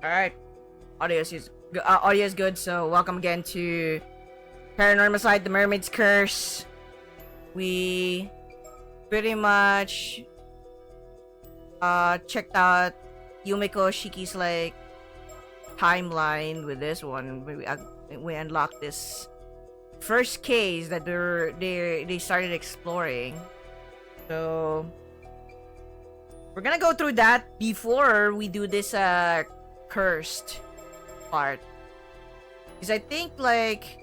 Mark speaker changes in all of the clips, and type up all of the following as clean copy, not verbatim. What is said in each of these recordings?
Speaker 1: Alright. Audio is good, so welcome again to Paranormasight, the Mermaid's Curse. We pretty much checked out Yumiko Shiki's like timeline with this one. We unlocked this first case that they started exploring. So we're gonna go through that before we do this cursed part, because I think like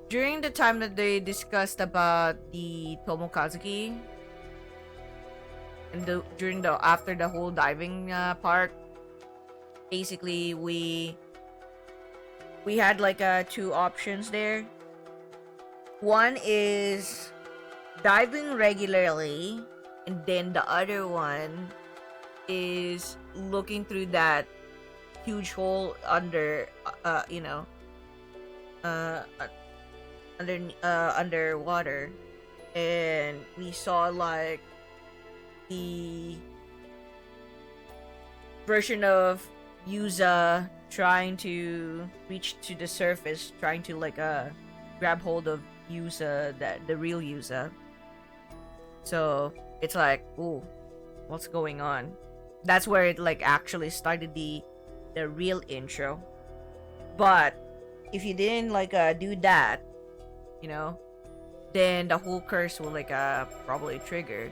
Speaker 1: during the time that they discussed about the Tomokazuki and during the after the whole diving part, basically we had like two options there. One is diving regularly, and then the other one is looking through that huge hole under underwater, and we saw like the version of Yuza trying to reach to the surface, trying to like grab hold of Yuza, the real Yuza. So it's like, ooh, what's going on? That's where it like actually started the real intro. But if you didn't like do that, then the whole curse will like probably trigger,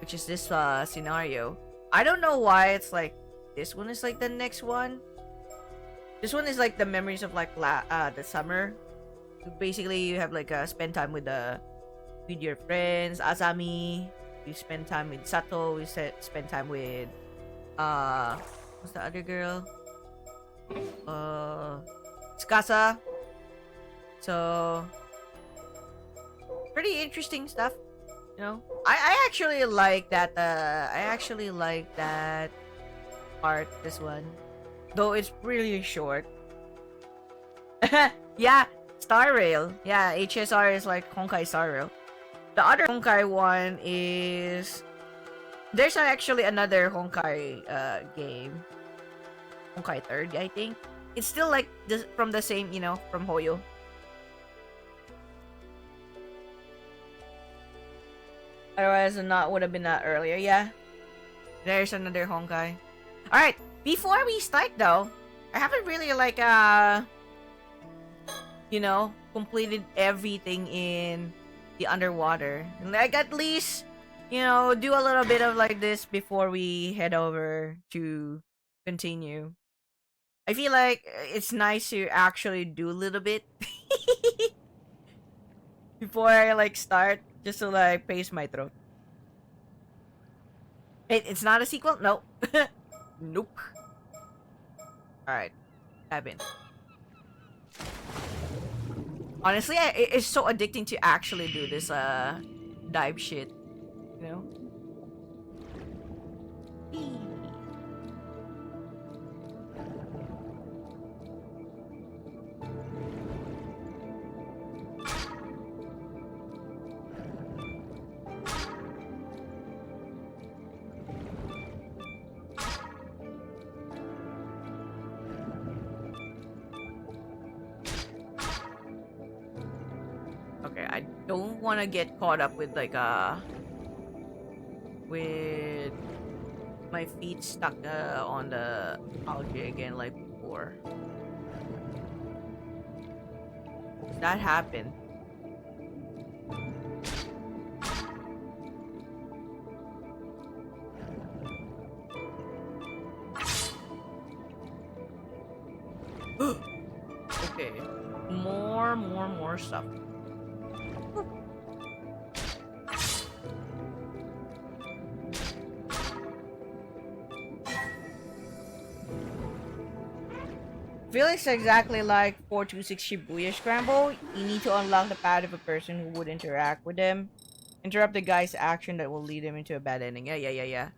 Speaker 1: which is this scenario. I don't know why it's like this one is like the next one. This one is like the memories of like the summer. Basically, you have like spend time with your friends, Azami. You spend time with Sato. You spend time with what's the other girl? Tsukasa. So pretty interesting stuff. I actually like that. I actually like that part. This one, though it's really short. Yeah, Star Rail. Yeah, HSR is like Honkai Star Rail. The other Honkai one is there's actually another Honkai game. Honkai 3rd, I think. It's still like this from the same, from Hoyo. Otherwise, not would have been that earlier. Yeah, there's another Honkai. All right, before we start though, I haven't really like completed everything in the underwater. Like at least, do a little bit of like this before we head over to continue. I feel like it's nice to actually do a little bit before I like start, just to like pace my throat. It's not a sequel? No. Nope. Alright. I've been. Honestly, it's so addicting to actually do this dive shit. Okay, I don't want to get caught up with like with my feet stuck on the algae again like before. That happened. Okay, more stuff. Feels exactly like 426 Shibuya Scramble. You need to unlock the path of a person who would interact with them. Interrupt the guy's action that will lead him into a bad ending. Yeah.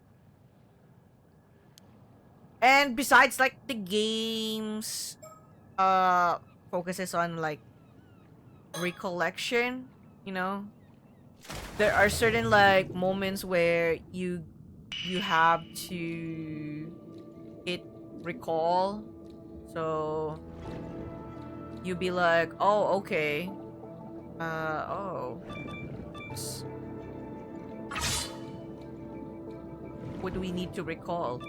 Speaker 1: And besides, like, the game's focuses on like recollection, there are certain like moments where you have to hit recall. So you'd be like, oh, okay. Oh. What do we need to recall?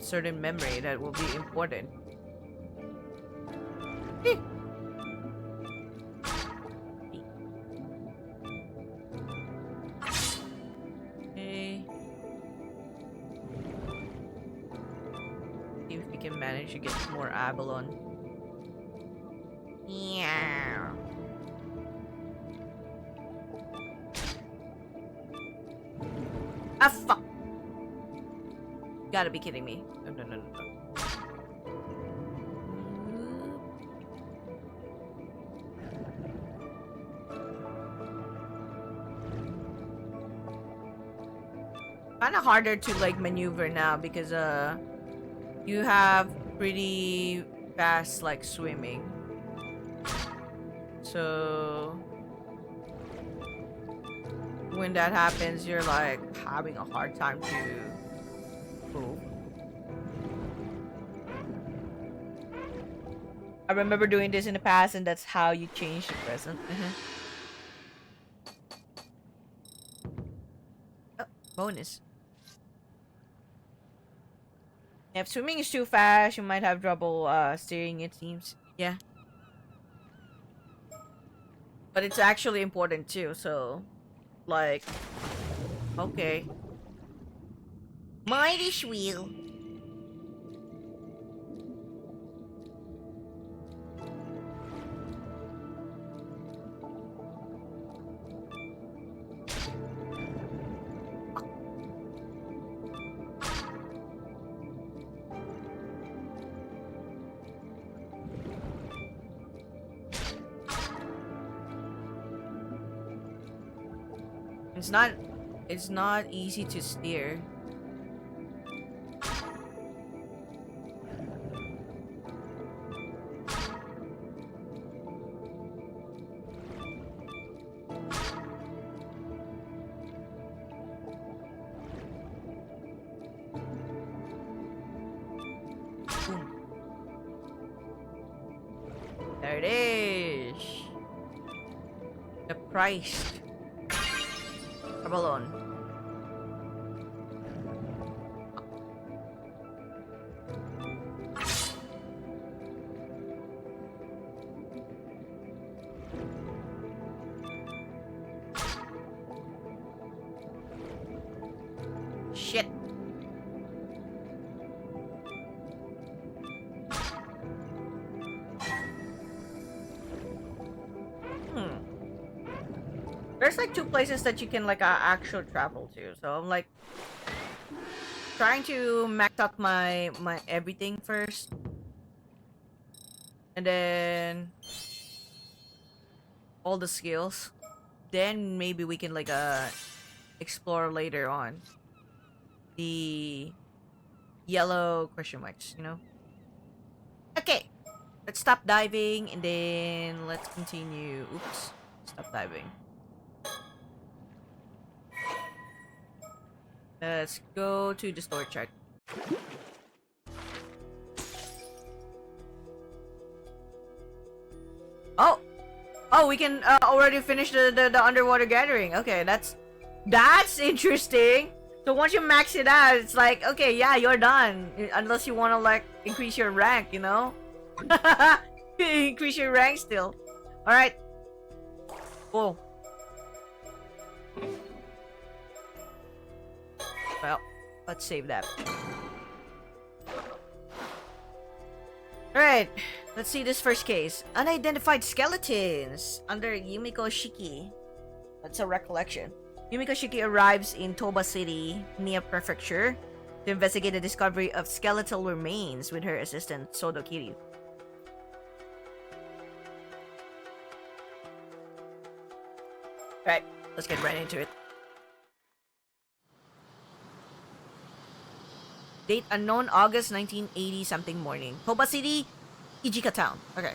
Speaker 1: Certain memory that will be important. Okay. See if we can manage to get more Abalone. Yeah. Ah, fuck. Gotta be kidding me. No, no, no, no, no. Kind of harder to like maneuver now because you have pretty fast like swimming. So when that happens, you're like having a hard time to move. I remember doing this in the past, and that's how you change the present. Oh, bonus. If swimming is too fast, you might have trouble steering, it seems. Yeah. But it's actually important too, so like okay. Mighty wheel. It's not easy to steer. Boom. There it is. The price. Balloon. Shit. There's like two places that you can like actual travel to, so I'm like trying to max out my everything first, and then all the skills, then maybe we can like explore later on the yellow question marks, you know. Okay, let's stop diving and then let's continue. Oops, stop diving. Let's go to the store check. Oh! Oh, we can already finish the underwater gathering. Okay, that's interesting. So once you max it out, it's like, okay, yeah, you're done. Unless you want to like increase your rank, you know? Increase your rank still. Alright. Cool. Well, let's save that. Alright, let's see this first case. Unidentified skeletons under Yumiko Shiki. That's a recollection. Yumiko Shiki arrives in Toba City, Nia Prefecture, to investigate the discovery of skeletal remains with her assistant, Sodo Kiryu. Alright, let's get right into it. Date unknown, August 1980 something morning. Toba City, Ijika Town. Okay.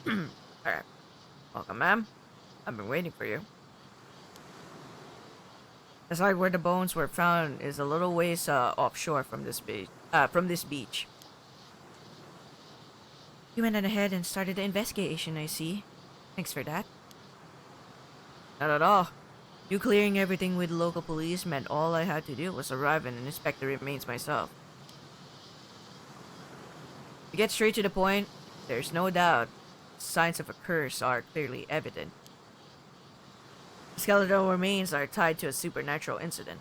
Speaker 1: Alright. Welcome, ma'am. I've been waiting for you. The site where the bones were found is a little ways offshore from this beach. You went on ahead and started the investigation, I see. Thanks for that. Not at all. You clearing everything with local police meant all I had to do was arrive and inspect the remains myself. To get straight to the point, there's no doubt signs of a curse are clearly evident. The skeletal remains are tied to a supernatural incident.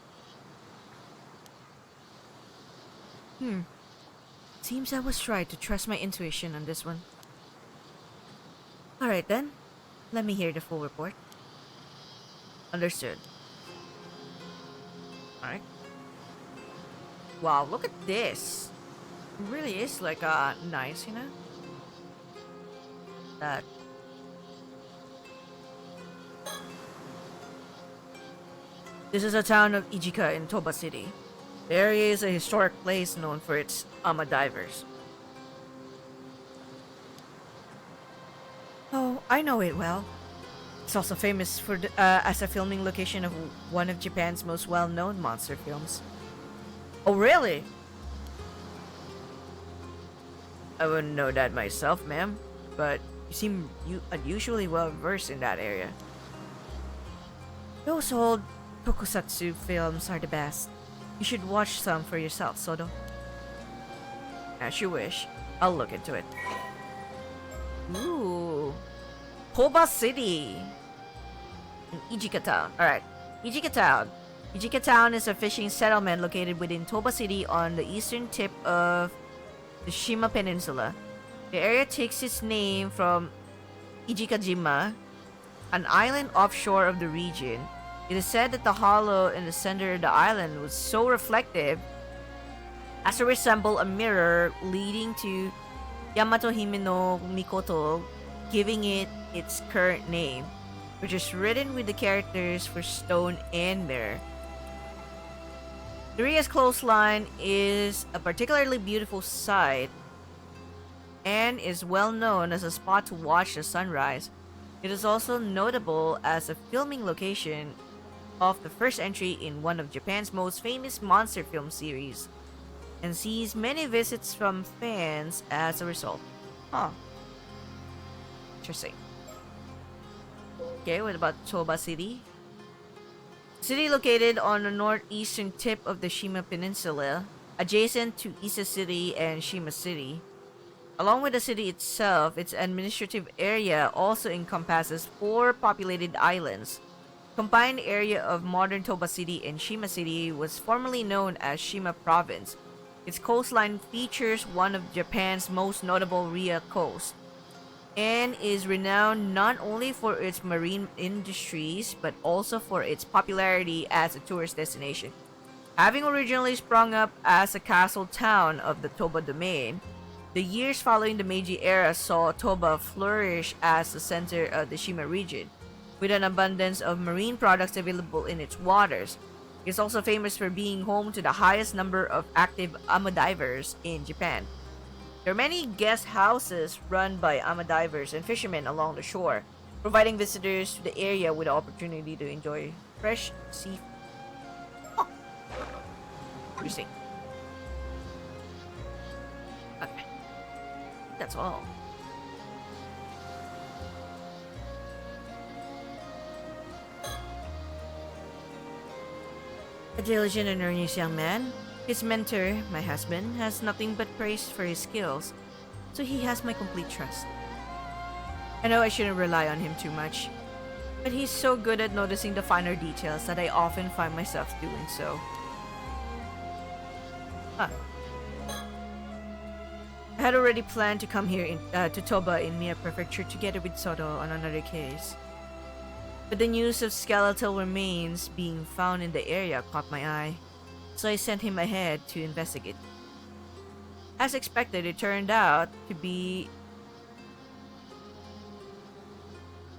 Speaker 1: Seems I was right to trust my intuition on this one. Alright then, let me hear the full report. Understood. Alright. Wow, look at this. It really is like nice, you know? That. This is a town of Ijika in Toba City. The area is a historic place known for its ama divers. Oh, I know it well. It's also famous for as a filming location of one of Japan's most well-known monster films. Oh, really? I wouldn't know that myself, ma'am, but you seem unusually well-versed in that area. Those old tokusatsu films are the best. You should watch some for yourself, Sodo. As you wish. I'll look into it. Ooh. Toba City. In Ijika Town. Alright. Ijika Town. Ijika Town is a fishing settlement located within Toba City on the eastern tip of the Shima Peninsula. The area takes its name from Ijika-jima, an island offshore of the region. It is said that the hollow in the center of the island was so reflective as to resemble a mirror leading to Yamato Hime no Mikoto, giving it its current name, which is written with the characters for stone and mirror. The area's coastline is a particularly beautiful sight and is well known as a spot to watch the sunrise. It is also notable as a filming location of the first entry in one of Japan's most famous monster film series, and sees many visits from fans as a result. Huh. Interesting. Okay, what about Toba City? City located on the northeastern tip of the Shima Peninsula, adjacent to Ise City and Shima City. Along with the city itself, its administrative area also encompasses 4 populated islands. Combined area of modern Toba City and Shima City was formerly known as Shima Province. Its coastline features one of Japan's most notable Ria coast, and is renowned not only for its marine industries but also for its popularity as a tourist destination. Having originally sprung up as a castle town of the Toba domain, the years following the Meiji era saw Toba flourish as the center of the Shima region, with an abundance of marine products available in its waters. It is also famous for being home to the highest number of active ama divers in Japan. There are many guest houses run by ama divers and fishermen along the shore, providing visitors to the area with the opportunity to enjoy fresh seafood. Oh. Interesting. Okay. That's all. A diligent and earnest young man. His mentor, my husband, has nothing but praise for his skills, so he has my complete trust. I know I shouldn't rely on him too much, but he's so good at noticing the finer details that I often find myself doing so. I had already planned to come here to Toba in Mie Prefecture together with Soto on another case, but the news of skeletal remains being found in the area caught my eye, so I sent him ahead to investigate. As expected, it turned out to be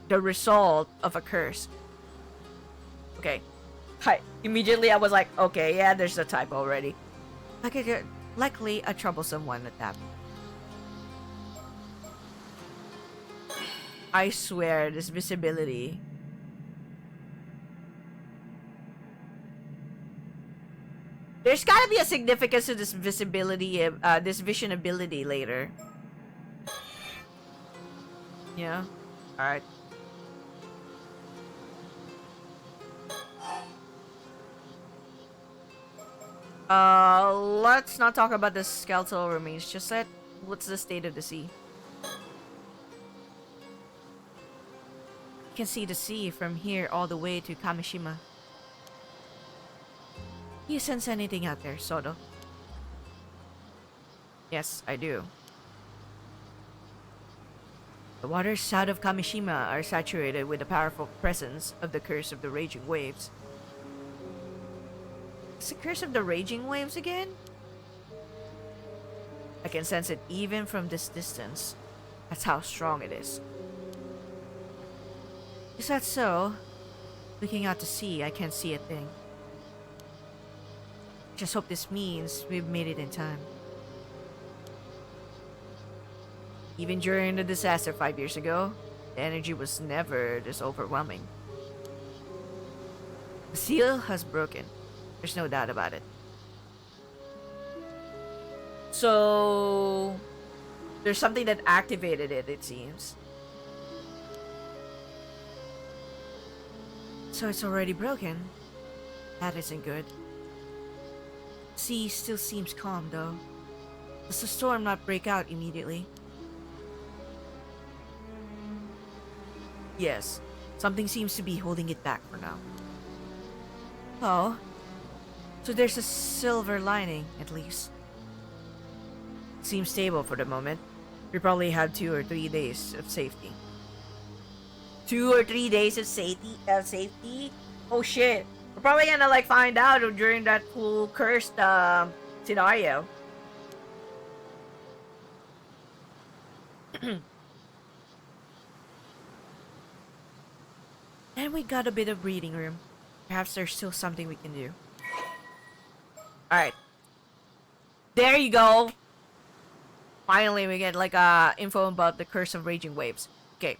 Speaker 1: the result of a curse. Okay. Hi. Immediately I was like, okay, yeah, there's a typo already. Likely a troublesome one at that. I swear, this visibility. There's gotta be a significance to this visibility, this vision ability later. Yeah. Alright. Let's not talk about the skeletal remains just yet. What's the state of the sea? You can see the sea from here all the way to Kameshima. Do you sense anything out there, Soto? Yes, I do. The waters south of Kameshima are saturated with the powerful presence of the curse of the raging waves. It's the curse of the raging waves again? I can sense it even from this distance. That's how strong it is. Is that so? Looking out to sea, I can't see a thing. Just hope this means we've made it in time. Even during the disaster 5 years ago, the energy was never this overwhelming. The seal has broken. There's no doubt about it. So there's something that activated it, it seems. So it's already broken. That isn't good. Sea still seems calm though. Does the storm not break out immediately? Yes, something seems to be holding it back for now. Oh, so there's a silver lining, at least. Seems stable for the moment. We probably have 2 or 3 days of safety. 2 or 3 days of safety? Oh shit. We're probably gonna like find out during that whole cursed scenario. And we got a bit of breathing room. Perhaps there's still something we can do. Alright. There you go. Finally, we get like info about the Curse of Raging Waves. Okay.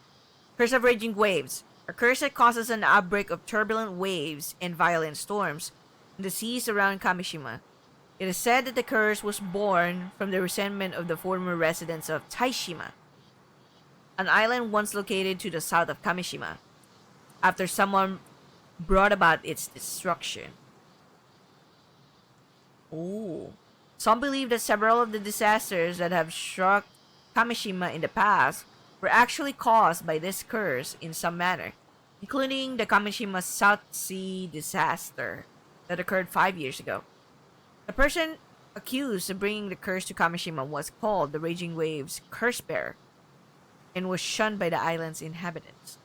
Speaker 1: Curse of Raging Waves. A curse that causes an outbreak of turbulent waves and violent storms in the seas around Kameshima. It is said that the curse was born from the resentment of the former residents of Ise-Shima, an island once located to the south of Kameshima, after someone brought about its destruction. Ooh. Some believe that several of the disasters that have struck Kameshima in the past were actually caused by this curse in some manner, including the Kameshima South Sea disaster that occurred 5 years ago. The person accused of bringing the curse to Kameshima was called the Raging Waves Curse Bearer and was shunned by the island's inhabitants.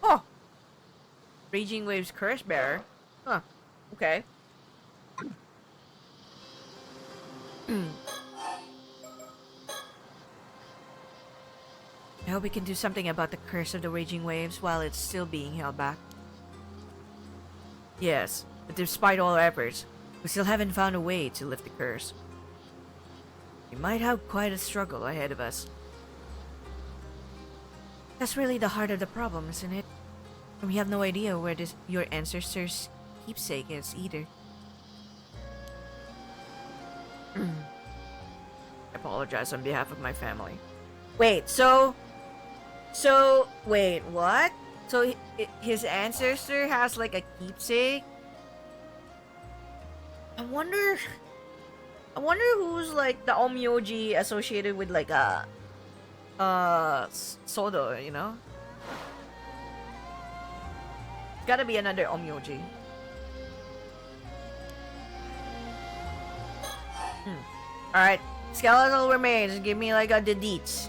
Speaker 1: Oh! Raging Waves Curse Bearer? Huh. Okay. I hope we can do something about the curse of the raging waves while it's still being held back. Yes, but despite all our efforts, we still haven't found a way to lift the curse. We might have quite a struggle ahead of us. That's really the heart of the problem, isn't it? And we have no idea where your ancestors' keepsake is either. I apologize on behalf of my family. Wait, wait, what? So his ancestor has like a keepsake? I wonder who's like the omyoji associated with like a Sodo, you know? Gotta be another omyoji. Alright, skeletal remains, give me like the deets.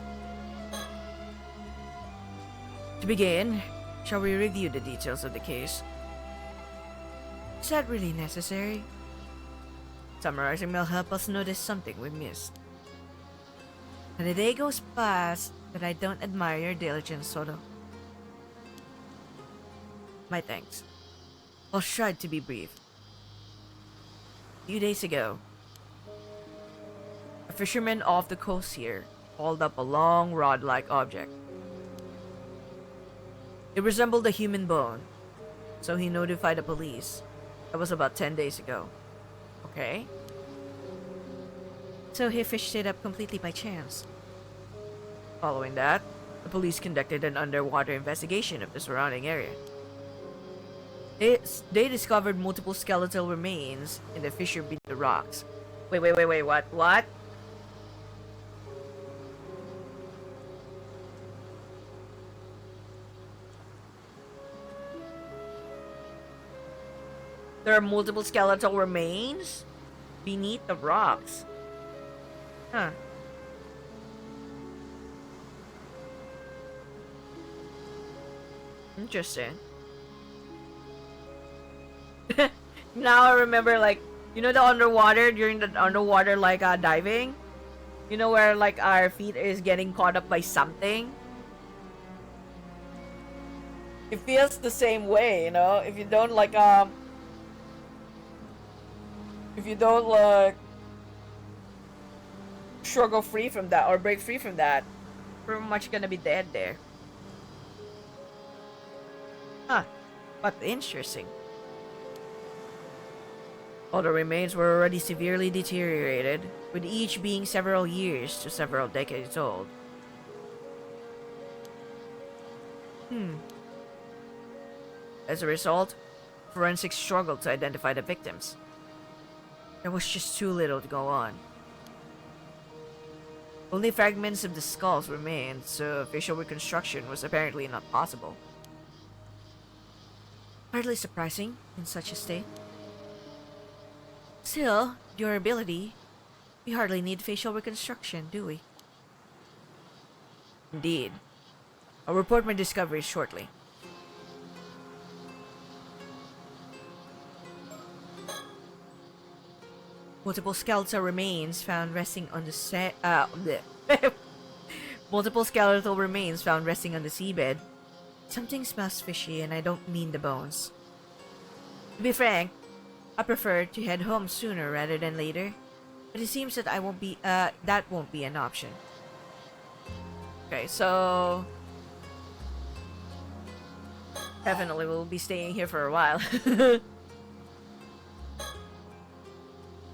Speaker 1: To begin, shall we review the details of the case? Is that really necessary? Summarizing will help us notice something we missed. And the day goes past that I don't admire your diligence, Soto. My thanks. I'll try to be brief. A few days ago, a fisherman off the coast here hauled up a long rod-like object. It resembled a human bone, so he notified the police. That was about 10 days ago. Okay. So he fished it up completely by chance. Following that, the police conducted an underwater investigation of the surrounding area. They discovered multiple skeletal remains in the fissure beneath the rocks. Wait, what? There are multiple skeletal remains beneath the rocks. Huh. Interesting. Now I remember, like, you know, the underwater, during the underwater, like, diving? You know, where, like, our feet is getting caught up by something? It feels the same way, you know? If you don't, like, struggle free from that or break free from that, pretty much gonna be dead there. Huh. But interesting. All the remains were already severely deteriorated, with each being several years to several decades old. As a result, forensics struggled to identify the victims. There was just too little to go on. Only fragments of the skulls remained, so facial reconstruction was apparently not possible. Hardly surprising in such a state. Still, durability. We hardly need facial reconstruction, do we? Indeed. I'll report my discoveries shortly. Multiple skeletal remains found resting on the multiple skeletal remains found resting on the seabed. Something smells fishy, and I don't mean the bones. To be frank, I prefer to head home sooner rather than later, but it seems that that won't be an option. Okay, so definitely we'll be staying here for a while.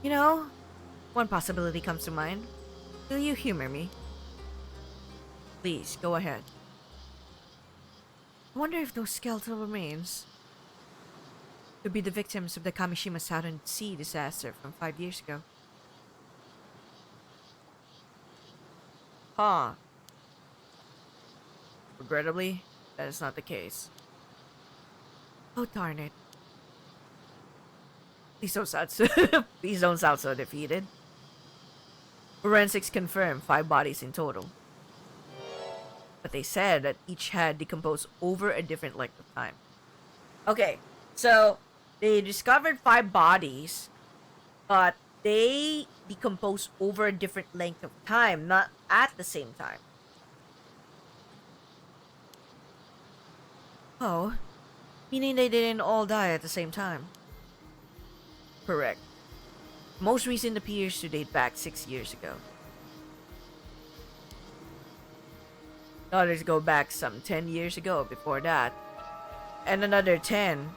Speaker 1: You know, one possibility comes to mind. Will you humor me? Please, go ahead. I wonder if those skeletal remains could be the victims of the Kameshima Southern Sea disaster from 5 years ago. Huh. Regrettably, that is not the case. Oh, darn it. Please don't sound so, please don't sound so defeated. Forensics confirmed 5 bodies in total. But they said that each had decomposed over a different length of time. Okay, so they discovered 5 bodies, but they decomposed over a different length of time, not at the same time. Oh, meaning they didn't all die at the same time. Correct. Most recent appears to date back 6 years ago. Others go back some 10 years ago before that. And another 10.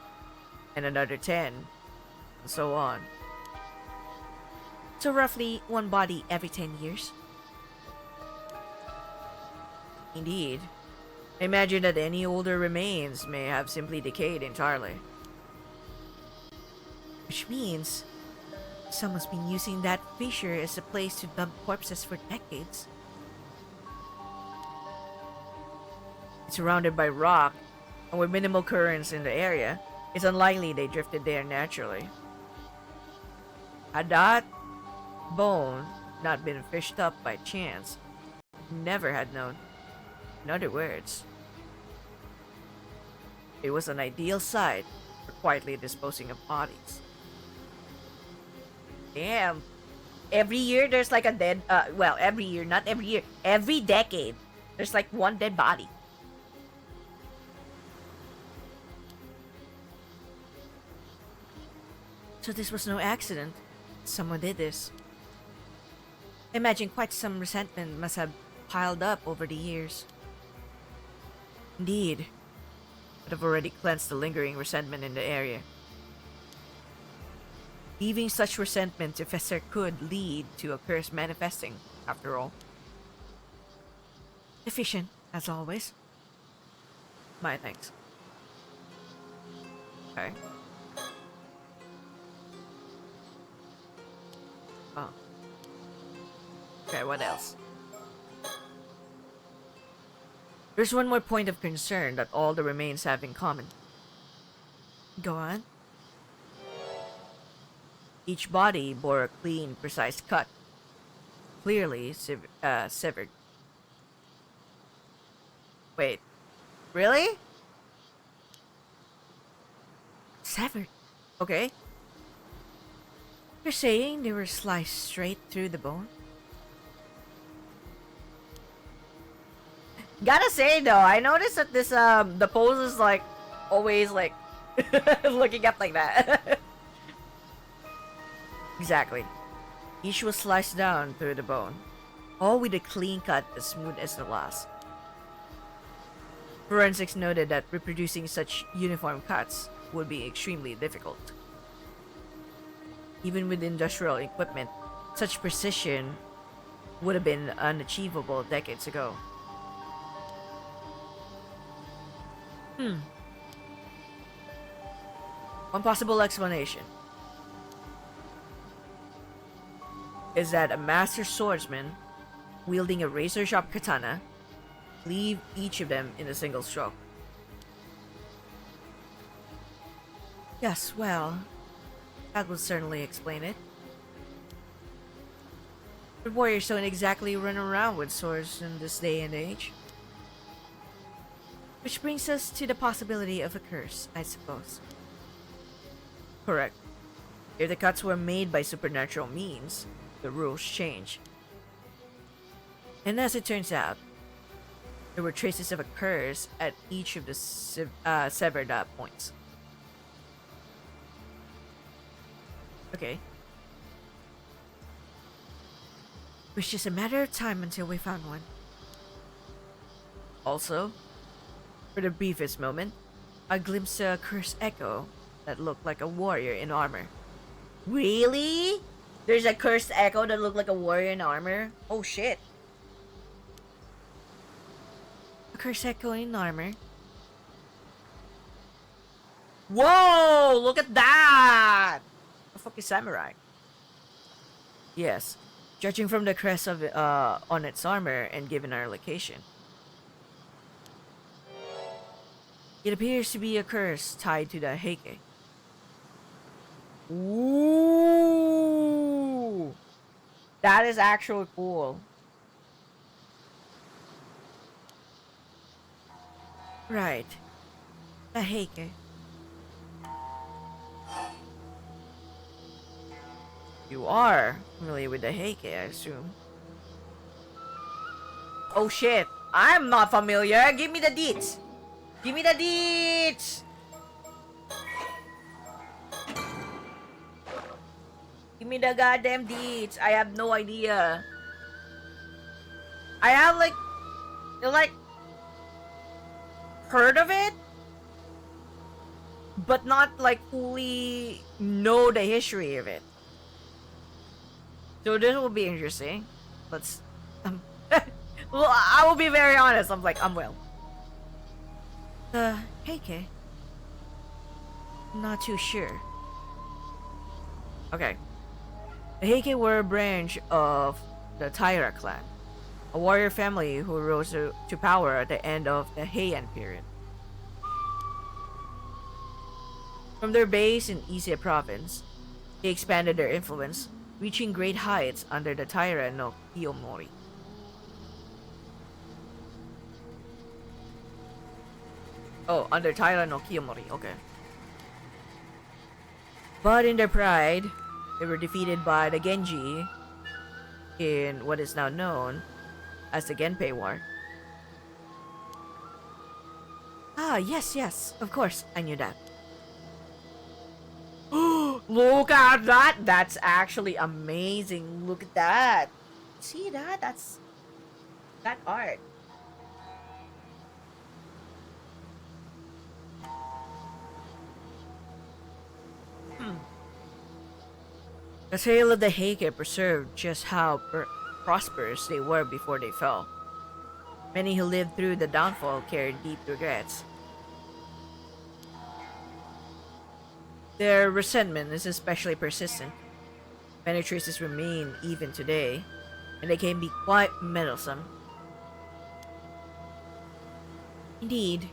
Speaker 1: And another 10. And so on. So roughly 1 body every 10 years. Indeed. I imagine that any older remains may have simply decayed entirely. Which means someone's been using that fissure as a place to dump corpses for decades. It's surrounded by rock, and with minimal currents in the area, it's unlikely they drifted there naturally. Had that bone not been fished up by chance, never had known. In other words, it was an ideal site for quietly disposing of bodies. Damn. Every year there's like a dead, well, every year, not every year, every decade, there's like 1 dead body. So this was no accident. Someone did this. I imagine quite some resentment must have piled up over the years. Indeed. But I've already cleansed the lingering resentment in the area. Leaving such resentment to fester could lead to a curse manifesting, after all. Efficient, as always. My thanks. Okay. Oh. Okay, what else? There's one more point of concern that all the remains have in common. Go on. Each body bore a clean, precise cut, clearly severed. Wait, really? Severed? Okay. You're saying they were sliced straight through the bone? Gotta say though, I noticed that this the pose is like always like looking up like that. Exactly. Each was sliced down through the bone, all with a clean cut as smooth as the last. Forensics noted that reproducing such uniform cuts would be extremely difficult. Even with industrial equipment, such precision would have been unachievable decades ago. One possible explanation is that a master swordsman wielding a razor-sharp katana cleave each of them in a single stroke. Yes, well, that would certainly explain it. But warriors don't exactly run around with swords in this day and age. Which brings us to the possibility of a curse, I suppose. Correct. If the cuts were made by supernatural means, the rules change. And as it turns out, there were traces of a curse at each of the severed points. Okay. It was just a matter of time until we found one. Also, for the briefest moment, I glimpsed a cursed echo that looked like a warrior in armor. Really? There's a cursed echo that looked like a warrior in armor? Oh shit. A cursed echo in armor? Whoa! Look at that! A fucking samurai. Yes. Judging from the crest of on its armor and given our location, it appears to be a curse tied to the Heike. Ooh! That is actually cool. Right. The Heike. You are familiar with the Heike, I assume. Oh shit. I'm not familiar. Give me the deets. Give me the deets. Give me the goddamn deets. I have no idea. I have like heard of it, but not like fully know the history of it. So this will be interesting. Let's well, I will be very honest. I'm well. Heike. Not too sure. Okay. The Heike were a branch of the Taira clan, a warrior family who rose to power at the end of the Heian period. From their base in Ise province, they expanded their influence, reaching great heights under the Taira no Kiyomori. Oh, under Taira no Kiyomori, okay. But in their pride, they were defeated by the Genji in what is now known as the Genpei War. Ah, yes, of course, I knew that. Look at that! That's actually amazing. Look at that. See that? That's that art. The tale of the Heike preserved just how prosperous they were before they fell. Many who lived through the downfall carried deep regrets. Their resentment is especially persistent. Many traces remain even today, and they can be quite meddlesome. Indeed,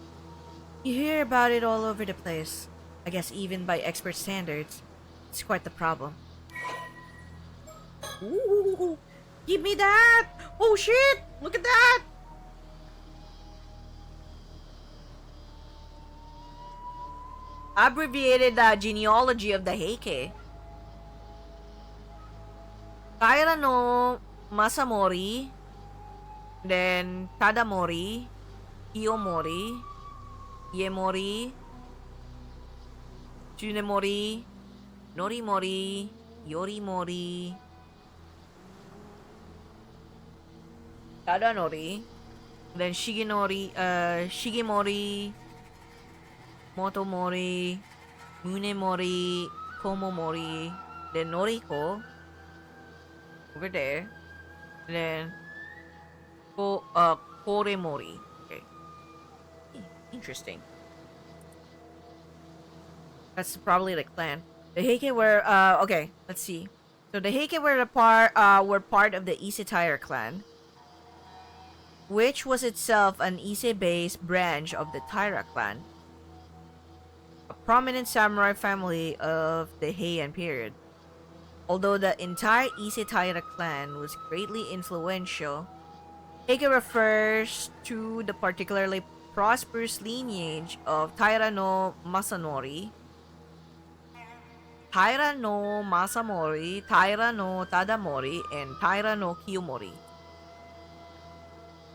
Speaker 1: you hear about it all over the place. I guess even by expert standards, it's quite the problem. Ooh, give me that! Oh shit! Look at that! Abbreviated genealogy of the Heike. Taira no Masamori, then Tadamori, Kiyomori, Iemori, Tsunemori, Norimori, Yorimori, Tadanori, then Shigemori, Motomori, Munemori, Komomori, then Noriko, over there, and then Koremori. Okay. Interesting. That's probably the clan. The Heike were okay, let's see. So the Heike were part of the Ise clan, which was itself an Ise-based branch of the Taira clan, a prominent samurai family of the Heian period. Although the entire Ise Taira clan was greatly influential, Heike refers to the particularly prosperous lineage of Taira no Masanori, Taira no Masamori, Taira no Tadamori, and Taira no Kiyomori.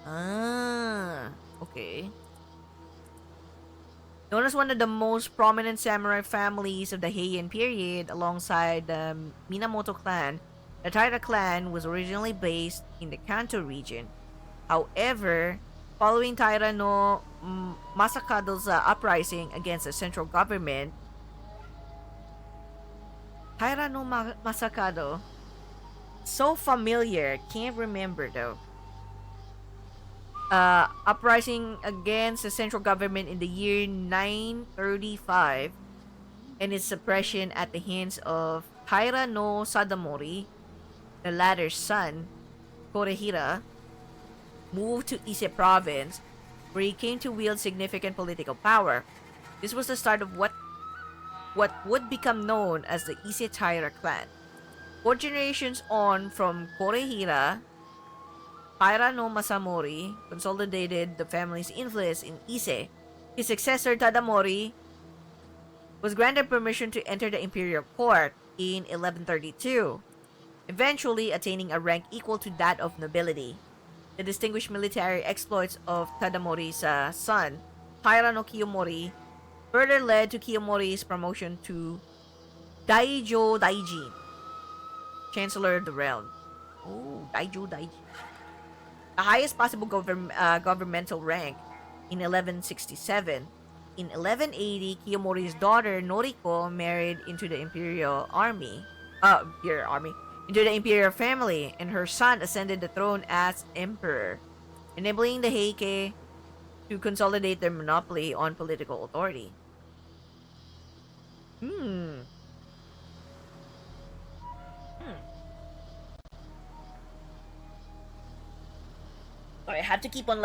Speaker 1: Ah, okay. Known as one of the most prominent samurai families of the Heian period alongside the Minamoto clan, the Taira clan was originally based in the Kanto region. However, following Taira no Masakado's uprising against the central government, Taira no Masakado, so familiar, can't remember though. Uprising against the central government in the year 935 and its suppression at the hands of Taira no Sadamori, the latter's son, Korehira, moved to Ise province where he came to wield significant political power. This was the start of what would become known as the Ise Taira clan. 4 generations on from Korehira, Taira no Masamori consolidated the family's influence in Ise. His successor, Tadamori, was granted permission to enter the imperial court in 1132, eventually attaining a rank equal to that of nobility. The distinguished military exploits of Tadamori's son, Taira no Kiyomori, further led to Kiyomori's promotion to Daijo Daiji, Chancellor of the realm. Oh, Daijo Daiji. The highest possible governmental rank in 1167. In 1180, Kiyomori's daughter Noriko married into the imperial family, and her son ascended the throne as emperor, enabling the Heike to consolidate their monopoly on political authority. I have to keep on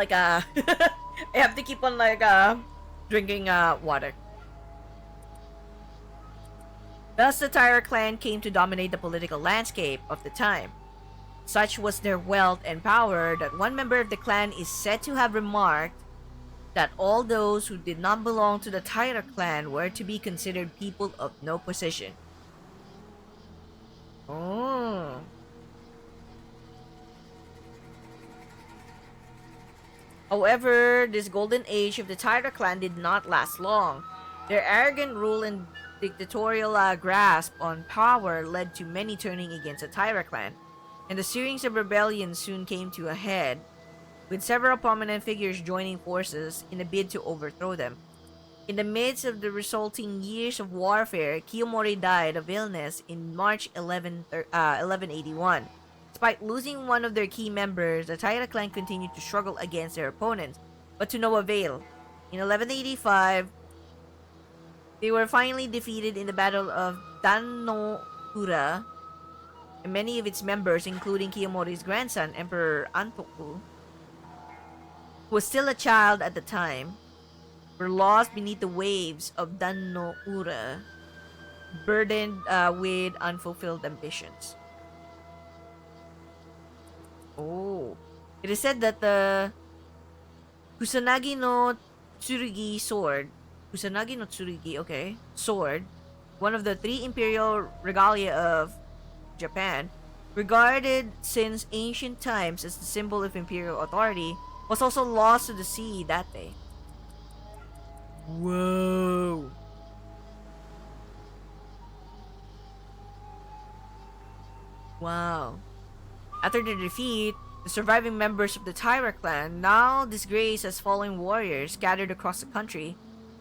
Speaker 1: drinking water. Thus, the Taira clan came to dominate the political landscape of the time. Such was their wealth and power that one member of the clan is said to have remarked that all those who did not belong to the Taira clan were to be considered people of no position. Oh. However, this golden age of the Taira clan did not last long. Their arrogant rule and dictatorial grasp on power led to many turning against the Taira clan, and the series of rebellions soon came to a head, with several prominent figures joining forces in a bid to overthrow them. In the midst of the resulting years of warfare, Kiyomori died of illness in March 1181. Despite losing one of their key members, the Taira clan continued to struggle against their opponents, but to no avail. In 1185, they were finally defeated in the Battle of Danno-ura, and many of its members, including Kiyomori's grandson, Emperor Antoku, who was still a child at the time, were lost beneath the waves of Danno-ura, burdened with unfulfilled ambitions. Oh. It is said that the Kusanagi no Tsurugi sword, Kusanagi no Tsurugi, okay, sword, one of the three imperial regalia of Japan, regarded since ancient times as the symbol of imperial authority, was also lost to the sea that day. Whoa. Wow. After the defeat, the surviving members of the Taira clan, now disgraced as fallen warriors, scattered across the country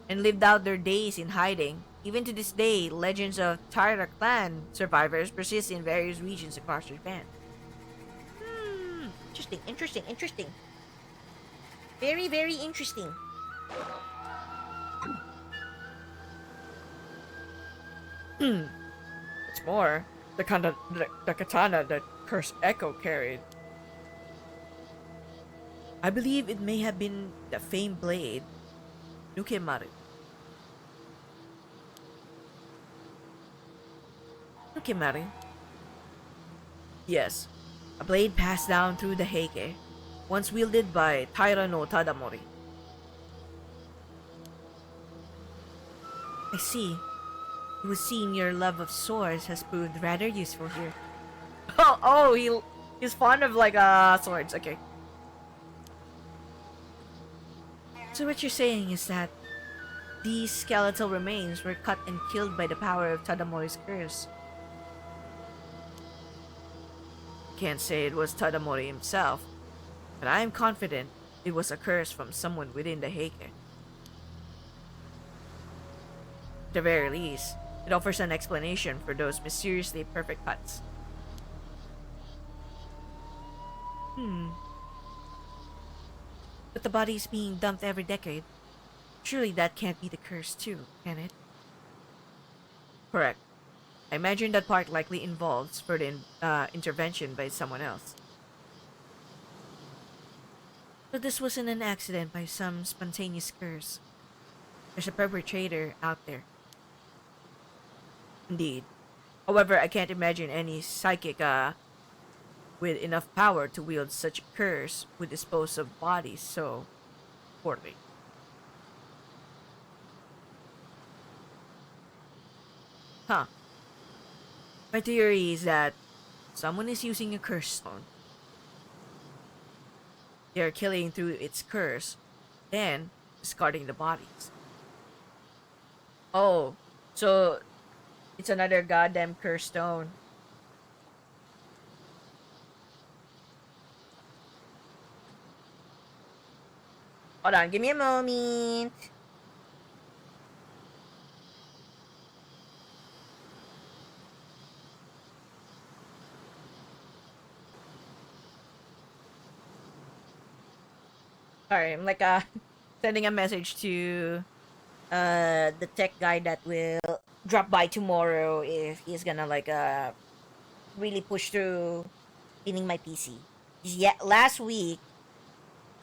Speaker 1: and lived out their days in hiding. Even to this day, legends of Taira clan survivors persist in various regions across Japan. Interesting, interesting, interesting. Very, very interesting. What's more, the katana that Cursed Echo carried. I believe it may have been the famed blade, Nukemaru. Nukemaru? Yes, a blade passed down through the Heike, once wielded by Taira no Tadamori. I see. It would seem your love of swords has proved rather useful here. He's fond of like swords. Okay. So what you're saying is that these skeletal remains were cut and killed by the power of Tadamori's curse. Can't say it was Tadamori himself, but I am confident it was a curse from someone within the Heike. At the very least, it offers an explanation for those mysteriously perfect cuts. But the body is being dumped every decade. Surely that can't be the curse too, can it? Correct. I imagine that part likely involves further intervention by someone else. But this wasn't an accident by some spontaneous curse. There's a perpetrator out there. Indeed. However, I can't imagine any psychic with enough power to wield such a curse would dispose of bodies so poorly. Huh. My theory is that someone is using a curse stone. They are killing through its curse, then discarding the bodies. Oh, so it's another goddamn curse stone. Hold on, give me a moment. Sorry, I'm like sending a message to the tech guy that will drop by tomorrow if he's gonna like really push through cleaning my PC. Yeah, last week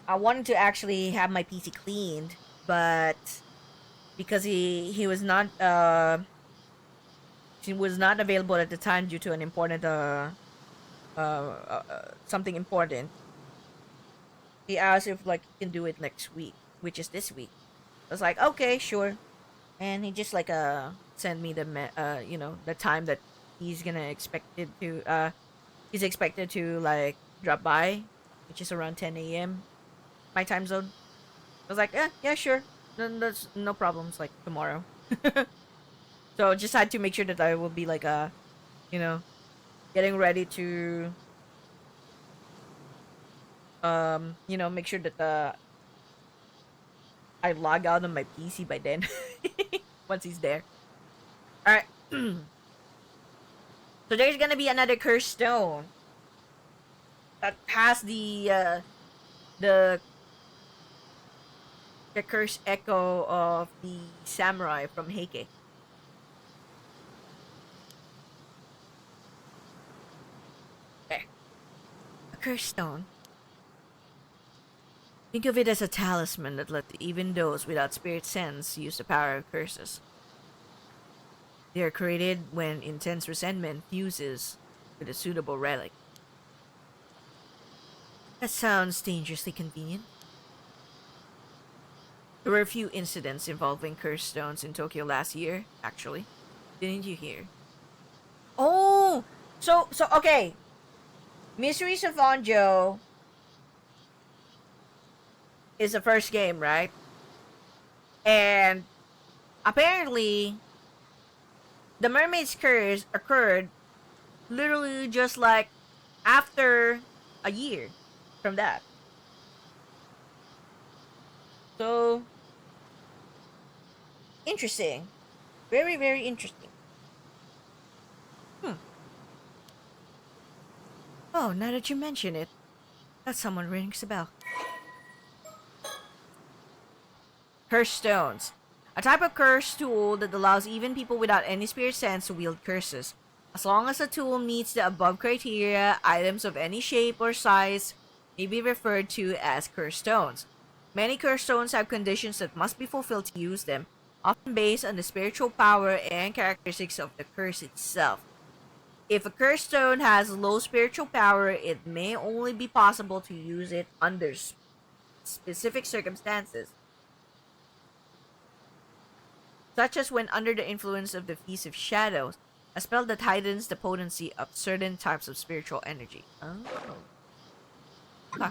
Speaker 1: I wanted to actually have my PC cleaned, but because he was not she was not available at the time due to an important something important. He asked if like he can do it next week, which is this week. I was like, okay, sure. And he just like sent me the the time that he's gonna expected to he's expected to like drop by, which is around 10 a.m. my time zone. I was like, yeah, sure. Then there's no problems like tomorrow. So just had to make sure that I will be like you know, getting ready to make sure that I log out on my PC by then. Once he's there. Alright. So there's gonna be another cursed stone that has the the cursed echo of the samurai from Heike. There. A cursed stone. Think of it as a talisman that let even those without spirit sense use the power of curses. They are created when intense resentment fuses with a suitable relic. That sounds dangerously convenient. There were a few incidents involving cursed stones in Tokyo last year, actually. Didn't you hear? Oh! So okay. Mysteries of Onjo is the first game, right? And apparently, the Mermaid's curse occurred literally just like after a year from that. So, interesting. Very, very interesting. Oh, now that you mention it, that someone rings a bell. Curse stones. A type of curse tool that allows even people without any spirit sense to wield curses. As long as a tool meets the above criteria, items of any shape or size may be referred to as curse stones. Many curse stones have conditions that must be fulfilled to use them, often based on the spiritual power and characteristics of the curse itself. If a curse stone has low spiritual power, it may only be possible to use it under specific circumstances, such as when under the influence of the Feast of Shadows, a spell that heightens the potency of certain types of spiritual energy. Oh. Okay.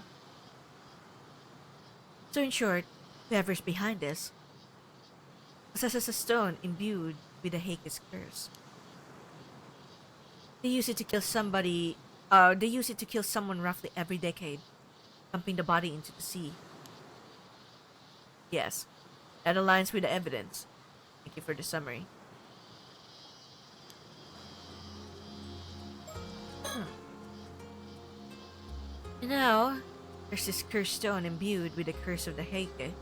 Speaker 1: So in short, whoever's behind this possesses a stone imbued with the Heike's curse. They use it to kill somebody. They use it to kill someone roughly every decade, dumping the body into the sea. Yes, that aligns with the evidence. Thank you for the summary. Now, there's this cursed stone imbued with the curse of the Heike.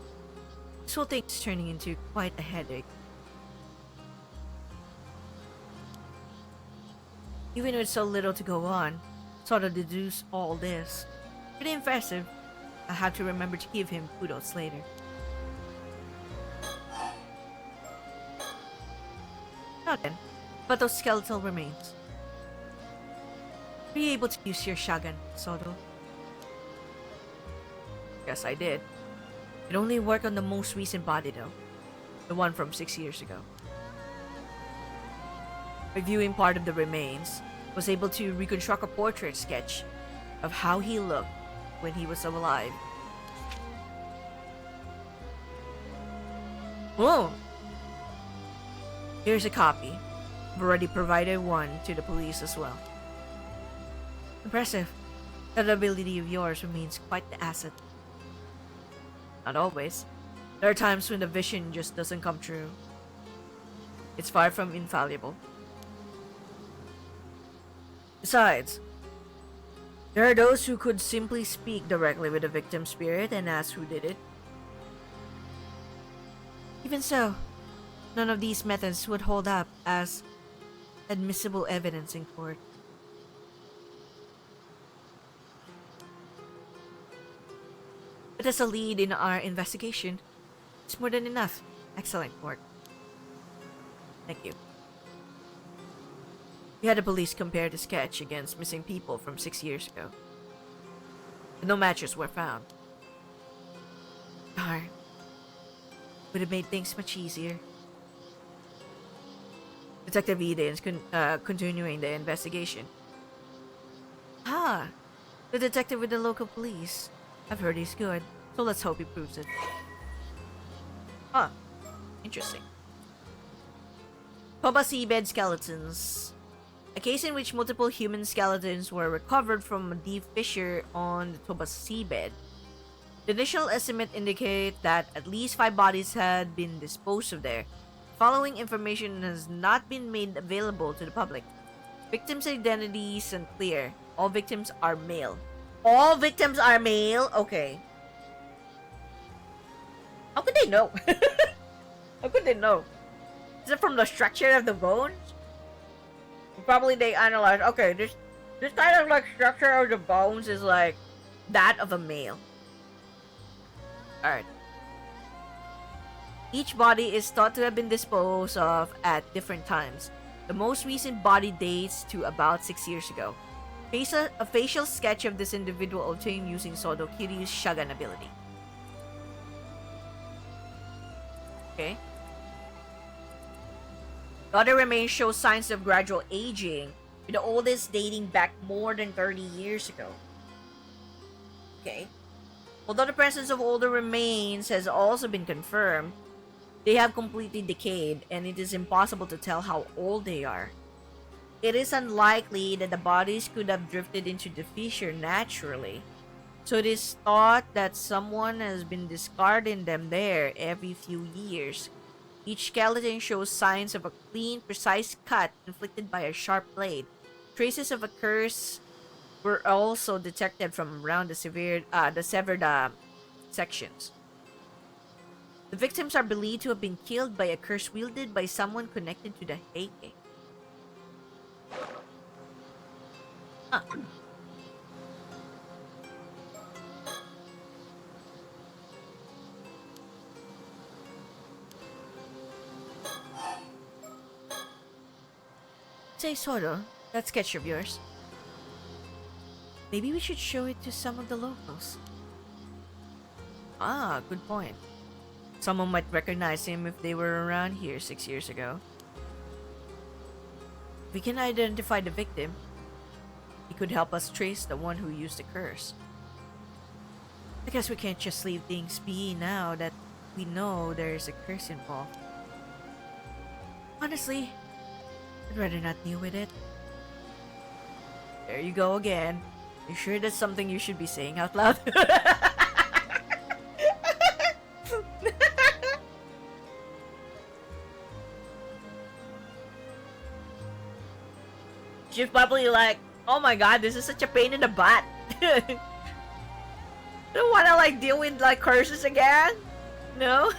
Speaker 1: This whole thing is turning into quite a headache. Even with so little to go on, sort of deduce all this. Pretty impressive. I'll have to remember to give him kudos later. Now then, but those skeletal remains. Were you able to use your shagan, Sodo? Yes, I did. It only worked on the most recent body though. The one from 6 years ago. Reviewing part of the remains, was able to reconstruct a portrait sketch of how he looked when he was alive. Whoa! Here's a copy. I've already provided one to the police as well. Impressive. That ability of yours remains quite the asset. Not always. There are times when the vision just doesn't come true. It's far from infallible. Besides, there are those who could simply speak directly with the victim's spirit and ask who did it. Even so, none of these methods would hold up as admissible evidence in court. But as a lead in our investigation, it's more than enough. Excellent work. Thank you. We had the police compare the sketch against missing people from 6 years ago. But no matches were found. Darn. Would have made things much easier. Detective Ide is continuing the investigation. Ah, the detective with the local police. I've heard he's good, so let's hope he proves it. Huh. Interesting. Toba seabed skeletons. A case in which multiple human skeletons were recovered from a deep fissure on the Toba seabed. The initial estimate indicate that at least 5 bodies had been disposed of there. Following information has not been made available to the public. Victims' identities unclear. All victims are male. All victims are male? Okay. How could they know? How could they know? Is it from the structure of the bones? Probably they analyze. Okay, this kind of like structure of the bones is like that of a male. Alright. Each body is thought to have been disposed of at different times. The most recent body dates to about 6 years ago. A facial sketch of this individual obtained using Sodo Kiryu's Shagan ability. Okay. The other remains show signs of gradual aging, with the oldest dating back more than 30 years ago. Okay. Although the presence of older remains has also been confirmed, they have completely decayed and it is impossible to tell how old they are. It is unlikely that the bodies could have drifted into the fissure naturally, so it is thought that someone has been discarding them there every few years. Each skeleton shows signs of a clean, precise cut inflicted by a sharp blade. Traces of a curse were also detected from around the severed sections. The victims are believed to have been killed by a curse wielded by someone connected to the Heike. Huh. Say, Soro, that sketch of yours. Maybe we should show it to some of the locals. Ah, good point. Someone might recognize him if they were around here 6 years ago. We can identify the victim. He could help us trace the one who used the curse. I guess we can't just leave things be now that we know there is a curse involved. Honestly, I'd rather not deal with it. There you go again. You sure that's something you should be saying out loud? She's probably like, oh my god, this is such a pain in the butt. I don't wanna like deal with like curses again. No?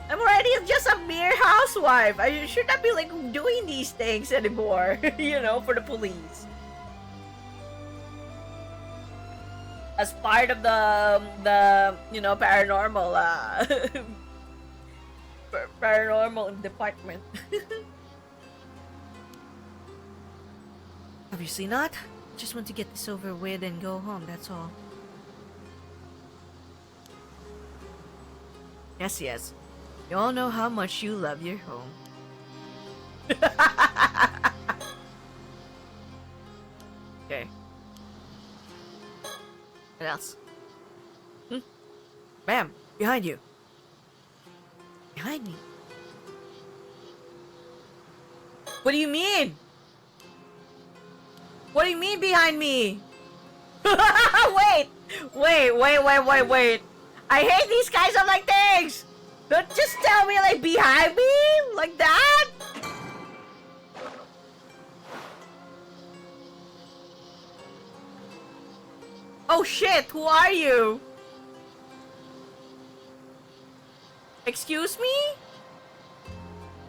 Speaker 1: I'm already just a mere housewife. I should not be like doing these things anymore, you know, for the police. As part of the you know, paranormal paranormal department. Obviously not. Just want to get this over with and go home, that's all. Yes, yes. You all know how much you love your home. Okay. What else? Bam! Behind you. Behind me? What do you mean? What do you mean behind me? Wait! I hate these kinds of like things! Don't just tell me like behind me? Like that? Oh shit, who are you? Excuse me?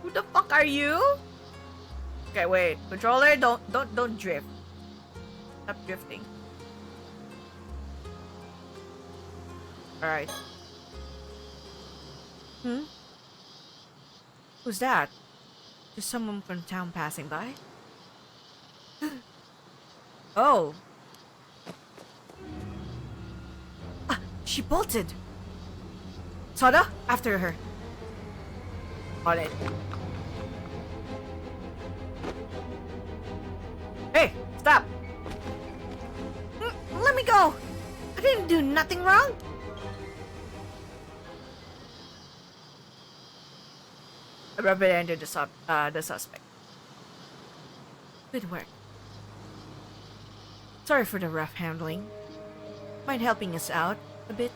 Speaker 1: Who the fuck are you? Okay, wait. Controller, don't drift. Stop drifting. Alright. Who's that? Just someone from town passing by? Oh. Ah, she bolted. Soda, after her. On it. Hey, stop. Let me go. I didn't do nothing wrong. Represented the suspect. Good work. Sorry for the rough handling. Mind helping us out a bit?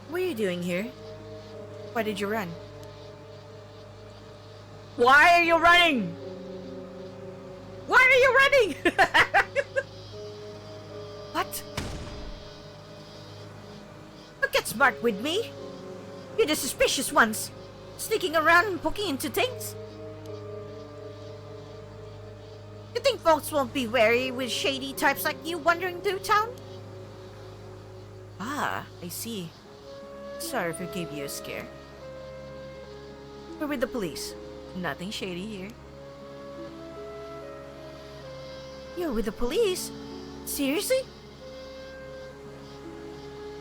Speaker 1: What are you doing here? Why did you run? Why are you running? Why are you running? What? Don't get smart with me. You're the suspicious ones. Sneaking around and poking into things. You think folks won't be wary with shady types like you wandering through town? Ah, I see. Sorry if it gave you a scare. We're with the police. Nothing shady here. You're with the police? Seriously?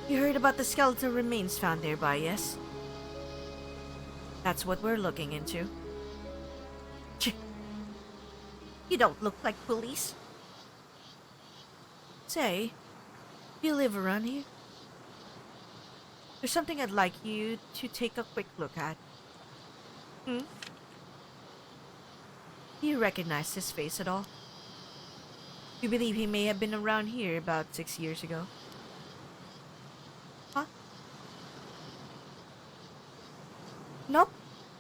Speaker 1: You heard about the skeletal remains found nearby, yes? That's what we're looking into. You don't look like police. Say, do you live around here? There's something I'd like you to take a quick look at. Do you recognize this face at all? You believe he may have been around here about 6 years ago? Huh? Nope.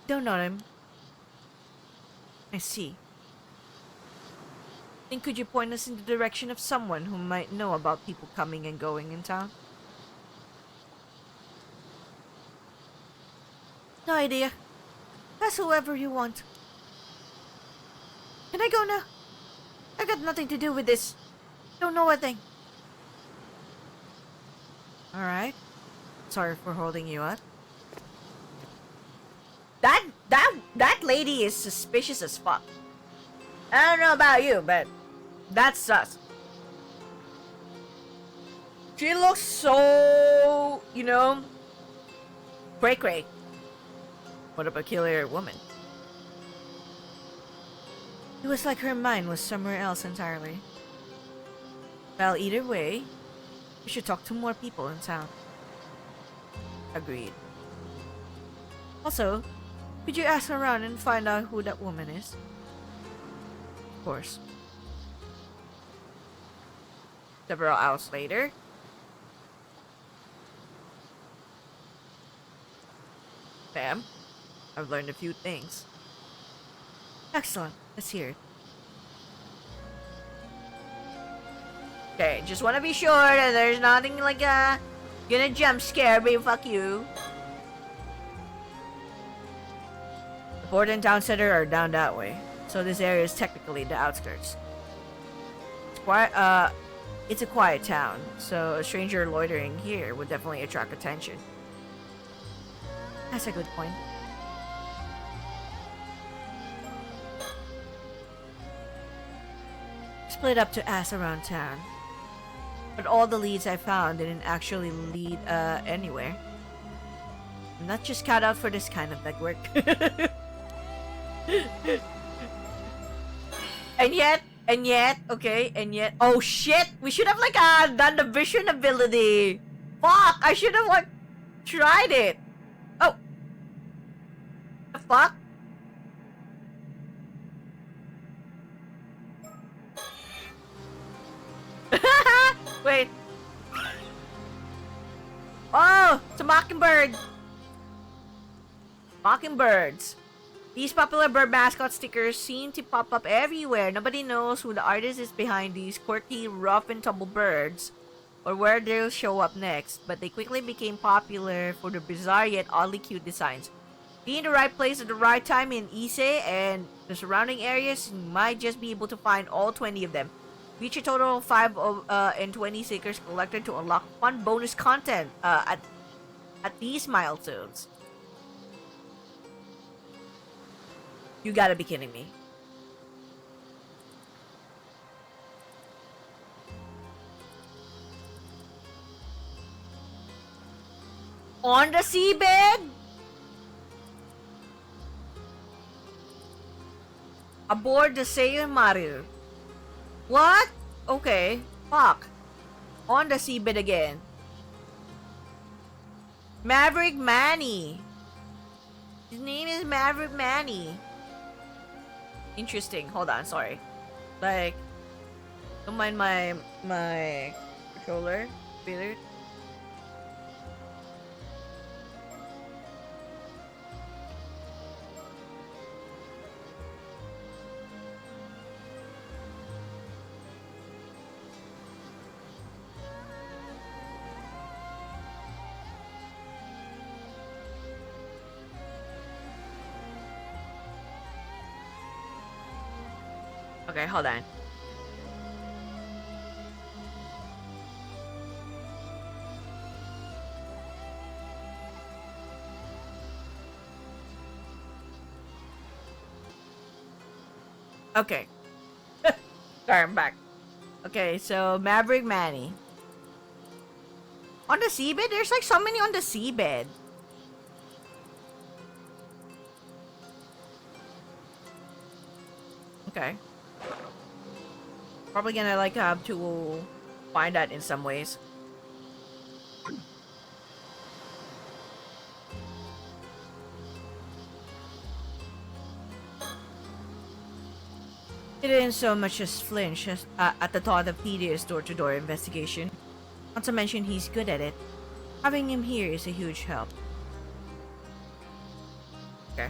Speaker 1: Don't know him. I see. Then could you point us in the direction of someone who might know about people coming and going in town? No idea. Ask whoever you want. Can I go now? I got nothing to do with this. Don't know a thing. Alright. Sorry for holding you up. That lady is suspicious as fuck. I don't know about you, but that's sus. She looks so, you know, cray-cray. What a peculiar woman. It was like her mind was somewhere else entirely. Well, either way, we should talk to more people in town. Agreed. Also, could you ask around and find out who that woman is? Of course. Several hours later. Bam. I've learned a few things. Excellent. Let's hear it. Okay, just want to be sure that there's nothing like gonna jump scare me. Fuck you. The port and town center are down that way, so this area is technically the outskirts. It's quiet. It's a quiet town, so a stranger loitering here would definitely attract attention. That's a good point. Split up to ask around town, but all the leads I found didn't actually lead anywhere. I'm not just cut out for this kind of legwork. and yet, okay, and yet, oh shit, we should have like done the vision ability. Fuck, I should have like tried it. Oh, the fuck. Wait. Oh, it's a mockingbird. Mockingbirds. These popular bird mascot stickers seem to pop up everywhere. Nobody knows who the artist is behind these quirky, rough and tumble birds, or where they'll show up next, but they quickly became popular for their bizarre yet oddly cute designs. Be in the right place at the right time in Ise and the surrounding areas, you might just be able to find all 20 of them. Reach a total of 5 and 20 stickers collected to unlock fun bonus content at these milestones. You gotta be kidding me. On the seabed? Aboard the Seiyu Maru. What? Okay. Fuck. On the seabed again. Maverick Manny. His name is Maverick Manny. Interesting. Hold on, sorry. Like, Don't mind my controller, Peter. Okay, hold on. Okay. Sorry, I'm back. Okay, so Maverick Manny. On the seabed? There's like so many on the seabed. Okay. Probably gonna like have to find that in some ways. He didn't so much as flinch at the thought of tedious door-to-door investigation. Not to mention he's good at it. Having him here is a huge help. Okay.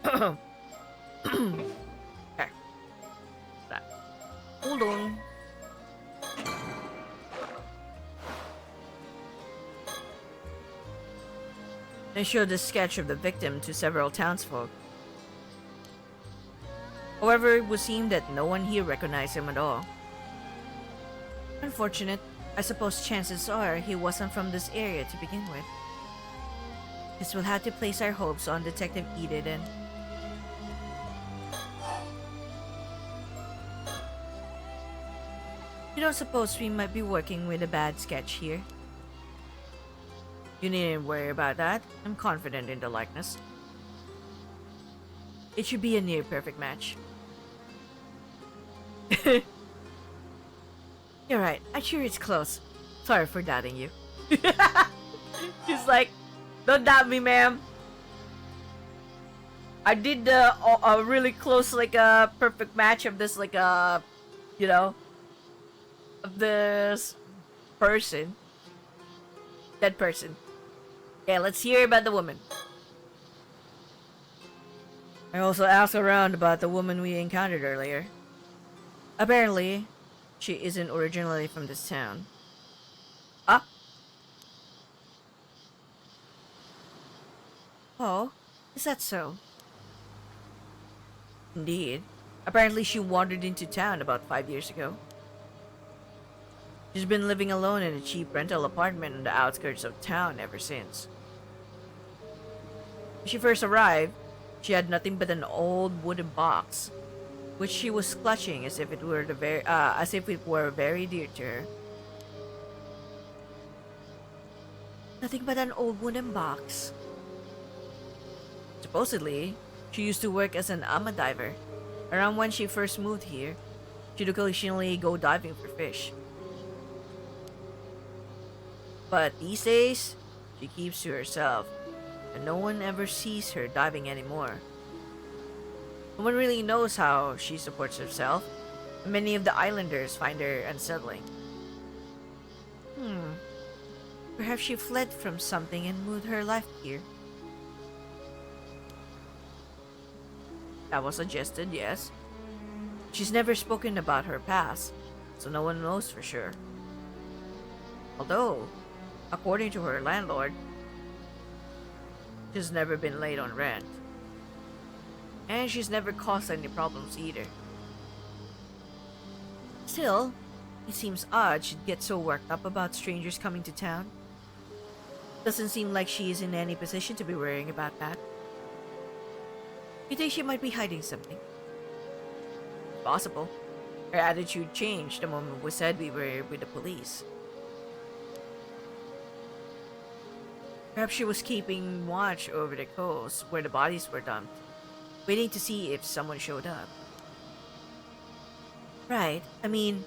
Speaker 1: Okay. That. Hold on. They showed a sketch of the victim to several townsfolk. However, it would seem that no one here recognized him at all. Unfortunate. I suppose chances are he wasn't from this area to begin with. Guess we'll have to place our hopes on Detective Ida then. You don't suppose we might be working with a bad sketch here? You needn't worry about that. I'm confident in the likeness. It should be a near-perfect match. You're right. I'm sure it's close. Sorry for doubting you. He's like, don't doubt me, ma'am. I did a really close, like a perfect match of this, like you know, of this person. That person. Yeah, let's hear about the woman. I also asked around about the woman we encountered earlier. Apparently, she isn't originally from this town. Ah? Oh, is that so? Indeed. Apparently she wandered into town about 5 years ago. She's been living alone in a cheap rental apartment on the outskirts of town ever since. When she first arrived, she had nothing but an old wooden box, which she was clutching as if it were very dear to her. Nothing but an old wooden box. Supposedly, she used to work as an ama diver. Around when she first moved here, she'd occasionally go diving for fish. But these days, she keeps to herself, and no one ever sees her diving anymore. No one really knows how she supports herself, and many of the islanders find her unsettling. Perhaps she fled from something and moved her life here. That was suggested, yes. She's never spoken about her past, so no one knows for sure. Although, according to her landlord, she's never been late on rent. And she's never caused any problems either. Still, it seems odd she'd get so worked up about strangers coming to town. Doesn't seem like she is in any position to be worrying about that. You think she might be hiding something? Possible. Her attitude changed the moment we said we were with the police. Perhaps she was keeping watch over the coast where the bodies were dumped, waiting to see if someone showed up. Right, I mean,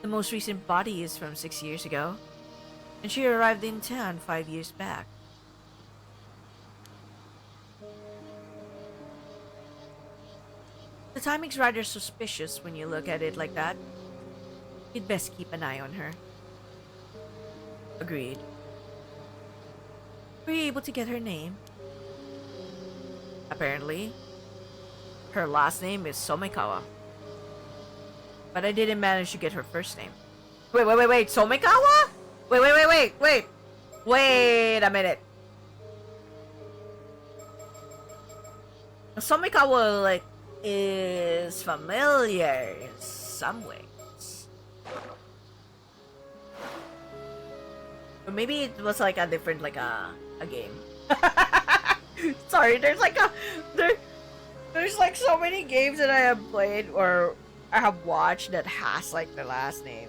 Speaker 1: the most recent body is from 6 years ago. And she arrived in town 5 years back. The timing's rather suspicious when you look at it like that. You'd best keep an eye on her. Agreed. Were you able to get her name? Apparently, her last name is Somekawa. But I didn't manage to get her first name. Wait. Somekawa? Wait. Wait a minute. Somekawa, like, is familiar in some ways. Or maybe it was like a different, like a game. Sorry, there's like there's like so many games that I have played or I have watched that has like the last name.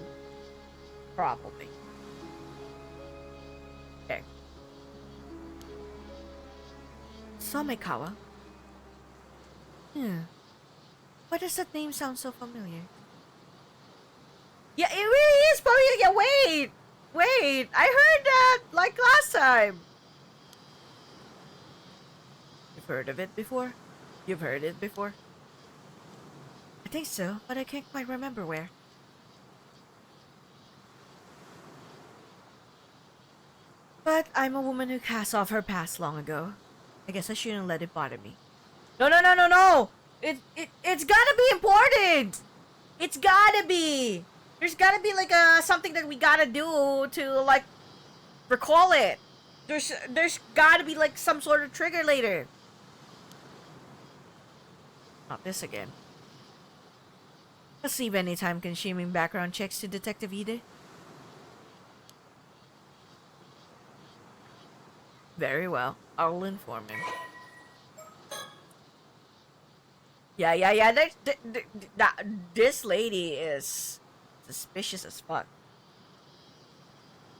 Speaker 1: Probably. Okay. Somekawa. Why does that name sound so familiar? Yeah, it really is familiar. Wait. I heard that like last time. You've heard of it before? You've heard it before? I think so, but I can't quite remember where. But I'm a woman who cast off her past long ago. I guess I shouldn't let it bother me. No! It's gotta be important! It's gotta be! There's gotta be like something that we gotta do to like recall it. There's gotta be like some sort of trigger later. Not this again. Let's leave any time consuming background checks to Detective Ide. Very well. I will inform him. Yeah. This lady is suspicious as fuck.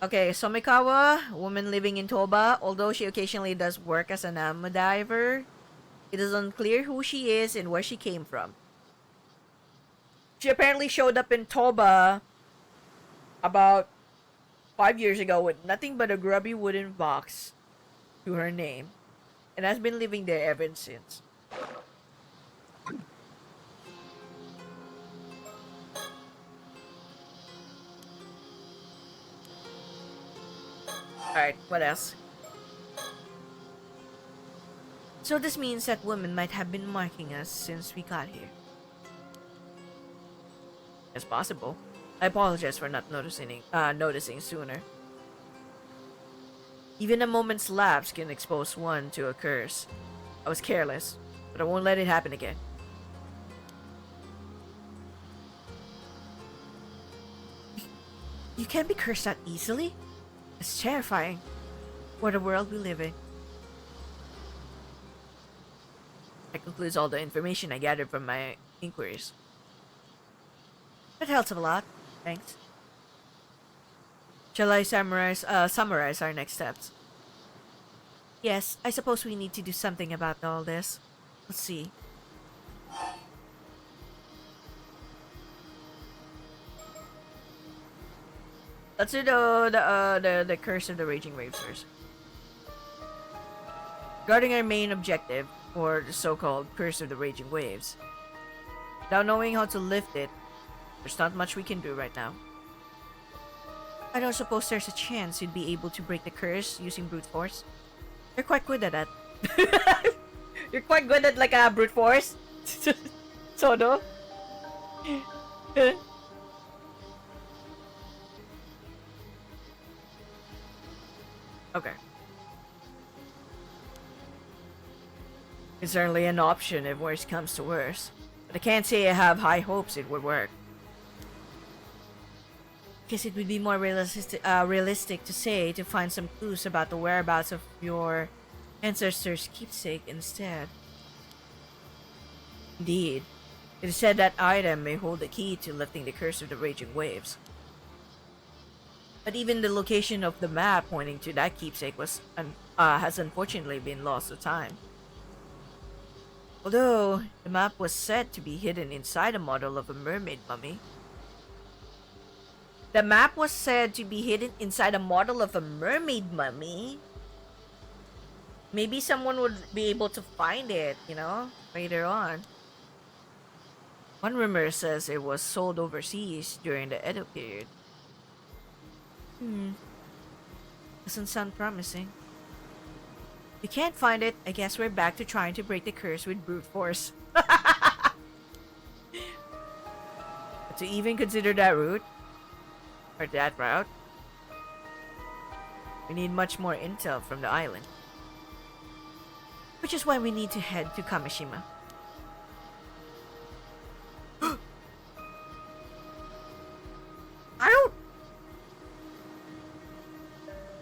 Speaker 1: Okay, Somekawa, woman living in Toba. Although she occasionally does work as an ama diver, it is unclear who she is and where she came from. She apparently showed up in Toba about 5 years ago with nothing but a grubby wooden box to her name and has been living there ever since. Alright, what else? So this means that women might have been marking us since we got here. It's possible. I apologize for not noticing sooner. Even a moment's lapse can expose one to a curse. I was careless, but I won't let it happen again. You can't be cursed that easily? It's terrifying. What a world we live in. That concludes all the information I gathered from my inquiries. That helps a lot. Thanks. Shall I summarize our next steps? Yes, I suppose we need to do something about all this. Let's see. Let's do the Curse of the Raging Waves first. Regarding our main objective, or the so-called Curse of the Raging Waves, without knowing how to lift it, there's not much we can do right now. I don't suppose there's a chance you'd be able to break the curse using brute force. You're quite good at that. You're quite good at like a brute force. So no. Okay. It's certainly an option if worse comes to worse, but I can't say I have high hopes it would work. Guess it would be more realistic to say to find some clues about the whereabouts of your ancestors' keepsake instead. Indeed, it is said that item may hold the key to lifting the curse of the raging waves. But even the location of the map pointing to that keepsake has unfortunately been lost to time. Although the map was said to be hidden inside a model of a mermaid mummy. The map was said to be hidden inside a model of a mermaid mummy. Maybe someone would be able to find it, later on. One rumor says it was sold overseas during the Edo period. Hmm, doesn't sound promising. We can't find it. I guess we're back to trying to break the curse with brute force. But to even consider that route, or that route, we need much more intel from the island. Which is why we need to head to Kameshima. I don't...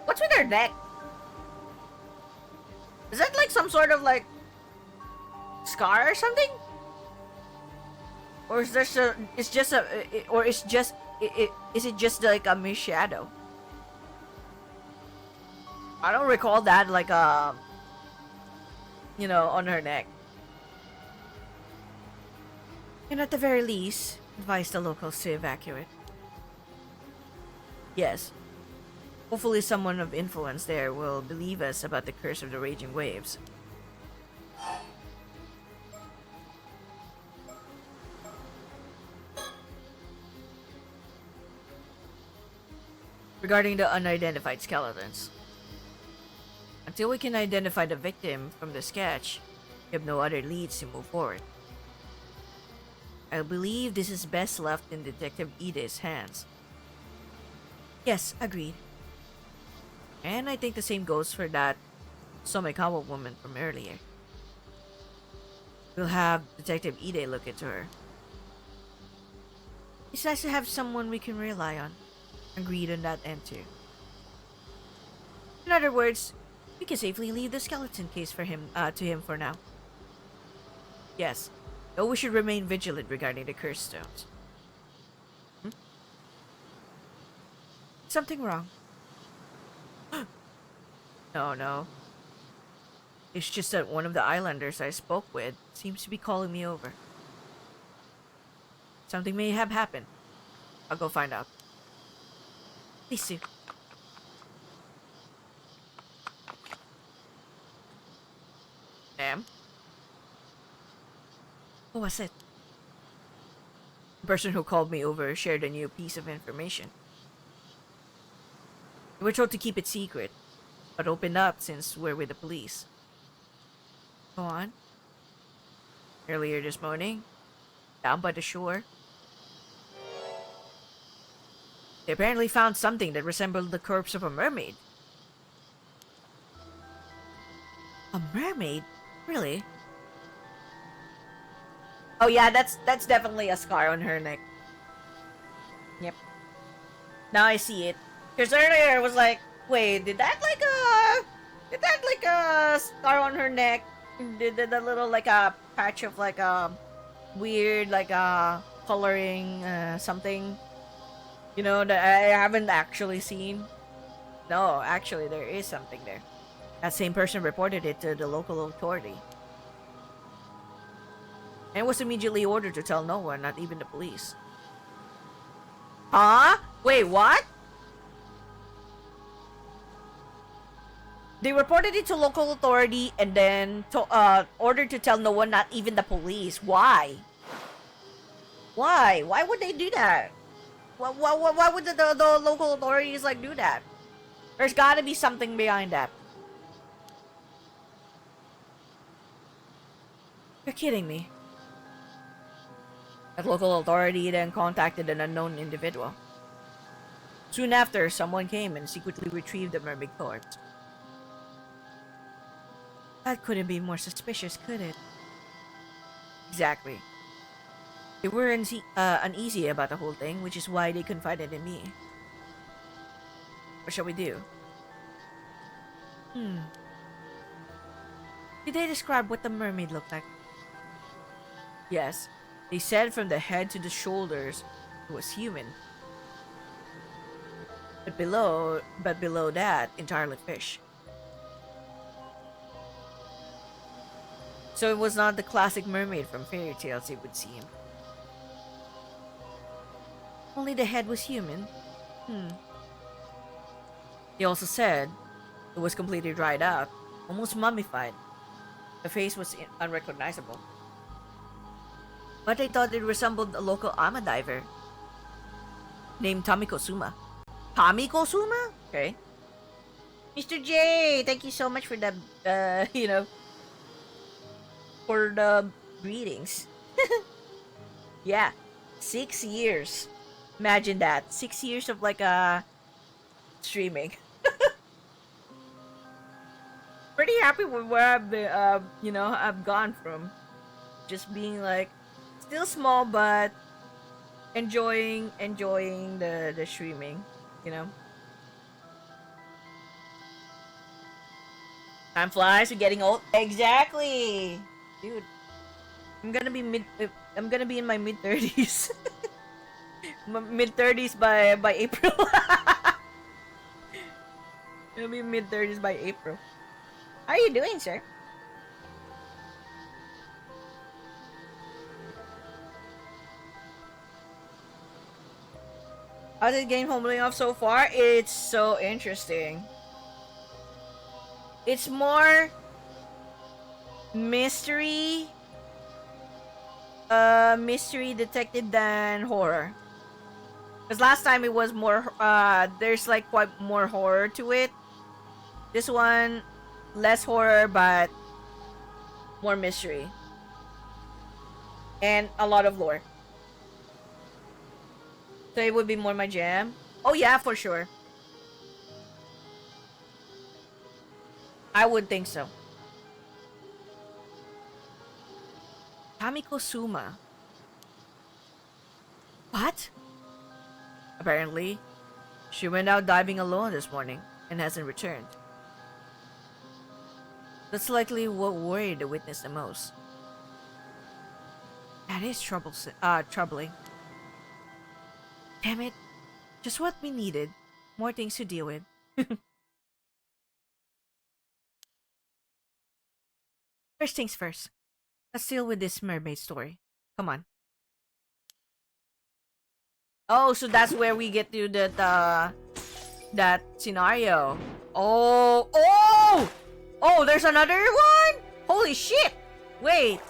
Speaker 1: What's with her neck? Is that like some sort of like scar or something? Or is there is it just like a mere shadow? I don't recall that like on her neck. And at the very least, advise the locals to evacuate. Yes. Hopefully someone of influence there will believe us about the curse of the raging waves. Regarding the unidentified skeletons. Until we can identify the victim from the sketch, we have no other leads to move forward. I believe this is best left in Detective Ide's hands. Yes, agreed. And I think the same goes for that Somekawa woman from earlier. We'll have Detective Ide look into her. It's nice to have someone we can rely on. Agreed on that end too. In other words, we can safely leave the skeleton case for him to him for now. Yes, though we should remain vigilant regarding the cursed stones. Something wrong? No. It's just that one of the islanders I spoke with seems to be calling me over. Something may have happened. I'll go find out. Please do. Ma'am? What was it? The person who called me over shared a new piece of information. We were told to keep it secret, but open up since we're with the police. Go on. Earlier this morning, down by the shore, they apparently found something that resembled the corpse of a mermaid. A mermaid? Really? Oh yeah, that's definitely a scar on her neck. Yep. Now I see it. Because earlier I was like, wait, did that like a scar on her neck? Did that little like a patch of like a weird like a coloring something? That I haven't actually seen. No, actually there is something there. That same person reported it to the local authority. And was immediately ordered to tell no one, not even the police. Huh? Wait, what? They reported it to local authority and then ordered to tell no one, not even the police. Why? Why? Why would they do that? Why would the local authorities like do that? There's gotta be something behind that. You're kidding me. That local authority then contacted an unknown individual. Soon after, someone came and secretly retrieved the mermaid corpse. That couldn't be more suspicious, could it? Exactly. They were uneasy about the whole thing, which is why they confided in me. What shall we do? Did they describe what the mermaid looked like? Yes. They said from the head to the shoulders it was human. But below that, entirely fish. So it was not the classic mermaid from fairy tales, it would seem. Only the head was human, Hmm. He also said it was completely dried out, almost mummified. The face was unrecognizable. But I thought it resembled a local ama diver named Tamiko Suma. Tamiko Suma? Okay. Mr. J, thank you so much for the, for the greetings. Yeah, 6 years. Imagine that. 6 years of like streaming. Pretty happy with where I've been, I've gone from. Just being like still small but enjoying the streaming, you know. Time flies, we're getting old. Exactly. Dude, I'm gonna be in my mid 30s. Mid 30s by April. Gonna be mid 30s by April. How are you doing, sir? How's this game holding up so far? It's so interesting. It's more mystery mystery detective than horror. Because last time it was more there's like quite more horror to it. This one less horror but more mystery. And a lot of lore. So it would be more my jam. Oh yeah, for sure. I would think so. Tamiko Suma. What? Apparently, she went out diving alone this morning and hasn't returned. That's likely what worried the witness the most. That is troubling. Damn it. Just what we needed. More things to deal with. First things first. Let's deal with this mermaid story. Come on. Oh, so that's where we get to that scenario. Oh, there's another one? Holy shit. Wait.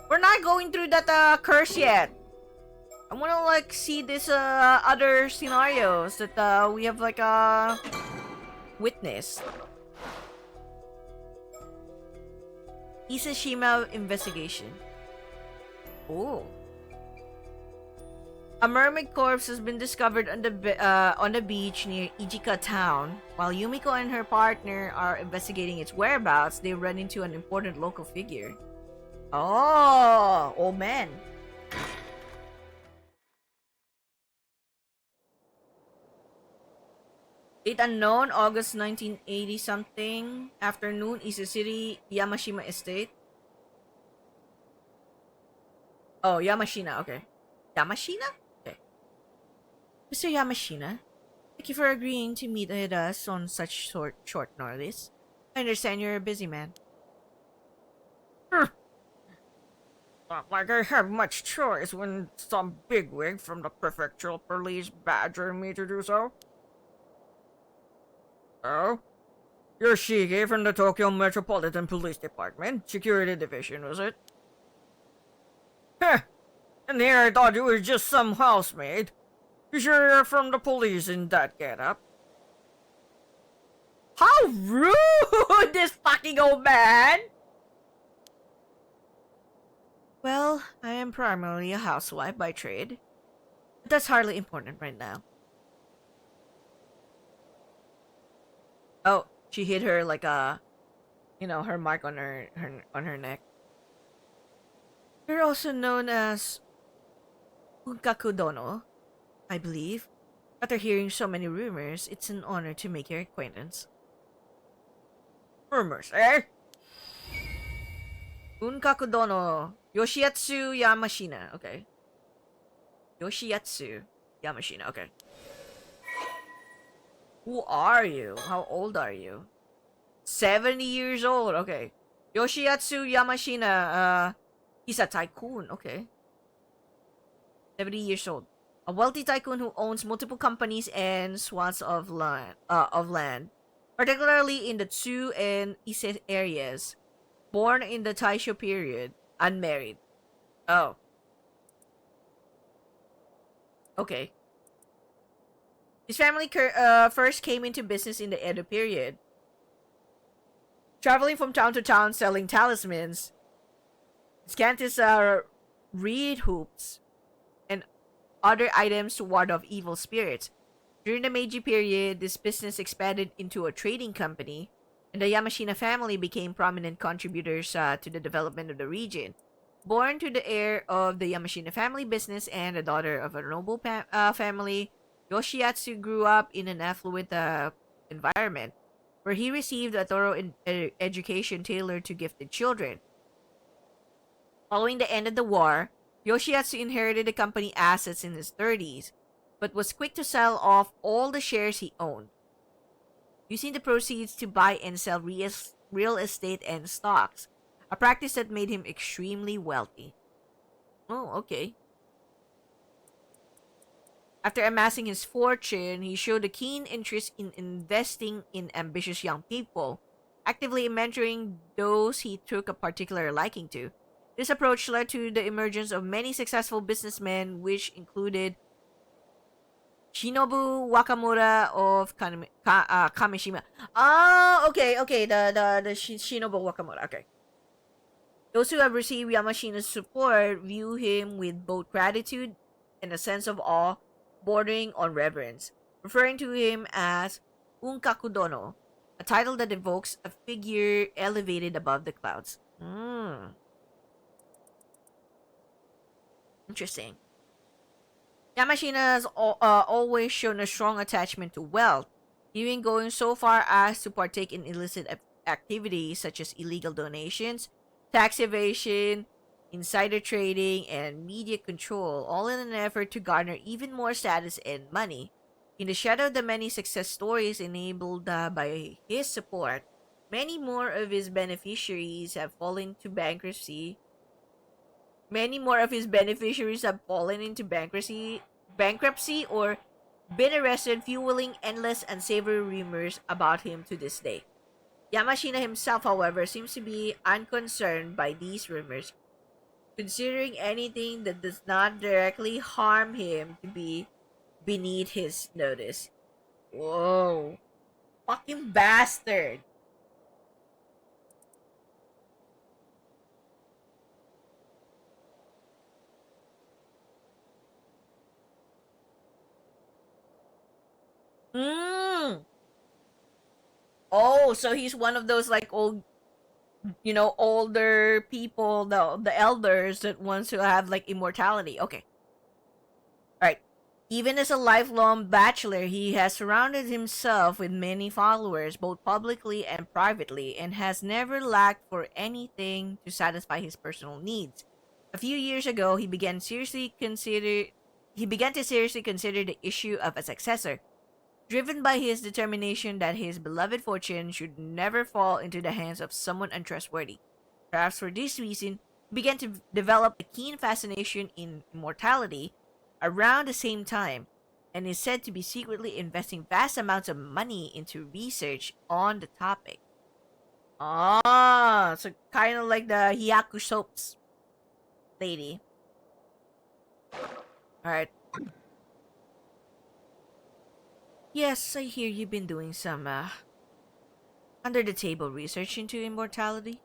Speaker 1: We're not going through that curse yet. I want to like see this other scenarios that we have like witnessed. Ise-Shima investigation. Oh. A mermaid corpse has been discovered on the beach near Ijika town. While Yumiko and her partner are investigating its whereabouts, they run into an important local figure. Oh, old man. Date unknown, August 1980 something. Afternoon, Ise City, Yamashima Estate. Oh, Yamashina, okay. Yamashina? Okay. Mr. Yamashina, thank you for agreeing to meet with us on such short notice. I understand you're a busy man. Not like I have much choice when some bigwig from the prefectural police badgering me to do so. Oh? You're Shige from the Tokyo Metropolitan Police Department, Security Division, was it? Heh! And here I thought you were just some housemaid. You sure you're from the police in that getup? How rude, this fucking old man! Well, I am primarily a housewife by trade. But that's hardly important right now. Oh, she hit her like her mark on her neck. You're also known as Unkaku Dono, I believe. After hearing so many rumors, it's an honor to make your acquaintance. Rumors, eh? Unkaku Dono, Yoshiatsu Yamashina, okay. Yoshiatsu Yamashina, okay. Who are you? How old are you? 70 years old, okay. Yoshiatsu Yamashina, he's a tycoon, okay. 70 years old. a wealthy tycoon who owns multiple companies and swaths of land, particularly in the Tsu and Ise areas. Born in the Taisho period, unmarried. Oh, okay. His family first came into business in the Edo period, traveling from town to town selling talismans, scanties reed hoops, and other items to ward off evil spirits. During the Meiji period, this business expanded into a trading company, and the Yamashina family became prominent contributors to the development of the region. Born to the heir of the Yamashina family business and the daughter of a noble family, Yoshiatsu grew up in an affluent environment where he received a thorough education tailored to gifted children. Following the end of the war, Yoshiatsu inherited the company assets in his 30s, but was quick to sell off all the shares he owned, using the proceeds to buy and sell real estate and stocks, a practice that made him extremely wealthy. Oh, okay. After amassing his fortune, he showed a keen interest in investing in ambitious young people, actively mentoring those he took a particular liking to. This approach led to the emergence of many successful businessmen, which included Shinobu Wakamura of Kameshima. Oh, okay, okay. The Shinobu Wakamura. Okay. Those who have received Yamashina's support view him with both gratitude and a sense of awe bordering on reverence, referring to him as Unkakudono, a title that evokes a figure elevated above the clouds. Interesting. Yamashina has always shown a strong attachment to wealth, even going so far as to partake in illicit activities such as illegal donations, tax evasion, insider trading, and media control, all in an effort to garner even more status and money. In the shadow of the many success stories enabled by his support, many more of his beneficiaries have fallen into bankruptcy. Many more of his beneficiaries have fallen into bankruptcy or been arrested, fueling endless unsavory rumors about him to this day. Yamashina himself, however, seems to be unconcerned by these rumors, considering anything that does not directly harm him to be beneath his notice. Whoa. Fucking bastard. Hmm. Oh, so he's one of those like older people, the elders that wants to have like immortality. Okay. All right. Even as a lifelong bachelor, he has surrounded himself with many followers, both publicly and privately, and has never lacked for anything to satisfy his personal needs. A few years ago, he began to seriously consider the issue of a successor, driven by his determination that his beloved fortune should never fall into the hands of someone untrustworthy. Perhaps for this reason, he began to develop a keen fascination in immortality around the same time, and is said to be secretly investing vast amounts of money into research on the topic. Ah, so kind of like the Hyaku soaps lady. Alright. Yes, I hear you've been doing some, under the table research into immortality.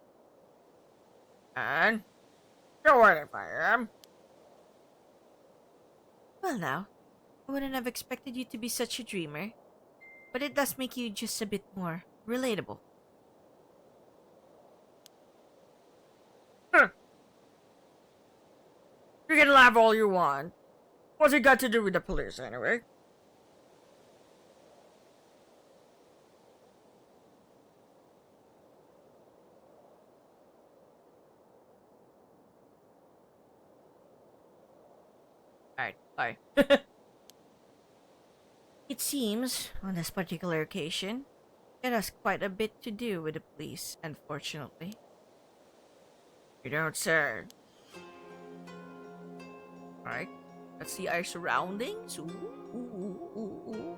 Speaker 1: And? So what if I am? Well, now, I wouldn't have expected you to be such a dreamer, but it does make you just a bit more relatable. Huh. You can laugh all you want. What's it got to do with the police, anyway? Alright, bye. It seems, on this particular occasion, it has quite a bit to do with the police, unfortunately. You don't say. Alright. Let's see our surroundings. Ooh, ooh, ooh, ooh.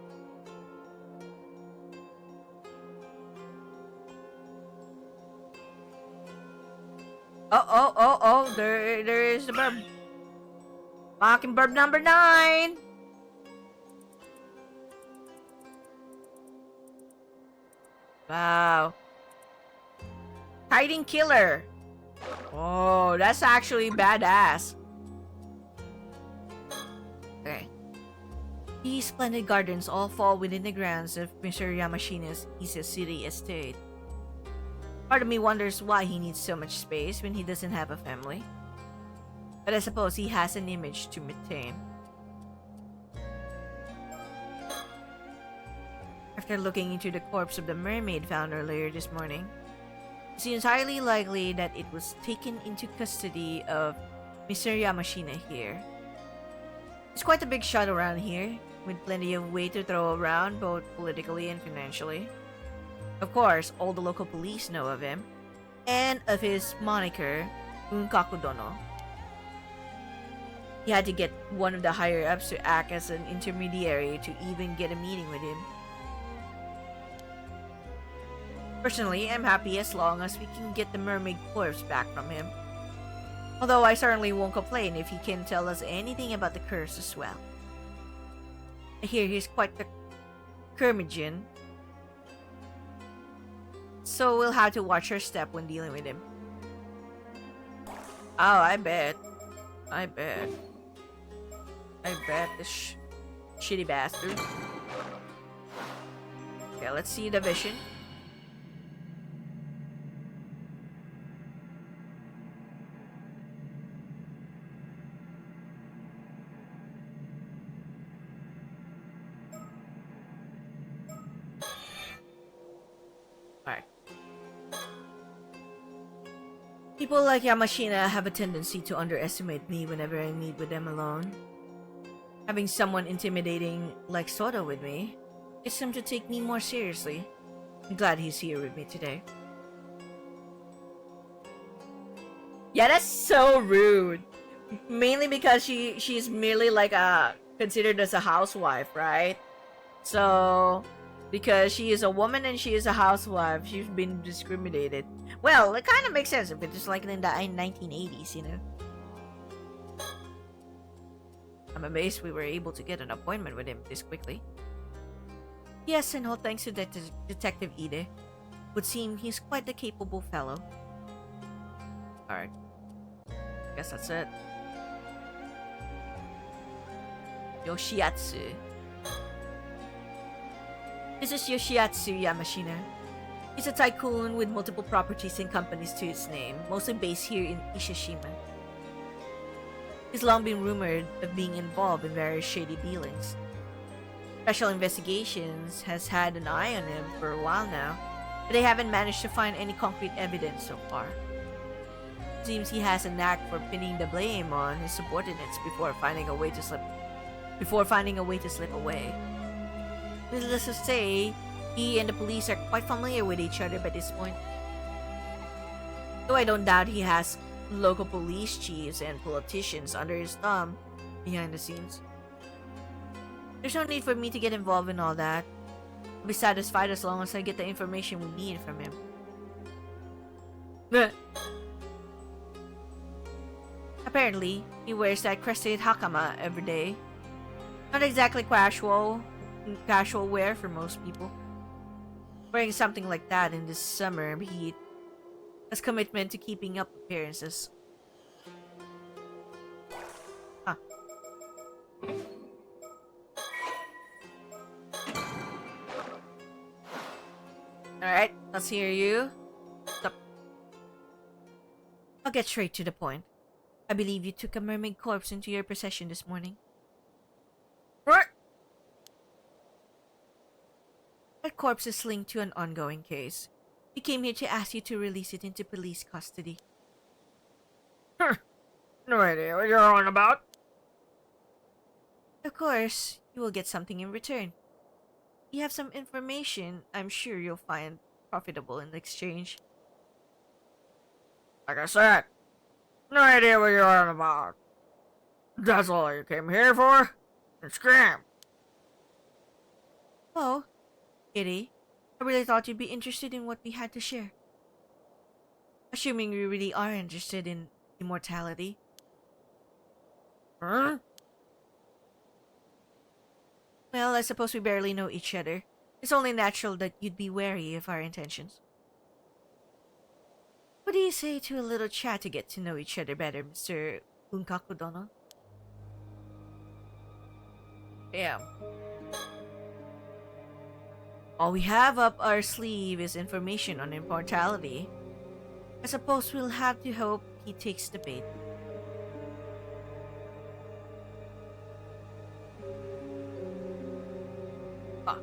Speaker 1: Oh, there is the bird. Mockingbird number 9. Wow. Hiding killer. Oh, that's actually badass. Okay. These splendid gardens all fall within the grounds of Mr. Yamashina's Ise City estate. Part of me wonders why he needs so much space when he doesn't have a family. But I suppose he has an image to maintain. After looking into the corpse of the mermaid found earlier this morning, it seems highly likely that it was taken into custody of Mr. Yamashina here. It's quite a big shot around here, with plenty of weight to throw around both politically and financially. Of course, all the local police know of him, and of his moniker, Unkaku Dono. He had to get one of the higher-ups to act as an intermediary to even get a meeting with him. Personally, I'm happy as long as we can get the mermaid corpse back from him. Although I certainly won't complain if he can tell us anything about the curse as well. I hear he's quite the curmudgeon, so we'll have to watch our step when dealing with him. Oh, I bet this shitty bastard. Okay, let's see the vision. Alright. People like Yamashina have a tendency to underestimate me whenever I meet with them alone. Having someone intimidating like Soda with me gets him to take me more seriously. I'm glad he's here with me today. Yeah, that's so rude. Mainly because she's merely like considered as a housewife, right? So because she is a woman and she is a housewife, she's been discriminated. Well, it kind of makes sense if it's like in the 1980s, you know. I'm amazed we were able to get an appointment with him this quickly. Yes, and all thanks to Detective Ide. Would seem he's quite a capable fellow. Alright. Guess that's it. Yoshiatsu. This is Yoshiatsu Yamashina. He's a tycoon with multiple properties and companies to his name, mostly based here in Ise-Shima. He's long been rumored of being involved in various shady dealings. Special Investigations has had an eye on him for a while now, but they haven't managed to find any concrete evidence so far. It seems he has a knack for pinning the blame on his subordinates before finding a way to slip away. Needless to say, he and the police are quite familiar with each other by this point. Though I don't doubt he has local police chiefs and politicians under his thumb behind the scenes. There's no need for me to get involved in all that. I'll be satisfied as long as I get the information we need from him. Apparently, he wears that crested hakama every day. Not exactly casual wear for most people. Wearing something like that in this summer heat has commitment to keeping up appearances. Huh. Alright, let's hear you. Stop. I'll get straight to the point. I believe you took a mermaid corpse into your possession this morning. What? That corpse is linked to an ongoing case. We came here to ask you to release it into police custody. No idea what you're on about. Of course, you will get something in return. You have some information I'm sure you'll find profitable in exchange. Like I said, no idea what you're on about.
Speaker 2: That's all you came here for? Scram!
Speaker 1: Oh, Kitty, I really thought you'd be interested in what we had to share. Assuming you really are interested in immortality.
Speaker 2: Huh?
Speaker 1: Well, I suppose we barely know each other. It's only natural that you'd be wary of our intentions. What do you say to a little chat to get to know each other better, Mr. Bunkaku-dono?
Speaker 2: Damn.
Speaker 1: All we have up our sleeve is information on immortality. I suppose we'll have to hope he takes the bait.
Speaker 2: Ah.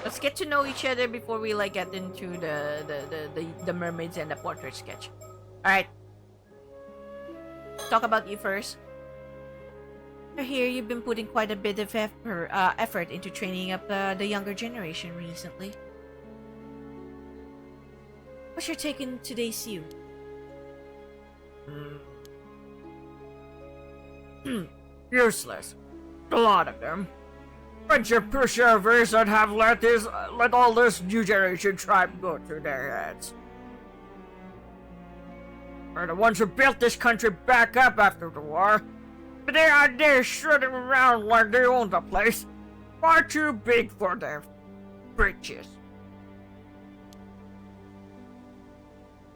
Speaker 1: Let's get to know each other before we get into the mermaids and the portrait sketch. Alright. Talk about you first. I hear you've been putting quite a bit of effort into training up the younger generation recently. What's your take on today's youth?
Speaker 2: Useless. A lot of them. Bunch of pushovers that have let all this new generation tribe go through their heads. They're the ones who built this country back up after the war. But they're out there strutting around like they own the place. Far too big for their britches.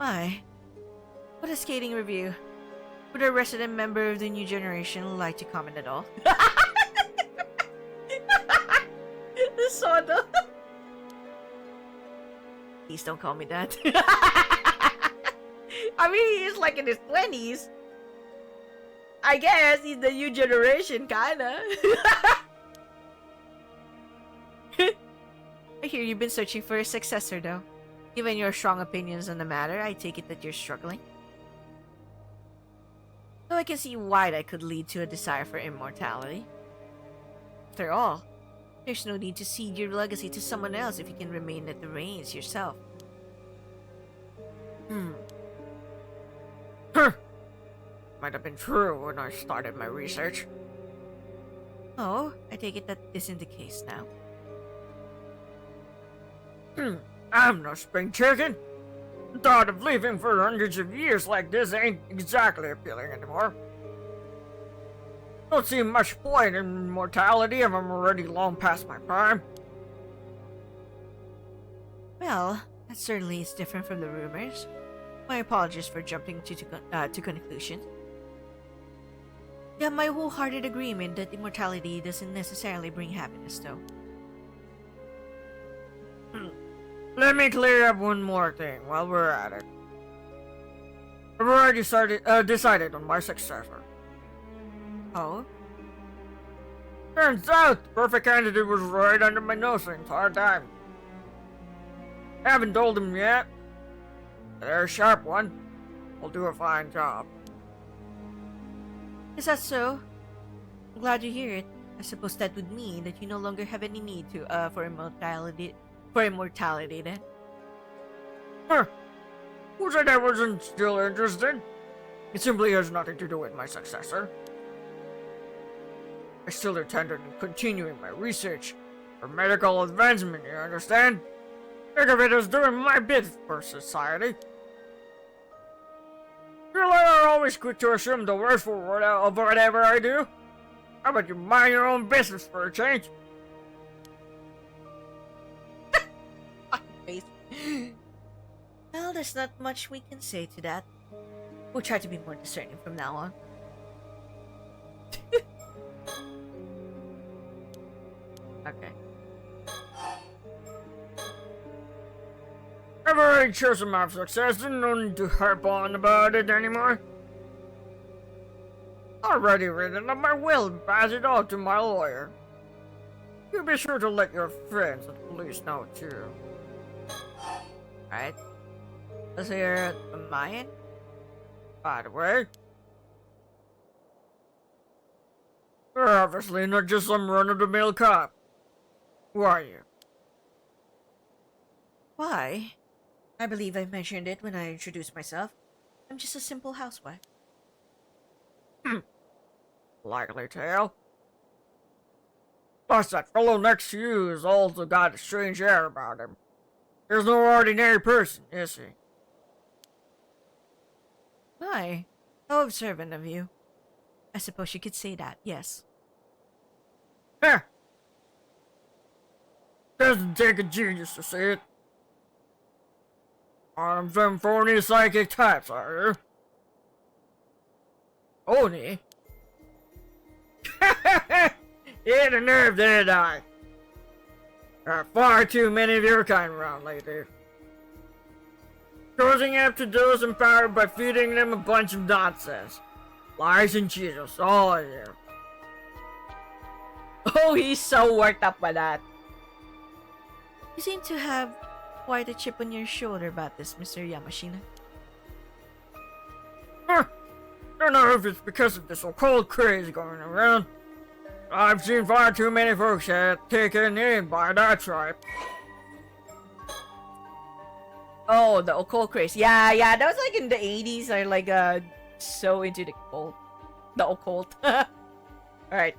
Speaker 1: My, what a skating review. Would a resident member of the new generation like to comment at all? Soda. Please don't call me that. I mean, he's like in his 20s. I guess he's the new generation, kinda. I hear you've been searching for a successor, though. Given your strong opinions on the matter, I take it that you're struggling. Though I can see why that could lead to a desire for immortality. After all, there's no need to cede your legacy to someone else if you can remain at the reins yourself.
Speaker 2: Huh. Might have been true when I started my research.
Speaker 1: Oh, I take it that isn't the case now.
Speaker 2: I'm no spring chicken. The thought of living for hundreds of years like this ain't exactly appealing anymore. Don't see much point in mortality if I'm already long past my prime.
Speaker 1: Well, that certainly is different from the rumors. My apologies for jumping to conclusions. You have my wholehearted agreement that immortality doesn't necessarily bring happiness, though.
Speaker 2: Let me clear up one more thing while we're at it. I've already decided on my successor.
Speaker 1: Oh?
Speaker 2: Turns out the perfect candidate was right under my nose the entire time. I haven't told him yet. They're a sharp one. Will do a fine job.
Speaker 1: Is that so? I'm glad to hear it. I suppose that would mean that you no longer have any need for immortality. For immortality, then.
Speaker 2: Huh. Who said I wasn't still interested? It simply has nothing to do with my successor. I still intend on continuing my research for medical advancement, you understand? Think of it as doing my bit for society. You are always quick to assume the worst for whatever I do. How about you mind your own business for a change?
Speaker 1: Well, there's not much we can say to that. We'll try to be more discerning from now on. Okay.
Speaker 2: I've already chosen my success and no need to harp on about it anymore. Already written up my will and pass it on to my lawyer. You be sure to let your friends at the police know too.
Speaker 1: Alright. Let's hear from Mayan.
Speaker 2: By the way, You're obviously not just some run-of-the-mill cop. Who are you?
Speaker 1: Why? I believe I mentioned it when I introduced myself. I'm just a simple housewife.
Speaker 2: Likely tale. Plus, that fellow next to you has also got a strange air about him. He's no ordinary person, is he?
Speaker 1: Why? How observant of you. I suppose you could say that, yes.
Speaker 2: Heh. Doesn't take a genius to see it. One of them phony psychic types, are you? Oni? You had a nerve, didn't I? There are far too many of your kind around lately. Causing up to those empowered by feeding them a bunch of nonsense. Lies and Jesus, all of you.
Speaker 1: Oh, he's so worked up by that. You seem to have quite a chip on your shoulder about this, Mr. Yamashina.
Speaker 2: Don't know if it's because of this occult craze going around. I've seen far too many folks taken in by that tribe.
Speaker 1: Oh, the occult craze. Yeah, that was like in the 80s. They're like so into the occult. The occult. Alright.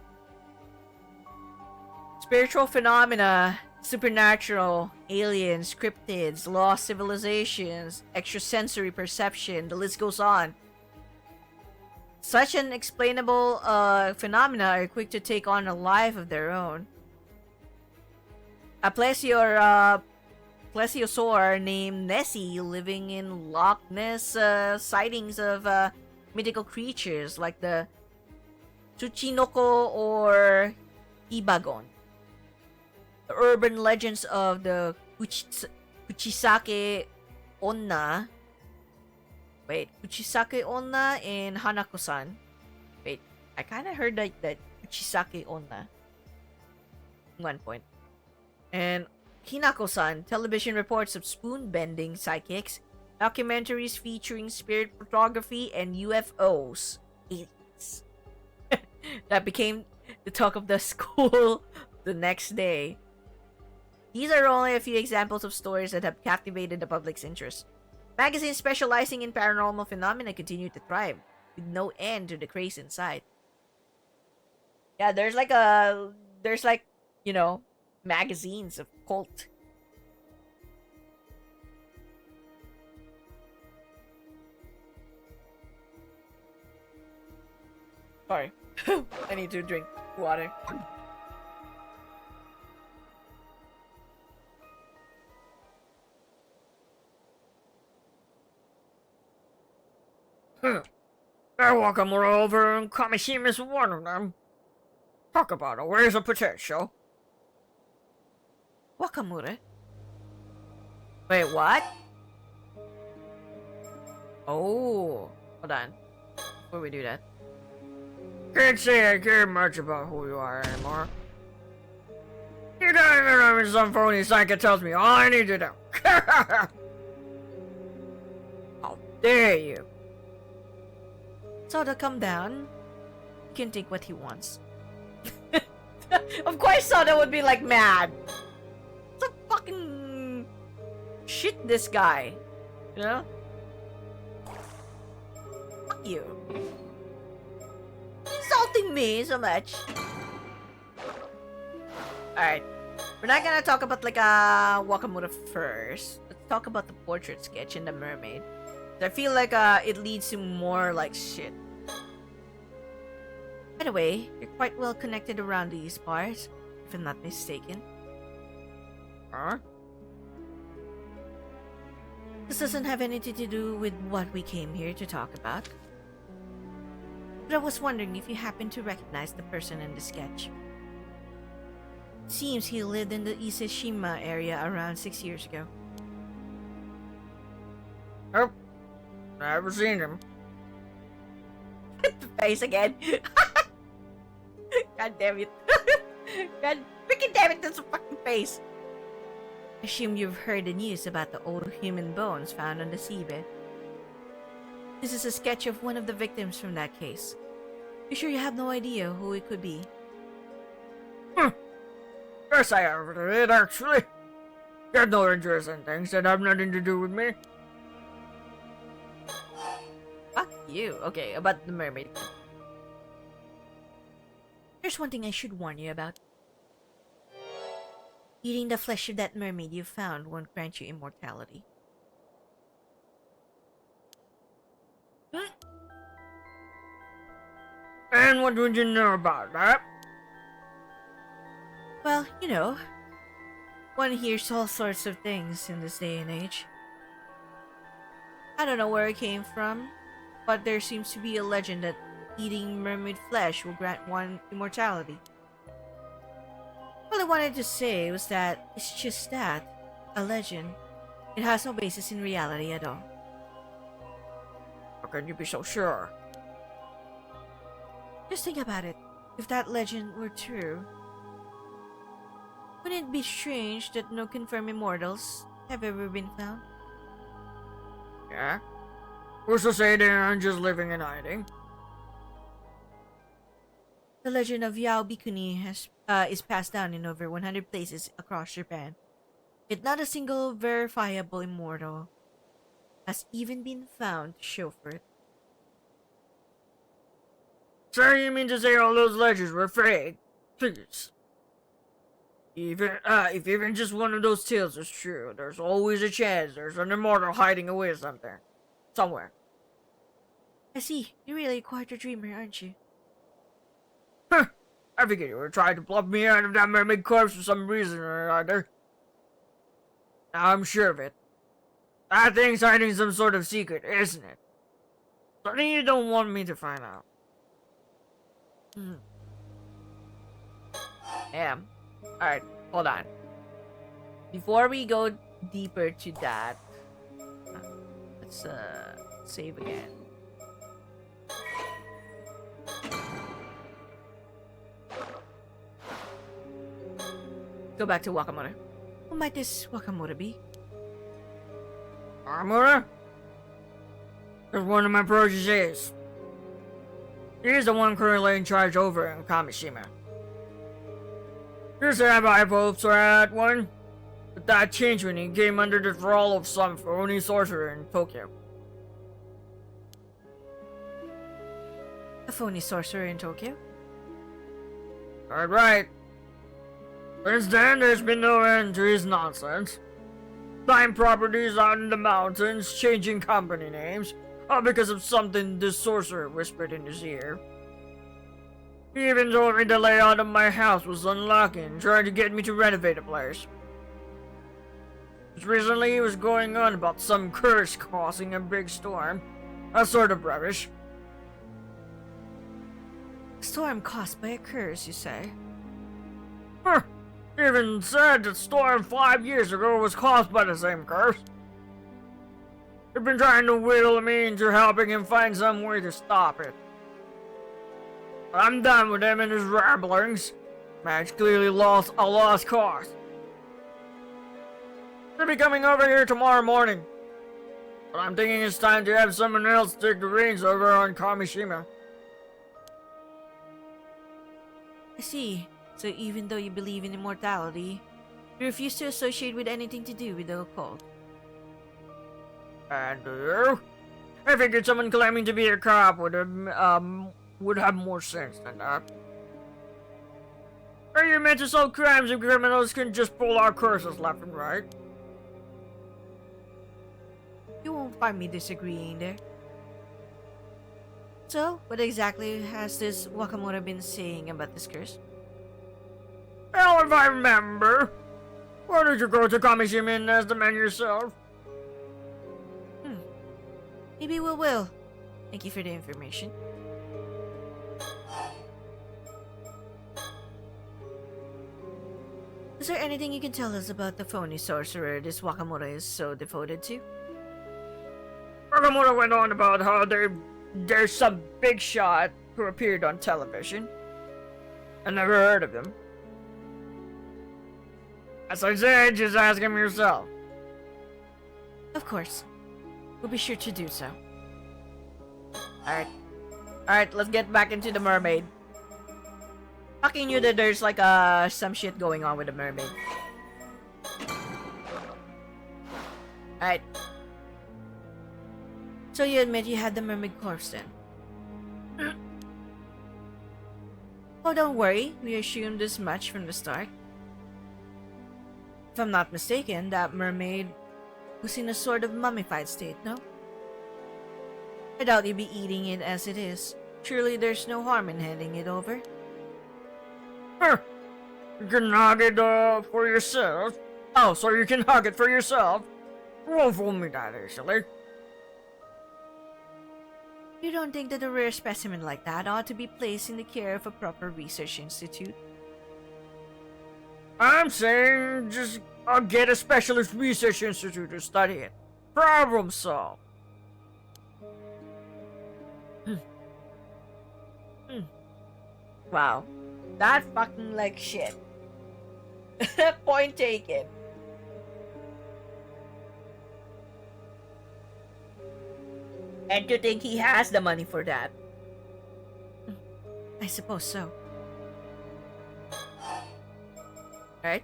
Speaker 1: Spiritual phenomena, supernatural, aliens, cryptids, lost civilizations, extrasensory perception, the list goes on. Such unexplainable phenomena are quick to take on a life of their own. A plesiosaur named Nessie living in Loch Ness sightings of mythical creatures like the Tsuchinoko or Ibagon. The urban legends of the Kuchisake Onna. Wait, Kuchisake Onna and Hanako-san. Wait, I kind of heard that Kuchisake Onna at one point. And Hinako-san, television reports of spoon-bending psychics, documentaries featuring spirit photography and UFOs. Aliens. That became the talk of the school the next day. These are only a few examples of stories that have captivated the public's interest. Magazines specializing in paranormal phenomena continue to thrive, with no end to the craze inside. Yeah, there's like, you know, magazines of cult. Sorry. I need to drink water.
Speaker 2: I welcome over, and Kameshima is one of them. Talk about a ways of potential.
Speaker 1: Wakamura? Wait, what? Oh, hold on. Before we do that.
Speaker 2: Can't say I care much about who you are anymore. You don't even know if some phony psychic tells me all I need to know.
Speaker 1: How dare you? Soda, come down. He can take what he wants. Of course Soda would be like mad. It's a fucking shit, this guy. You know? Fuck you. Insulting me so much. Alright. We're not gonna talk about like a Wakamura first. Let's talk about the portrait sketch in the Mermaid. I feel like it leads to more like shit. By the way, you're quite well connected around these parts, if I'm not mistaken.
Speaker 2: Huh?
Speaker 1: This doesn't have anything to do with what we came here to talk about. But I was wondering if you happen to recognize the person in the sketch. It seems he lived in the Ise-Shima area around 6 years ago.
Speaker 2: Nope. Never seen him.
Speaker 1: The face again. God damn it. God freaking damn it, that's a fucking face. I assume you've heard the news about the old human bones found on the seabed. This is a sketch of one of the victims from that case. You sure you have no idea who it could be?
Speaker 2: Yes, I have it, actually. Get no interest in things that have nothing to do with me.
Speaker 1: Fuck you. Okay, about the mermaid. There's one thing I should warn you about. Eating the flesh of that mermaid you found won't grant you immortality.
Speaker 2: And what would you know about that?
Speaker 1: Well, you know, one hears all sorts of things in this day and age. I don't know where it came from, but there seems to be a legend that eating mermaid flesh will grant one immortality. All I wanted to say was that it's just that, a legend. It has no basis in reality at all.
Speaker 2: How can you be so sure?
Speaker 1: Just think about it. If that legend were true, wouldn't it be strange that no confirmed immortals have ever been found?
Speaker 2: Yeah? Who's to say they aren't just living in hiding?
Speaker 1: The legend of Yao Bikuni is passed down in over 100 places across Japan. Yet not a single verifiable immortal has even been found to show for it.
Speaker 2: So you mean to say all those legends were fake? Please. If even just one of those tales is true, there's always a chance there's an immortal hiding away somewhere.
Speaker 1: I see, you're really quite a dreamer, aren't you?
Speaker 2: Huh, I figured you were trying to bluff me out of that mermaid corpse for some reason or other. Now I'm sure of it. That thing's hiding some sort of secret, isn't it? Something you don't want me to find out.
Speaker 1: Yeah. Alright, hold on. Before we go deeper to that, let's save again. Go back to Wakamoto. Who might this Wakamoto be?
Speaker 2: Wakamoto? There's one of my proteges. He's the one currently in charge over in Kameshima. Used to have high hopes for that one, but that changed when he came under the thrall of some phony sorcerer in Tokyo.
Speaker 1: A phony sorcerer in Tokyo?
Speaker 2: Right. Since then, there's been no end to his nonsense. Buying properties out in the mountains, changing company names, all because of something this sorcerer whispered in his ear. He even told me the layout of my house was unlocking, trying to get me to renovate the place. Just recently he was going on about some curse causing a big storm. That sort of rubbish.
Speaker 1: A storm caused by a curse, you say?
Speaker 2: Huh. He even said the storm 5 years ago was caused by the same curse. He'd been trying to wheedle me into helping him find some way to stop it. I'm done with him and his ramblings. Man's clearly a lost cause. He'll be coming over here tomorrow morning. But I'm thinking it's time to have someone else take the reins over on Kameshima.
Speaker 1: I see. So even though you believe in immortality, you refuse to associate with anything to do with the occult.
Speaker 2: And you? I figured someone claiming to be a cop would have more sense than that. Are you meant to solve crimes if criminals can just pull out curses left and right?
Speaker 1: You won't find me disagreeing there. So, what exactly has this Wakamoto been saying about this curse?
Speaker 2: Well, if I remember, why did you go to Kameshima as the man yourself?
Speaker 1: Maybe we will. Thank you for the information. Is there anything you can tell us about the phony sorcerer this Wakamoto is so devoted to?
Speaker 2: Wakamoto went on about how there's some big shot who appeared on television. I never heard of him. As I said, just ask him yourself.
Speaker 1: Of course. We'll be sure to do so. Alright. Alright, let's get back into the mermaid. Fucking knew that there's like some shit going on with the mermaid. Alright. So you admit you had the mermaid corpse then? Oh, don't worry. We assumed as much from the start. If I'm not mistaken, that mermaid was in a sort of mummified state, no? I doubt you'd be eating it as it is. Surely there's no harm in handing it over.
Speaker 2: You can hug it for yourself. Oh, so you can hug it for yourself. Won't fool me that easily.
Speaker 1: You don't think that a rare specimen like that ought to be placed in the care of a proper research institute?
Speaker 2: I'm saying just get a specialist research institute to study it. Problem solved.
Speaker 1: Wow. That fucking like shit. Point taken. And to think he has the money for that. I suppose so. Right?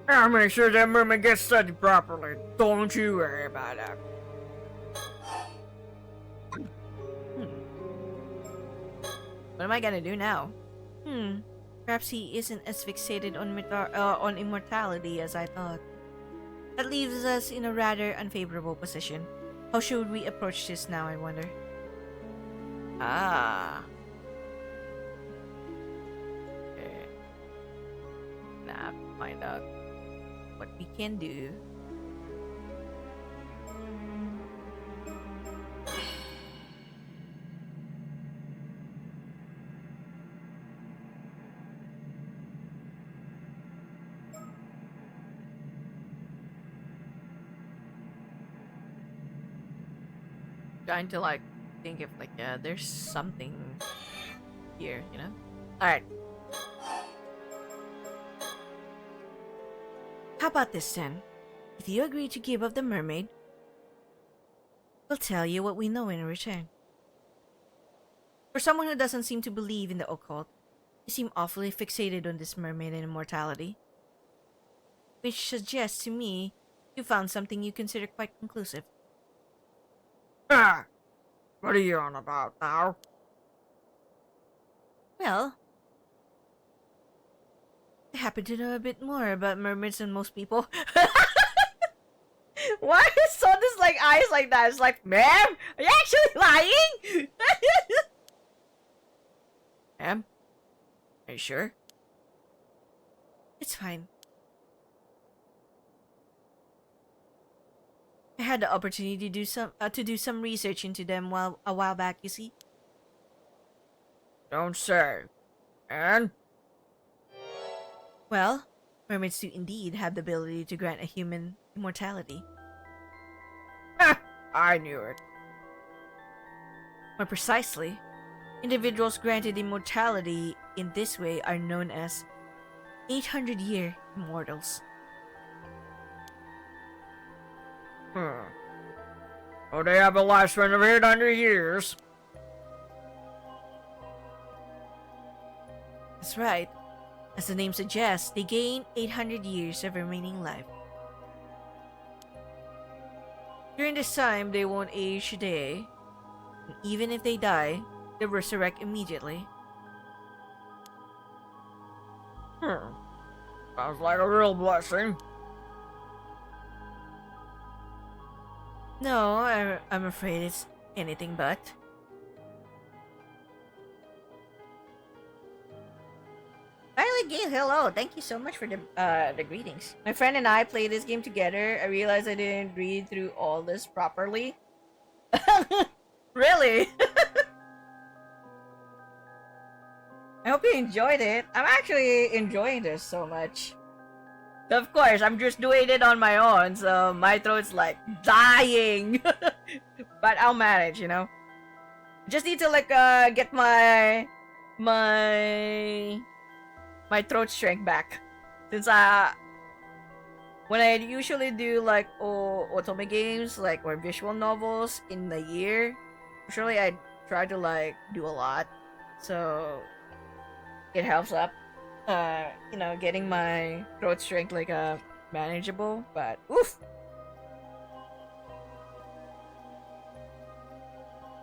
Speaker 2: I'll make sure that mermaid gets studied properly. Don't you worry about that.
Speaker 1: What am I gonna do now? Perhaps he isn't as fixated on immortality as I thought. That leaves us in a rather unfavorable position. How should we approach this now, I wonder? Ah. Okay. Now I have to find out what we can do. Trying to like think if like there's something here, you know? Alright. How about this then? If you agree to give up the mermaid, we'll tell you what we know in return. For someone who doesn't seem to believe in the occult, you seem awfully fixated on this mermaid and immortality. Which suggests to me you found something you consider quite conclusive.
Speaker 2: Ah, what are you on about now?
Speaker 1: Well, I happen to know a bit more about mermaids than most people. Why is so this like eyes like that? It's like, ma'am, are you actually lying? Ma'am, are you sure? It's fine. I had the opportunity to do some research into them a while back, you see.
Speaker 2: Don't say. And?
Speaker 1: Well, mermaids do indeed have the ability to grant a human immortality.
Speaker 2: I knew it.
Speaker 1: More precisely, individuals granted immortality in this way are known as 800-year immortals.
Speaker 2: Oh, they have a lifespan of 800 years.
Speaker 1: That's right. As the name suggests, they gain 800 years of remaining life. During this time, they won't age a day, and even if they die, they resurrect immediately.
Speaker 2: Sounds like a real blessing.
Speaker 1: No, I'm afraid it's anything but. Violet Gale, hello. Thank you so much for the greetings. My friend and I played this game together. I realized I didn't read through all this properly. Really? I hope you enjoyed it. I'm actually enjoying this so much. Of course, I'm just doing it on my own, so my throat's like dying. But I'll manage, you know. Just need to like get my throat strength back. Since when I usually do like otome games like or visual novels in a year, Usually I try to like do a lot, so it helps up. Getting my throat strength like manageable. But oof.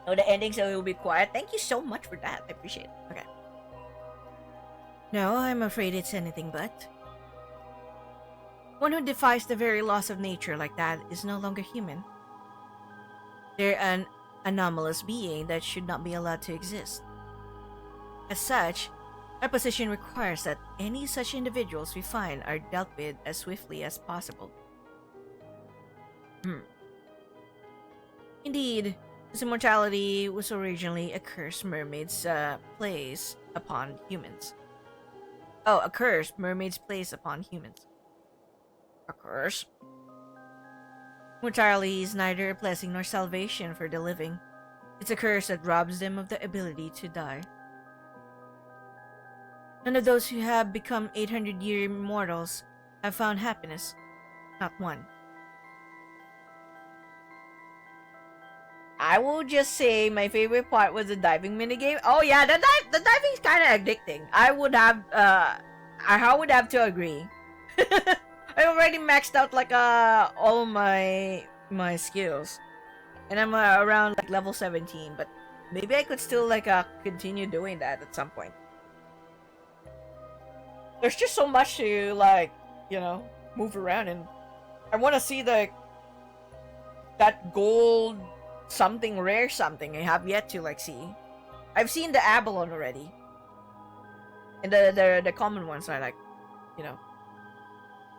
Speaker 1: Oh, the ending so it will be quiet. Thank you so much for that. I appreciate it. Okay. No, I'm afraid it's anything but. One who defies the very laws of nature like that is no longer human. They're an anomalous being that should not be allowed to exist. As such, our position requires that any such individuals we find are dealt with as swiftly as possible. Indeed, this immortality was originally a curse mermaids place upon humans. Oh, a curse mermaids place upon humans. A curse? Mortality is neither a blessing nor salvation for the living. It's a curse that robs them of the ability to die. None of those who have become 800-year immortals have found happiness. Not one. I will just say my favorite part was the diving minigame. Oh yeah, the diving is kind of addicting. I would have to agree. I already maxed out like all my skills, and I'm around like level 17. But maybe I could still like continue doing that at some point. There's just so much to like move around, and I want to see that gold something rare something I have yet to like see. I've seen the abalone already, and the common ones are like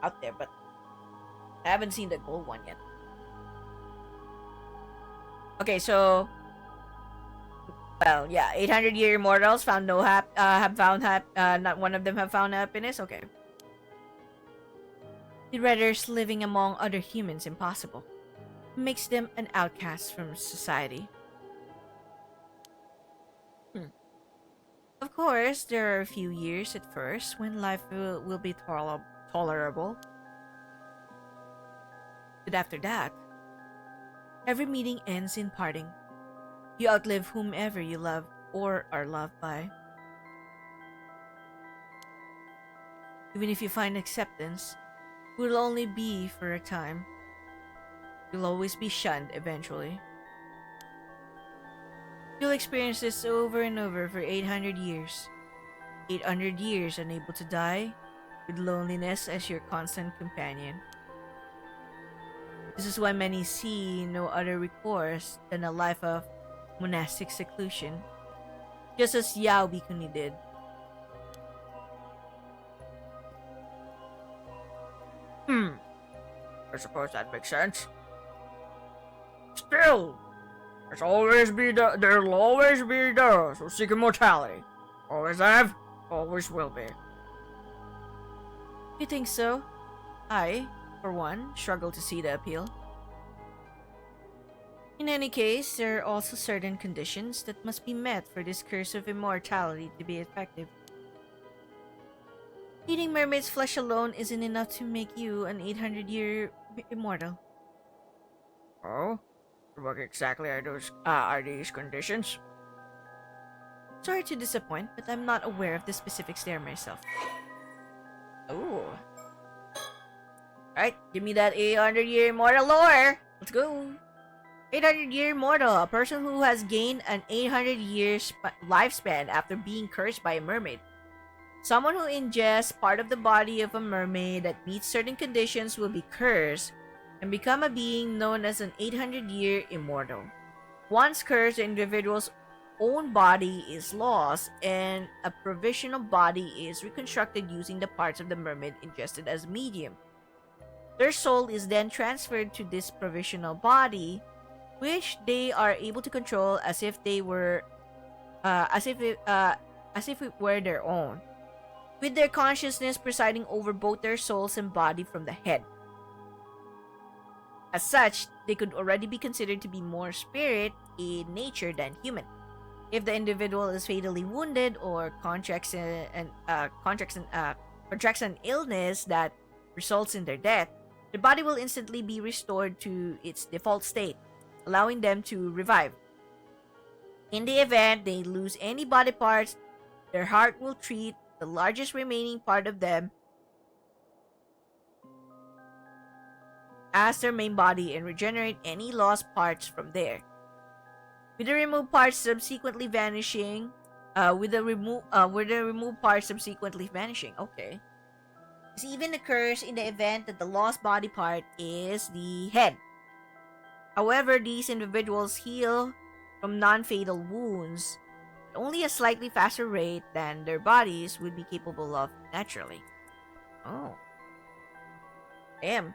Speaker 1: out there, but I haven't seen the gold one yet. Okay, so well, yeah, 800-year immortals found no not one of them have found happiness. Okay. It renders living among other humans impossible. It makes them an outcast from society. Of course, there are a few years at first when life will be tolerable. But after that, every meeting ends in parting. You outlive whomever you love or are loved by. Even if you find acceptance, it will only be for a time. You'll always be shunned eventually. You'll experience this over and over for 800 years. 800 years unable to die, with loneliness as your constant companion. This is why many see no other recourse than a life of monastic seclusion, just as Yao Bikuni did.
Speaker 2: I suppose that makes sense. Still, there'll always be those who seek immortality. Always have, always will be.
Speaker 1: You think so? I, for one, struggle to see the appeal. In any case, there are also certain conditions that must be met for this curse of immortality to be effective. Eating mermaid's flesh alone isn't enough to make you an 800-year immortal.
Speaker 2: Oh? What exactly are these conditions?
Speaker 1: Sorry to disappoint, but I'm not aware of the specifics there myself. Ooh. Alright, give me that 800-year immortal lore! Let's go! 800-year immortal, a person who has gained an 800-year lifespan after being cursed by a mermaid. Someone who ingests part of the body of a mermaid that meets certain conditions will be cursed and become a being known as an 800-year immortal. Once cursed, the individual's own body is lost and a provisional body is reconstructed using the parts of the mermaid ingested as medium. Their soul is then transferred to this provisional body, which they are able to control as if they were, as if it were their own, with their consciousness presiding over both their souls and body from the head. As such, they could already be considered to be more spirit in nature than human. If the individual is fatally wounded or contracts an illness that results in their death, the body will instantly be restored to its default state, allowing them to revive. In the event they lose any body parts, their heart will treat the largest remaining part of them as their main body and regenerate any lost parts from there. With the removed parts subsequently vanishing, Okay. This even occurs in the event that the lost body part is the head. However, these individuals heal from non-fatal wounds at only a slightly faster rate than their bodies would be capable of naturally. Oh. Damn.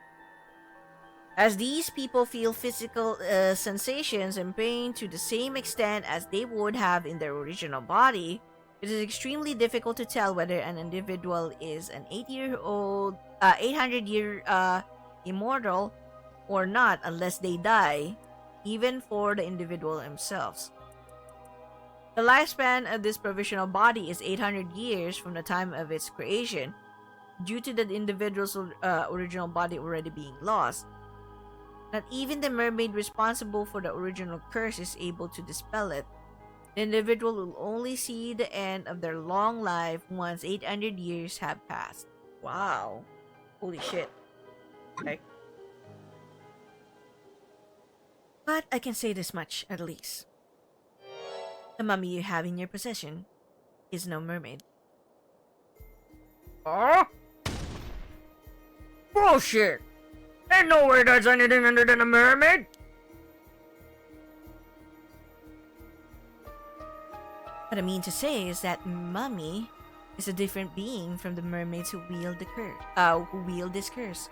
Speaker 1: As these people feel physical sensations and pain to the same extent as they would have in their original body, it is extremely difficult to tell whether an individual is an 800-year immortal or not unless they die, even for the individual themselves. The lifespan of this provisional body is 800 years from the time of its creation, due to the individual's original body already being lost. Not even the mermaid responsible for the original curse is able to dispel it. The individual will only see the end of their long life once 800 years have passed. Wow. Holy shit. Okay. But I can say this much, at least. The mummy you have in your possession is no mermaid.
Speaker 2: Huh? Bullshit! Ain't no way there's anything other than a mermaid!
Speaker 1: What I mean to say is that mummy is a different being from the mermaids who wield this curse.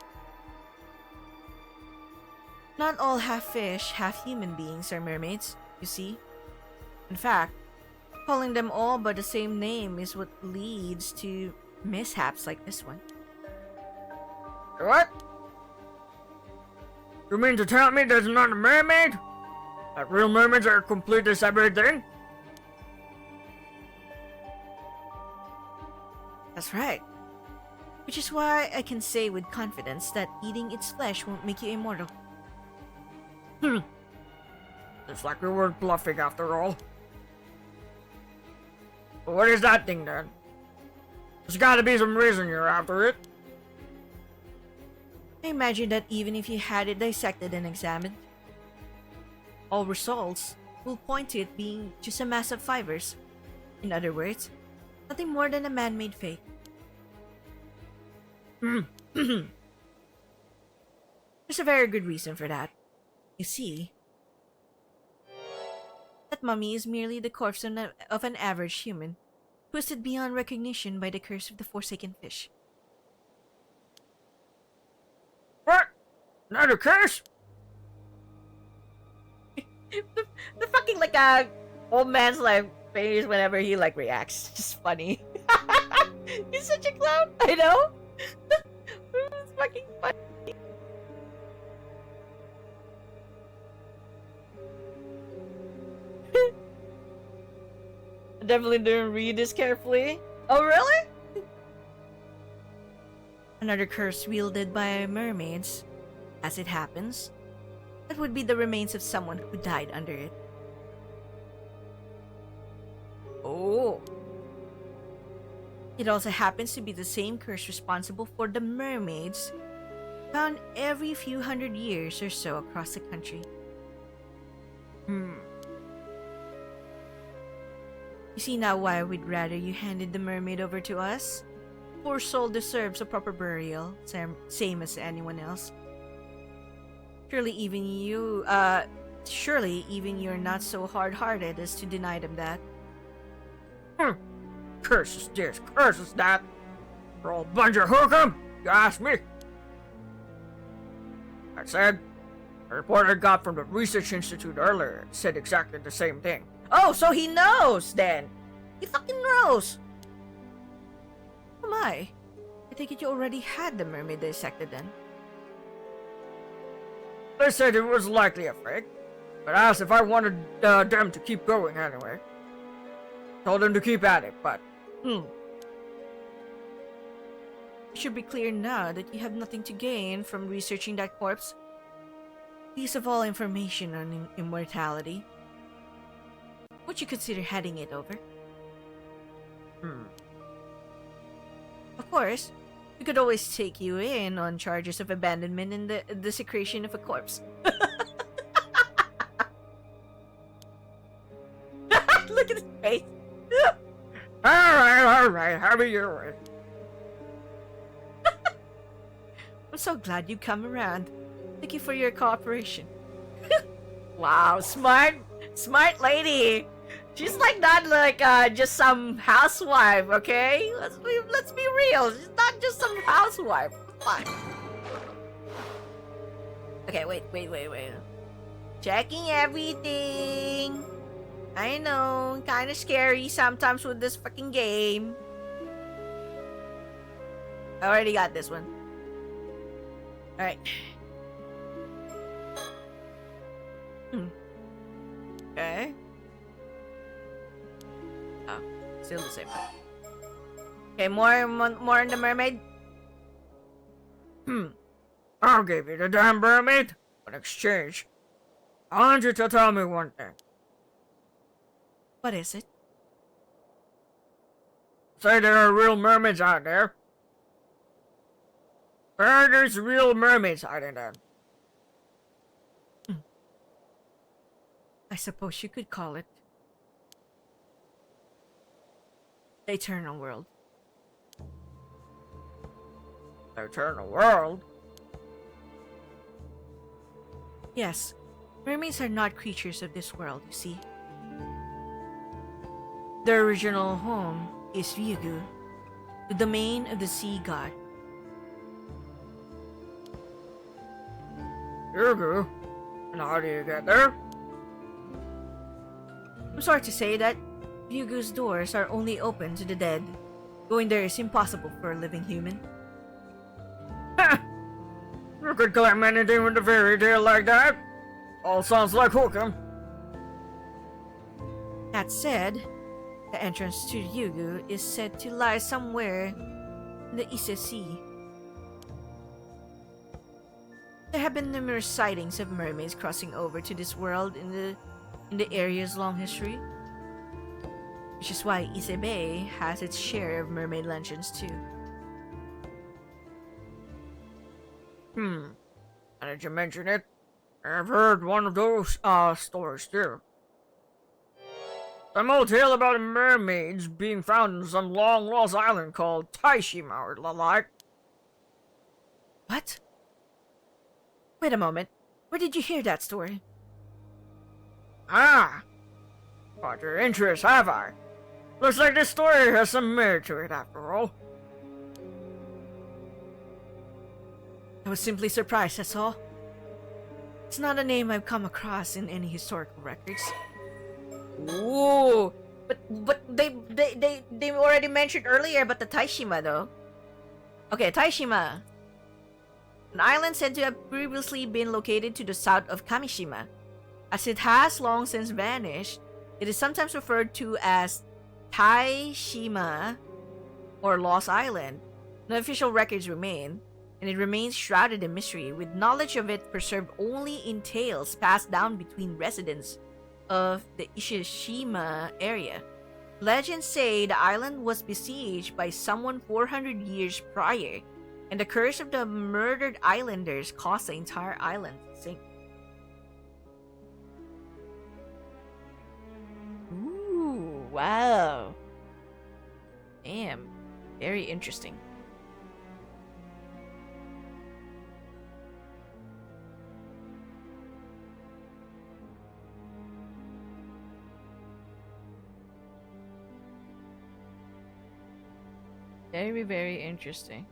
Speaker 1: Not all half fish, half human beings are mermaids, you see. In fact, calling them all by the same name is what leads to mishaps like this one.
Speaker 2: What? You mean to tell me there's not a mermaid? That real mermaids are a completely separate thing?
Speaker 1: That's right. Which is why I can say with confidence that eating its flesh won't make you immortal.
Speaker 2: It's like we weren't bluffing after all. But what is that thing then? There's gotta be some reason you're after it.
Speaker 1: I imagine that even if you had it dissected and examined, all results will point to it being just a mass of fibers. In other words, nothing more than a man-made fake. There's a very good reason for that. You see, that mummy is merely the corpse of an average human, twisted beyond recognition by the curse of the Forsaken Fish.
Speaker 2: What? Another curse?
Speaker 1: the fucking old man's face whenever he reacts. Just funny. He's such a clown. I know. It's fucking funny. I definitely didn't read this carefully. Oh, really? Another curse wielded by mermaids. As it happens, that would be the remains of someone who died under it. Oh. It also happens to be the same curse responsible for the mermaids found every few hundred years or so across the country. You see now why we'd rather you handed the mermaid over to us? Poor soul deserves a proper burial, same as anyone else. Surely even you're not so hard-hearted as to deny them that.
Speaker 2: Curses this, curses that. We're all a bunch of hook'em, you ask me. I said, the report I got from the Research Institute earlier said exactly the same thing.
Speaker 1: Oh, so he knows then. He fucking knows. Oh my. I think you already had the mermaid dissected then.
Speaker 2: They said it was likely a fake, but asked if I wanted them to keep going anyway. Told them to keep at it, but
Speaker 1: It should be clear now that you have nothing to gain from researching that corpse. Least of all information on immortality. would you consider handing it over? Of course, we could always take you in on charges of abandonment and the desecration of a corpse. Look at his face.
Speaker 2: Alright, have it your way.
Speaker 1: I'm so glad you come around. Thank you for your cooperation. Wow, smart lady. She's like not like just some housewife, okay? Let's be real. She's not just some housewife. Fine. Okay, wait. Checking everything. I know, kind of scary sometimes with this fucking game. I already got this one. Alright. Okay. Oh, still the same. Okay, more on the mermaid.
Speaker 2: I'll give you the damn mermaid. In exchange, I want you to tell me one thing.
Speaker 1: What is it?
Speaker 2: Say there are real mermaids out there. There's real mermaids hiding there.
Speaker 1: I suppose you could call it the eternal world.
Speaker 2: The eternal world?
Speaker 1: Yes, mermaids are not creatures of this world, you see. Their original home is Ryugu, the domain of the sea god.
Speaker 2: Ryugu? And how do you get there?
Speaker 1: I'm sorry to say that Ryugu's doors are only open to the dead. Going there is impossible for a living human.
Speaker 2: You could claim anything with a fairy tale like that. All sounds like hookum.
Speaker 1: That said, the entrance to Ryugu is said to lie somewhere in the Ise Sea. There have been numerous sightings of mermaids crossing over to this world in the area's long history, which is why Ise Bay has its share of mermaid legends too.
Speaker 2: Now that you mention it, I've heard one of those stories too. Some old tale about mermaids being found in some long lost island called Ise-Shima or the like.
Speaker 1: What? Wait a moment. Where did you hear that story?
Speaker 2: Ah! Caught your interest, have I? Looks like this story has some merit to it after all.
Speaker 1: I was simply surprised, that's all. It's not a name I've come across in any historical records. Ooh, but they already mentioned earlier about the Ise-Shima though. Okay, Ise-Shima, an island said to have previously been located to the south of Kameshima. As it has long since vanished, it is sometimes referred to as Tai-Shima or Lost Island. No official records remain, and it remains shrouded in mystery, with knowledge of it preserved only in tales passed down between residents of the Ise-Shima area. Legends say the island was besieged by someone 400 years prior, and the curse of the murdered islanders caused the entire island to sink. Ooh, wow. Damn, very interesting. Very, very interesting.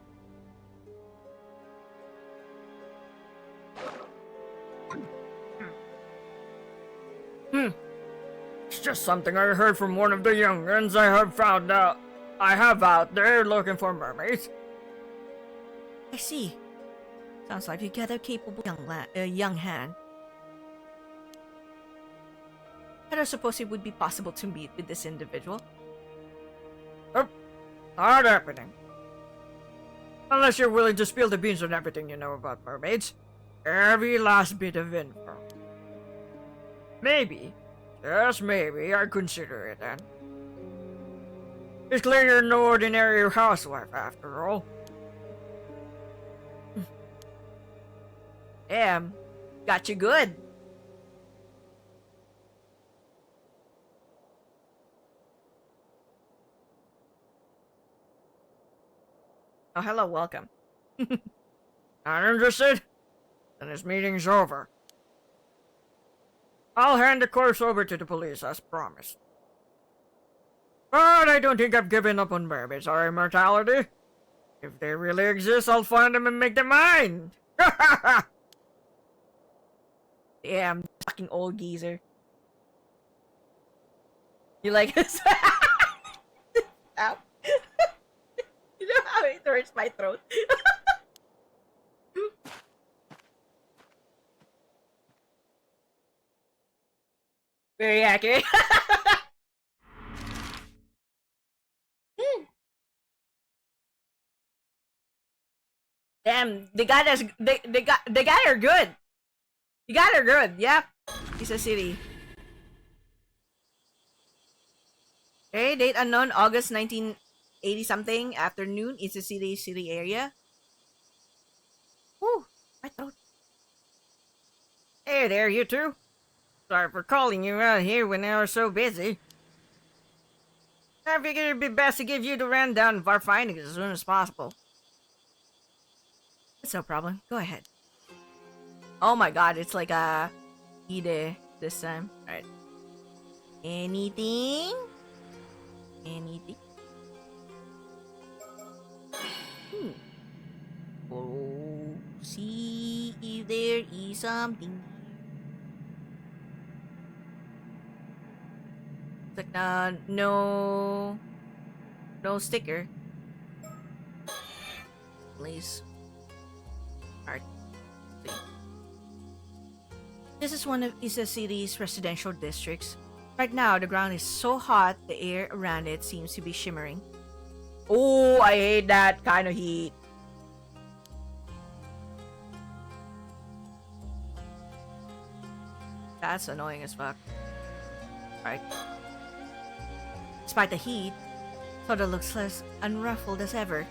Speaker 2: It's just something I heard from one of the young'uns I have out there looking for mermaids.
Speaker 1: I see. Sounds like you got a capable young hand. I don't suppose it would be possible to meet with this individual.
Speaker 2: Not happening. Unless you're willing to spill the beans on everything you know about mermaids. Every last bit of info. Maybe Yes, maybe. I consider it then. It's clear you're no ordinary housewife after all.
Speaker 1: Damn. Got you good. Oh, hello, welcome.
Speaker 2: Not interested? Then this meeting's over. I'll hand the corpse over to the police as promised. But I don't think I've given up on mermaids or immortality. If they really exist, I'll find them and make them mine!
Speaker 1: Damn, fucking old geezer. You like this? Ow. You know how it hurts my throat? Very accurate. Damn, they got us. They got her good. You got her good. Yep. Ise City. Okay, date unknown, August 1980 something, afternoon, Ise City area. Whew, my throat.
Speaker 2: Hey there, you two. Sorry for calling you out here when I was so busy. I figured it'd be best to give you the rundown of our findings as soon as possible.
Speaker 1: It's no problem. Go ahead. Oh my god, it's like a Ide this time. Alright. Anything? Anything? Oh, see if there is something. It's like no sticker. Please. Alright. See. This is one of Ise City's residential districts. Right now, the ground is so hot, the air around it seems to be shimmering. Oh, I hate that kind of heat. That's annoying as fuck. Right. Despite the heat, Toda looks less unruffled as ever.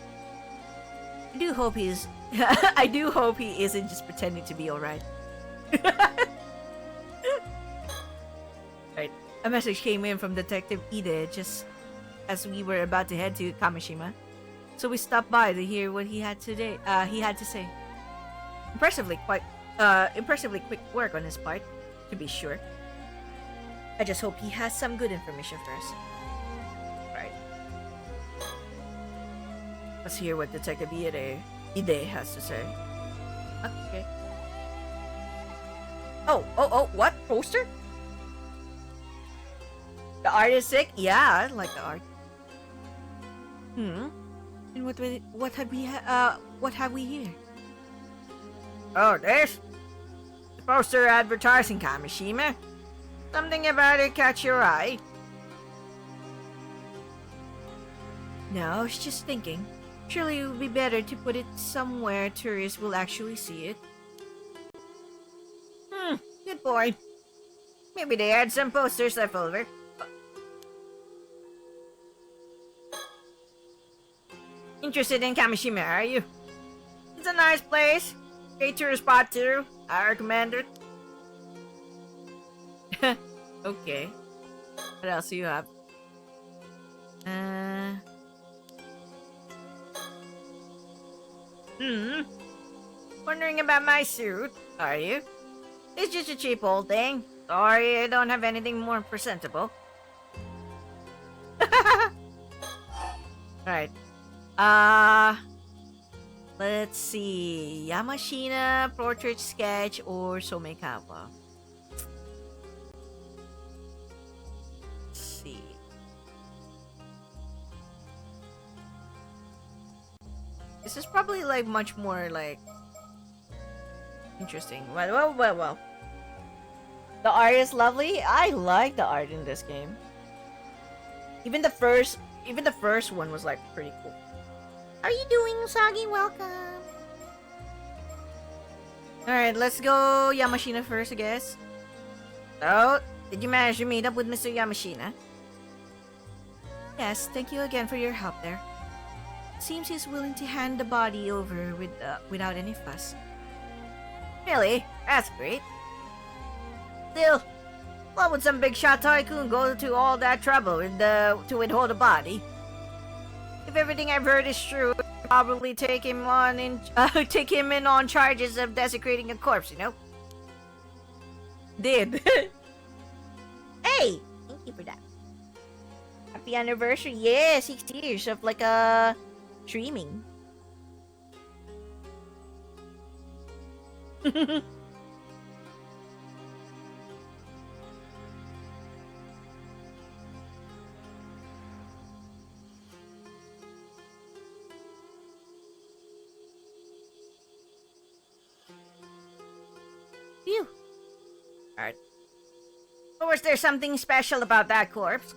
Speaker 1: I do hope he's I do hope he isn't just pretending to be alright. Right. A message came in from Detective Ide just as we were about to head to Kameshima. So we stopped by to hear what he had to say. Impressively quick work on his part, to be sure. I just hope he has some good information for us. Right. Let's hear what Detective Ide has to say. Okay. Oh, what? Poster? The art is sick? Yeah, I like the art. And what have we here?
Speaker 2: Oh, this? The poster advertising Kameshima? Something about it catch your eye?
Speaker 1: No, I was just thinking. Surely it would be better to put it somewhere tourists will actually see it.
Speaker 2: Good point. Maybe they had some posters left over. Interested in Kameshima, are you? It's a nice place. Great tourist spot too. I recommend it.
Speaker 1: Okay. What else do you have?
Speaker 2: Wondering about my suit, are you? It's just a cheap old thing. Sorry, I don't have anything more presentable.
Speaker 1: Right. Let's see. Yamashina, portrait sketch, or Somekawa. Let's see. This is probably like much more like interesting. Well. The art is lovely. I like the art in this game. Even the first one was like pretty cool. How are you doing, Usagi? Welcome. Alright, let's go Yamashina first, I guess. So, Did you manage to meet up with Mr. Yamashina? Yes, thank you again for your help there. Seems he's willing to hand the body over without any fuss. Really? That's great. Still, why would some big shot tycoon go to all that trouble to withhold the body? If everything I've heard is true, probably take him in on charges of desecrating a corpse, you know? Did. Hey! Thank you for that. Happy anniversary. Yeah, 6 years of streaming. Phew. Alright. Or was there something special about that corpse?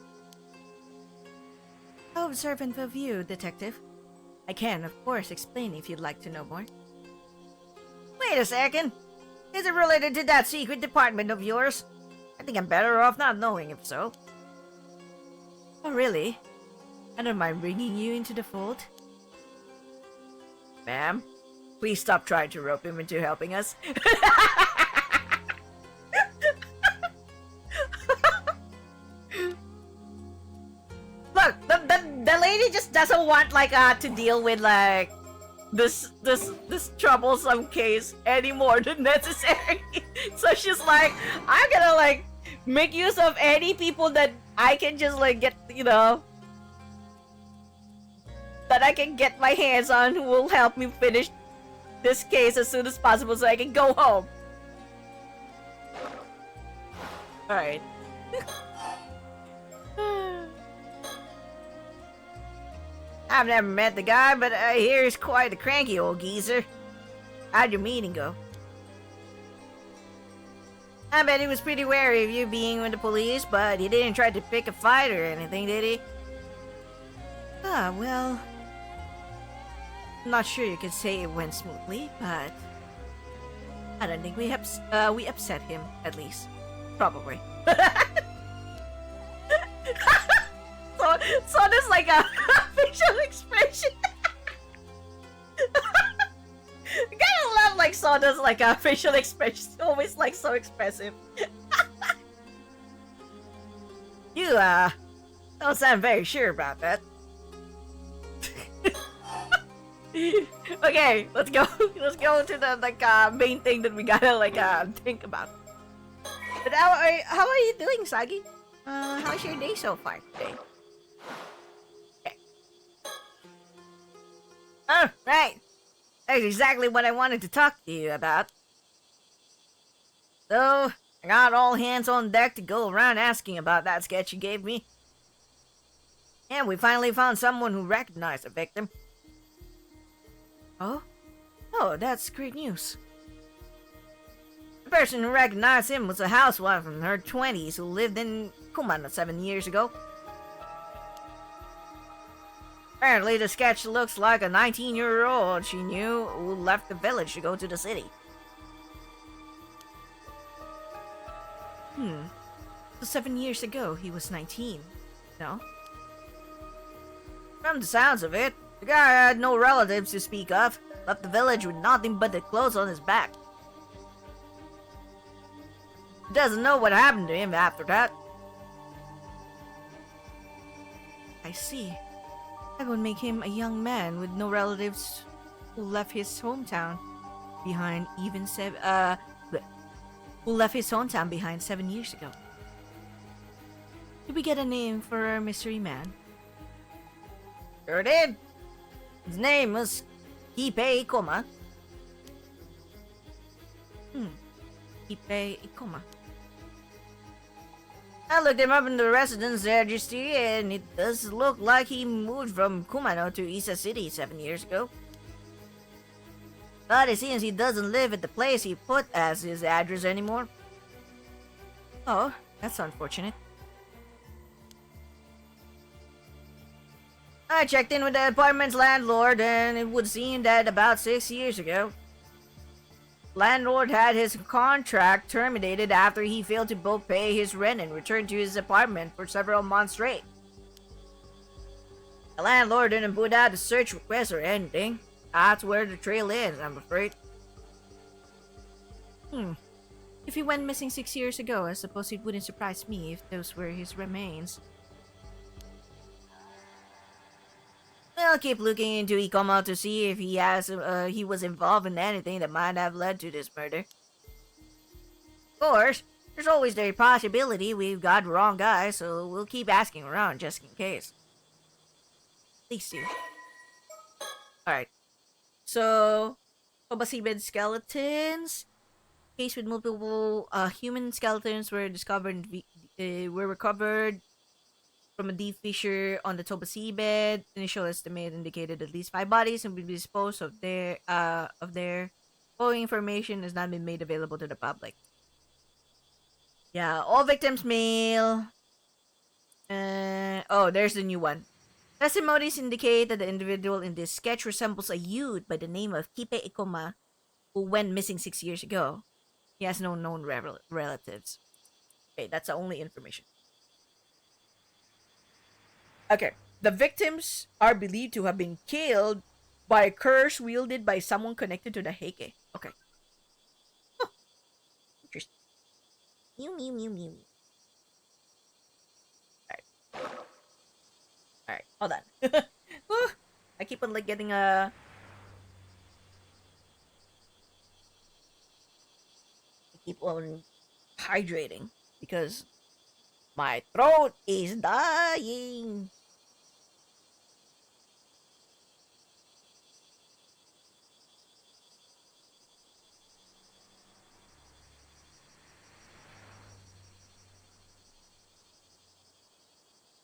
Speaker 1: How observant of you, Detective. I can, of course, explain if you'd like to know more. Wait a second. Is it related to that secret department of yours? I think I'm better off not knowing if so. Oh, really? I don't mind bringing you into the fold. Ma'am, please stop trying to rope him into helping us. Look, the lady just doesn't want to deal with this troublesome case any more than necessary. So she's like, I'm gonna make use of any people that I can just get, that I can get my hands on who will help me finish this case as soon as possible so I can go home. Alright. I've never met the guy, but I hear he's quite a cranky old geezer. How'd your meeting go? I bet he was pretty wary of you being with the police, but he didn't try to pick a fight or anything, did he? Ah, well... I'm not sure you could say it went smoothly, but... I don't think we upset him, at least. Probably. So there's a facial expression. I kinda love Soda's a facial expression. It's always so expressive. You don't sound very sure about that. Okay, let's go. Let's go to the main thing that we gotta think about. But how are you doing, Sagi? How's your day so far today? Okay. Oh, right. That's exactly what I wanted to talk to you about. So, I got all hands on deck to go around asking about that sketch you gave me. And we finally found someone who recognized the victim. Oh? Oh, that's great news. The person who recognized him was a housewife in her 20s who lived in Kumano 7 years ago. Apparently, the sketch looks like a 19-year-old she knew who left the village to go to the city. So 7 years ago, he was 19, no? From the sounds of it, the guy had no relatives to speak of, left the village with nothing but the clothes on his back. He doesn't know what happened to him after that. I see. That would make him a young man with no relatives who left his hometown behind who left his hometown behind 7 years ago. Did we get a name for our mystery man? Sure did. His name was Kipe Ikoma. Kipe Ikoma. I looked him up in the residence registry, and it does look like he moved from Kumano to Ise City 7 years ago. But it seems he doesn't live at the place he put as his address anymore. Oh, that's unfortunate. I checked in with the apartment's landlord, and it would seem that about 6 years ago, landlord had his contract terminated after he failed to both pay his rent and return to his apartment for several months straight. The landlord didn't put out a search request or anything. That's where the trail ends, I'm afraid. If he went missing 6 years ago, I suppose it wouldn't surprise me if those were his remains. I'll keep looking into Ikoma to see if he was involved in anything that might have led to this murder. Of course, there's always the possibility we've got the wrong guy, so we'll keep asking around just in case. Please do. Alright. So, Tobasiben skeletons. Case with multiple human skeletons were recovered from a deep fissure on the Toba seabed. Initial estimate indicated at least 5 bodies and will be disposed of their following information has not been made available to the public. Yeah, all victims male. Oh, there's the new one. Testimonies indicate that the individual in this sketch resembles a youth by the name of Kipe Ikoma, who went missing 6 years ago. He has no known relatives. Okay, that's the only information. Okay, the victims are believed to have been killed by a curse wielded by someone connected to the Heike. Okay. Oh, interesting. Mew, mew, mew, mew. Alright, hold on. I keep on like getting a... keep on hydrating because my throat is dying.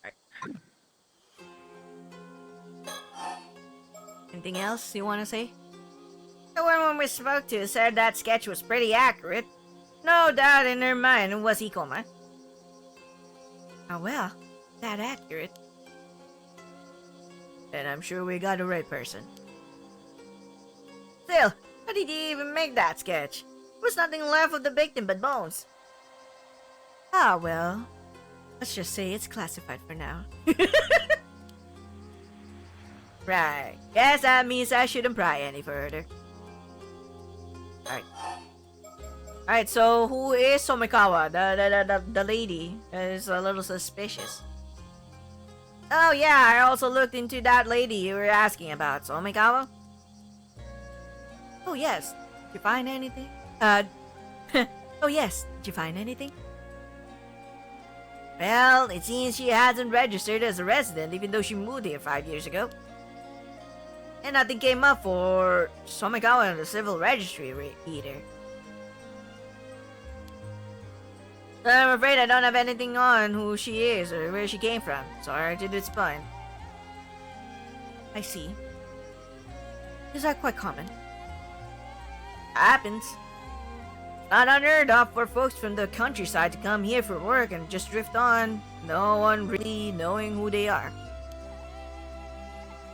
Speaker 1: All right. Anything else you want to say? The one we spoke to said that sketch was pretty accurate. No doubt in her mind it was Ikoma. Oh well, that accurate. Then I'm sure we got the right person. Still, how did you even make that sketch? There was nothing left of the victim but bones. Ah well, let's just say it's classified for now. Right, guess that means I shouldn't pry any further. Alright, so who is Somikawa? The lady is a little suspicious. Oh yeah, I also looked into that lady you were asking about, Somikawa. Oh yes, did you find anything? Oh yes, did you find anything? Well, it seems she hasn't registered as a resident even though she moved here 5 years ago. And nothing came up for Somikawa in the civil registry either. I'm afraid I don't have anything on who she is or where she came from. Sorry to disappoint. I see. Is that quite common? Happens. Not unheard of for folks from the countryside to come here for work and just drift on, no one really knowing who they are.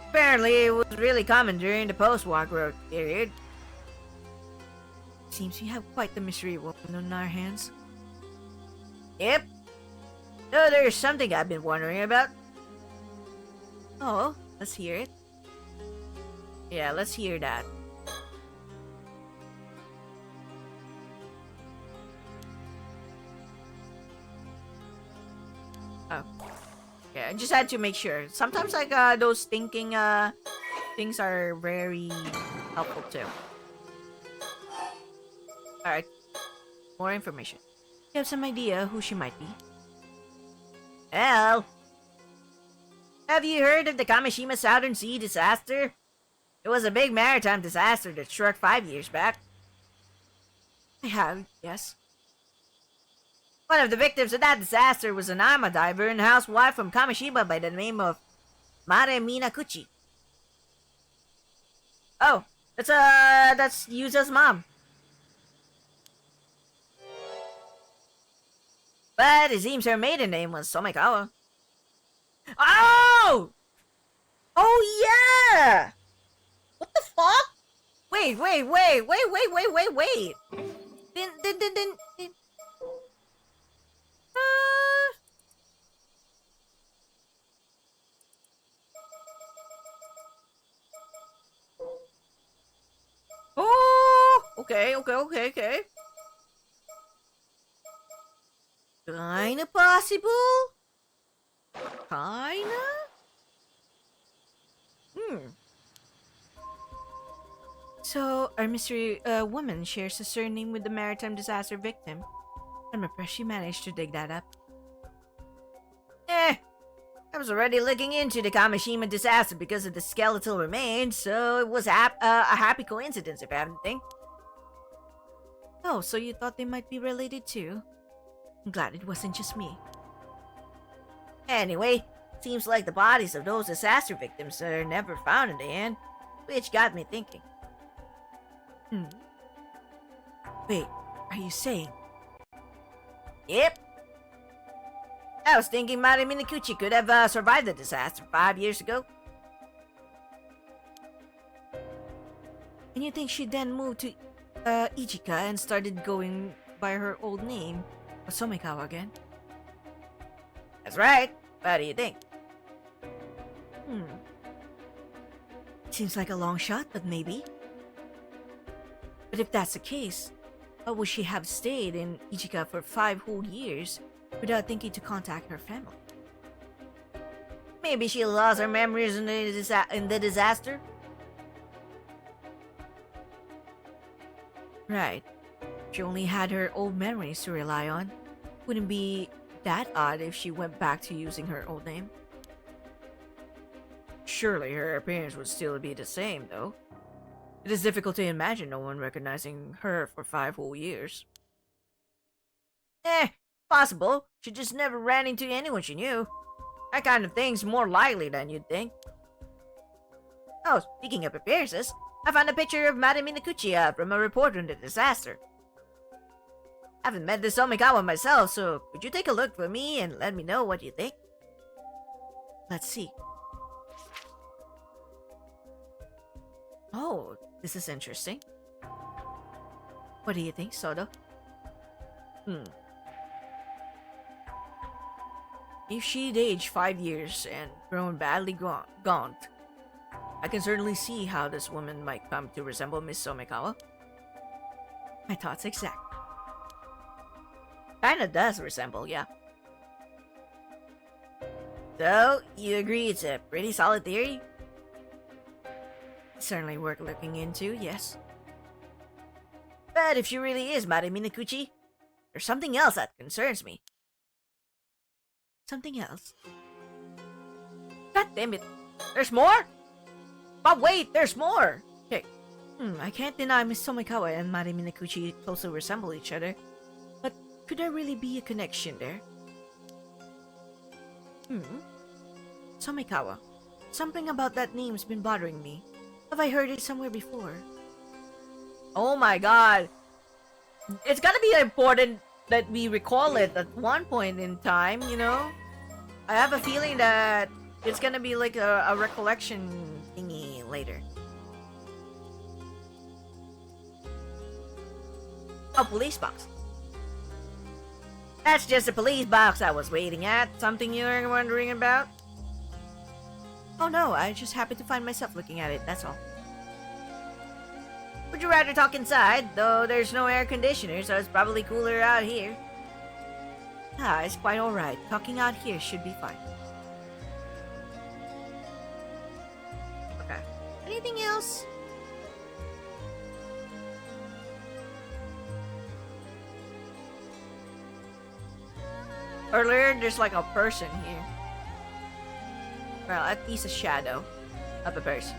Speaker 1: Apparently, it was really common during the post-war growth period. Seems we have quite the mystery woman on our hands. Yep. So there's something I've been wondering about. Oh, let's hear it. Yeah, let's hear that. Oh. Yeah, I just had to make sure. Sometimes like those thinking things are very helpful too. Alright. More information. You have some idea who she might be? Well, have you heard of the Kameshima Southern Sea disaster? It was a big maritime disaster that struck 5 years back. I have, yes. One of the victims of that disaster was an arma diver and housewife from Kameshima by the name of Yuza Minakuchi. Oh, that's Yuza's mom. But it seems her maiden name was Somikawa. Oh! Oh yeah! What the fuck? Wait, Wait. Then. Uh, oh, okay. Kinda possible? Kinda? So, our mystery woman shares a surname with the maritime disaster victim. I'm impressed she managed to dig that up. I was already looking into the Kameshima disaster because of the skeletal remains, so it was a happy coincidence if anything. Oh, so you thought they might be related too? I'm glad it wasn't just me. Anyway, seems like the bodies of those disaster victims are never found in the end, which got me thinking. Wait, are you saying? Yep. I was thinking Azami Minakuchi could have survived the disaster 5 years ago. And you think she then moved to Ichika and started going by her old name, Somikawa again? That's right. What do you think? Seems like a long shot, but maybe. But if that's the case, why would she have stayed in Ichika for 5 whole years without thinking to contact her family? Maybe she lost her memories in the disaster? Right. She only had her old memories to rely on. Wouldn't be that odd if she went back to using her old name. Surely her appearance would still be the same, though. It is difficult to imagine no one recognizing her for 5 whole years. Possible. She just never ran into anyone she knew. That kind of thing's more likely than you'd think. Oh, speaking of appearances, I found a picture of Azami Minakuchi from a report on the disaster. I haven't met this Omikawa myself, so could you take a look for me and let me know what you think? Let's see. Oh, this is interesting. What do you think, Sodo? If she'd aged 5 years and grown badly gaunt, I can certainly see how this woman might come to resemble Miss Somikawa. My thoughts exact. Kinda does resemble, yeah. So, you agree it's a pretty solid theory? Certainly worth looking into, yes. But if she really is Azami Minakuchi, there's something else that concerns me. Something else? God damn it! There's more? But wait, there's more! Okay. I can't deny Miss Somikawa and Azami Minakuchi closely resemble each other. But could there really be a connection there? Somikawa. Something about that name's been bothering me. Have I heard it somewhere before? Oh my god! It's gotta be important that we recall it at one point in time, you know? I have a feeling that it's gonna be like a recollection thingy later. Oh, police box. That's just a police box I was waiting at. Something you were wondering about? Oh no, I just happened to find myself looking at it, that's all. Would you rather talk inside? Though there's no air conditioner, so it's probably cooler out here. Ah, it's quite alright. Talking out here should be fine. Okay. Anything else? Earlier, there's like a person here. Well, at least a shadow of a person.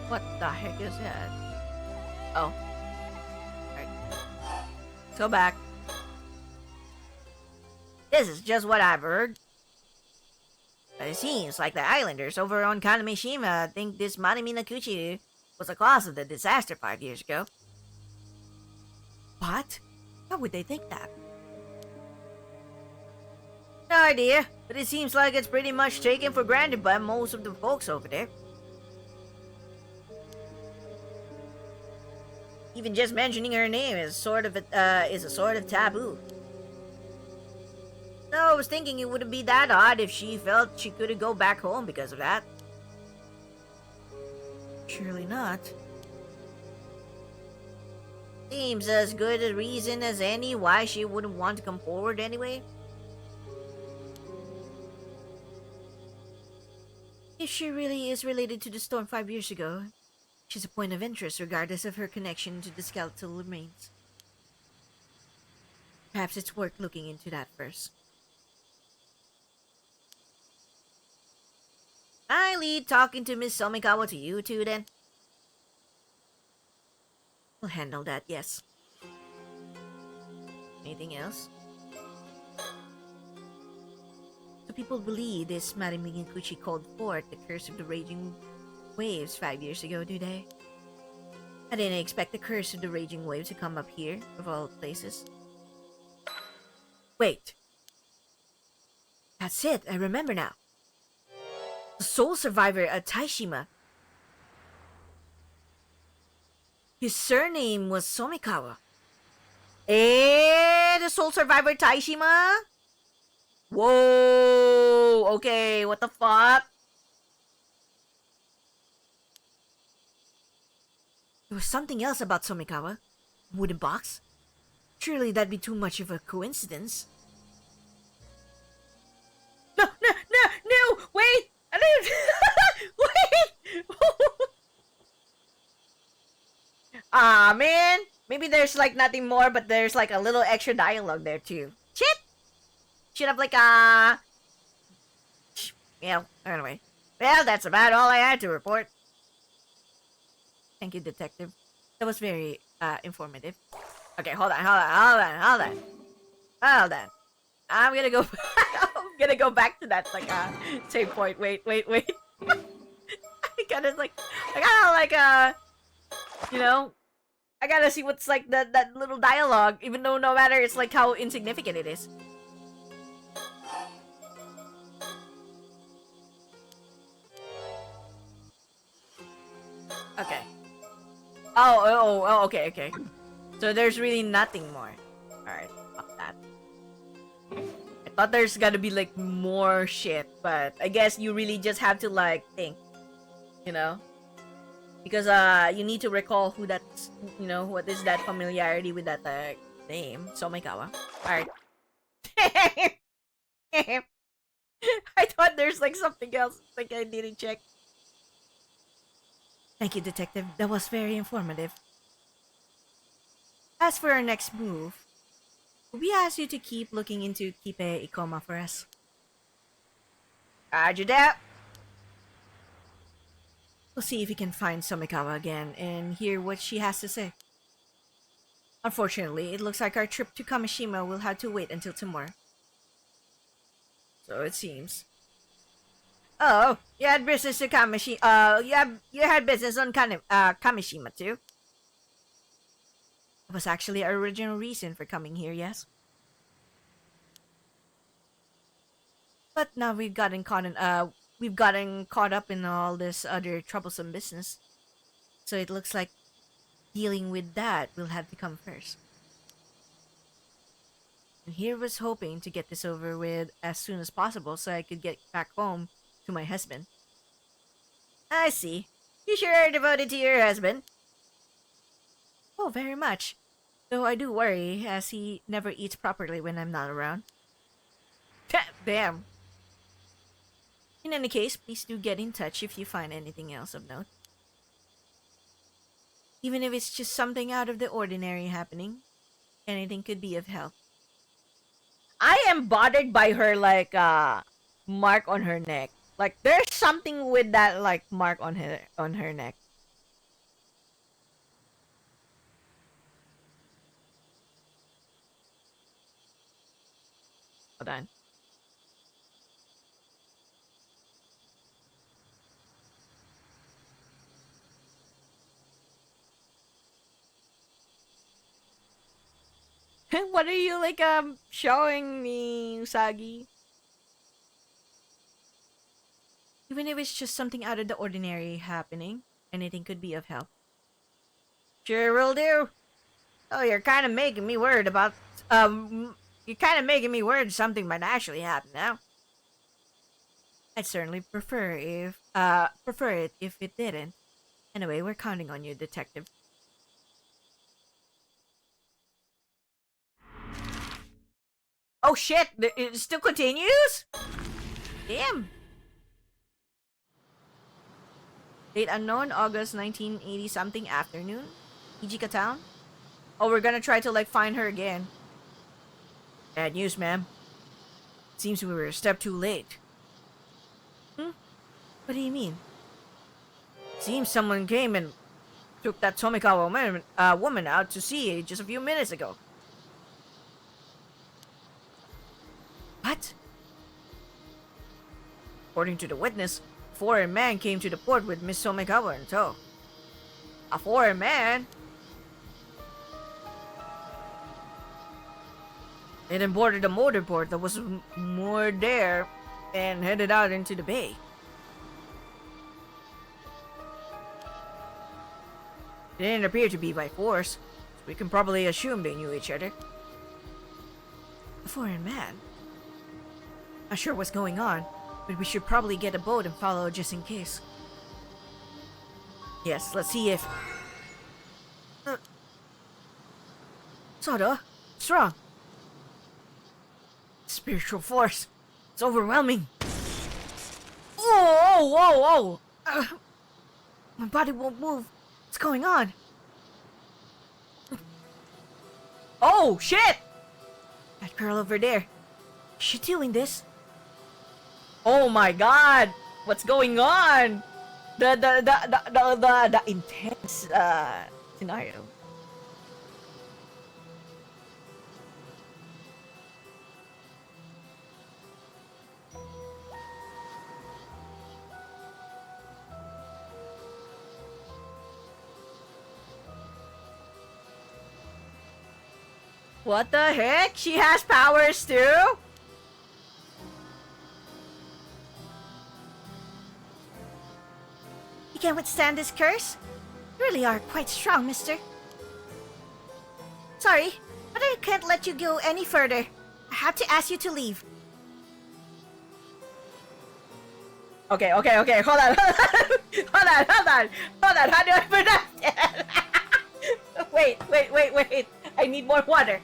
Speaker 1: What the heck is that? Oh. Alright. Let's go back. This is just what I've heard. But it seems like the islanders over on Kameshima think this Azami Minakuchi was the cause of the disaster 5 years ago. What? How would they think that? idea, but it seems like it's pretty much taken for granted by most of the folks over there. Even just mentioning her name is a sort of taboo. So I was thinking it wouldn't be that odd if she felt she couldn't go back home because of that. Surely not. Seems as good a reason as any why she wouldn't want to come forward anyway. If she really is related to the storm 5 years ago, she's a point of interest regardless of her connection to the skeletal remains. Perhaps it's worth looking into that first. I lead talking to Miss Somikawa to you two then. We'll handle that, yes. Anything else? So people believe this Madame Minakuchi called forth the curse of the raging waves 5 years ago, do they? I didn't expect the curse of the raging waves to come up here, of all places. Wait. That's it, I remember now. The sole survivor at Ise-Shima. His surname was Somikawa. The sole survivor at Ise-Shima? Whoa! Okay, what the fuck? There was something else about Somikawa. Wooden box? Surely that'd be too much of a coincidence. No! Wait! I didn't... Wait! Ah, man! Maybe there's like nothing more, but there's like a little extra dialogue there too. Shit! Should have like yeah, anyway. Well, that's about all I had to report. Thank you, detective. That was very informative. Okay, hold on. I'm gonna go I'm gonna go back to that like same point. Wait. I gotta you know, I gotta see what's like that little dialogue, even though no matter it's like how insignificant it is. Okay. Oh, okay. So there's really nothing more. Alright, fuck that. I thought there's gotta be like more shit, but I guess you really just have to like think, you know? Because you need to recall who that's, you know, what is that familiarity with that name, Somikawa. Alright. I thought there's like something else, like I didn't check. Thank you, detective. That was very informative. As for our next move, we ask you to keep looking into Kipe Ikoma for us. Roger that. We'll see if we can find Somikawa again and hear what she has to say. Unfortunately, it looks like our trip to Kameshima will have to wait until tomorrow. So it seems. Oh, you had business to Kameshima. You had business on Kameshima too. That was actually our original reason for coming here, yes. But now we've gotten caught up in all this other troublesome business. So it looks like dealing with that will have to come first. And here was hoping to get this over with as soon as possible so I could get back home to my husband. I see. You sure are devoted to your husband. Oh, very much. Though I do worry, as he never eats properly when I'm not around. Damn. In any case, please do get in touch if you find anything else of note. Even if it's just something out of the ordinary happening, anything could be of help. I am bothered by her, like, mark on her neck. Like, there's something with that, like, mark on her neck. Hold on. What are you, like, showing me, Usagi? Even if it's just something out of the ordinary happening, anything could be of help. Sure will do. Oh, you're kind of making me worried about, you're kind of making me worried something might actually happen now. I'd certainly prefer it if it didn't. Anyway, we're counting on you, detective. Oh shit! It still continues? Damn. Date unknown, August 1980 something afternoon. Ijika town. Oh, we're gonna try to like find her again. Bad news, ma'am. Seems we were a step too late. What do you mean? Seems someone came and took that Tomikawa woman out to sea just a few minutes ago. What? According to the witness, a foreign man came to the port with Miss Tomikawa in tow. A foreign man? They then boarded a motorboat that was moored there and headed out into the bay. They didn't appear to be by force, so we can probably assume they knew each other. A foreign man? Not sure what's going on, but we should probably get a boat and follow just in case. Yes, let's see if... Soda, what's wrong? Spiritual force. It's overwhelming. Whoa! My body won't move. What's going on? Oh, shit! That girl over there. Is she doing this? Oh my god! What's going on? The intense scenario. What the heck? She has powers too? You can withstand this curse? You really are quite strong, mister. Sorry, but I can't let you go any further. I have to ask you to leave. Okay, hold on. Hold on. How do I pronounce it? Wait. I need more water.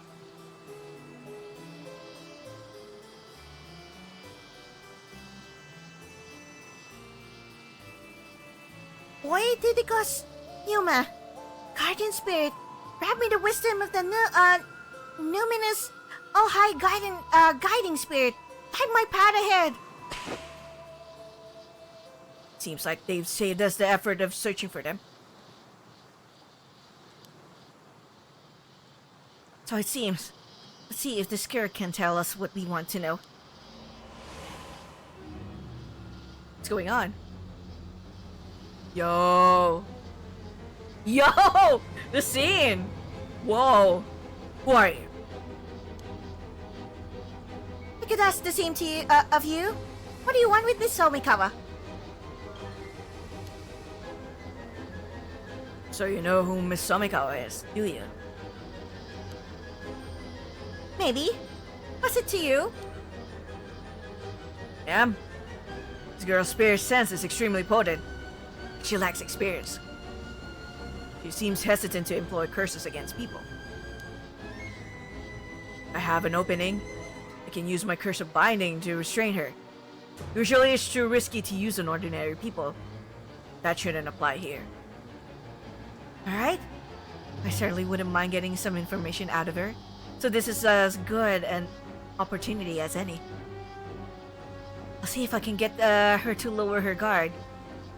Speaker 1: Boy, Didikos, Yuma, guardian spirit, grab me the wisdom of the numinous, high guiding spirit. Guide my path ahead. Seems like they've saved us the effort of searching for them. So it seems. Let's see if the spirit can tell us what we want to know. What's going on? Yo! The scene! Whoa! Who are you? I could ask the same to you, of you. What do you want with Miss Somikawa? So you know who Miss Somikawa is, do you? Maybe. What's it to you? Yeah. This girl's spirit sense is extremely potent. She lacks experience. She seems hesitant to employ curses against people. I have an opening. I can use my curse of binding to restrain her. Usually it's too risky to use on ordinary people. That shouldn't apply here. Alright? I certainly wouldn't mind getting some information out of her. So this is as good an opportunity as any. I'll see if I can get her to lower her guard.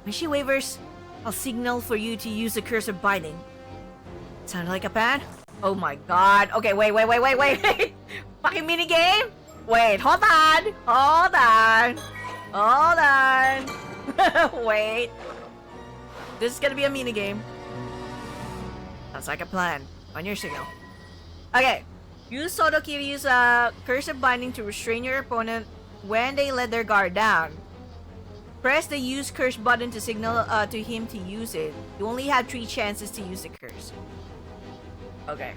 Speaker 1: When she wavers, I'll signal for you to use the curse of binding. Sound like a plan? Oh my god. Okay, wait. Fucking minigame? Wait, hold on. Wait. This is gonna be a minigame. Sounds like a plan. On your signal. Okay. Use Sodokiryu's curse of binding to restrain your opponent when they let their guard down. Press the use curse button to signal to him to use it. You only have 3 chances to use the curse. Okay.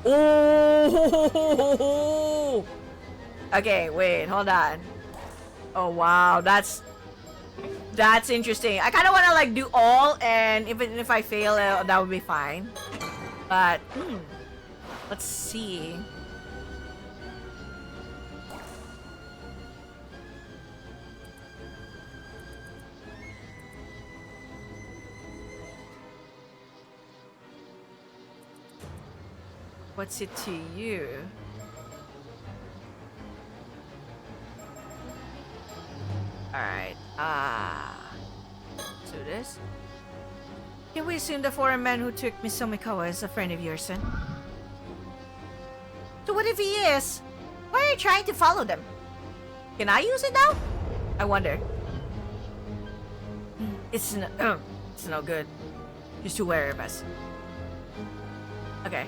Speaker 1: Oh! Okay, wait, hold on. Oh wow, that's interesting. I kind of want to like do all, and even if I fail, that would be fine. But let's see. What's it to you? Alright, let's do this. Can we assume the foreign man who took Miss Somikawa is a friend of yours, son? So what if he is? Why are you trying to follow them? Can I use it now? I wonder. It's no good. He's too wary of us. Okay.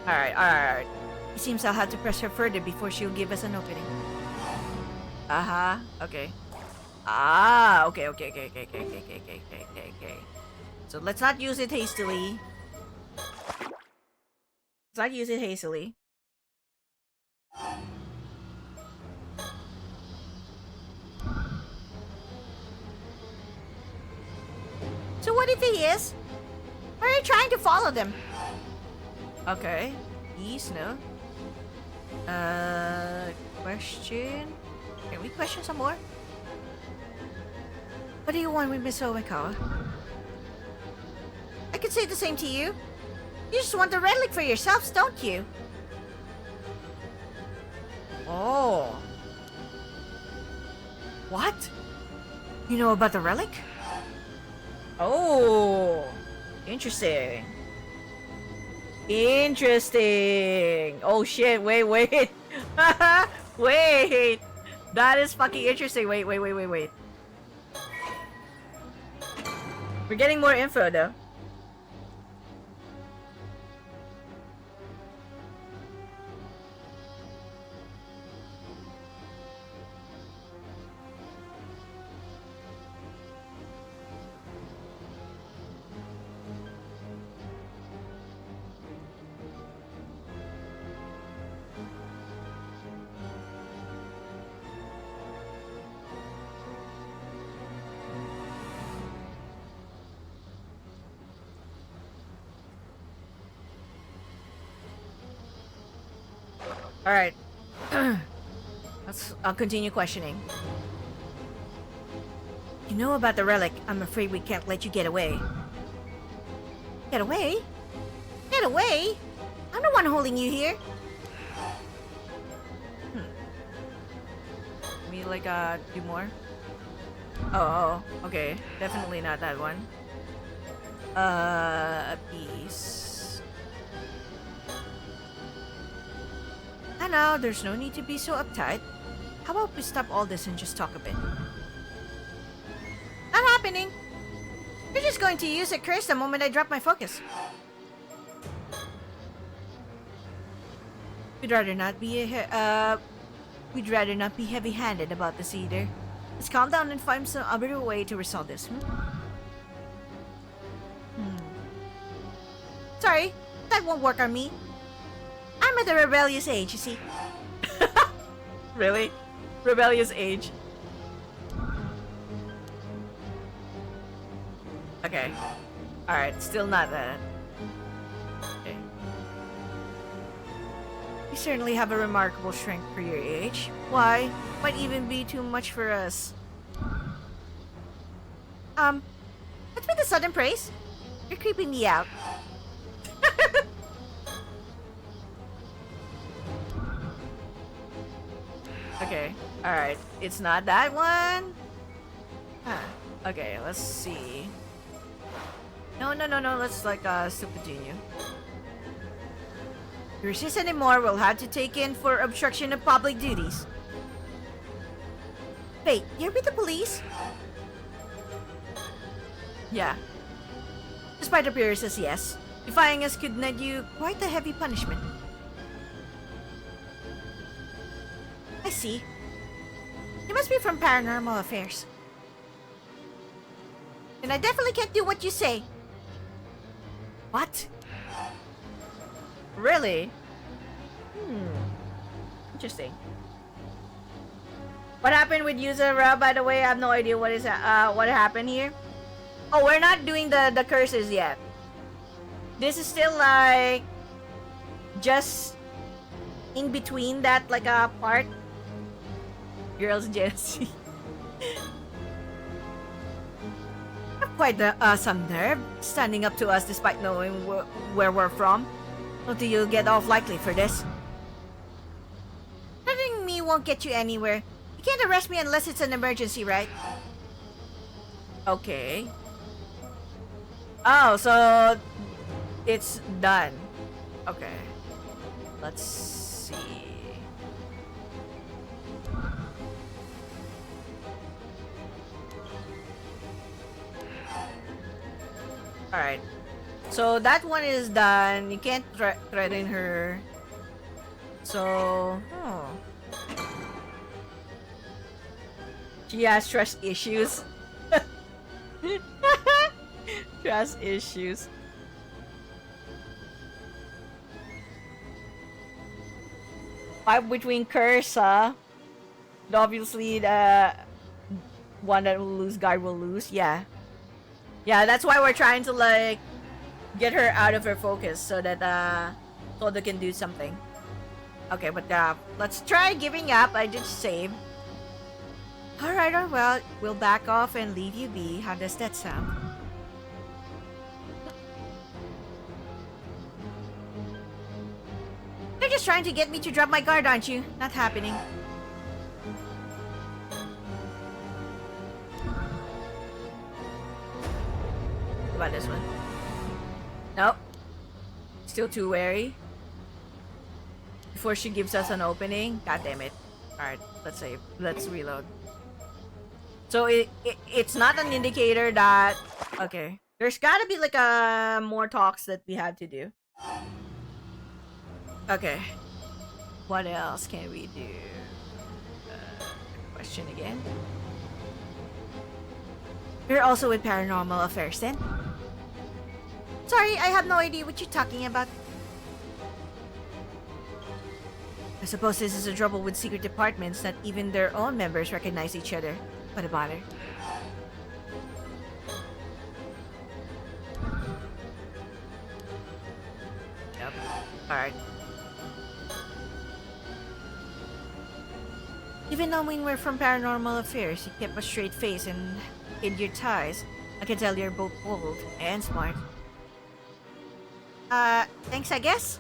Speaker 1: Alright. It seems I'll have to press her further before she'll give us an opening. Okay. Okay. So let's not use it hastily. So what if he is? Why are you trying to follow them? Okay. Ease, no? Question? Can we question some more? What do you want with Miss Omikawa? I could say the same to you. You just want the relic for yourselves, don't you? Oh. What? You know about the relic? Oh. Interesting. Oh shit, wait. Wait. That is fucking interesting. Wait. We're getting more info though. Alright. I'll continue questioning. You know about the relic. I'm afraid we can't let you get away. Get away? Get away? I'm the one holding you here. Let me like do more. Oh, okay. Definitely not that one. A piece. I know, there's no need to be so uptight. How about we stop all this and just talk a bit? Not happening. You're just going to use a curse the moment I drop my focus. We'd rather not be heavy-handed about this either. Let's calm down and find some other way to resolve this. Sorry, that won't work on me. I'm at the rebellious age, you see. Really? Rebellious age. Okay. Alright, still not that. Okay. You certainly have a remarkable strength for your age. Why? Might even be too much for us. What's with the sudden praise? You're creeping me out. Okay, alright. It's not that one? Okay, let's see. No. Let's like, still continue. If you resist anymore, we'll have to take in for obstruction of public duties. Wait, you're with the police? Yeah. Despite appearances, yes. Defying us could net you quite a heavy punishment. I see. You must be from Paranormal Affairs. And I definitely can't do what you say. What? Really? Interesting. What happened with Yuza, by the way? I have no idea what happened here. Oh, we're not doing the curses yet. This is still like just in between that, like a part. Girls jealousy. Have quite some nerve standing up to us despite knowing where we're from. Don't you get off lightly for this? Threatening me won't get you anywhere. You can't arrest me unless it's an emergency, right? Okay. Oh, so it's done. Okay. Let's see. Alright. So that one is done. You can't threaten her. So... Oh. She has trust issues. Trust issues. Fight between Cursa. Obviously, the one that will lose, guy will lose. Yeah. Yeah, that's why we're trying to, like, get her out of her focus so that, Toda can do something. Okay, but, let's try giving up. I just saved. Alright, well, we'll back off and leave you be. How does that sound? You're just trying to get me to drop my guard, aren't you? Not happening. What about this one? Nope. Still too wary. Before she gives us an opening. God damn it. Alright, let's save. Let's reload. So it's not an indicator that... Okay. There's gotta be like more talks that we have to do. Okay. What else can we do? Question again. You're also with Paranormal Affairs then? Sorry, I have no idea what you're talking about. I suppose this is the trouble with secret departments, that even their own members recognize each other. What a bother. Yep. Alright. Even knowing we're from Paranormal Affairs, you kept a straight face and hid your ties. I can tell you're both bold and smart. Thanks, I guess?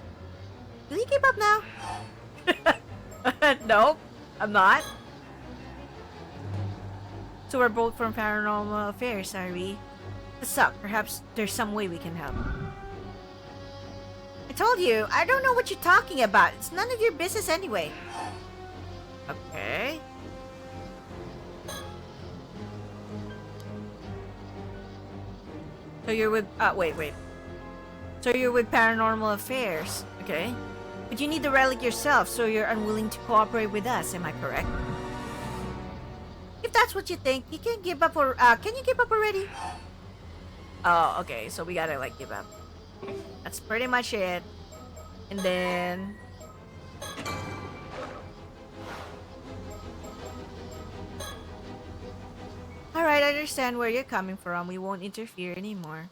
Speaker 1: Will you keep up now? Nope, I'm not. So we're both from Paranormal Affairs, are we? What's up? Perhaps there's some way we can help. I told you, I don't know what you're talking about. It's none of your business anyway. Okay. So you're with... wait. So you're with Paranormal Affairs, okay? But you need the relic yourself, so you're unwilling to cooperate with us, am I correct? If that's what you think, you can give up or... can you give up already? Oh, okay, so we gotta, like, give up. That's pretty much it. And then... Alright, I understand where you're coming from. We won't interfere anymore.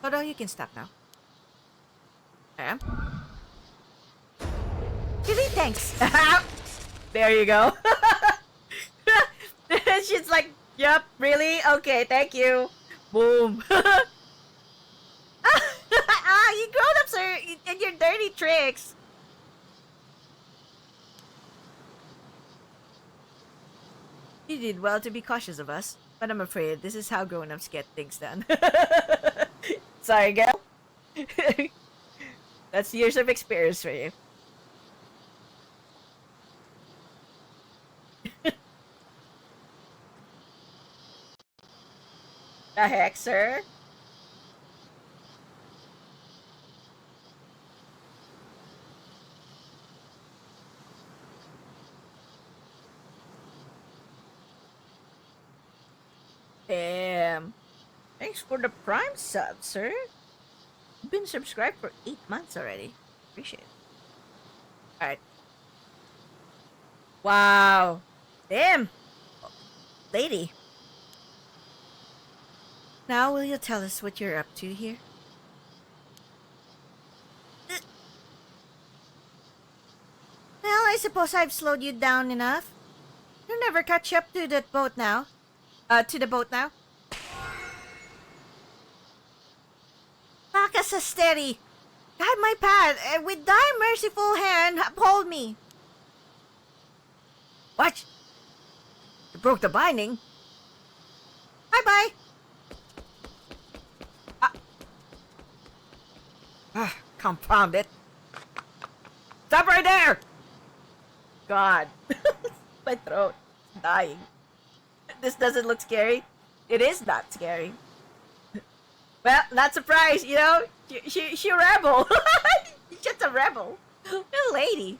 Speaker 1: Although you can stop now. Okay. Really, thanks. There you go. She's like, yep, really? Okay, thank you. Boom. You grown-ups are and your dirty tricks. You did well to be cautious of us, but I'm afraid this is how grown-ups get things done. Sorry, girl. That's years of experience for you. The heck, sir? Thanks for the Prime sub, sir. You've been subscribed for 8 months already. Appreciate it. Alright. Wow. Damn. Lady. Now will you tell us what you're up to here? Well, I suppose I've slowed you down enough. You'll never catch up to that boat now. To the boat now. Baka sa steady. Guide my path, and with thy merciful hand, uphold me. What? You broke the binding? Bye-bye. Confound it. Stop right there! God. My throat. Dying. This doesn't look scary. It is not scary. Well, not surprised, you know? She a rebel. She's just a rebel. A lady.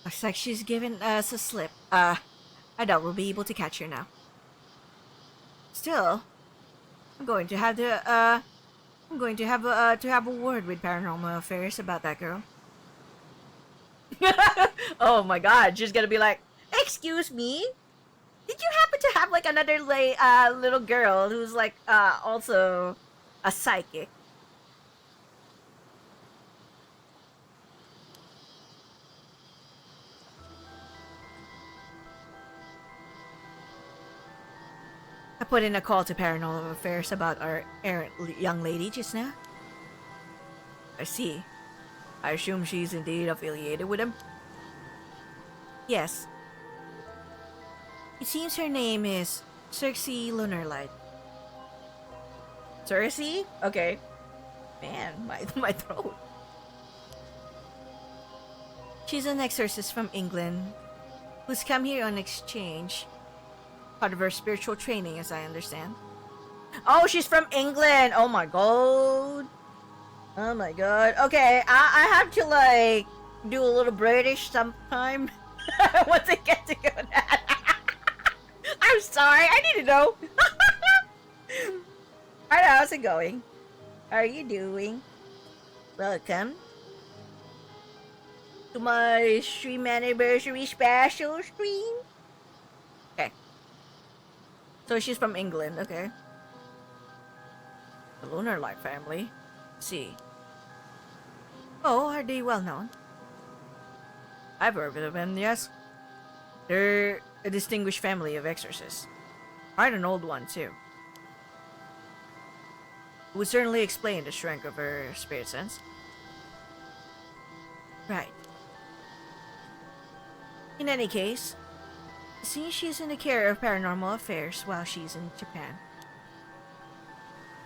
Speaker 1: Looks like she's given us a slip. I doubt we'll be able to catch her now. Still, I'm going to have to have a word with Paranormal Affairs about that girl. Oh my god, she's gonna be like, excuse me? Did you happen to have like another little girl who's like also a psychic? I put in a call to Paranormal Affairs about our errant young lady just now. I see. I assume she's indeed affiliated with him? Yes. It seems her name is Circe Lunarlight. Circe? Okay. Man, my throat. She's an exorcist from England who's come here on exchange. Part of her spiritual training, as I understand. Oh, she's from England! Oh my god. Oh my god. Okay, I have to like do a little British sometime once I get to go that. I'm sorry, I need to know. Alright, how's it going? How are you doing? Welcome to my stream anniversary special stream. Okay. So she's from England, okay. The Lunarlight family. Let's see. Oh, are they well known? I've heard of them, yes. They're a distinguished family of exorcists. Quite an old one, too. It would certainly explain the strength of her spirit sense. Right. In any case, seeing she's in the care of Paranormal Affairs while she's in Japan.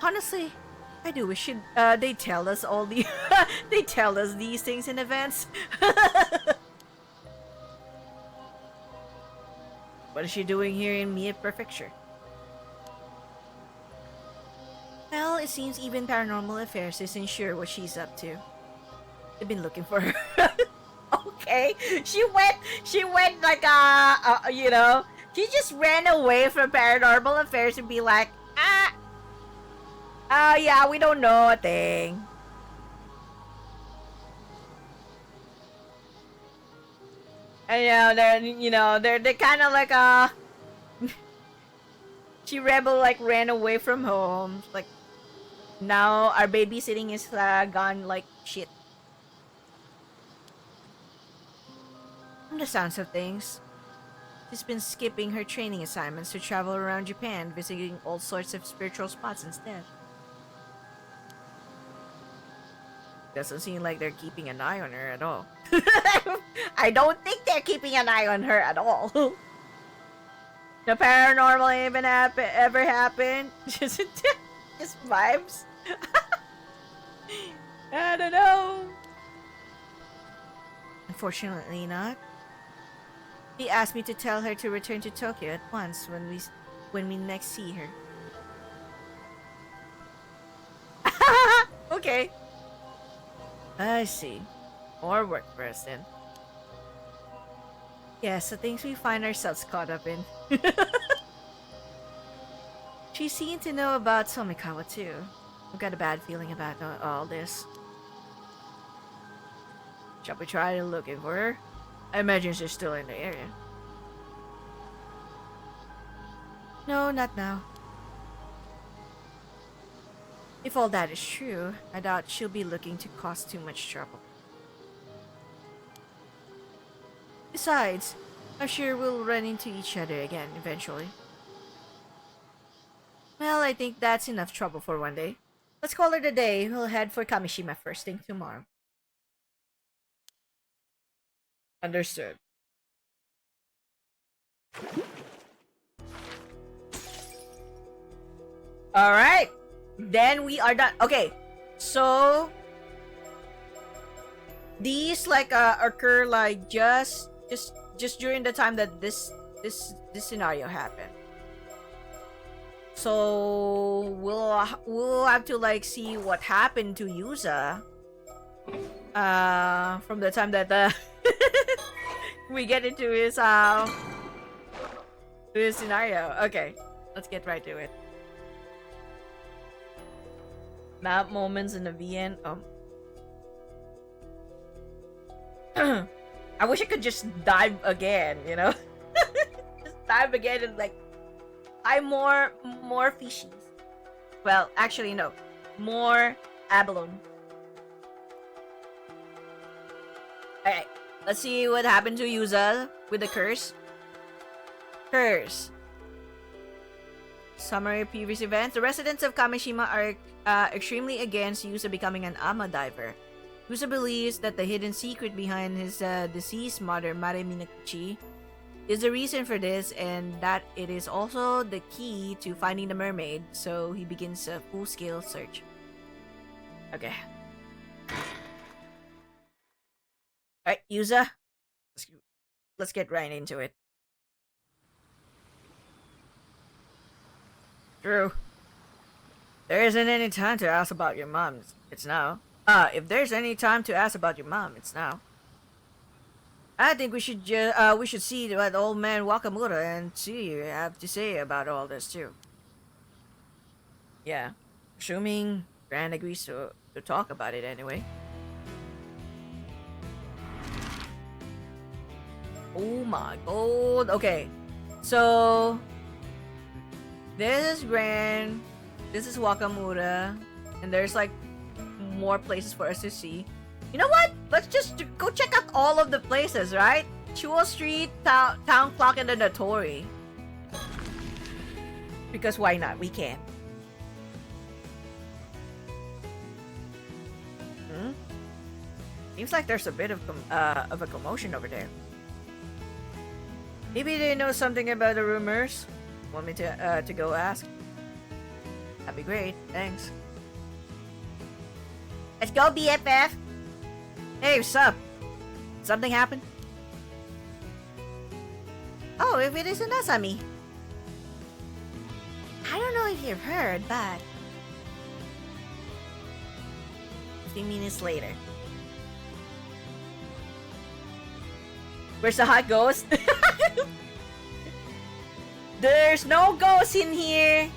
Speaker 1: Honestly, I do wish they tell us all the they tell us these things in advance. What is she doing here in Mia Prefecture? Well, it seems even Paranormal Affairs isn't sure what she's up to. They've been looking for her. Okay, she went like you know, she just ran away from Paranormal Affairs and be like, oh yeah, we don't know a thing. And they're kind of like she rebel like ran away from home. Like now our babysitting is gone like shit. From the sounds of things, she's been skipping her training assignments to travel around Japan, visiting all sorts of spiritual spots instead. Doesn't seem like they're keeping an eye on her at all. I don't think they're keeping an eye on her at all. The paranormal even ever happened? Just vibes? I don't know. Unfortunately not. He asked me to tell her to return to Tokyo at once when we next see her. Okay. I see. More work for us then. Yes, the things we find ourselves caught up in. She seemed to know about Somikawa too. I've got a bad feeling about all this. Shall we try looking for her? I imagine she's still in the area. No, not now. If all that is true, I doubt she'll be looking to cause too much trouble. Besides, I'm sure we'll run into each other again eventually. Well, I think that's enough trouble for one day. Let's call it a day. We'll head for Kameshima first thing tomorrow. Understood. Alright. Then we are done. Okay. So these like occur like just during the time that this scenario happened. So we'll have to like see what happened to Yuza from the time that we get into his scenario. Okay, let's get right to it. Map moments in the VN. I wish I could just dive again, you know? Just dive again and like buy more fishies. Well, actually no. More abalone. Alright, let's see what happened to Yuza with the curse. Curse. Summary of previous events. The residents of Kameshima are extremely against Yuza becoming an ama diver. Yuza believes that the hidden secret behind his deceased mother, Mare Minakuchi, is the reason for this, and that it is also the key to finding the mermaid, so he begins a full-scale search. Okay. Alright, Yuza. Let's get right into it. True. There isn't any time to ask about your mom. It's now. If there's any time to ask about your mom, it's now. I think we should see what old man Wakamura and Tsuyu have to say about all this too. Yeah. Assuming Gran agrees to talk about it anyway. Oh my god. Okay. So this is Gran, this is Wakamura, and there's like more places for us to see. You know what? Let's just go check out all of the places, right? Chuo Street, Town Clock, and the Notori. Because why not? We can. Seems like there's a bit of a commotion over there. Maybe they know something about the rumors. Want me to go ask? That'd be great. Thanks. Let's go, BFF. Hey, what's up? Something happened? Oh, if it isn't Azami. I don't know if you've heard, but 15 minutes later. Where's the hot ghost? There's no ghosts in here.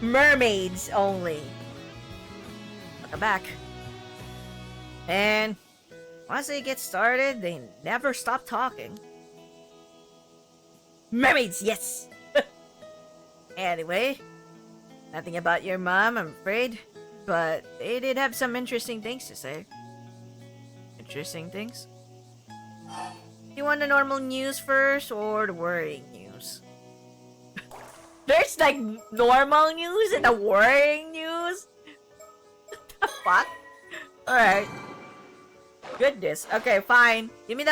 Speaker 1: Mermaids only. Welcome back. And once they get started, they never stop talking. Mermaids, yes! Anyway, nothing about your mom, I'm afraid. But they did have some interesting things to say. Interesting things? You want the normal news first or the worrying news? There's like normal news and the worrying news? What the fuck? Alright. Goodness. Okay, fine. Give me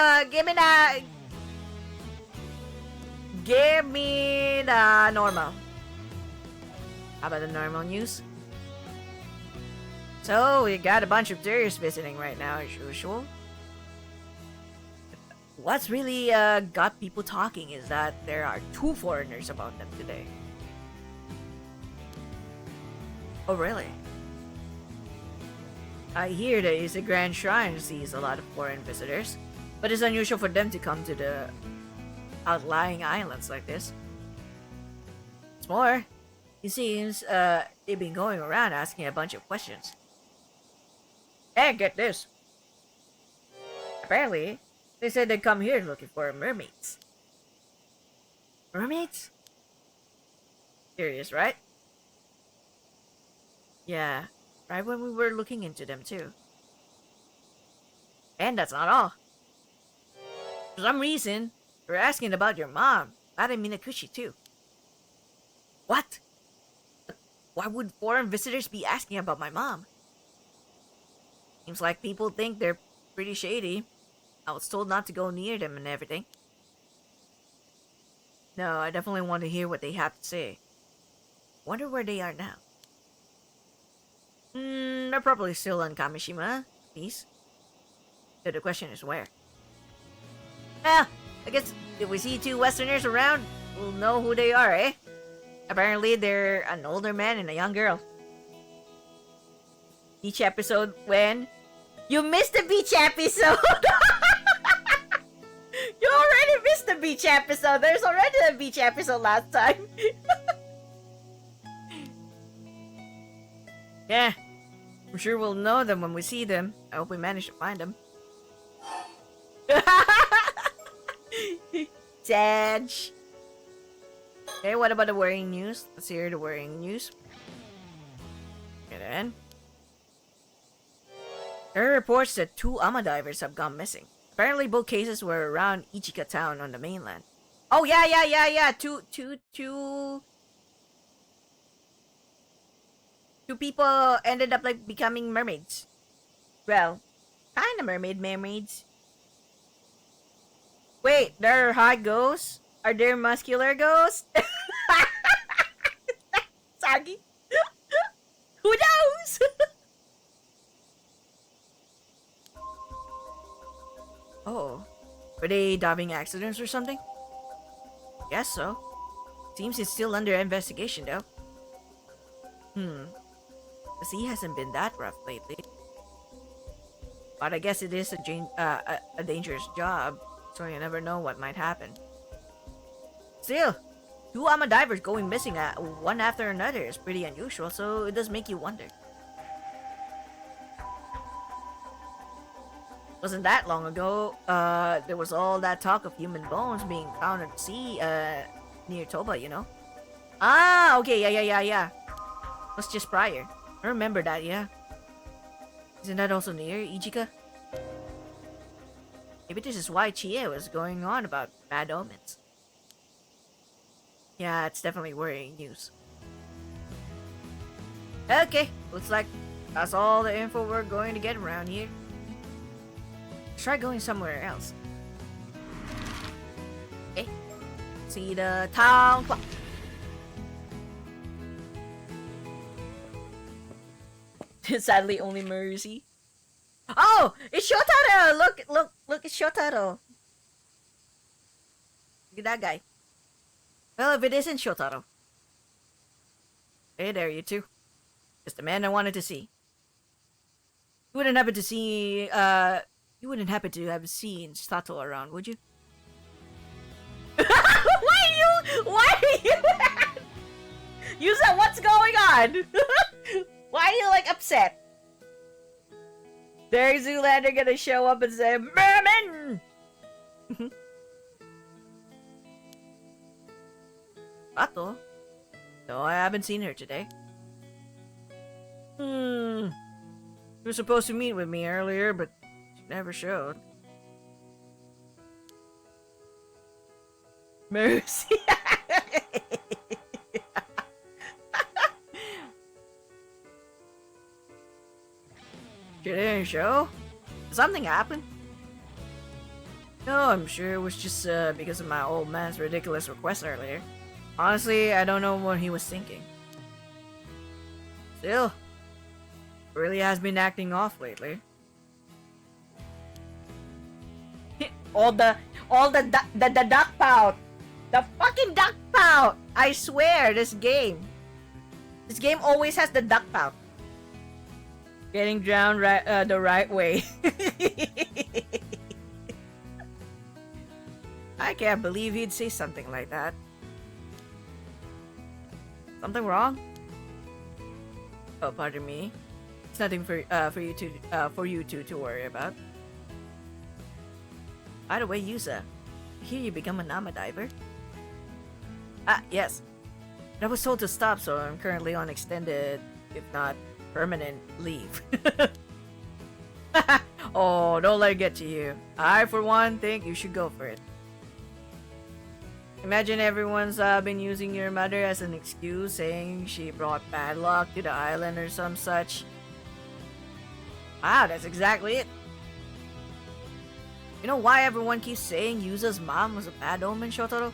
Speaker 1: the normal. How about the normal news? So, we got a bunch of tourists visiting right now, as usual. What's really got people talking is that there are 2 foreigners about them today. Oh, really? I hear that Ise Grand Shrine sees a lot of foreign visitors, but it's unusual for them to come to the outlying islands like this. more, it seems they've been going around asking a bunch of questions. And get this. Apparently, they said they'd come here looking for mermaids. Mermaids? Serious, right? Yeah, right when we were looking into them too. And that's not all. For some reason, we're asking about your mom, Azami Minakuchi too. What? Why would foreign visitors be asking about my mom? Seems like people think they're pretty shady. I was told not to go near them and everything. No, I definitely want to hear what they have to say. Wonder where they are now. They're probably still on Kameshima. Peace. So the question is where? Well, I guess if we see two Westerners around, we'll know who they are, eh? Apparently, they're an older man and a young girl. Beach episode when... You missed the beach episode! You already missed the beach episode! There's already a beach episode last time! Yeah, I'm sure we'll know them when we see them. I hope we manage to find them. Sag. Okay, what about the worrying news? Let's hear the worrying news. Get in. There are reports that two Ama divers have gone missing. Apparently, both cases were around Ichika town on the mainland. Oh yeah. Two people ended up like becoming mermaids. Well, kind of mermaids. Wait, there are hot ghosts? Are there muscular ghosts? Sagi? Who knows? Oh, were they diving accidents or something? Guess so. Seems it's still under investigation though. The sea hasn't been that rough lately. But I guess it is a dangerous job, so you never know what might happen. Still, two Ama divers going missing one after another is pretty unusual, so it does make you wonder. Wasn't that long ago, there was all that talk of human bones being found at the sea, near Toba, you know? Ah, okay, yeah. Was just prior. I remember that, yeah. Isn't that also near Ijika? Maybe this is why Chie was going on about bad omens. Yeah, it's definitely worrying news. Okay, looks like that's all the info we're going to get around here. Let's try going somewhere else. Okay. See the town clock. Sadly, only Mercy. Oh, it's Shotaro! Look, it's Shotaro. Look at that guy. Well, if it isn't Shotaro. Hey there, you two. Just the man I wanted to see. You wouldn't happen to see, you wouldn't happen to have seen Sato around, would you? Why are you? Yuza, what's going on? Why are you like upset? There's Zoolander gonna show up and say, Merman! Sato? No, I haven't seen her today. She was supposed to meet with me earlier, but she never showed. Mercy. She didn't show? Did something happen? No, I'm sure it was just because of my old man's ridiculous request earlier. Honestly, I don't know what he was thinking. Still, really has been acting off lately. all the duck pout. The fucking duck pout. I swear, this game always has the duck pout. Getting drowned the right way. I can't believe he'd say something like that. Something wrong? Oh, pardon me. It's nothing for you two to worry about. By the way, Yuza, I hear you become a Nama diver. Ah, yes. I was told to stop, so I'm currently on extended, if not permanent, leave. Oh, don't let it get to you. I, for one, think you should go for it. Imagine everyone's been using your mother as an excuse, saying she brought bad luck to the island or some such. Wow, that's exactly it. You know why everyone keeps saying Yuza's mom was a bad omen, Shotaro?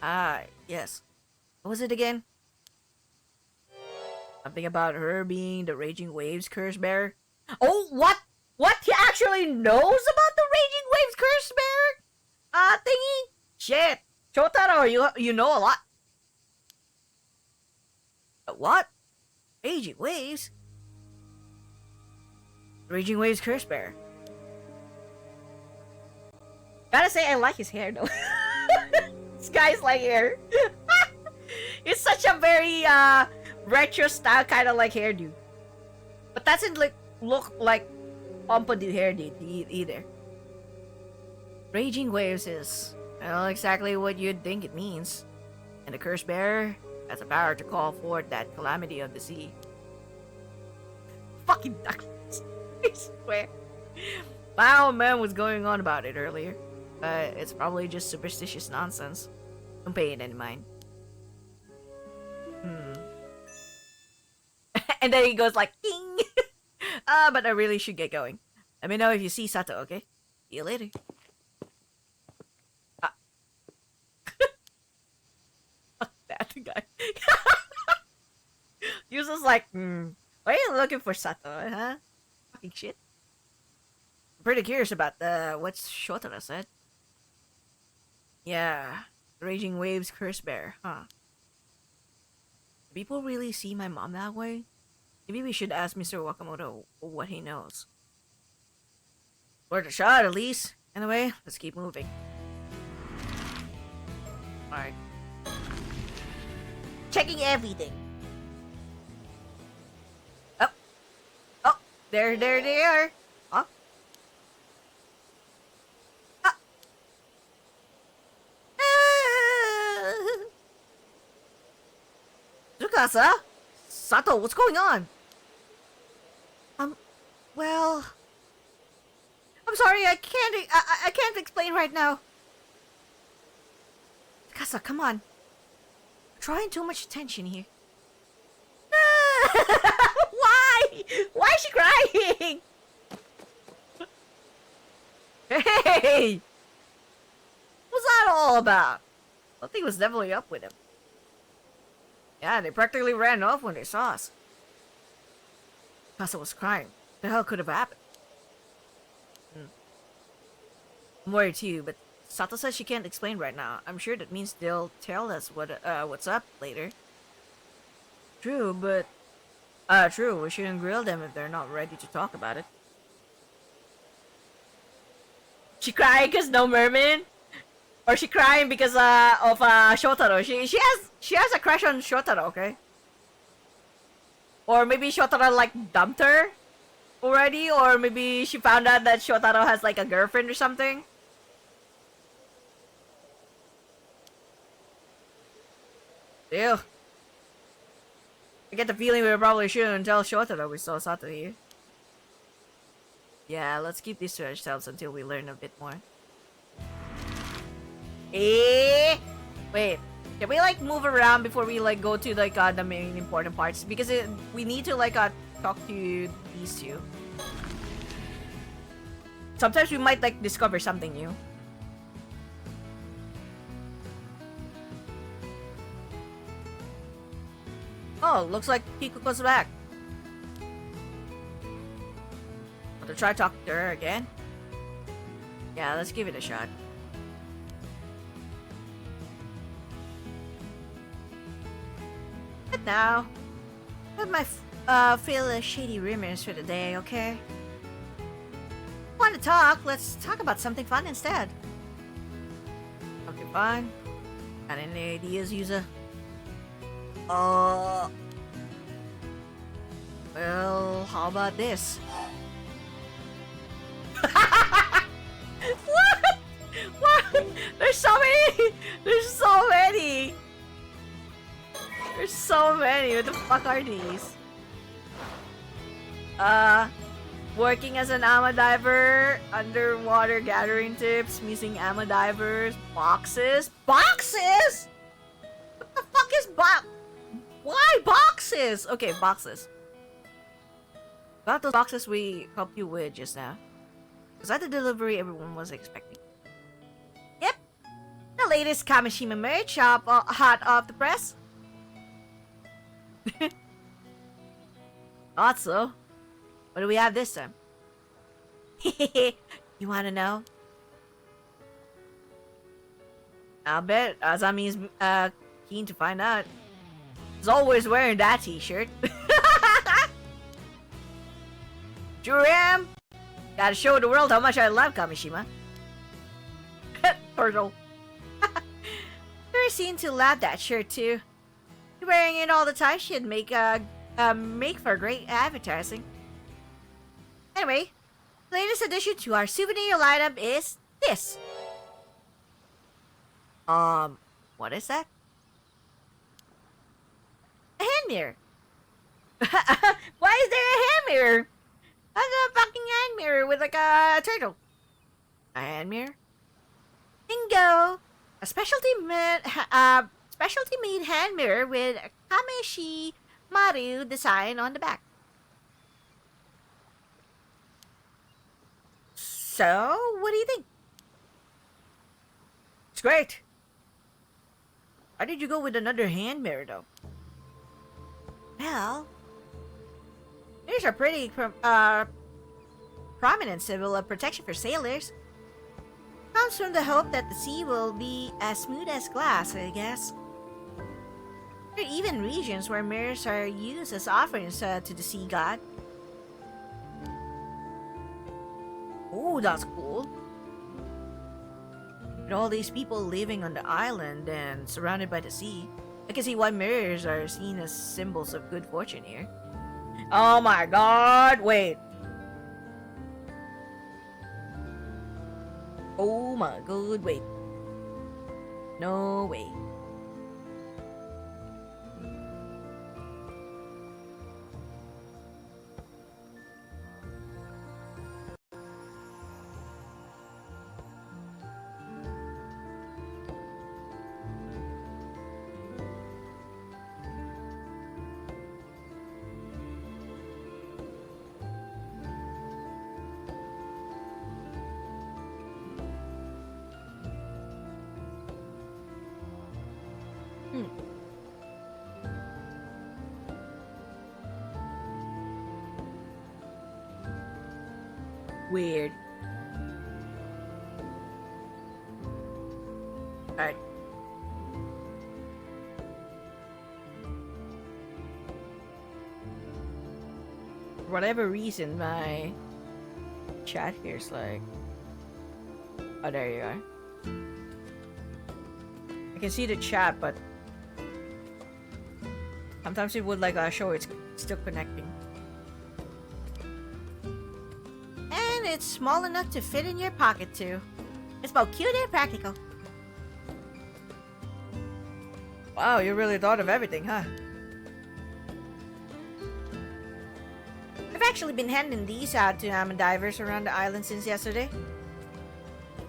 Speaker 1: Ah, yes. What was it again? Something about her being the Raging Waves curse bearer? Oh, what? What? He actually knows about the Raging Waves curse bearer? Thingy? Shit. Shotaro, you know a lot. What? Raging Waves? Raging Waves curse bearer. Gotta say, I like his hair though. This guy's like hair. It's such a very retro style kind of like hairdo. But doesn't like look like pompadour hairdo either. Raging Waves is well, exactly what you'd think it means. And the curse bearer has the power to call forth that calamity of the sea. Fucking ducklings. I swear. Wow, man was going on about it earlier. But it's probably just superstitious nonsense. Don't pay it any mind. And then he goes like, ding! But I really should get going. Let me know if you see Sato, okay? See you later. Fuck that guy. Yuza's like, why are you looking for Sato, huh? Fucking shit. I'm pretty curious about what Shotaro said. Yeah, Raging Waves curse bear, huh? Do people really see my mom that way? Maybe we should ask Mr. Wakamoto what he knows. Worth a shot, at least. Anyway, let's keep moving. Alright. Checking everything. Oh. Oh, there they are. Huh? Tsukasa? Sato, what's going on? Well... I'm sorry, I can't explain right now. Tsukasa, come on. We're drawing too much attention here. Why? Why is she crying? Hey! What's that all about? Something was definitely up with him. Yeah, they practically ran off when they saw us. Kasa was crying. What the hell could have happened? I'm worried too, but Sato says she can't explain right now. I'm sure that means they'll tell us what's up later. True, but... true, we shouldn't grill them if they're not ready to talk about it. She crying because no mermaid? Or she crying because of Shotaro? She has a crush on Shotaro, okay? Or maybe Shotaro like dumped her already, or maybe she found out that Shotaro has like a girlfriend or something. Ew. I get the feeling we probably shouldn't tell Shotaro we saw Sato here. Yeah, let's keep this to ourselves until we learn a bit more. Wait, can we like move around before we like go to like the main important parts? Because we need to like talk to these two. Sometimes we might like discover something new. Oh, looks like Kikuko's back. Want to try talking to her again? Yeah, let's give it a shot. But now, let my feel shady rumors for the day, okay? Want to talk? Let's talk about something fun instead. Okay, fine. Got any ideas, Yuza? Uh. Well, how about this? What? What? There's so many! There's so many! There's so many! What the fuck are these? Working as an ama diver, underwater gathering tips, missing ama divers, boxes. Boxes?! What the fuck is why boxes? Okay, boxes. About those boxes we helped you with just now. Was that the delivery everyone was expecting? Yep. The latest Kameshima merch hot off the press. Thought so. What do we have this time? You wanna know? I'll bet Azami is keen to find out. He's always wearing that t-shirt. Sure am. Gotta show the world how much I love Kameshima. Turtle. Very seen to love that shirt too. You're wearing it all the time. Should make for great advertising. Anyway, the latest addition to our souvenir lineup is this. What is that? A hand mirror. Why is there a hand mirror? That's a fucking hand mirror with like a turtle. A hand mirror? Bingo! A specialty made hand mirror with a Kameshima design on the back. So, what do you think? It's great. Why did you go with another hand mirror though? Well, mirrors are pretty prominent symbol of protection for sailors. Comes from the hope that the sea will be as smooth as glass, I guess. There are even regions where mirrors are used as offerings to the sea god. Oh, that's cool. With all these people living on the island and surrounded by the sea, I can see why mirrors are seen as symbols of good fortune here. Oh my god, wait. Oh my god, wait. No way. Weird. Alright. For whatever reason, my chat here is like... Oh, there you are. I can see the chat, but... Sometimes it would like show it's still connecting. And it's small enough to fit in your pocket too. It's both cute and practical. Wow, you really thought of everything, huh? I've actually been handing these out to divers around the island since yesterday.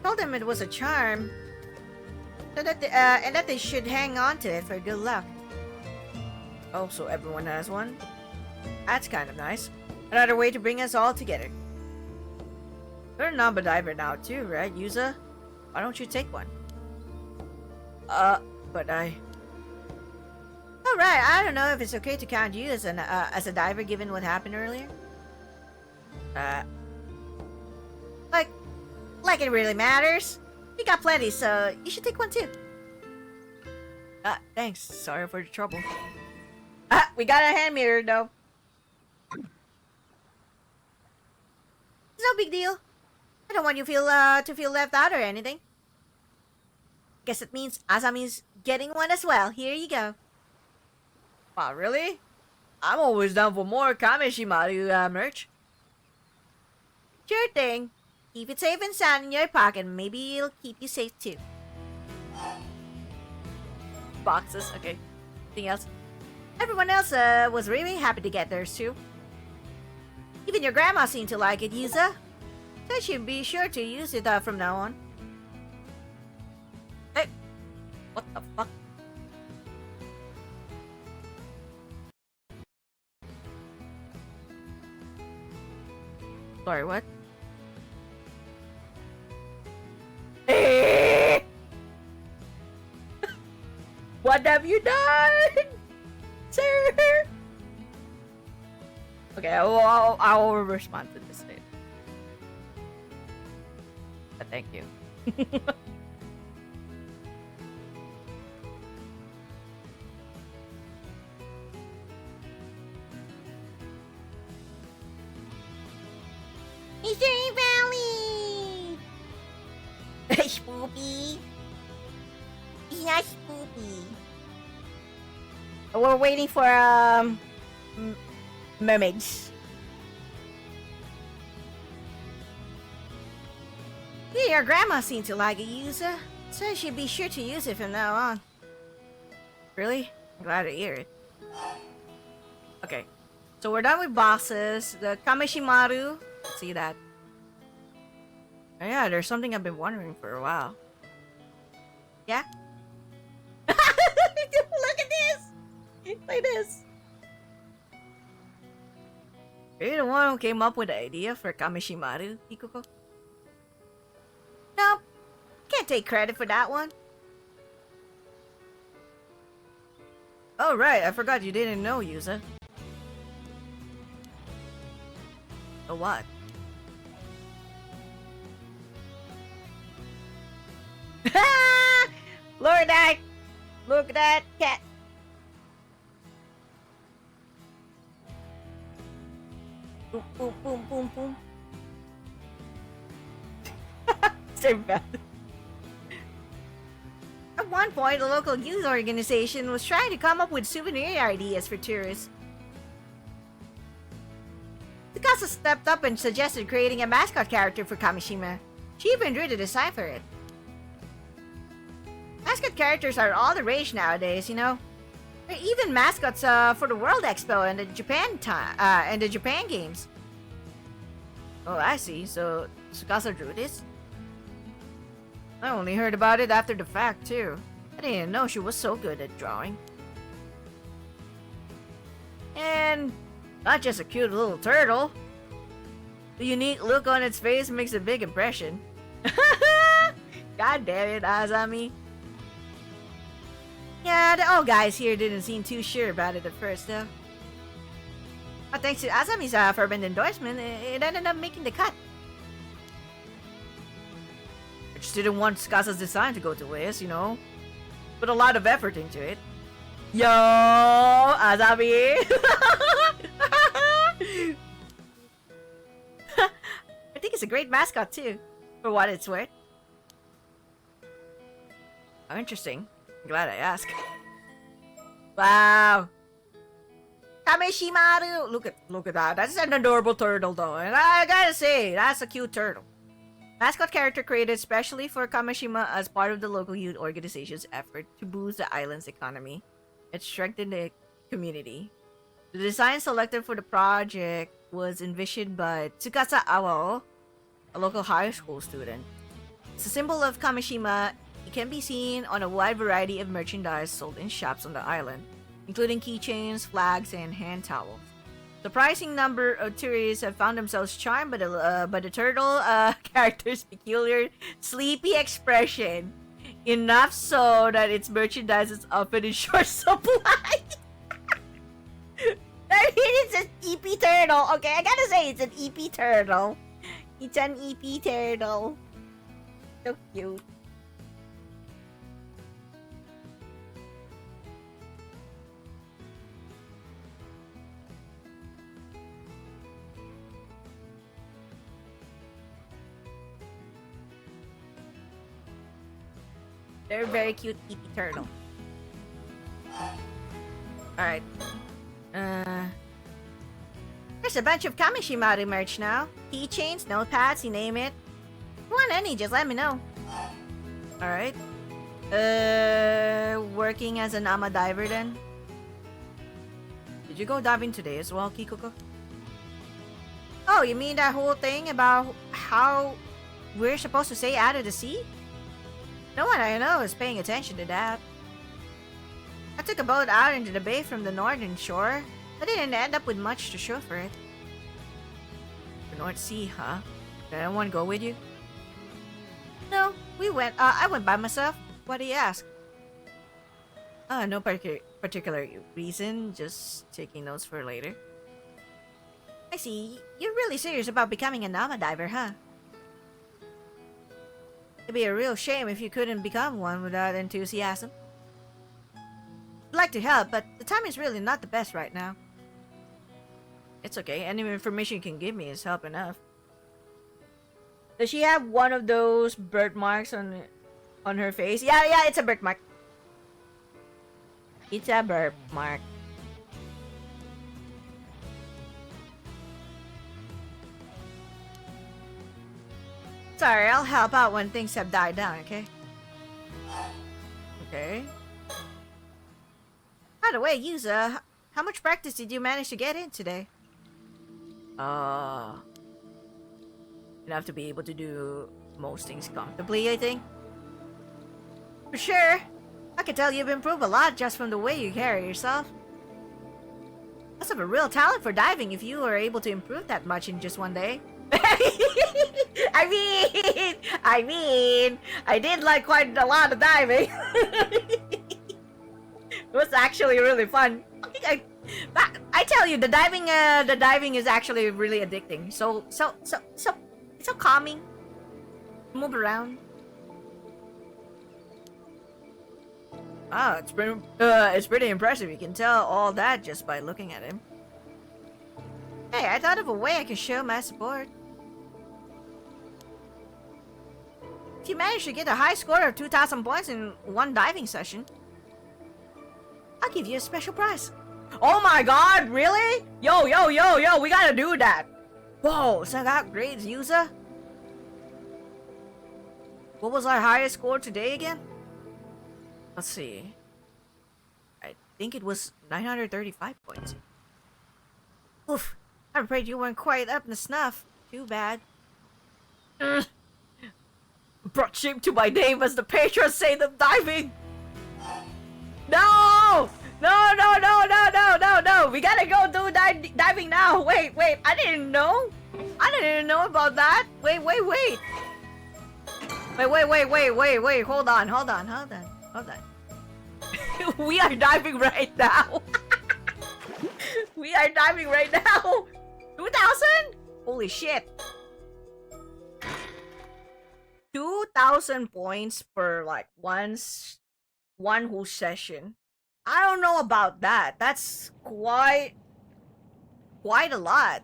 Speaker 1: Told them it was a charm, so that and that they should hang on to it for good luck. Oh, so everyone has one? That's kind of nice. Another way to bring us all together. You're a Namba diver now too, right, Yuza? Why don't you take one? But I... Alright, I don't know if it's okay to count you as a diver given what happened earlier. Like it really matters. We got plenty, so you should take one too. Thanks. Sorry for the trouble. We got a hand mirror though. It's no big deal. I don't want you to feel left out or anything. Guess it means Azami's getting one as well. Here you go. Wow, really? I'm always down for more Kameshima merch. Sure thing. Keep it safe and sound in your pocket. Maybe it'll keep you safe too. Boxes, okay. Anything else? Everyone else was really happy to get theirs too. Even your grandma seemed to like it, Yuza. Said she'd be sure to use it from now on. Hey, what the fuck? Sorry, what? What have you done, sir? Okay, I'll respond to this later. But thank you. Mystery Valley! Spoopy. He's not spoopy. We're waiting for mermaids. Yeah, your grandma seemed to like it, Yuza. So she'd be sure to use it from now on. Really? I'm glad to hear it. Okay. So we're done with bosses. The Kameshimaru. Let's see that. Oh yeah, there's something I've been wondering for a while. Yeah? Look at this! Like this. Are you the one who came up with the idea for Kameshimaru, Hikuko? No, can't take credit for that one. Oh right, I forgot you didn't know, Yuza. Oh what? Lord, look at that cat. Boom, boom, boom, boom, boom. So bad. At one point, a local youth organization was trying to come up with souvenir ideas for tourists. Tsukasa stepped up and suggested creating a mascot character for Kameshima. She even drew the design for it. Mascot characters are all the rage nowadays, you know. There are even mascots for the World Expo and the Japan games. Oh, I see. So Tsukasa drew this? I only heard about it after the fact, too. I didn't know she was so good at drawing. And not just a cute little turtle. The unique look on its face makes a big impression. God damn it, Azami. Yeah, the old guys here didn't seem too sure about it at first, though. But thanks to Azami's fervent endorsement, it ended up making the cut. I just didn't want Tsukasa's design to go to waste, you know. Put a lot of effort into it. Yo, Azami! I think it's a great mascot, too. For what it's worth. Oh, interesting. I'm glad I asked. Wow. Kameshimaru! Look at that. That's an adorable turtle though. And I gotta say, that's a cute turtle. Mascot character created specially for Kameshima as part of the local youth organization's effort to boost the island's economy and strengthen the community. The design selected for the project was envisioned by Tsukasa Awao, a local high school student. It's a symbol of Kameshima. It can be seen on a wide variety of merchandise sold in shops on the island, including keychains, flags, and hand towels. Surprising number of tourists have found themselves charmed by the turtle character's peculiar, sleepy expression, enough so that its merchandise is often in short supply. It's an EP turtle. Okay, I gotta say it's an EP turtle. It's an EP turtle. So cute. They're very cute EP turtle. Alright. There's a bunch of Kameshima merch now. Keychains, notepads, you name it. If you want any, just let me know. Alright. Working as an ama diver then? Did you go diving today as well, Kikuko? Oh, you mean that whole thing about how we're supposed to stay out of the sea? No one I know is paying attention to that. I took a boat out into the bay from the northern shore. I didn't end up with much to show for it. The North Sea, huh? Did anyone go with you? No, I went by myself. Why do you ask? No particular reason, just taking notes for later. I see, you're really serious about becoming a Nama diver, huh? It'd be a real shame if you couldn't become one without enthusiasm. I'd like to help, but the time is really not the best right now. It's okay, any information you can give me is help enough. Does she have one of those birthmarks on her face? Yeah, it's a birthmark. It's a birthmark. Sorry, I'll help out when things have died down, okay? Okay. By the way, Yuza, how much practice did you manage to get in today? Enough to be able to do most things comfortably, I think. For sure. I can tell you've improved a lot just from the way you carry yourself. Must have a real talent for diving if you were able to improve that much in just one day. I mean, I did like quite a lot of diving. It was actually really fun. I tell you, the diving is actually really addicting. So calming. Move around. Ah, it's pretty impressive. You can tell all that just by looking at him. Hey, I thought of a way I can show my support. If you manage to get a high score of 2,000 points in one diving session, I'll give you a special prize. Oh my god, really? Yo, we gotta do that. Whoa, so I got grades, Yuza? What was our highest score today again? Let's see. I think it was 935 points. Oof, I'm afraid you weren't quite up to snuff. Too bad. Brought shame to my name as the patron saint of diving. No! No! We gotta go do diving now. Wait. I didn't know about that. Wait. Hold on. We are diving right now. 2,000? Holy shit. 2,000 points for like one whole session. I don't know about that. That's quite a lot.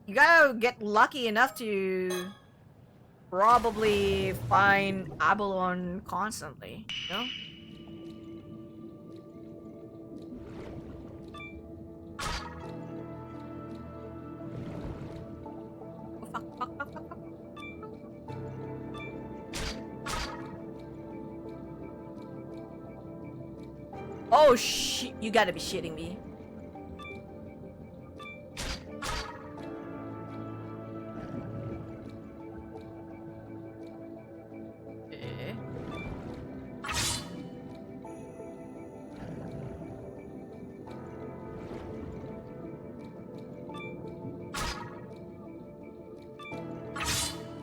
Speaker 1: You gotta get lucky enough to probably find Abalone constantly, you know? Fuck. Oh shit, you gotta be shitting me.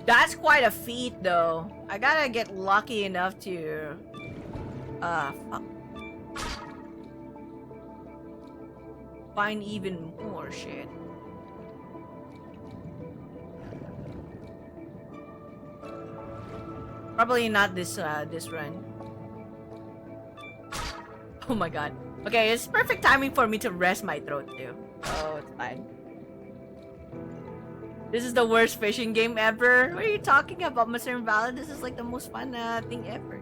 Speaker 1: That's quite a feat though. I gotta get lucky enough to fuck. Find even more shit. Probably not this run. Oh my god. Okay, it's perfect timing for me to rest my throat too. Oh, it's fine. This is the worst fishing game ever. What are you talking about, Mr. Invalid? This is like the most fun thing ever.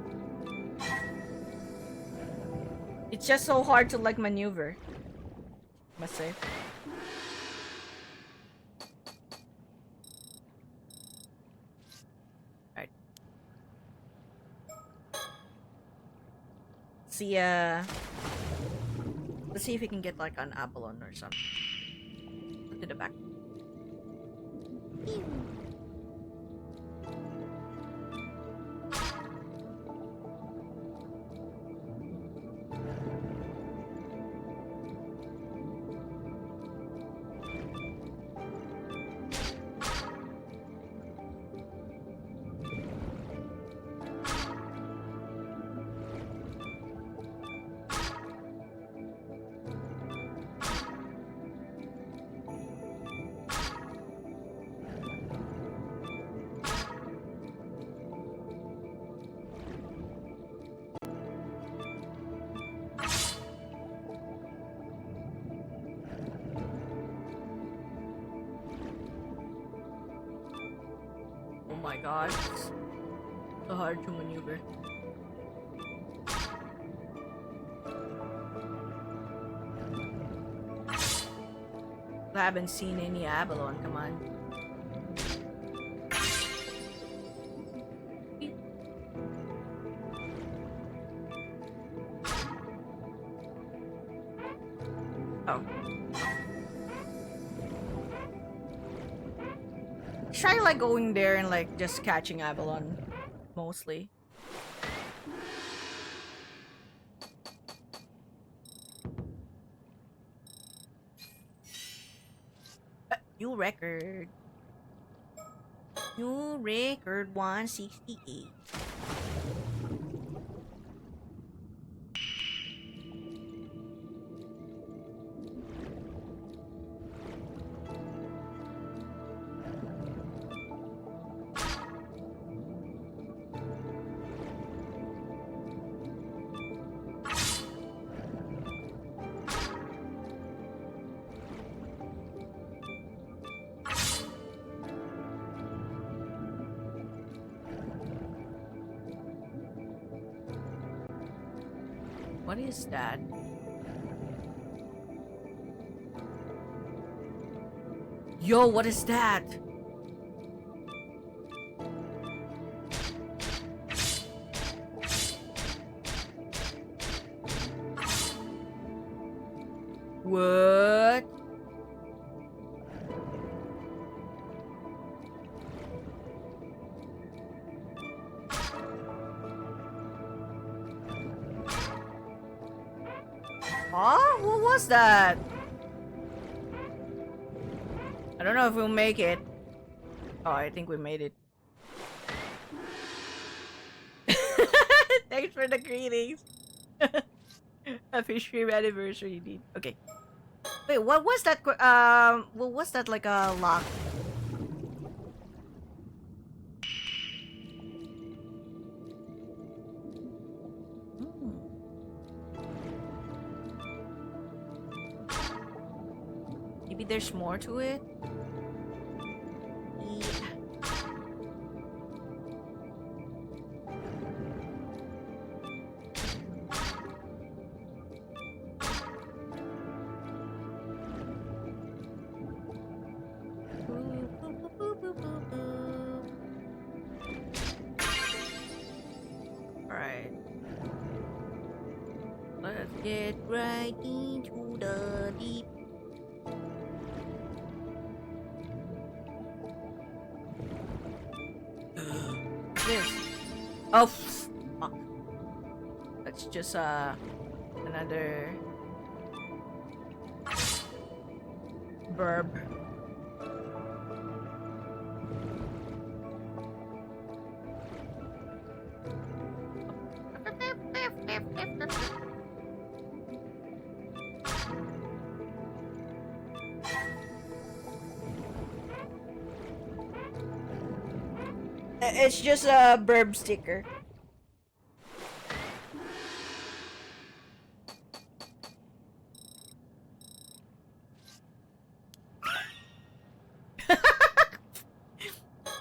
Speaker 1: It's just so hard to like maneuver. Must say. Alright. See, let's see if we can get like an Apollon or something. To the back. Oh my god, it's so hard to maneuver. I haven't seen any Avalon, come on. Oh. Try like going there and like just catching Avalon mostly. New record. New record 168. What is that? Yo, what is that? What? Huh? What was that? I don't know if we'll make it. Oh, I think we made it. Thanks for the greetings. Happy stream anniversary, dude. Okay. Wait, what was that? What was that like a lock? Maybe there's more to it? Yeah. Alright. Let's get right into the deep. Oh, fuck. That's just another verb. It's just a verb sticker.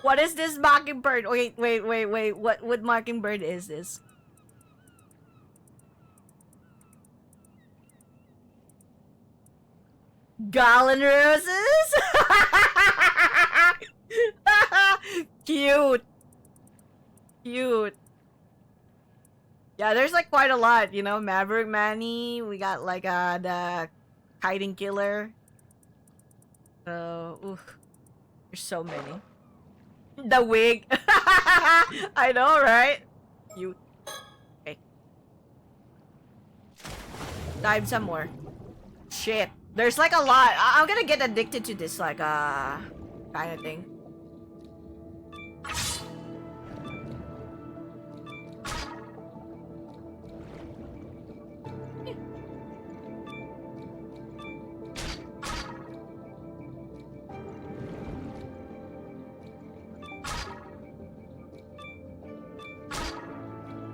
Speaker 1: What is this mockingbird? Wait. What mockingbird is this? Gallon roses? Cute. Cute. Yeah, there's like quite a lot, you know. Maverick Manny. We got like the kiting killer. So, oof. There's so many. The wig. I know, right? Cute. Okay. Dive some more. Shit. There's like a lot. I'm gonna get addicted to this like kind of thing.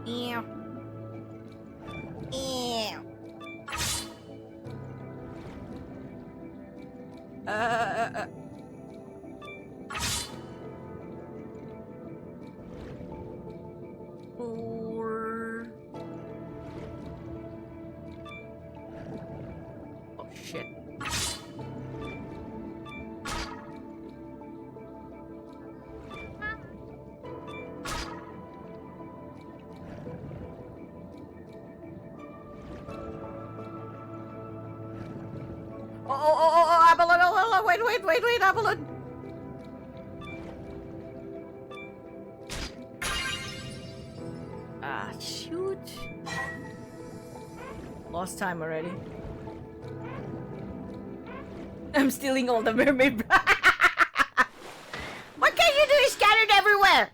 Speaker 1: Ew. Ew. Or... Oh shit. Oh, Abalone, oh, wait, Abalone. Ah, shoot. Lost time already. I'm stealing all the mermaid. What can you do? It's scattered everywhere.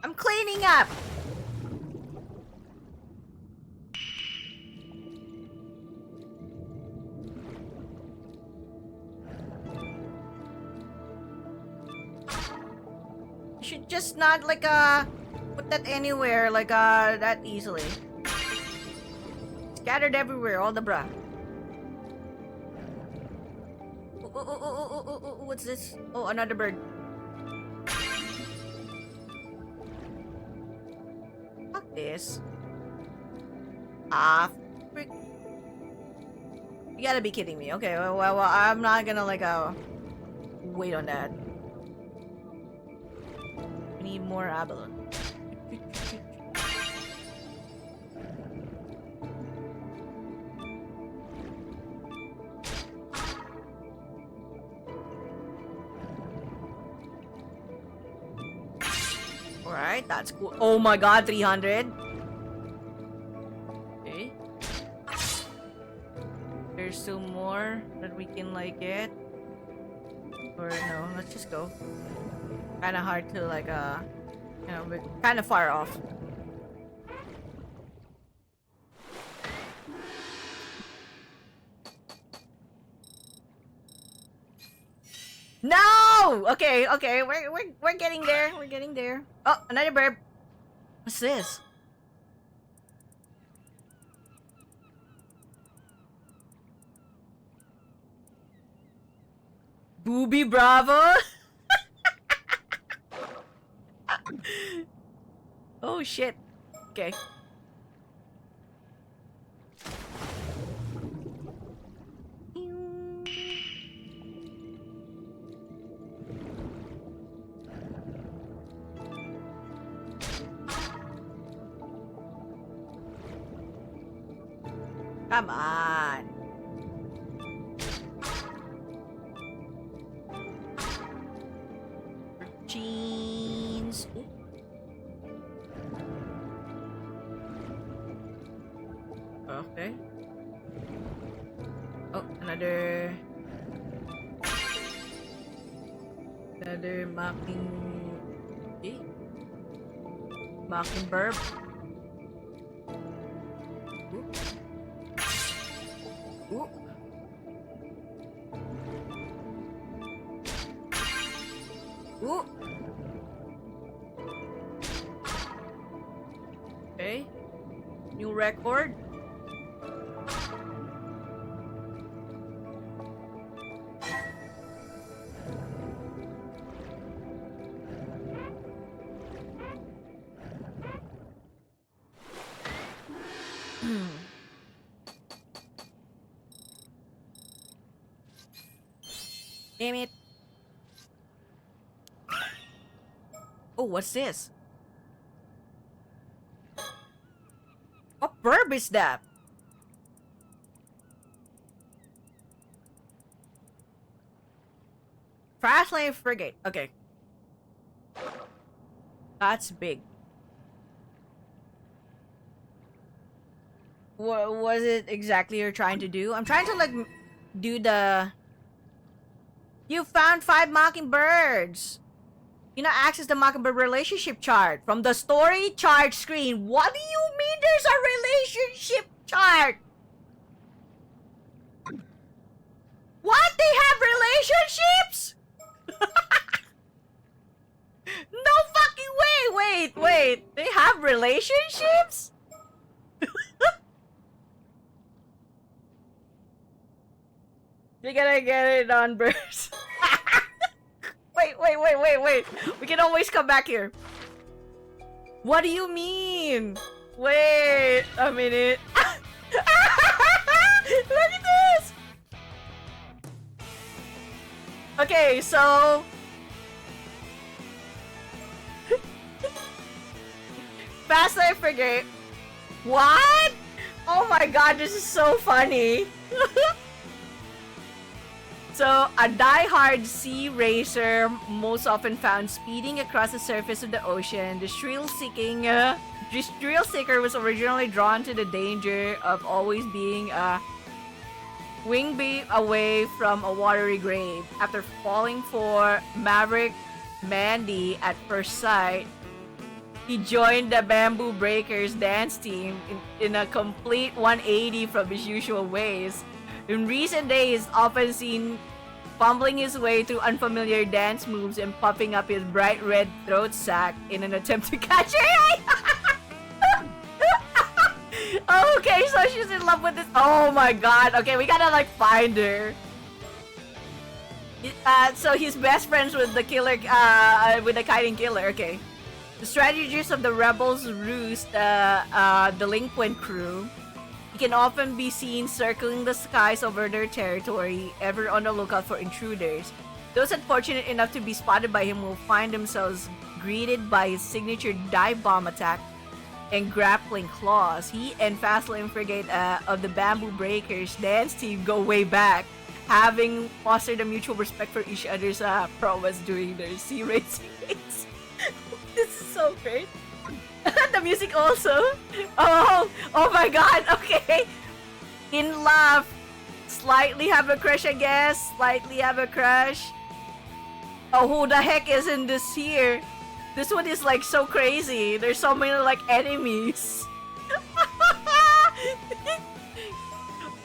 Speaker 1: I'm cleaning up. You should just not like put that anywhere like that easily. Scattered everywhere, all the bra. Oh, what's this? Oh, another bird. Fuck this. Ah, frick. You gotta be kidding me. Okay, well, I'm not gonna like wait on that. We need more abalone. Alright, that's cool. Oh my god, 300. Okay. There's still more that we can like get. Or no, let's just go. Kinda hard to like you know, we're kinda far off. No! Okay, we're getting there. We're getting there. Oh, another bird. What's this? Booby Bravo? Oh shit. Okay. Come on. Jeans. Okay. Oh, another mockingbird. Ooh. Ooh. Okay. New record. Damn it. Oh, what's this? What verb is that? Fast lane frigate. Okay. That's big. What was it exactly you're trying to do? I'm trying to like do the... You found 5 mockingbirds! You now access the mockingbird relationship chart from the story chart screen. What do you mean there's a relationship chart? What? They have relationships? No fucking way! Wait. They have relationships? You're gonna get it on birds. Wait. We can always come back here. What do you mean? Wait a minute. Look at this. Okay, so... Fast Life Frigate. What? Oh my god, this is so funny. So, a die-hard sea racer, most often found speeding across the surface of the ocean. The thrill seeker was originally drawn to the danger of always being a wing beat away from a watery grave. After falling for Maverick Mandy at first sight, he joined the Bamboo Breakers dance team in a complete 180 from his usual ways. In recent days, often seen fumbling his way through unfamiliar dance moves and puffing up his bright red throat sack in an attempt to catch her. Okay, so she's in love with this. Oh my god. Okay, we gotta like find her. So he's best friends with the killer, with the kiting killer. Okay. The strategies of the rebels roost, delinquent crew. He can often be seen circling the skies over their territory, ever on the lookout for intruders. Those unfortunate enough to be spotted by him will find themselves greeted by his signature dive bomb attack and grappling claws. He and Fastlane Frigate of the Bamboo Breakers dance team go way back, having fostered a mutual respect for each other's prowess during their sea racing days. This is so great. The music also. Oh my god. Okay. In love. Slightly have a crush, I guess. Slightly have a crush. Oh, who the heck is in this here? This one is like so crazy. There's so many like enemies.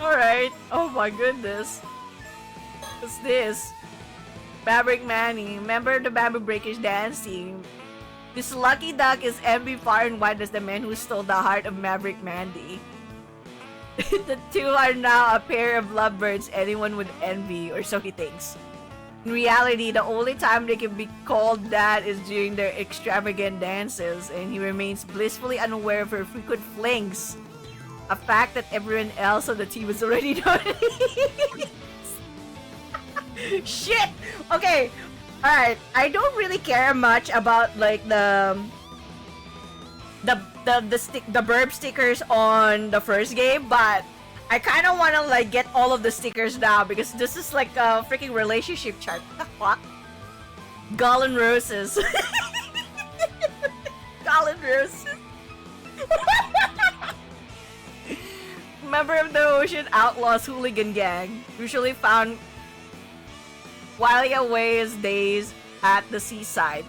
Speaker 1: Alright. Oh my goodness. What's this? Maverick Manny, member of the Bamboo Breakers dance team. This lucky duck is envied far and wide as the man who stole the heart of Maverick Mandy. The two are now a pair of lovebirds anyone would envy, or so he thinks. In reality, the only time they can be called that is during their extravagant dances, and he remains blissfully unaware of her frequent flings. A fact that everyone else on the team has already noticed. Shit! Okay, alright. I don't really care much about like the burb stickers on the first game, but I kind of want to like get all of the stickers now because this is like a freaking relationship chart. What? Golden roses. Golden roses. Member of the Ocean Outlaws hooligan gang, usually found whiling away his days at the seaside.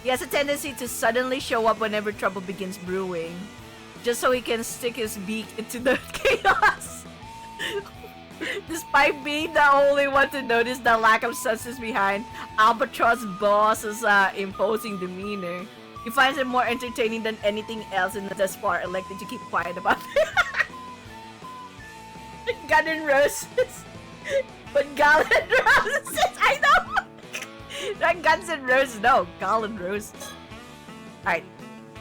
Speaker 1: He has a tendency to suddenly show up whenever trouble begins brewing, just so he can stick his beak into the chaos. Despite being the only one to notice the lack of substance behind Albatross boss's imposing demeanor, he finds it more entertaining than anything else and thus far elected to keep quiet about it. Gun and roses. But Gallon Roses, I know! Not Guns N' Roses, no, Gallon Roses. Alright,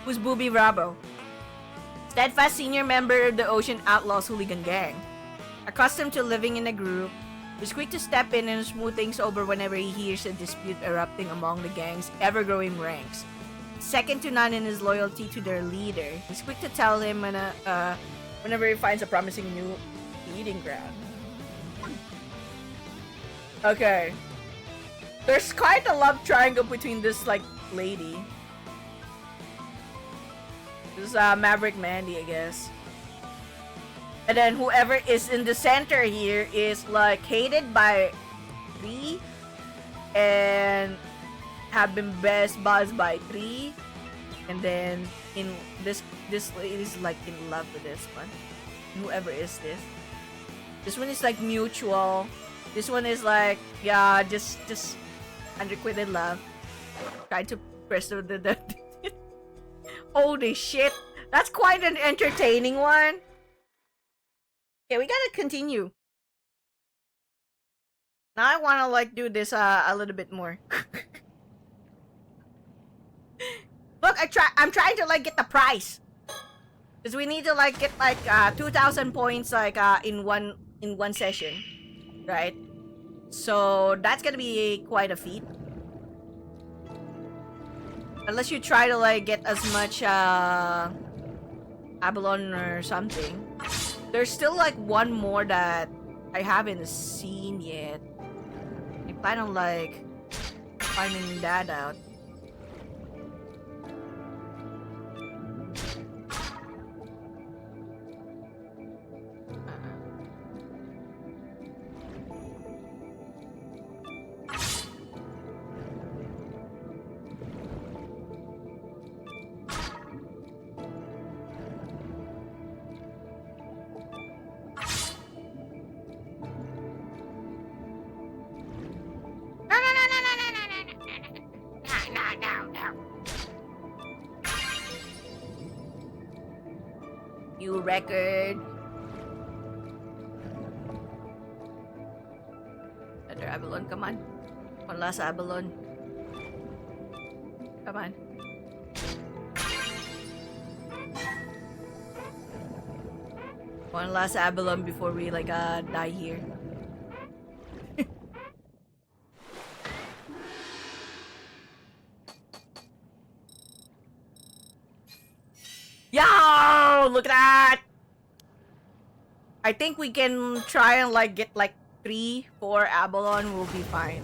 Speaker 1: who's Booby Rabo? Steadfast senior member of the Ocean Outlaws hooligan gang. Accustomed to living in a group, He's quick to step in and smooth things over whenever he hears a dispute erupting among the gang's ever-growing ranks. Second to none in his loyalty to their leader, he's quick to tell him whenever he finds a promising new feeding ground. Okay. There's quite a love triangle between this, like, lady. This is Maverick Mandy, I guess. And then whoever is in the center here is, like, hated by 3 and have been best buzzed by 3. And then in this lady is, like, in love with this one. Whoever is this. This one is, like, mutual. This one is, like, yeah, just unrequited love. Trying to press the holy shit. That's quite an entertaining one. Okay, we gotta continue. Now I wanna, like, do this a little bit more. Look, I'm trying to, like, get the price. Cause we need to, like, get, like, 2,000 points, like, in one session, right? So that's gonna be quite a feat. Unless you try to, like, get as much Abalone or something. There's still, like, one more that I haven't seen yet. I plan on, like, finding that out. You record. Another Abalone, come on. One last Abalone. Come on. One last Abalone before we, like, die here. Yo! Look at that! I think we can try and, like, get, like, 3, 4 Abalone. We'll be fine.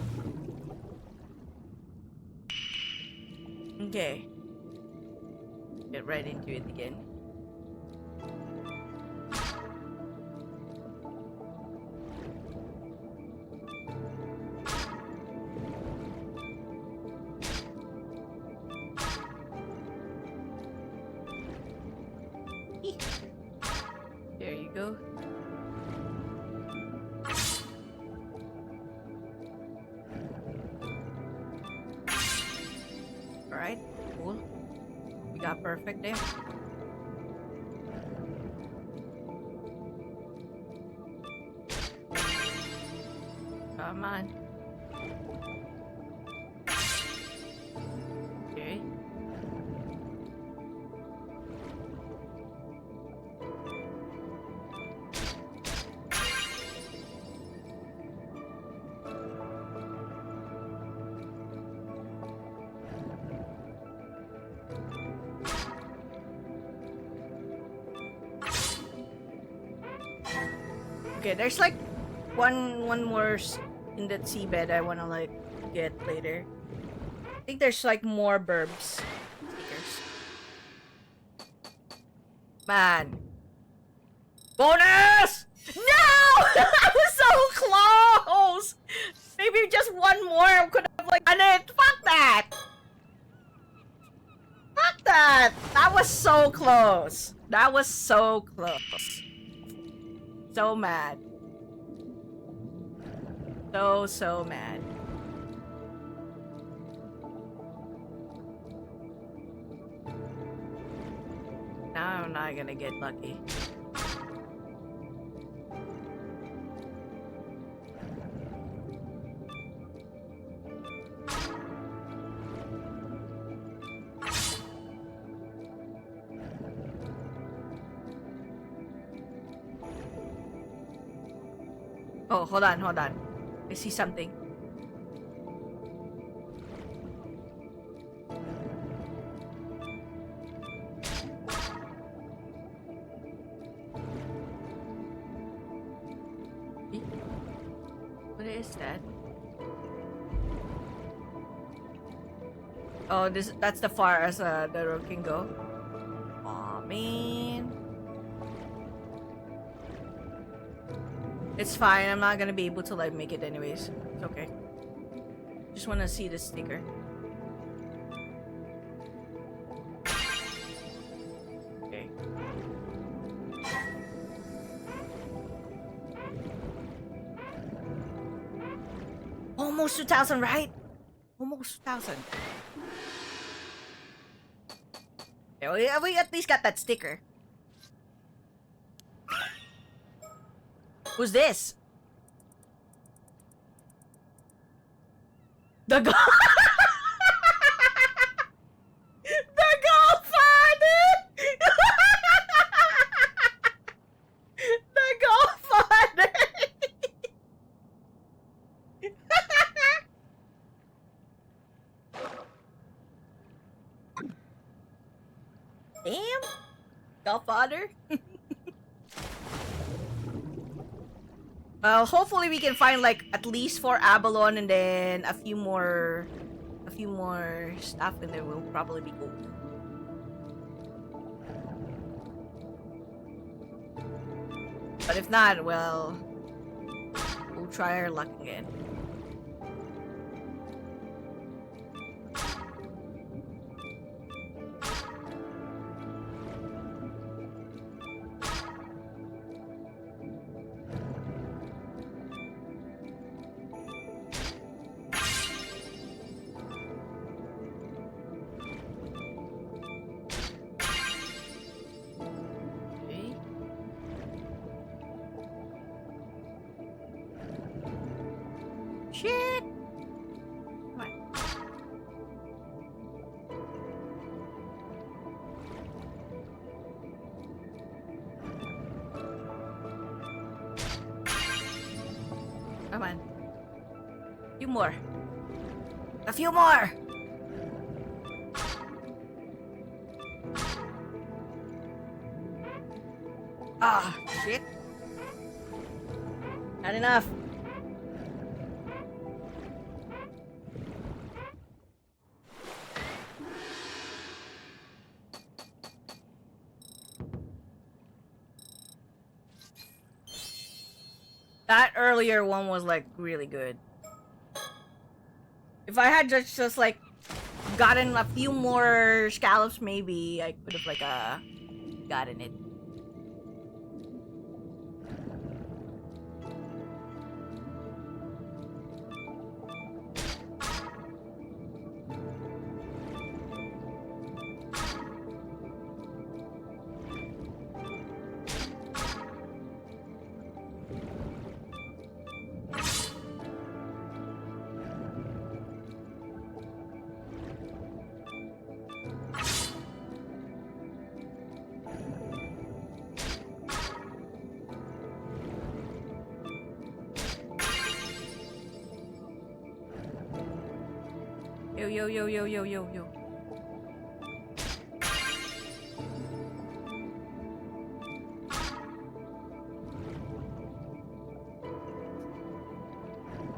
Speaker 1: Okay. Get right into it again. There you go. Alright, cool. We got perfect there. Come on. Okay. Okay, there's like one more in that seabed I wanna, like, get later. I think there's like more burbs. Stickers. Man. Bonus! No! I was so close! Maybe just one more could have, like, done it. Fuck that! Fuck that! That was so close. That was so close. So mad. So mad. Now I'm not gonna get lucky. Oh, hold on. I see something. What is that? Oh, that's the far as the road can go. Aw, man. It's fine. I'm not gonna be able to like make it anyways. It's okay. Just wanna see the sticker. Okay. Almost 2,000, right? Almost 2,000. Yeah, we at least got that sticker. Who's this? The the Godfather! The Godfather! Damn! Godfather? Hopefully we can find like at least 4 abalone and then a few more stuff and then we'll probably be gold. But if not, well, we'll try our luck again. Shit! Come on. Come on. A few more. A few more! Ah, shit. Not enough. That earlier one was like really good. If I had just like gotten a few more scallops, maybe I could have like gotten it. Yo.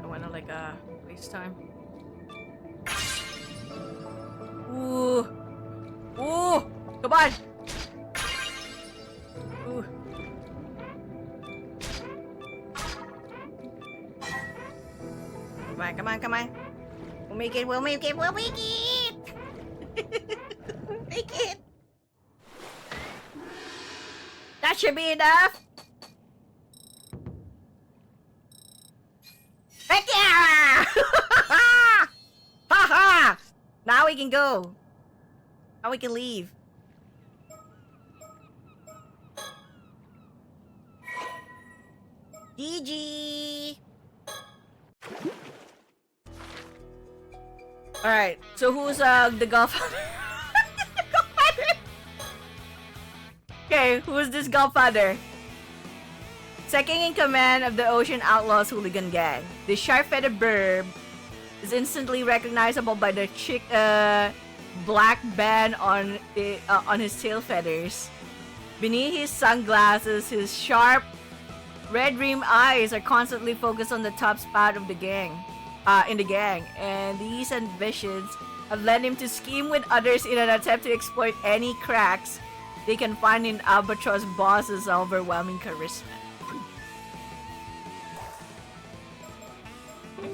Speaker 1: I wanna like waste time. Ooh. Come on. Ooh. Come on. We'll make it. We'll make it. We'll make it. That should be enough. Heck yeah! Ha! Now we can go. Now we can leave. GG. Alright, so who's the Godfather? Okay, who's this Godfather? Second in command of the Ocean Outlaws hooligan gang. The sharp-feathered burb is instantly recognizable by the black band on his tail feathers. Beneath his sunglasses, his sharp red-rimmed eyes are constantly focused on the top spot of the gang, and these ambitions have led him to scheme with others in an attempt to exploit any cracks they can find in Albatross Boss's overwhelming charisma.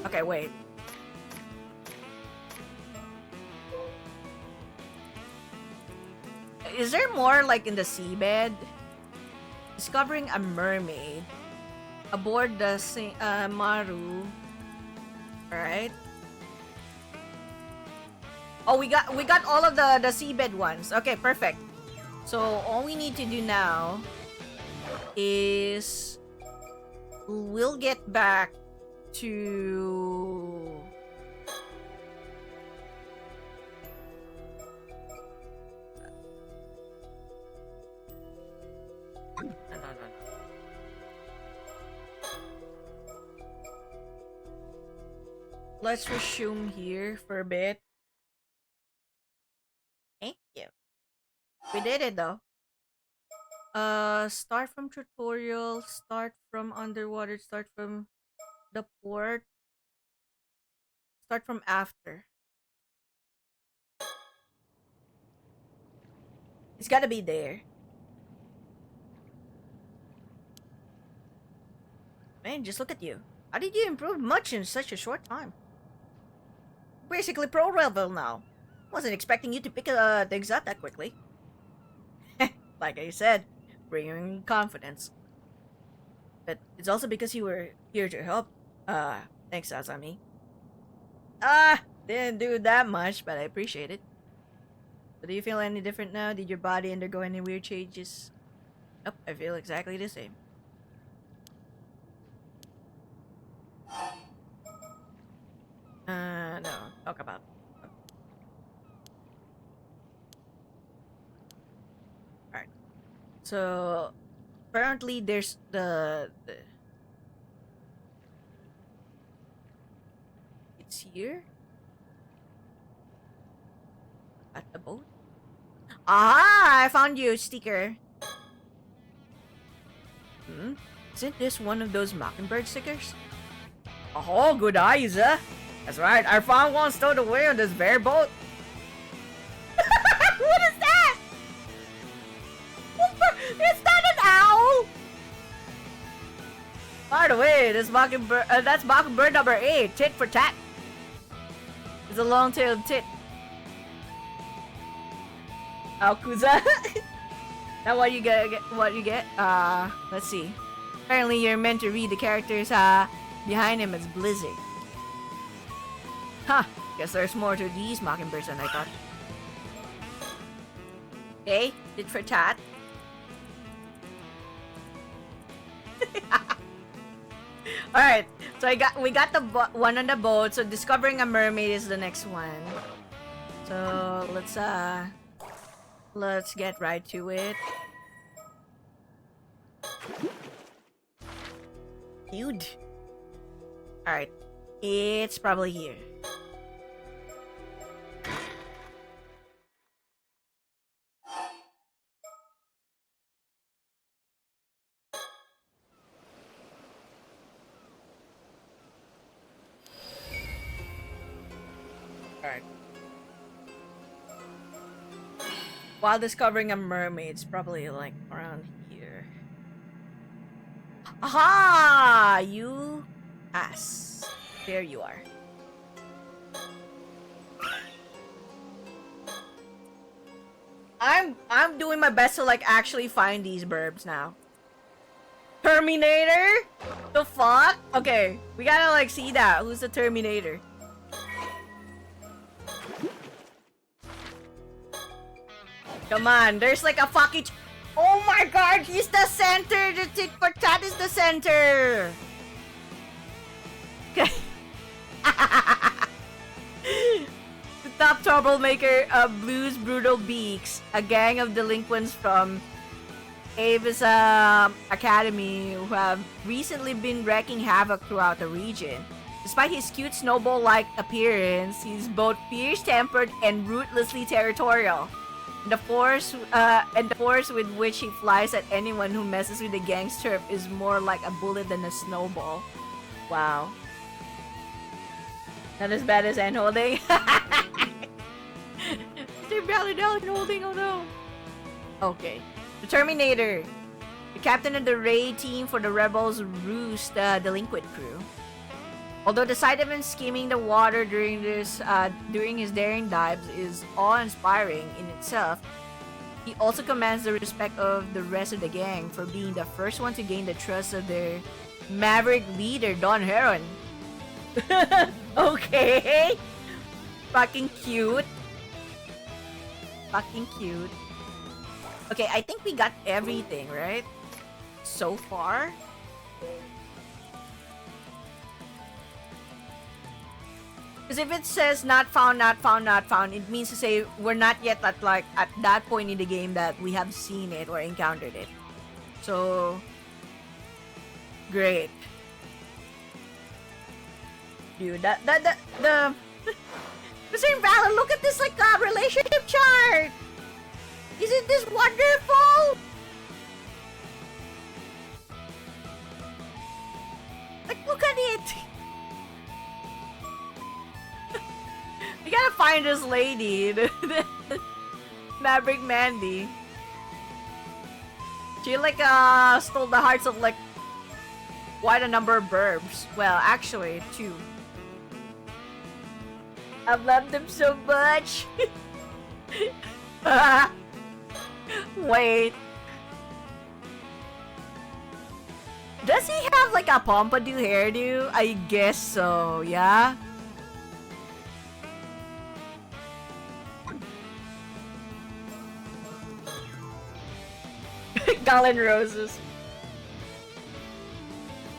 Speaker 1: Okay, wait. Is there more like in the seabed? Discovering a mermaid aboard the Maru. Alright. Oh, we got all of the seabed ones. Okay, perfect. So all we need to do now is we'll get back to no. Let's resume here for a bit. Thank you. We did it though. Start from tutorial, start from underwater, start from the port, start from after. It's gotta be there. Man, just look at you. How did you improve much in such a short time? Basically pro level now. Wasn't expecting you to pick things up that quickly. Like I said, bringing confidence. But it's also because you were here to help. Thanks, Azami. Didn't do that much, but I appreciate it. So do you feel any different now? Did your body undergo any weird changes? Nope, I feel exactly the same. No, talk about. Alright. So, apparently there's the... It's here? At the boat? Ah! I found you, sticker. Isn't this one of those mockingbird stickers? Oh, good eyes, huh? That's right, I found one stowed away on this very boat. What is that? It's not an owl! By the way, this mockingbird, that's mockingbird number 8, tit for tat. It's a long-tailed tit. Alkuza. Now what you get? Let's see. Apparently you're meant to read the characters behind him as Blizzard. Huh, guess there's more to these mockingbirds than I thought. Okay, tit for tat. Alright, so we got the one on the boat, so discovering a mermaid is the next one. So let's get right to it. Dude. Alright, it's probably here. Alright. While discovering a mermaid, it's probably like around here. Aha! You ass. There you are. I'm doing my best to like actually find these burbs now. Terminator? The fuck? Okay, we gotta like see that. Who's the Terminator? Come on, there's like a fucking... Oh my god, he's the center! The tit for tat is the center! Okay. The top troublemaker of Blues Brutal Beaks, a gang of delinquents from Abe's academy who have recently been wreaking havoc throughout the region. Despite his cute snowball-like appearance, he's both fierce-tempered and ruthlessly territorial. And the force with which he flies at anyone who messes with the gang's turf is more like a bullet than a snowball. Wow. Not as bad as hand holding. They're barely down holding, oh no. Okay. The Terminator. The captain of the raid team for the Rebels' Roost delinquent crew. Although the sight of him skimming the water during his daring dives is awe-inspiring in itself, he also commands the respect of the rest of the gang for being the first one to gain the trust of their maverick leader, Don Heron. Okay. Fucking cute. Fucking cute. Okay, I think we got everything, right? So far. Because if it says not found, not found, not found, it means to say we're not yet at that point in the game that we have seen it or encountered it. So great. Dude, the Mr. Valor, look at this relationship chart! Isn't this wonderful? Look at it! We gotta find this lady, the Maverick Mandy. She stole the hearts of quite a number of burbs. Well, actually, 2. I've loved them so much. Wait. Does he have a pompadour hairdo? I guess so, yeah? Gallon roses.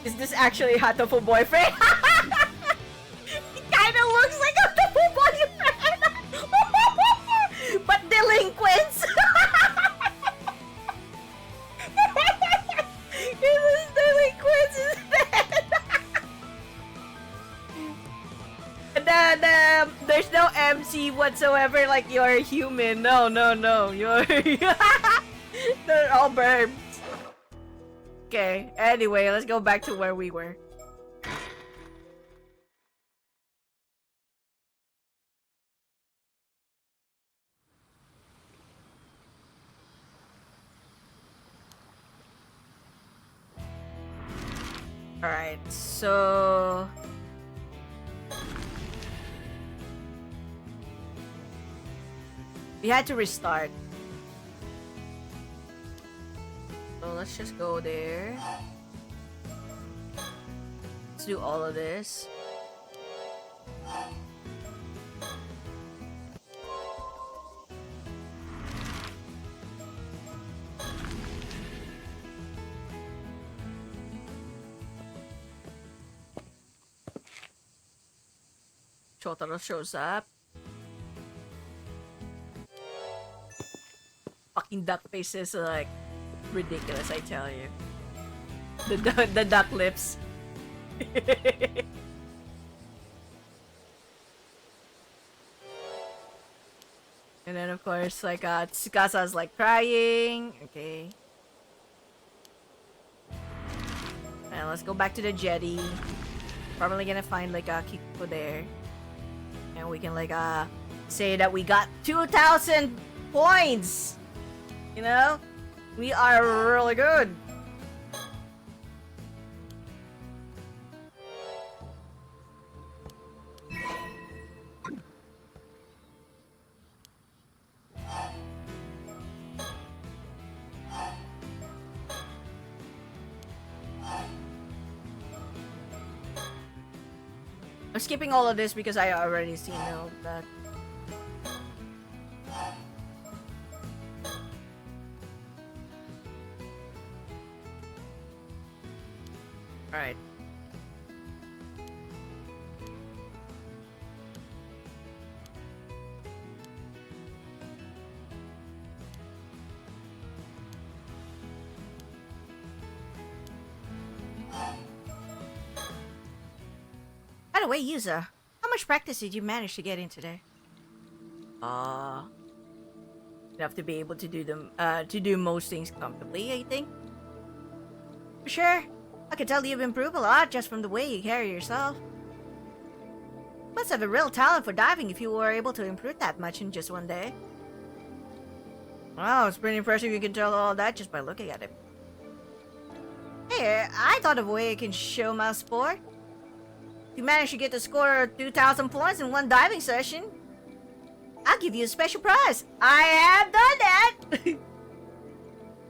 Speaker 1: Is this actually Hatoful boyfriend? He kinda looks like a Hatoful boyfriend! But delinquents! It was delinquents instead! There's no MC whatsoever, you're a human. No, you're... They're all burbs. Okay, anyway, let's go back to where we were. Alright, so... we had to restart. So let's just go there. Let's do all of this. Chotaro shows up. Fucking duck faces are ridiculous, I tell you. The duck lips. And then of course Tsukasa's crying. Okay. And let's go back to the jetty. Probably gonna find a Kikuko there. And we can say that we got 2,000 points! You know? We are really good. I'm skipping all of this because I already seen that. Alright. the way, Yuza, how much practice did you manage to get in today? Enough to be able to do them, to do most things comfortably, I think. For sure. I can tell you've improved a lot just from the way you carry yourself. Must have a real talent for diving if you were able to improve that much in just one day. Wow, it's pretty impressive you can tell all that just by looking at him. Hey, I thought of a way I can show my sport. If you manage to get the score of 2,000 points in one diving session, I'll give you a special prize. I have done that!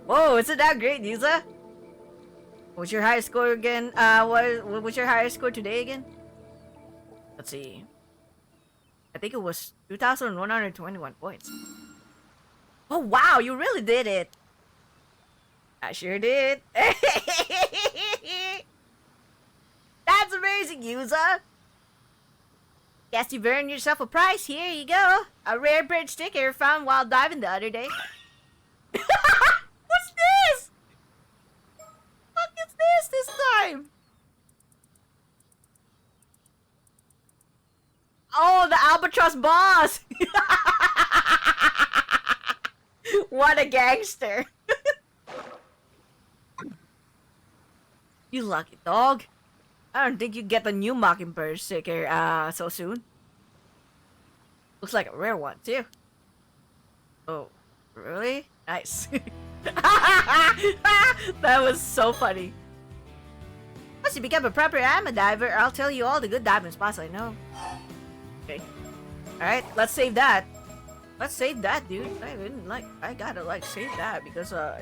Speaker 1: Whoa, isn't that great, Yuza? What's your highest score again? What's your highest score today again? Let's see. I think it was 2,121 points. Oh wow, you really did it! I sure did. That's amazing, Yuza! Guess you've earned yourself a prize. Here you go. A rare bird sticker found while diving the other day. What's this? What is this time? Oh, the albatross boss! What a gangster. You lucky dog. I don't think you get the new Mockingbird sticker so soon. Looks like a rare one too. Oh, really? Nice. That was so funny. Once you become a proper amateur diver, I'll tell you all the good diving spots I know. Okay. Alright, let's save that. Let's save that, dude. I gotta save that because you know,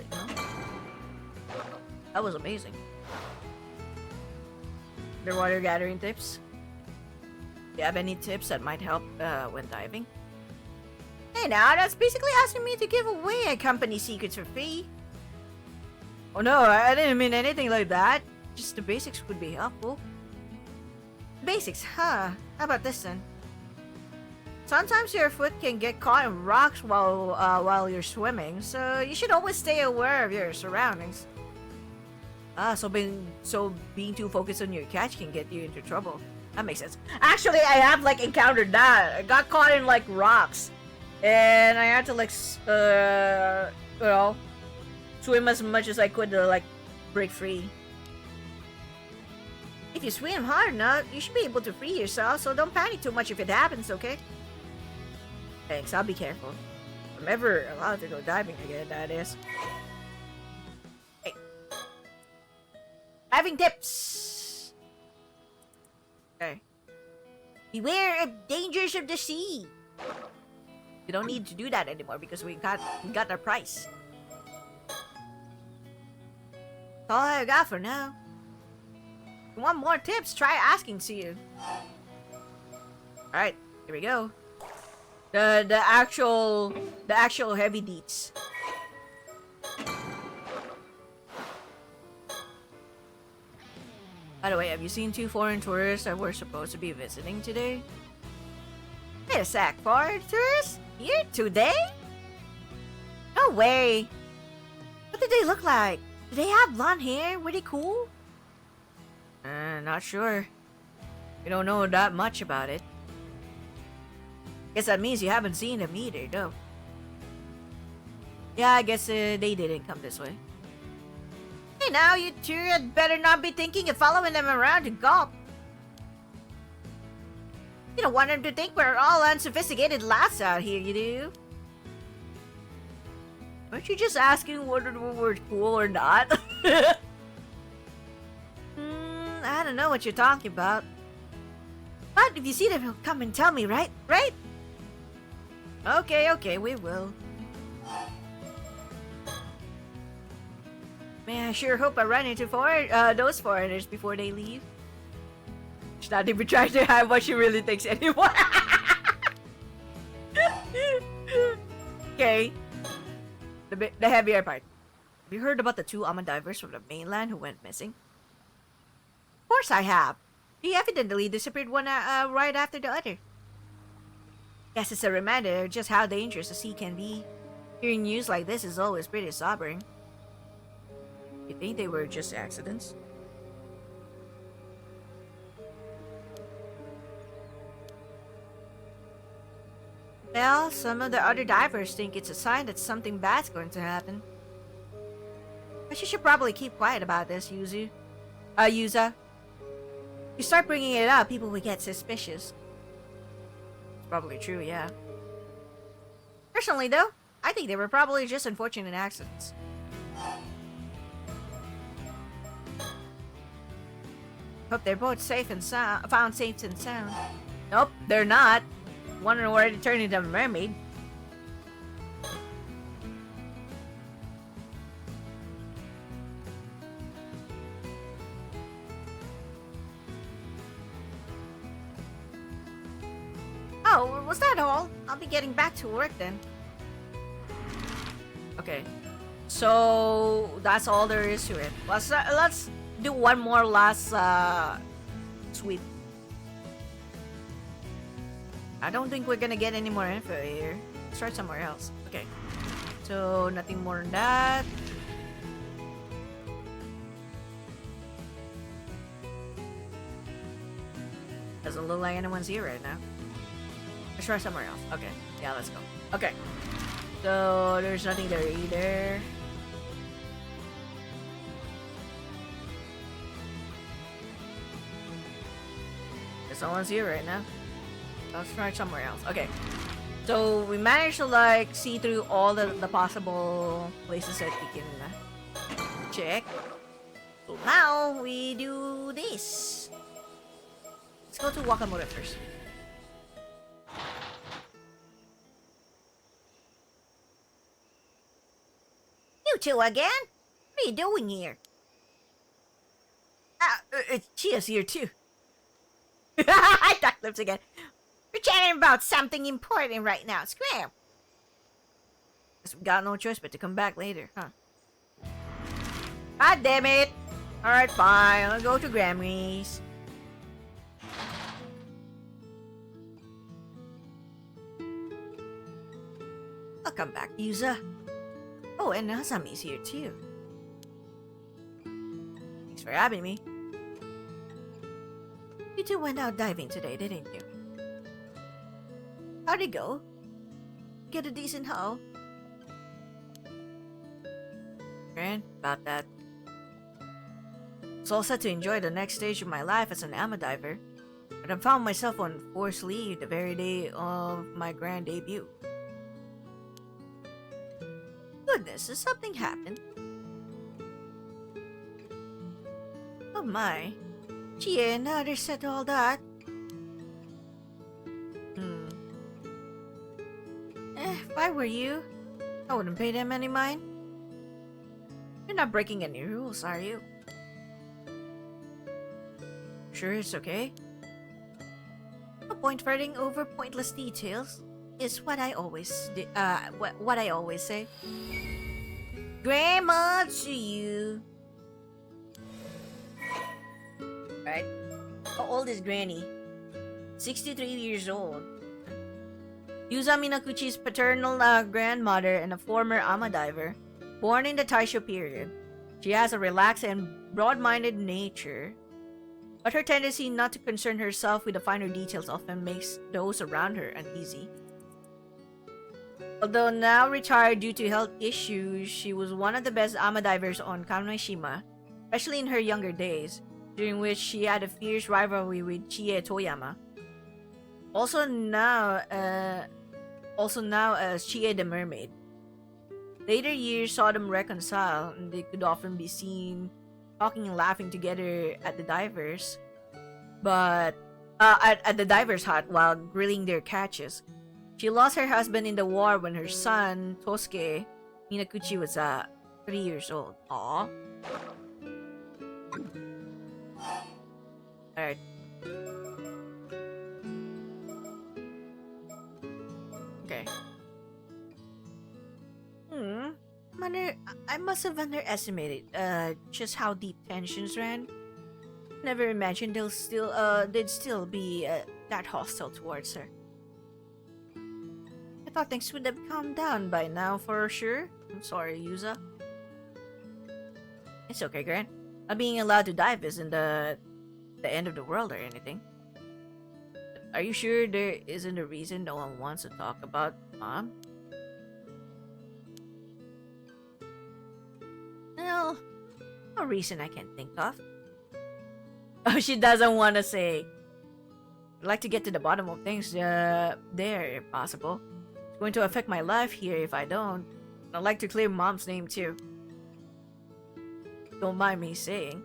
Speaker 1: that was amazing. Underwater gathering tips. Do you have any tips that might help when diving? Hey now, that's basically asking me to give away company secrets for free. Oh no, I didn't mean anything like that. Just the basics would be helpful. Basics, huh? How about this then? Sometimes your foot can get caught in rocks while you're swimming, so you should always stay aware of your surroundings. So being too focused on your catch can get you into trouble. That makes sense. Actually, I have encountered that. I got caught in rocks, and I had to you know, swim as much as I could to break free. If you swim hard enough, you should be able to free yourself. So don't panic too much if it happens, okay? Thanks. I'll be careful. If I'm ever allowed to go diving again, that is. Hey. Diving tips. Okay. Beware of dangers of the sea. You don't need to do that anymore because we got our price. That's all I got for now. If you want more tips, try asking Siu. Alright, here we go. The actual heavy deets. By the way, have you seen 2 foreign tourists that we're supposed to be visiting today? Wait a sec, foreign tourists? Here today? No way! What did they look like? Did they have blonde hair? Were they cool? Not sure. We don't know that much about it. Guess that means you haven't seen them either, though. Yeah, I guess they didn't come this way. Hey now, you two had better not be thinking of following them around to gulp. You don't want them to think we're all unsophisticated lads out here, you do? Aren't you just asking whether we're cool or not? I don't know what you're talking about. But if you see them, you'll come and tell me, right? Right? Okay, we will. Man, I sure hope I run into those foreigners before they leave. She's not even trying to hide what she really thinks anymore. Okay. The heavier part. Have you heard about the 2 Ama divers from the mainland who went missing? Of course I have. He evidently disappeared one right after the other. Guess it's a reminder of just how dangerous the sea can be. Hearing news like this is always pretty sobering. You think they were just accidents? Well, some of the other divers think it's a sign that something bad's going to happen. But you should probably keep quiet about this, Yuza. You start bringing it up, people will get suspicious. It's probably true, yeah. Personally, though, I think they were probably just unfortunate accidents. Hope they're both safe and found safe and sound. Nope, they're not. One already turned into a mermaid. Oh, was that all? I'll be getting back to work then. Okay. So, that's all there is to it. Let's do one more last sweep. I don't think we're gonna get any more info here. Let's try somewhere else. Okay. So, nothing more than that. Doesn't look like anyone's here right now. Let's try somewhere else. Okay. Yeah, let's go. Okay. So, there's nothing there either. Guess no one's here right now. Let's try somewhere else. Okay. So, we managed to, like, see through all the possible places that we can check. So, now, we do this. Let's go to Wakamoto first. You two again? What are you doing here? Chia's here too. I duck lips again. We're chatting about something important right now. Scram. Guess we got no choice but to come back later, huh? God damn it! Alright, fine. I'll go to Grammys. I'll come back, Yuza. Oh, and Azami's here too. Thanks for having me. You two went out diving today, didn't you? How'd it go? Get a decent haul? Grand, about that. It's all set to enjoy the next stage of my life as an ama diver, but I found myself on forced leave the very day of my grand debut. Goodness, has something happened? Oh my. Chia and others said all that. If I were you, I wouldn't pay them any mind. You're not breaking any rules, are you? Sure it's okay? No point fretting over pointless details is what I always what I always say. Grandma to you. Right? How old is Granny? 63 years old. Yuza Minakuchi's paternal grandmother and a former ama diver. Born in the Taisho period, she has a relaxed and broad-minded nature, but her tendency not to concern herself with the finer details often makes those around her uneasy. Although now retired due to health issues, she was one of the best ama divers on Kameshima, especially in her younger days, during which she had a fierce rivalry with Chie Toyama. Also now as Chie the Mermaid. Later years saw them reconcile, and they could often be seen talking and laughing together at the divers, but at the divers' hut while grilling their catches. She lost her husband in the war when her son Tosuke Minakuchi was 3 years old. Aww. Alright. Okay. I must have underestimated just how deep tensions ran. Never imagined they'd still be that hostile towards her. I thought things would have calmed down by now for sure. I'm sorry, Yuza. It's okay, Gran. Not being allowed to dive isn't the end of the world or anything. Are you sure there isn't a reason no one wants to talk about Mom? Well, no reason I can think of. Oh, she doesn't want to say. I'd like to get to the bottom of things there if possible. It's going to affect my life here if I don't. I'd like to clear Mom's name too. Don't mind me saying.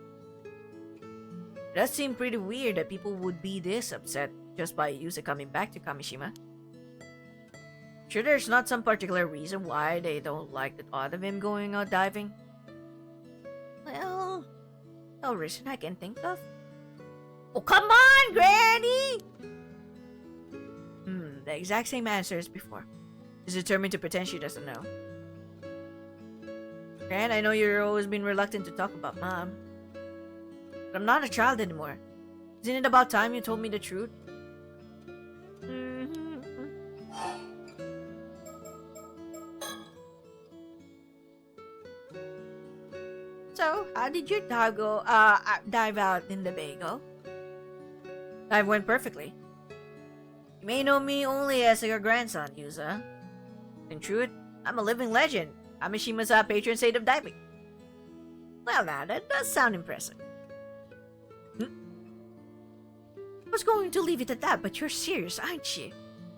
Speaker 1: It does seem pretty weird that people would be this upset just by Yuza coming back to Kameshima. Sure there's not some particular reason why they don't like the thought of him going out diving? Well, no reason I can think of. Oh, come on, Granny! The exact same answer as before. She's determined to pretend she doesn't know. Gran, I know you've always been reluctant to talk about Mom. But I'm not a child anymore. Isn't it about time you told me the truth? So, how did your dog go, dive out in the bay go? Dive went perfectly. You may know me only as your grandson, Yuza. In truth, I'm a living legend. Kameshima's patron saint of diving. Well now, that does sound impressive. I was going to leave it at that, but you're serious, aren't you?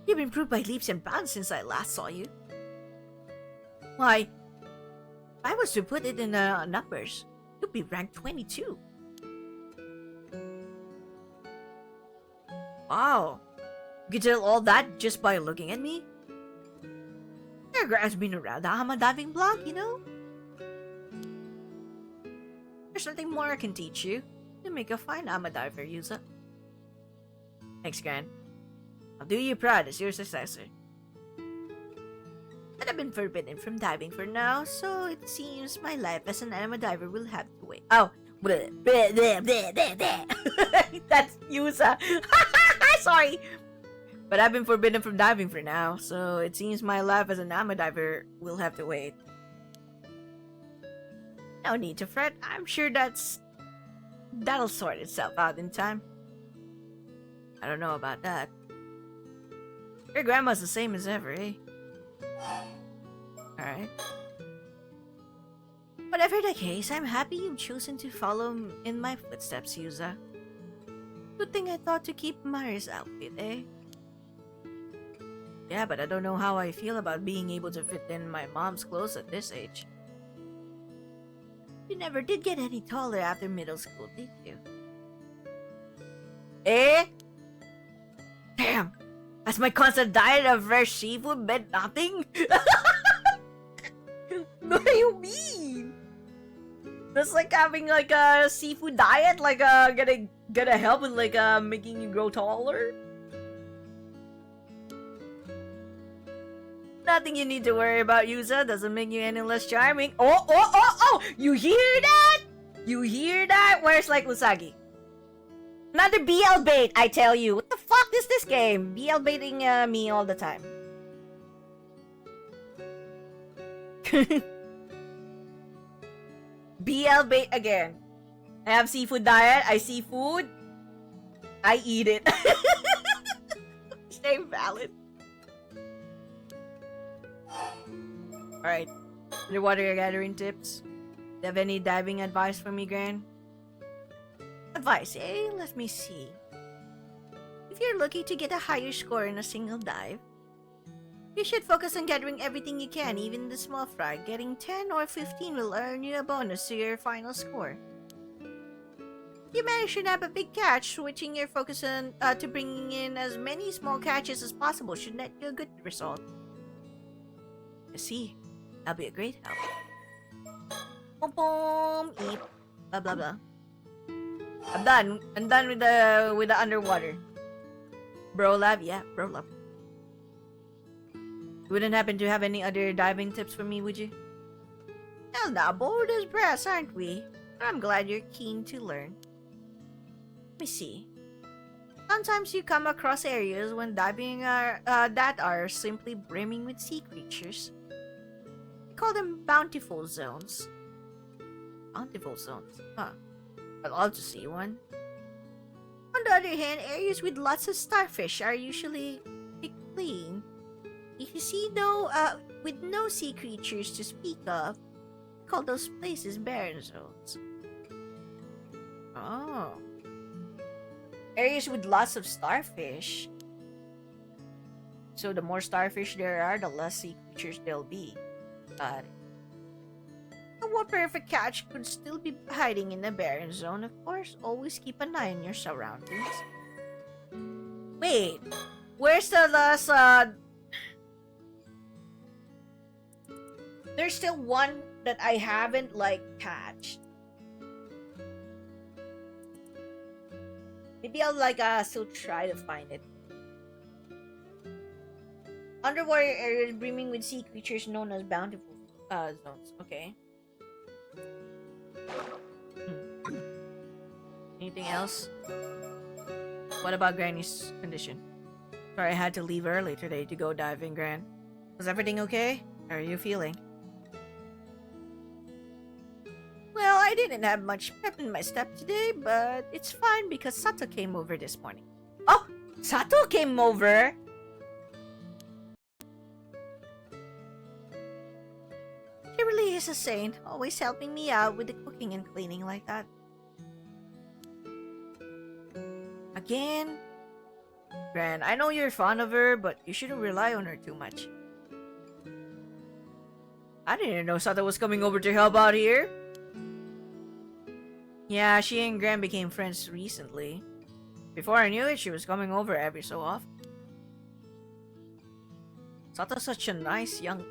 Speaker 1: You've improved by leaps and bounds since I last saw you. Why, if I was to put it in numbers, you'd be ranked 22. Wow. You can tell all that just by looking at me? Your grand's been around the Hama diving block, you know? There's nothing more I can teach you. You make a fine Hama diver, Yuza. Thanks, Gran. I'll do you proud as your successor. But I've been forbidden from diving for now, so it seems my life as an Hama diver will have to wait. Oh, bleh, bleh, bleh, bleh, bleh, bleh. That's Yuza. Sorry. But I've been forbidden from diving for now, so it seems my life as an Hama diver will have to wait. No need to fret. I'm sure that'll sort itself out in time. I don't know about that. Your grandma's the same as ever, eh? Alright. Whatever the case, I'm happy you've chosen to follow in my footsteps, Yuza. Good thing I thought to keep Mari's outfit, eh? Yeah, but I don't know how I feel about being able to fit in my mom's clothes at this age. You never did get any taller after middle school, did you? Eh? Damn! Has my constant diet of fresh seafood meant nothing? What do you mean? That's like having like a seafood diet, like gonna help with like making you grow taller? Nothing you need to worry about, Yuza. Doesn't make you any less charming. Oh! You hear that? You hear that? Where's like Usagi? Another BL bait, I tell you. What the fuck is this game? BL baiting me all the time. BL bait again. I have seafood diet. I see food. I eat it. Stay valid. Alright. Underwater gathering tips. Do you have any diving advice for me, Gran? Advice, eh? Let me see. If you're looking to get a higher score in a single dive, you should focus on gathering everything you can, even the small fry. Getting 10 or 15 will earn you a bonus to your final score. If you manage to nab a big catch, switching your focus on, to bringing in as many small catches as possible should net you a good result. I see. That'll be a great help. Boom boom! Eat. Blah blah blah. I'm done. I'm done with the underwater. Bro lab, yeah, bro lab. You wouldn't happen to have any other diving tips for me, would you? Well, now bored as brass, aren't we? I'm glad you're keen to learn. Let me see. Sometimes you come across areas when diving that are simply brimming with sea creatures. We call them bountiful zones. Bountiful zones, huh? I'd love to see one. On the other hand, areas with lots of starfish are usually clean. If you see with no sea creatures to speak of, we call those places barren zones. Oh. Areas with lots of starfish. So the more starfish there are, the less sea creatures there'll be. Got it. I wonder if a catch could still be hiding in the barren zone. Of course, always keep an eye on your surroundings. Wait, where's the last, There's still one that I haven't, catched. Maybe I'll, still try to find it. Underwater areas brimming with sea creatures known as bountiful, zones. Okay. Anything else? What about Granny's condition? Sorry, I had to leave early today to go diving, Gran. Was everything okay? How are you feeling? Well, I didn't have much pep in my step today, but it's fine because Sato came over this morning. Oh! Sato came over? She really is a saint, always helping me out with the cooking and cleaning like that. Again? Gran, I know you're fond of her, but you shouldn't rely on her too much. I didn't know Sato was coming over to help out here. Yeah, she and Gran became friends recently. Before I knew it, she was coming over every so often. Sato's such a nice young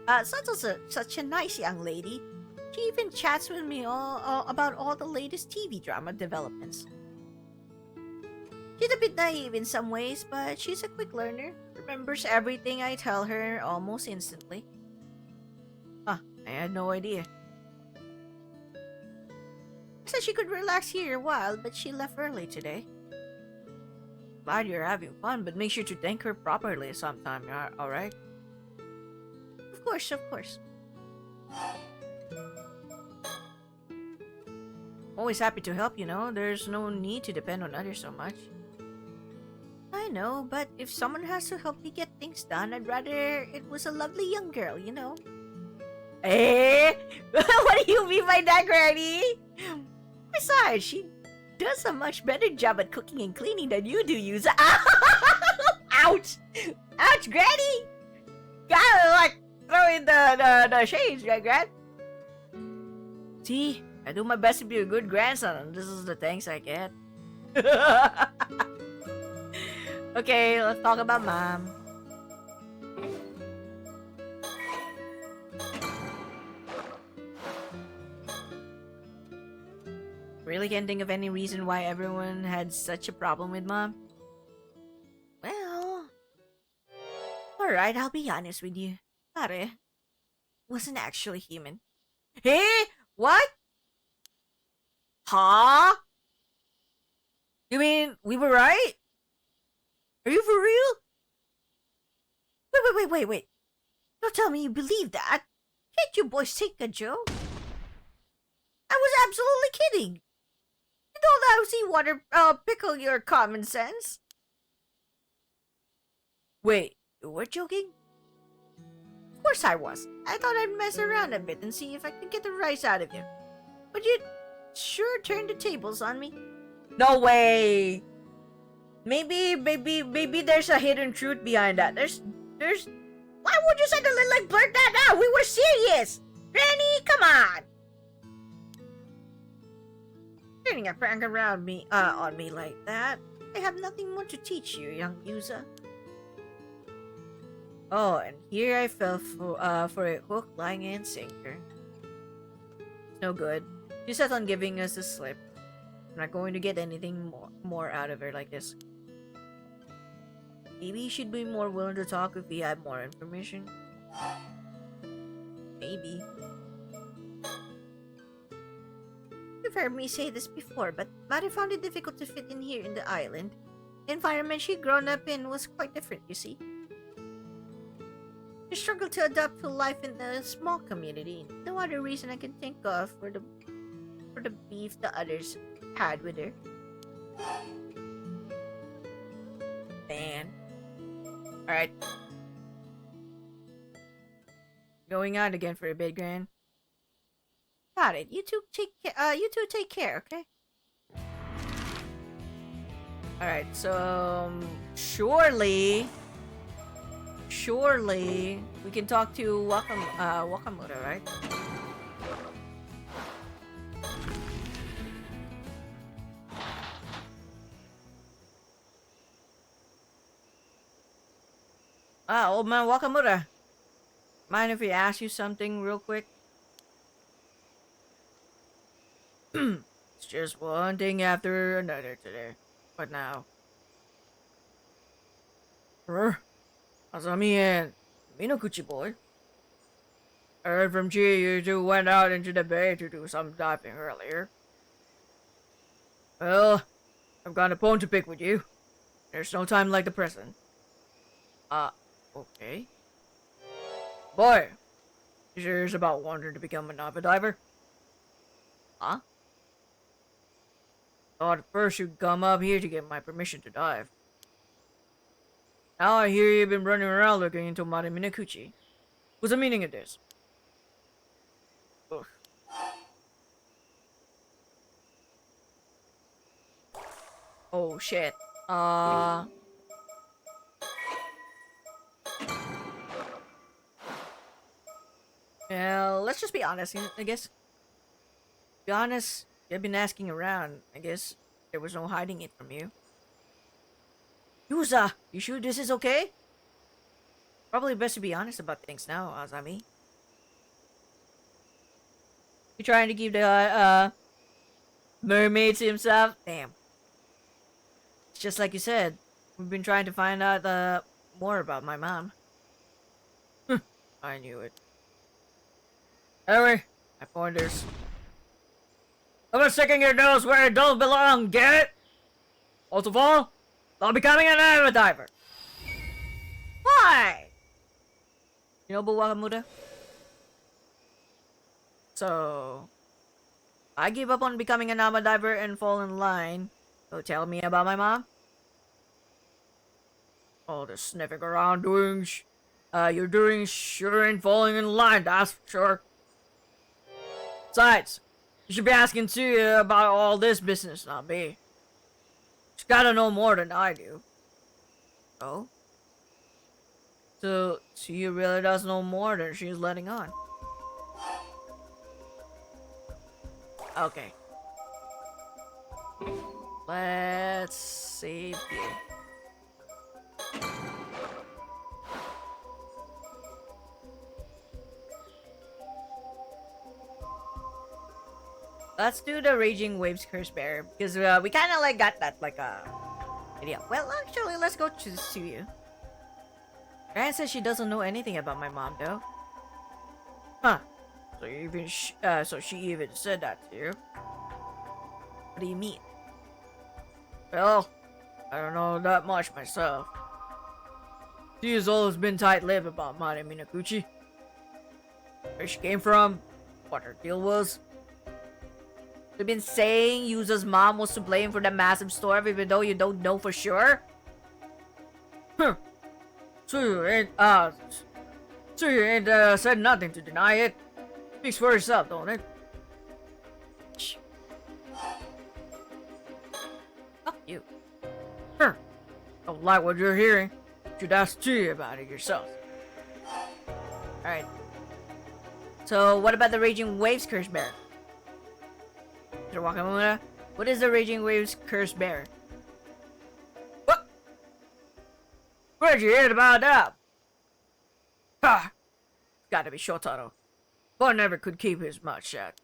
Speaker 1: lady. She even chats with me about all the latest TV drama developments. She's a bit naive in some ways, but she's a quick learner. Remembers everything I tell her almost instantly. Huh, I had no idea. I said she could relax here a while, but she left early today. Glad you're having fun, but make sure to thank her properly sometime, alright? Of course, of course. Always happy to help, you know. There's no need to depend on others so much. I know, but if someone has to help me get things done, I'd rather it was a lovely young girl, you know. Eh? What do you mean by that, Granny? Besides, she does a much better job at cooking and cleaning than you do, Yuza. Ouch! Ouch, Granny! Gotta, throw in the shades, right, Gran? See? I do my best to be a good grandson, and this is the thanks I get. Okay, let's talk about Mom. Really can't think of any reason why everyone had such a problem with Mom. Well... Alright, I'll be honest with you. Pare wasn't actually human. Hey? What? Huh? You mean we were right? Are you for real? Wait. Don't tell me you believe that. Can't you boys take a joke? I was absolutely kidding. You don't allow seawater pickle your common sense. Wait, you were joking? Of course I was. I thought I'd mess around a bit and see if I could get the rice out of you. But you sure turned the tables on me. No way! Maybe there's a hidden truth behind that. There's... Why would you suddenly blurt that out? We were serious! Granny, come on! Turning a prank around me, on me like that. I have nothing more to teach you, young Yuza. Oh, and here I fell for a hook, line, and sinker. It's no good. She set on giving us a slip. I'm not going to get anything more out of her like this. Maybe she'd be more willing to talk if we had more information. Maybe. You've heard me say this before, but I found it difficult to fit in here in the island. The environment she'd grown up in was quite different, you see. She struggled to adapt to life in the small community. No other reason I can think of for the beef the others had with her. man. Alright. Going out again for a bit, Gran. Got it. You two take care, okay? Alright, so surely we can talk to Wakamoto, right? Old man Wakamoto. Mind if we ask you something real quick? It's just one thing after another today. But now. Azami and Minakuchi boy. I heard from Chi you two went out into the bay to do some diving earlier. Well, I've got a bone to pick with you. There's no time like the present. Okay. Boy, you serious about wanting to become a Nava diver? Huh? Thought first you'd come up here to get my permission to dive. Now I hear you've been running around looking into Mari Minakuchi. What's the meaning of this? Ugh. Oh shit. Yeah, let's just be honest, I guess. Be honest, you've been asking around. I guess there was no hiding it from you. Yuza, you sure this is okay? Probably best to be honest about things now, Azami. You trying to keep the mermaid to himself? Damn. It's just like you said. We've been trying to find out more about my mom. I knew it. Anyway, my pointers. I'm sticking your nose where it don't belong, get it? Most of all, I'm becoming an amateur diver. Why? You know, Wakamuda? So, I give up on becoming an amateur diver and fall in line. So tell me about my mom? All the sniffing around you're doing sure ain't falling in line, that's for sure. Besides, you should be asking Tsuya about all this business, not me. She's gotta know more than I do. Oh? So, Tsuya really does know more than she's letting on. Okay. Let's save you. Let's do the Raging Waves Curse Bear, because we kind of like got that idea. Well, actually, let's go to Tsuyu. Gran says she doesn't know anything about my mom, though. Huh? So she even said that to you. What do you mean? Well, I don't know that much myself. She's always been tight-lipped about Mari Minakuchi. Where she came from, what her deal was. You've been saying Yuza's mom was to blame for the massive storm even though you don't know for sure? Huh. Tsuyu ain't said nothing to deny it. Speaks for itself, don't it? Shh. Fuck you. Huh. Don't like what you're hearing. Should ask Tsuyu about it yourself. Alright. So, what about the Raging Waves Curse Bear? Mr. Wakamura, what is the Raging Waves Curse Bear? What? Where'd you hear about that? Ha! It's gotta be Shotaro. Boy never could keep his mouth shut.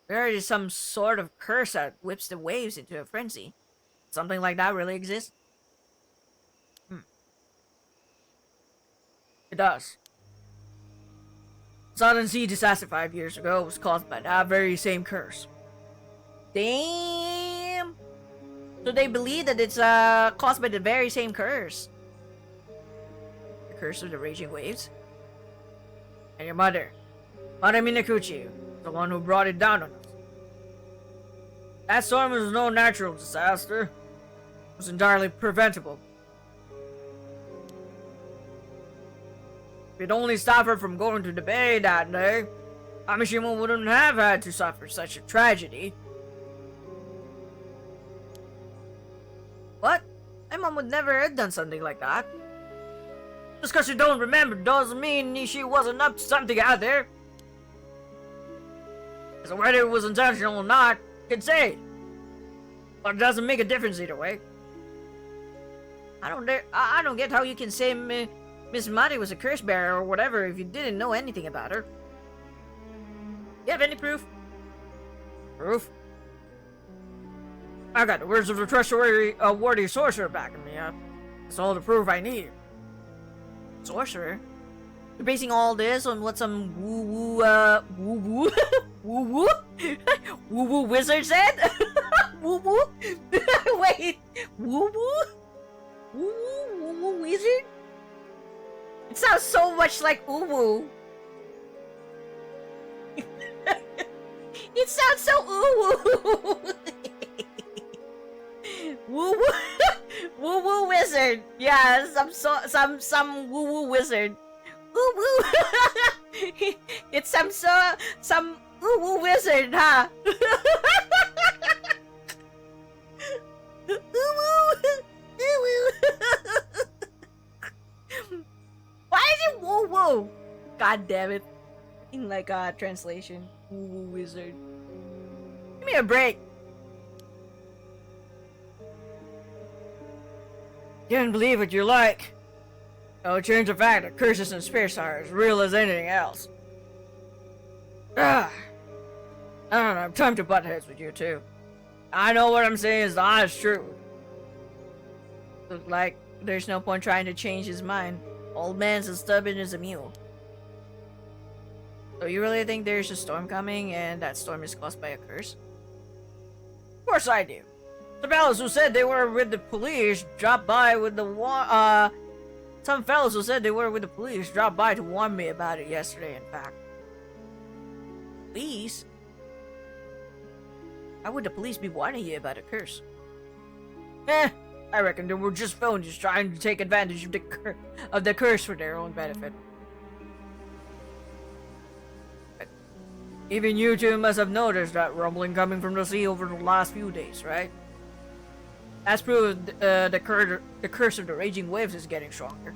Speaker 1: There is some sort of curse that whips the waves into a frenzy. Something like that really exists? It does. Southern Sea disaster 5 years ago was caused by that very same curse. Damn! So they believe that it's caused by the very same curse. The curse of the raging waves. And your mother, Mari Minakuchi, the one who brought it down on us. That storm was no natural disaster.
Speaker 2: was entirely preventable. If it only stopped her from going to the bay that day, Kameshima wouldn't have had to suffer such a tragedy.
Speaker 1: What? My mom would never have done something like that.
Speaker 2: Just because you don't remember doesn't mean she wasn't up to something out there. So whether it was intentional or not, you can say it. But it doesn't make a difference either way.
Speaker 1: I don't get how you can say Miss Mari was a curse bearer or whatever if you didn't know anything about her. You have any proof?
Speaker 2: Proof? I got the words of the trustworthy sorcerer backing me up. That's all the proof I need.
Speaker 1: Sorcerer? You're basing all this on what some woo-woo woo-woo wizard said? Woo-woo? Wait, woo-woo? Woo-woo wizard? It sounds so much like woo-woo. It sounds so woo-woo. Woo-woo woo-woo wizard. Yeah, some woo-woo wizard. Woo-woo. It's some woo-woo wizard, huh? Why is it woo-woo? God damn it. In like a translation. Woo-woo wizard. Give me a break.
Speaker 2: Can't believe what you're like. No change the fact that curses and spirits are as real as anything else. I don't have time to butt heads with you two. I know what I'm saying is the honest truth.
Speaker 1: Look like there's no point trying to change his mind. Old man's as stubborn as a mule. So you really think there's a storm coming and that storm is caused by a curse?
Speaker 2: Of course I do. The fellows who said they were with the police dropped by with the some fellows who said they were with the police dropped by to warn me about it yesterday, in fact.
Speaker 1: Police? How would the police be warning you about a curse?
Speaker 2: I reckon they were just phonies trying to take advantage of the curse for their own benefit. But even you two must have noticed that rumbling coming from the sea over the last few days, right? That's proof the curse of the raging waves is getting stronger.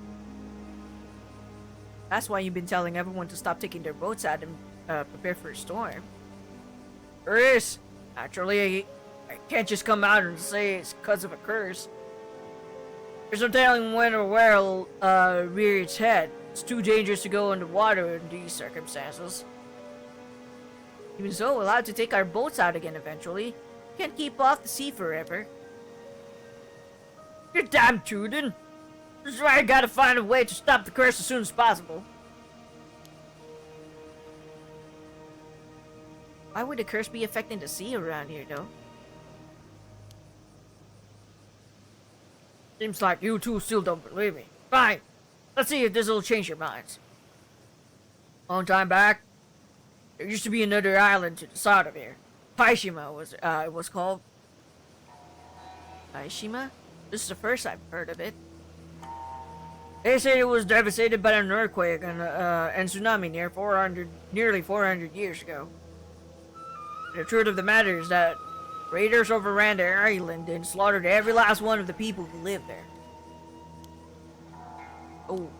Speaker 1: That's why you've been telling everyone to stop taking their boats out and prepare for a storm.
Speaker 2: There is. Naturally, I can't just come out and say it's because of a curse. There's no telling when or where it'll rear its head. It's too dangerous to go in the water in these circumstances.
Speaker 1: Even so, we'll have to take our boats out again eventually. Can't keep off the sea forever.
Speaker 2: You're damn tootin'. This is why I gotta find a way to stop the curse as soon as possible.
Speaker 1: Why would the curse be affecting the sea around here, though?
Speaker 2: Seems like you two still don't believe me. Fine. Let's see if this will change your minds. Long time back, there used to be another island to the south of here. Ise-Shima it was called.
Speaker 1: Ise-Shima? This is the first I've heard of it.
Speaker 2: They say it was devastated by an earthquake and tsunami nearly 400 years ago. The truth of the matter is that raiders overran the island and slaughtered every last one of the people who lived there.
Speaker 1: Oh.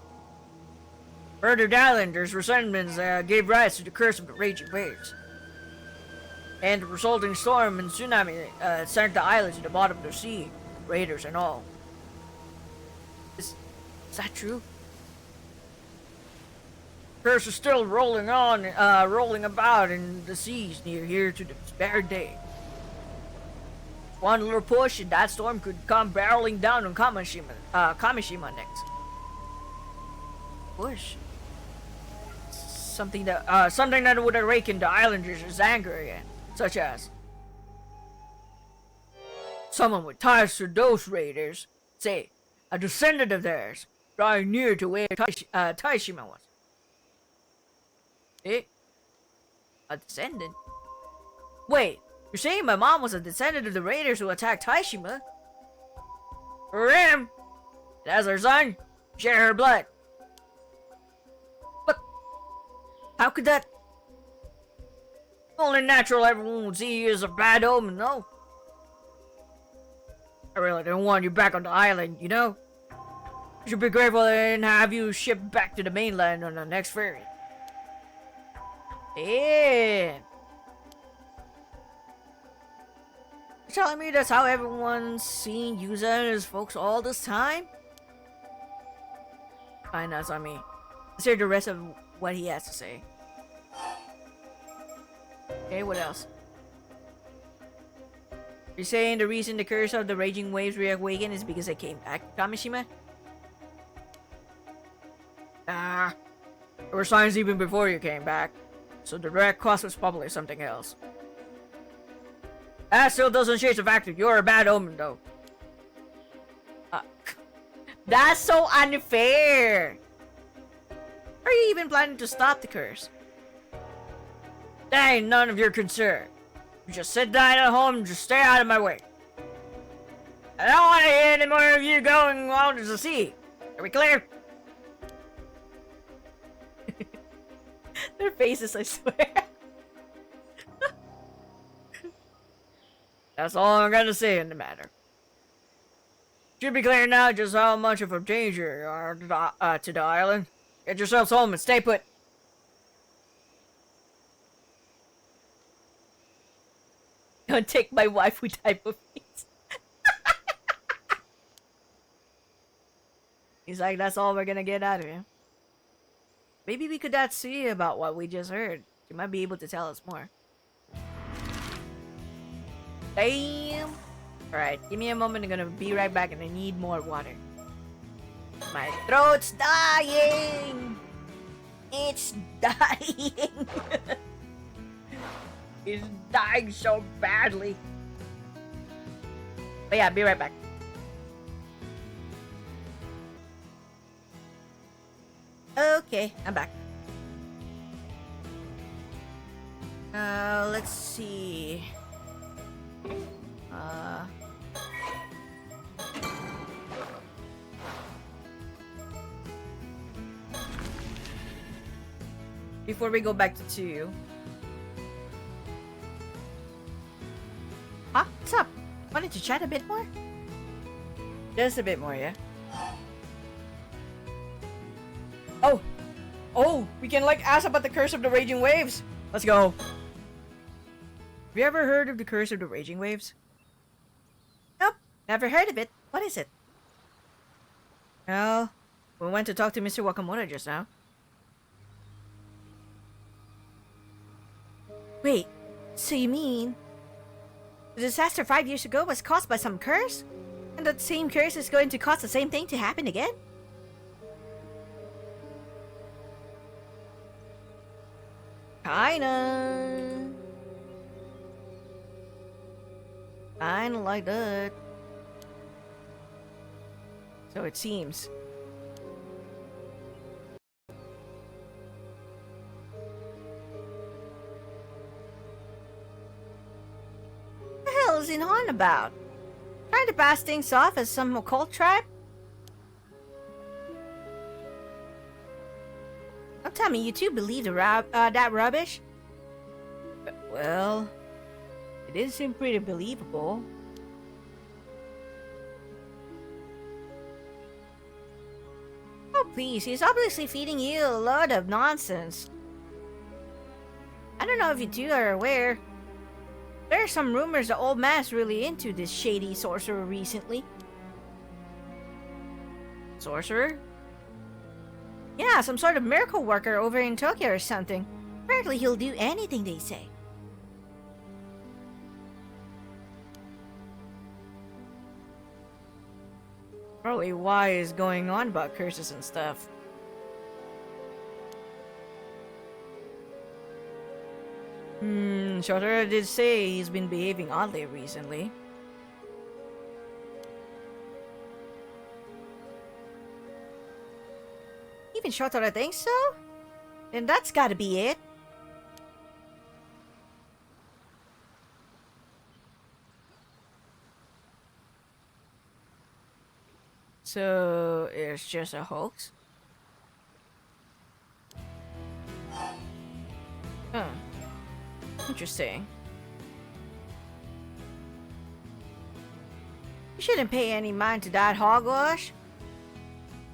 Speaker 2: Murdered islanders' resentments gave rise to the curse of the raging waves. And the resulting storm and tsunami sank the island to the bottom of the sea, raiders and all.
Speaker 1: Is that true?
Speaker 2: Curse is still rolling about in the seas near here to this very day. One little push and that storm could come barreling down on Kameshima next.
Speaker 1: Push?
Speaker 2: Something that would awaken the islanders' anger again, such as someone with ties to those raiders, say, a descendant of theirs, drawing near to where Ise-Shima was.
Speaker 1: Eh? A descendant?
Speaker 2: Wait, you're saying my mom was a descendant of the raiders who attacked Ise-Shima? Rim! That's her son. Share her blood.
Speaker 1: But how could that?
Speaker 2: Only natural everyone would see you as a bad omen, no? I really didn't want you back on the island, you know? You should be grateful they didn't have you shipped back to the mainland on the next ferry.
Speaker 1: Yeah. You're telling me that's how everyone's seen Yuza and his folks all this time? Fine, that's on me. Let's hear the rest of what he has to say. Okay, what else? You're saying the reason the curse of the raging waves reawakened is because I came back to Kameshima?
Speaker 2: Nah. There were signs even before you came back. So the direct cause was probably something else. That still doesn't change the fact that you're a bad omen, though.
Speaker 1: That's so unfair! Are you even planning to stop the curse?
Speaker 2: That ain't none of your concern. You just sit down at home and just stay out of my way. I don't want to hear any more of you going out to the sea. Are we clear?
Speaker 1: Their faces, I swear.
Speaker 2: That's all I'm gonna say in the matter. Should be clear now just how much of a danger you are to the island. Get yourselves home and stay put.
Speaker 1: Don't take my waifu type of face. He's like, that's all we're gonna get out of him. Maybe we could ask Suya about what we just heard. She might be able to tell us more. Damn! Alright, give me a moment. I'm gonna be right back and I need more water. My throat's dying! It's dying! It's dying so badly. But yeah, be right back. Okay, I'm back. Let's see. Before we go back to 2. Huh? What's up? Wanted to chat a bit more? Just a bit more, yeah? Oh, we can like ask about the curse of the raging waves. Let's go. Have you ever heard of the curse of the raging waves? Nope, never heard of it. What is it? Well, we went to talk to Mr. Wakamoto just now. Wait, so you mean the disaster 5 years ago was caused by some curse? And that same curse is going to cause the same thing to happen again? Kinda like that. So it seems. What the hell is he on about? Trying to pass things off as some occult tribe? Don't tell me you two believe that rubbish? Well, it did seem pretty believable. Oh please, he's obviously feeding you a lot of nonsense. I don't know if you two are aware. There are some rumors the old man's really into this shady sorcerer recently. Sorcerer? Yeah, some sort of miracle worker over in Tokyo or something. Apparently he'll do anything they say. Probably why is going on about curses and stuff. Shotaro did say he's been behaving oddly recently. Even Shotaro thinks so? Then that's gotta be it. So it's just a hoax? Huh. Interesting. You shouldn't pay any mind to that hogwash.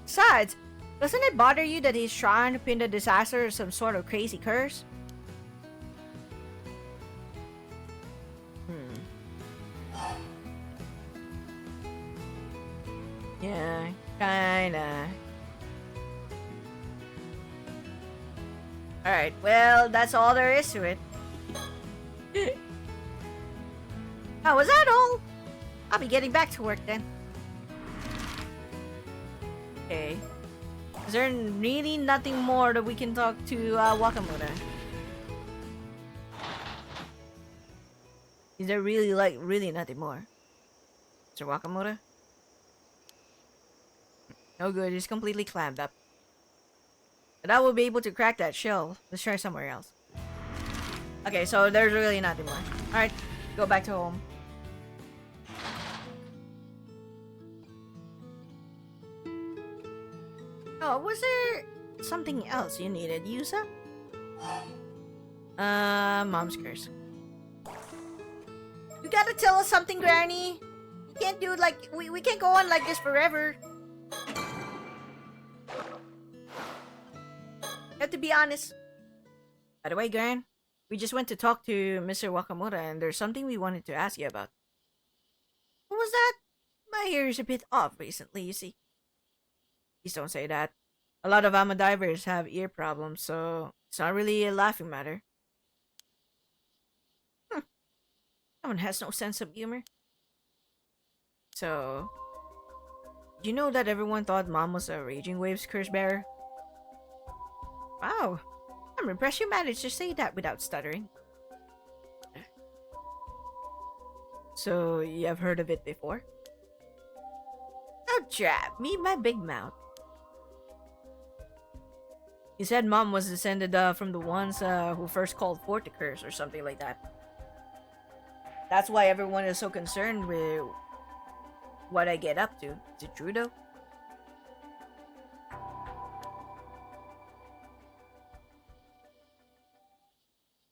Speaker 1: Besides, doesn't it bother you that he's trying to pin the disaster as some sort of crazy curse? Yeah, kinda. Alright, well, that's all there is to it. Oh, was that all? I'll be getting back to work then. Okay. Is there really nothing more that we can talk to Wakamoto? Is there really, like, really nothing more? Mr. Wakamoto? No good, it's completely clammed up. But I will be able to crack that shell. Let's try somewhere else. Okay, so there's really nothing more. Alright, go back to home. Oh, was there something else you needed, Yuza? Mom's curse. You gotta tell us something, Granny. You can't do it like we can't go on like this forever. You have to be honest. By the way, Gran, we just went to talk to Mr. Wakamoto and there's something we wanted to ask you about. What was that? My ear is a bit off recently, you see. Please don't say that. A lot of ama divers have ear problems, so it's not really a laughing matter. Someone has no sense of humor. So, did you know that everyone thought Mom was a Raging Waves curse bearer? Wow, I'm impressed you managed to say that without stuttering. So, you have heard of it before? Oh, drab me, my big mouth. He said Mom was descended from the ones who first called forth the curse or something like that. That's why everyone is so concerned with what I get up to. Is it true though?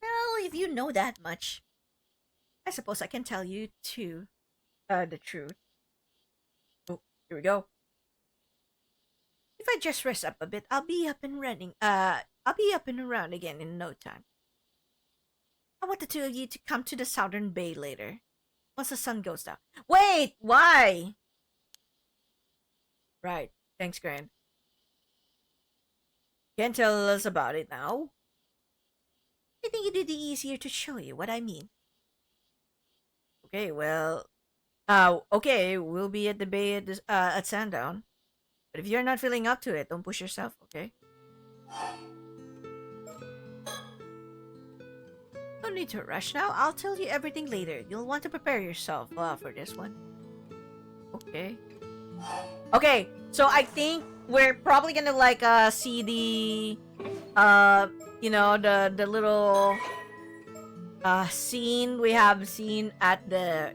Speaker 1: Well, if you know that much, I suppose I can tell you too. The truth. Oh, here we go. If I just rest up a bit, I'll be up and running. I'll be up and around again in no time. I want the two of you to come to the southern bay later, once the sun goes down. Wait, why? Right, thanks, Gran. Can't tell us about it now? I think it'd be easier to show you what I mean. Okay, well, okay, we'll be at the bay at sundown. But if you're not feeling up to it, don't push yourself, okay? No need to rush now. I'll tell you everything later. You'll want to prepare yourself for this one. Okay. Okay, so I think we're probably gonna like see the you know, the little scene we have seen at the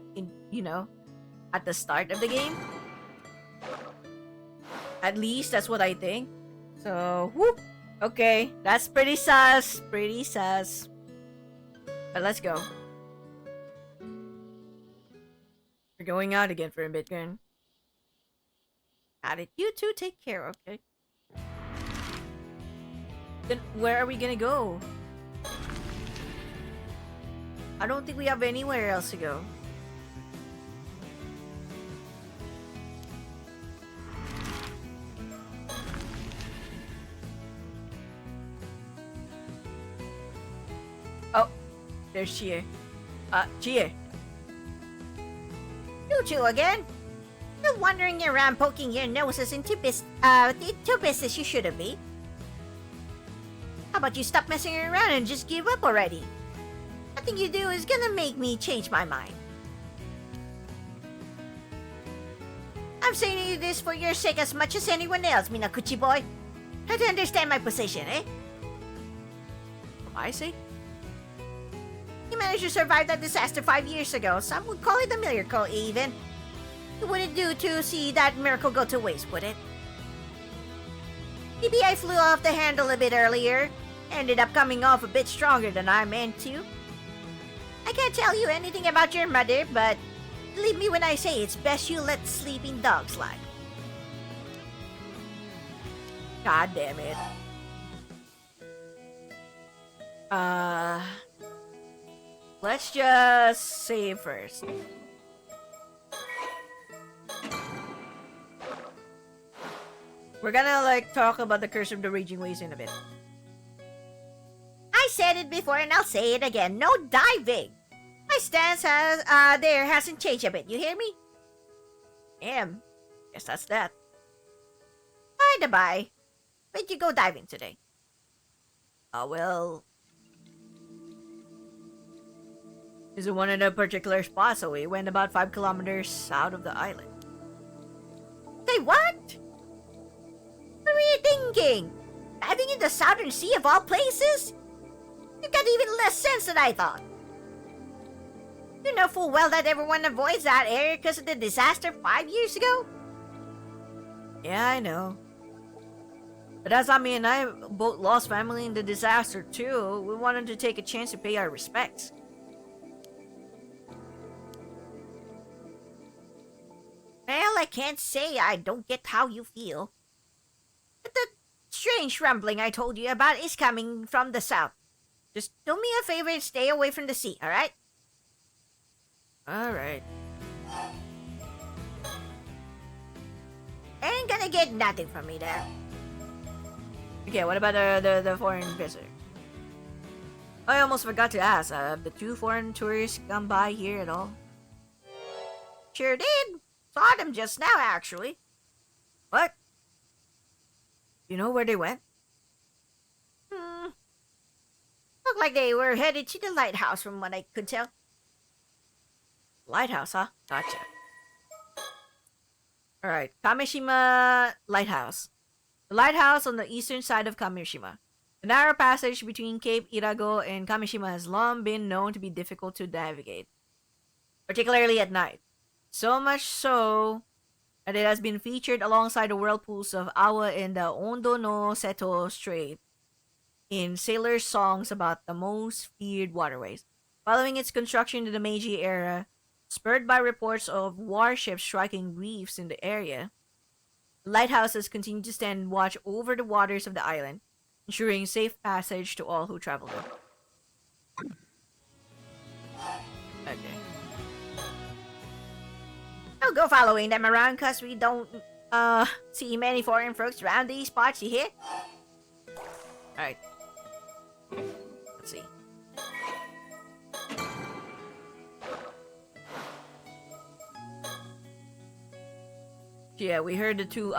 Speaker 1: at the start of the game. At least that's what I think. So, whoop. Okay, that's pretty sus. Pretty sus. But let's go. We're going out again for a bit, Gern. Got it. You two take care, okay? Then where are we gonna go? I don't think we have anywhere else to go. Oh, there's Chie. Chie. You two again? You're wandering around poking your noses into business you shouldn't be. How about you stop messing around and just give up already? Nothing you do is gonna make me change my mind. I'm saying you this for your sake as much as anyone else, Minakuchi boy. Try to understand my position, eh? I see. You managed to survive that disaster 5 years ago. Some would call it a miracle, even. It wouldn't do to see that miracle go to waste, would it? Maybe I flew off the handle a bit earlier. Ended up coming off a bit stronger than I meant to. I can't tell you anything about your mother, but believe me when I say it's best you let sleeping dogs lie. God damn it. Let's just save first. We're gonna talk about the Curse of the Raging Waves in a bit. I said it before and I'll say it again. No diving. My stance hasn't changed a bit. You hear me? Guess that's that. By the by, where'd you go diving today? Well, is one of the particular spots, so we went about 5 kilometers south of the island. Say what? What were you thinking? Diving in the Southern Sea of all places? You've got even less sense than I thought. You know full well that everyone avoids that area because of the disaster 5 years ago? Yeah, I know. But Azami and I both lost family in the disaster too. We wanted to take a chance to pay our respects. Well, I can't say I don't get how you feel. But the strange rumbling I told you about is coming from the south. Just do me a favor and stay away from the sea, alright? Alright. Ain't gonna get nothing from me there. Okay, what about the foreign visitor? I almost forgot to ask, have the 2 foreign tourists come by here at all? Sure did. Saw them just now, actually. What? You know where they went? Looked like they were headed to the lighthouse from what I could tell. Lighthouse, huh? Gotcha. Alright, Kameshima Lighthouse. The lighthouse on the eastern side of Kameshima. The narrow passage between Cape Irago and Kameshima has long been known to be difficult to navigate, particularly at night. So much so that it has been featured alongside the whirlpools of Awa and the Ondo no Seto Strait in sailors' songs about the most feared waterways. Following its construction in the Meiji era, spurred by reports of warships striking reefs in the area, the lighthouses continue to stand and watch over the waters of the island, ensuring safe passage to all who travel there. Okay. Don't go following them around, cause we don't, see many foreign folks around these parts, you hear? Alright. Let's see. Yeah, we heard the two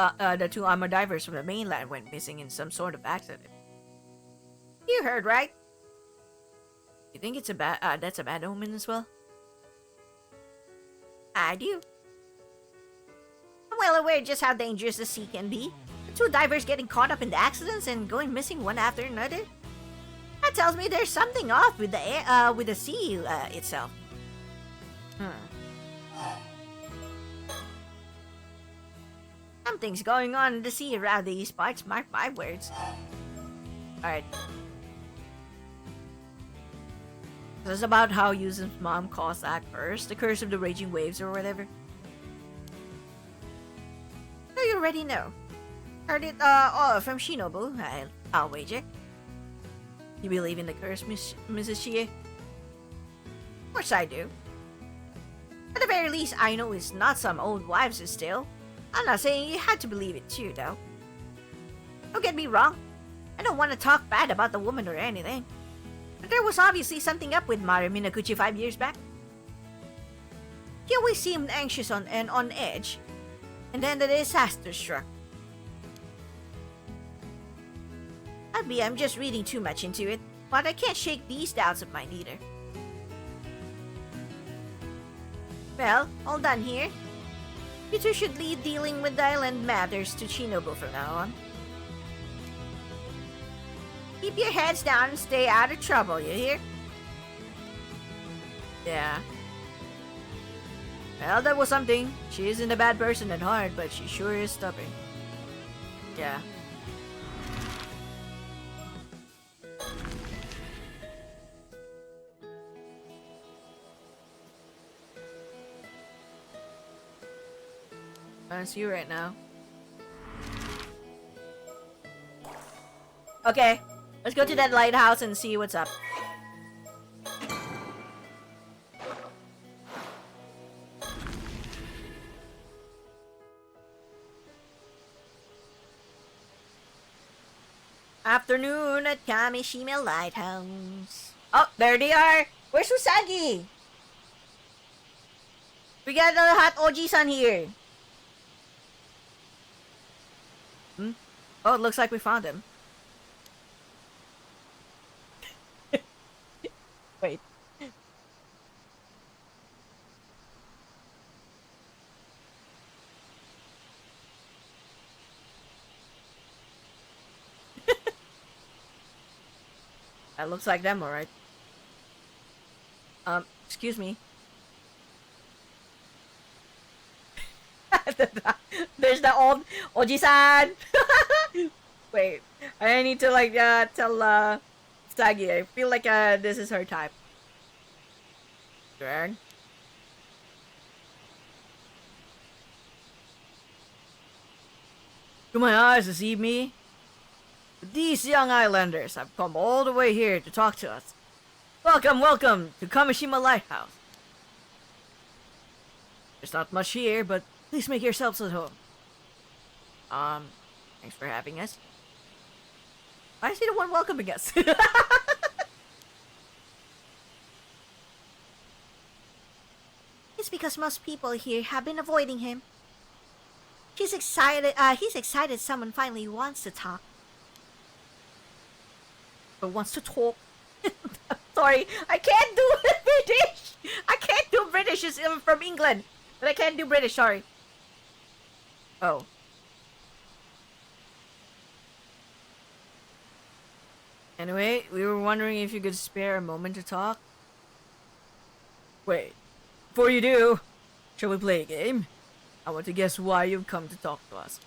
Speaker 1: armor divers from the mainland went missing in some sort of accident. You heard right. You think it's that's a bad omen as well? I do. I'm well aware just how dangerous the sea can be. The 2 divers getting caught up in the accidents and going missing one after another. That tells me there's something off with the air, with the sea itself. Something's going on in the sea around these parts, mark my words. Alright. This is about how Yuza's mom caused that curse, the curse of the raging waves or whatever. So you already know. Heard it all from Shinobu, I'll wager. You believe in the curse, Mrs. Chie? Of course I do. At the very least, I know it's not some old wives' tale. I'm not saying you had to believe it too, though. Don't get me wrong. I don't want to talk bad about the woman or anything. But there was obviously something up with Mari Minakuchi 5 years back. She always seemed anxious and on edge. And then the disaster struck. Maybe I'm just reading too much into it, but I can't shake these doubts of mine either. Well, all done here. You two should leave dealing with the island matters to Shinobu from now on. Keep your heads down and stay out of trouble, you hear? Yeah. Well, that was something. She isn't a bad person at heart, but she sure is stubborn. Yeah. I see you right now. Okay, let's go to that lighthouse and see what's up. Afternoon at Kameshima Lighthouse. Oh, there they are! Where's Usagi? We got a hot Oji-san here. Oh, it looks like we found him. Wait. That looks like them, alright. Excuse me. There's the old Oji-san! Wait, I need to like tell Sagi. I feel like this is her type. Drag. Do my eyes deceive me? These young islanders have come all the way here to talk to us. Welcome, welcome to Kameshima Lighthouse. There's not much here, but please make yourselves at home. Thanks for having us. Why is he the one welcoming us?
Speaker 3: It's because most people here have been avoiding him. He's excited someone finally wants to talk.
Speaker 1: But wants to talk. Sorry, I can't do British. I can't do British. It's from England, but I can't do British. Sorry. Oh. Anyway, we were wondering if you could spare a moment to talk. Wait, before you do, shall we play a game? I want to guess why you've come to talk to us.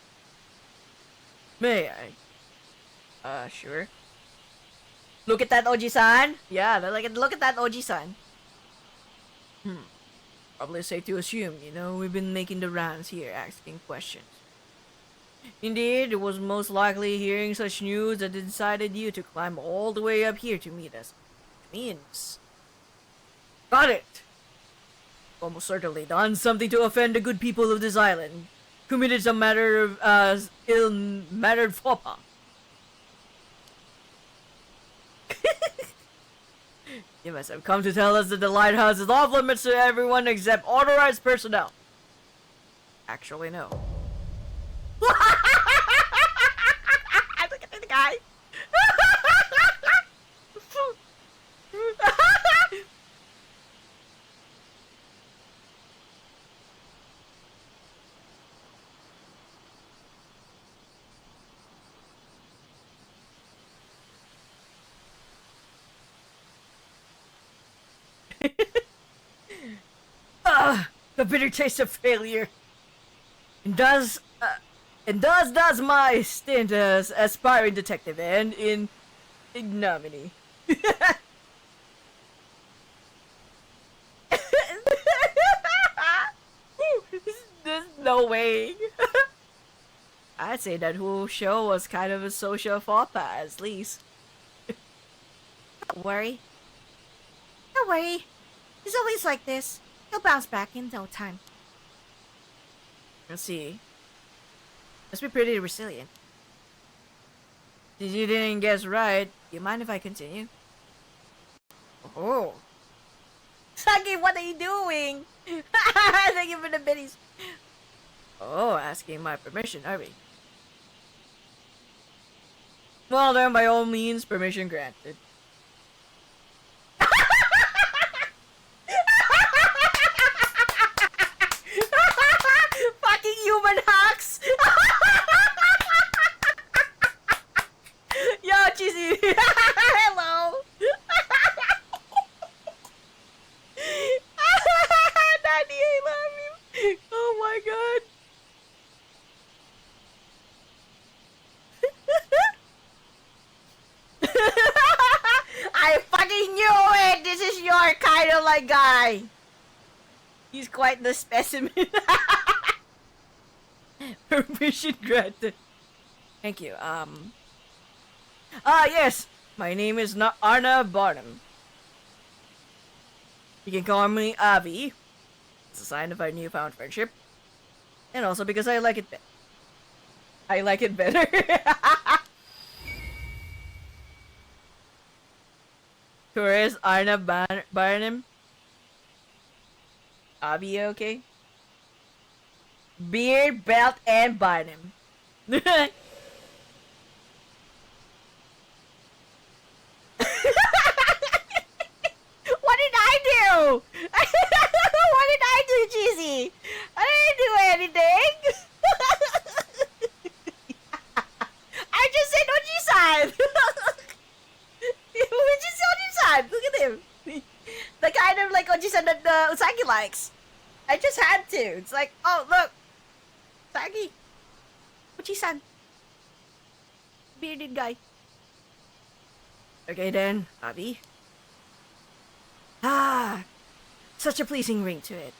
Speaker 1: May I? Sure. Look at that Oji-san. Yeah, look at that Oji-san. Probably safe to assume, you know, we've been making the rounds here, asking questions. Indeed, it was most likely hearing such news that decided you to climb all the way up here to meet us. Which means... Got it! Almost certainly done something to offend the good people of this island. Committed some matter of, ill-mannered faux pas. You must have come to tell us that the lighthouse is off limits to everyone except authorized personnel. Actually, no. Look at the guy. The bitter taste of failure. And does my stint as aspiring detective end in ignominy. There's no way. I'd say that whole show was kind of a social faux pas, at least.
Speaker 3: Don't worry. Don't worry. He's always like this. He'll bounce back in no time.
Speaker 1: Let's see. Must be pretty resilient. Since you didn't guess right, you mind if I continue? Oh. Sagi, what are you doing? Thank you for the biddies. Oh, asking my permission, are we? Well then, by all means, permission granted. Fucking human hacks! Yo, cheesy! Hello! Daddy, I love you! kind of like guy. He's quite the specimen. Permission granted. Thank you. Yes. My name is not Arna Barnum. You can call me Avi. It's a sign of our newfound friendship. And also because I like it I like it better. Tourist Arna Barnum. Avi, okay? Beard, belt, and Barnum. What did I do? What did I do, Cheesy? I didn't do anything. I just said Oji-san. Which is Oji-san. Look at him. The kind of like Oji-san that Usagi likes. I just had to. It's like, oh look, Usagi, Oji-san, bearded guy. Okay then, Abi. Ah, such a pleasing ring to it.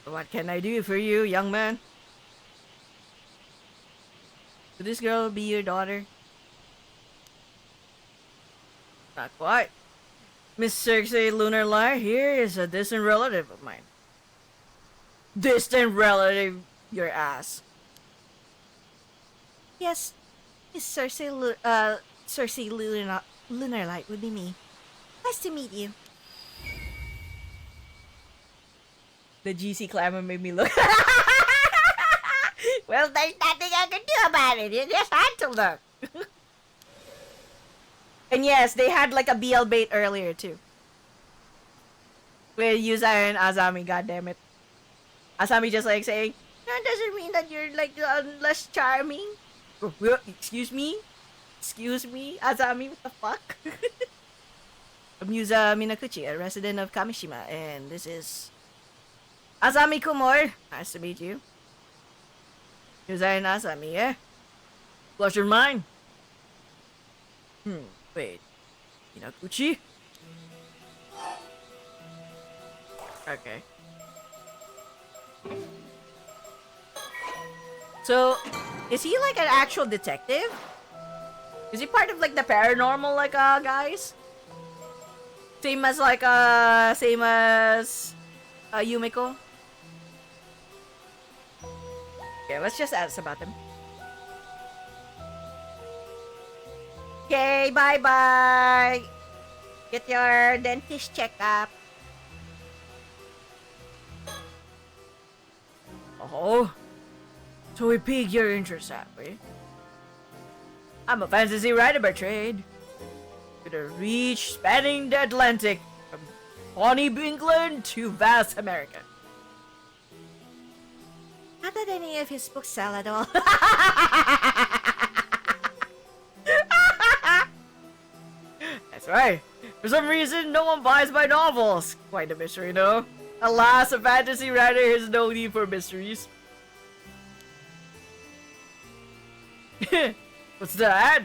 Speaker 1: What can I do for you, young man? Could this girl be your daughter? Not quite. Miss Circe Lunar Lyre here is a distant relative of mine. Distant relative, your ass.
Speaker 3: Yes, Miss Circe Lunar Light would be me. Nice to meet you.
Speaker 1: The GC clamor made me look. Well, there's nothing I can do about it. You just had to look. And yes, they had like a BL bait earlier too. With Yuza and Azami, goddammit. Azami just like saying, that doesn't mean that you're like less charming. Excuse me? Excuse me, Azami, what the fuck? I'm Yuza Minakuchi, a resident of Kameshima, and this is Azami Kumoi. Nice to meet you. Yuza and Azami, eh? Pleasure mine. Wait. Minakuchi? Okay. So, is he like an actual detective? Is he part of like the paranormal like guys? Same as like Yumiko? Okay, let's just ask about them. Okay, bye-bye. Get your dentist checkup. Oh, so we piqued your interest, have we? I'm a fantasy writer by trade, with a reach spanning the Atlantic, from Bonnie, England to vast America.
Speaker 3: Not that any of his books sell at all.
Speaker 1: That's right. For some reason, no one buys my novels. Quite a mystery, no? Alas, a fantasy writer has no need for mysteries. What's that?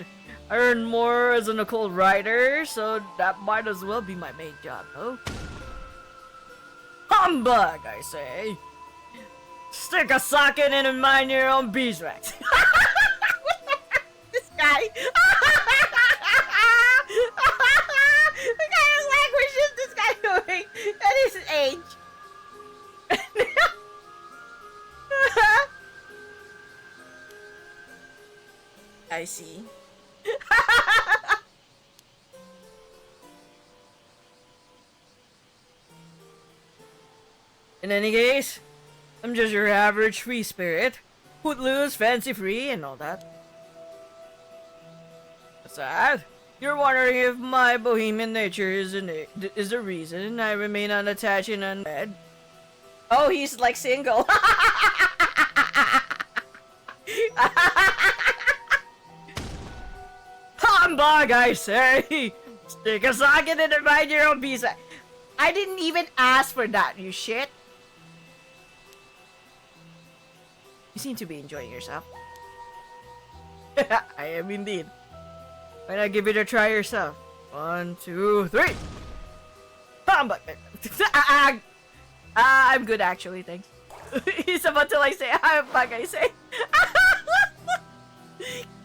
Speaker 1: I earn more as an occult writer, so that might as well be my main job, huh? Humbug, I say! Stick a socket in and mind your own beeswax. This guy! What kind of language is this guy doing at his age? I see. In any case, I'm just your average free spirit. Footloose, fancy free, and all that. What's that? You're wondering if my bohemian nature is the reason I remain unattached and unwed? Oh, he's like single. Humbug, I say! Stick a socket in and mind your own pizza. I didn't even ask for that, you shit. You seem to be enjoying yourself. I am indeed. Why not give it a try yourself? 1, 2, 3! I'm like, I'm good actually, thanks. He's about to like say, I'm not gonna say.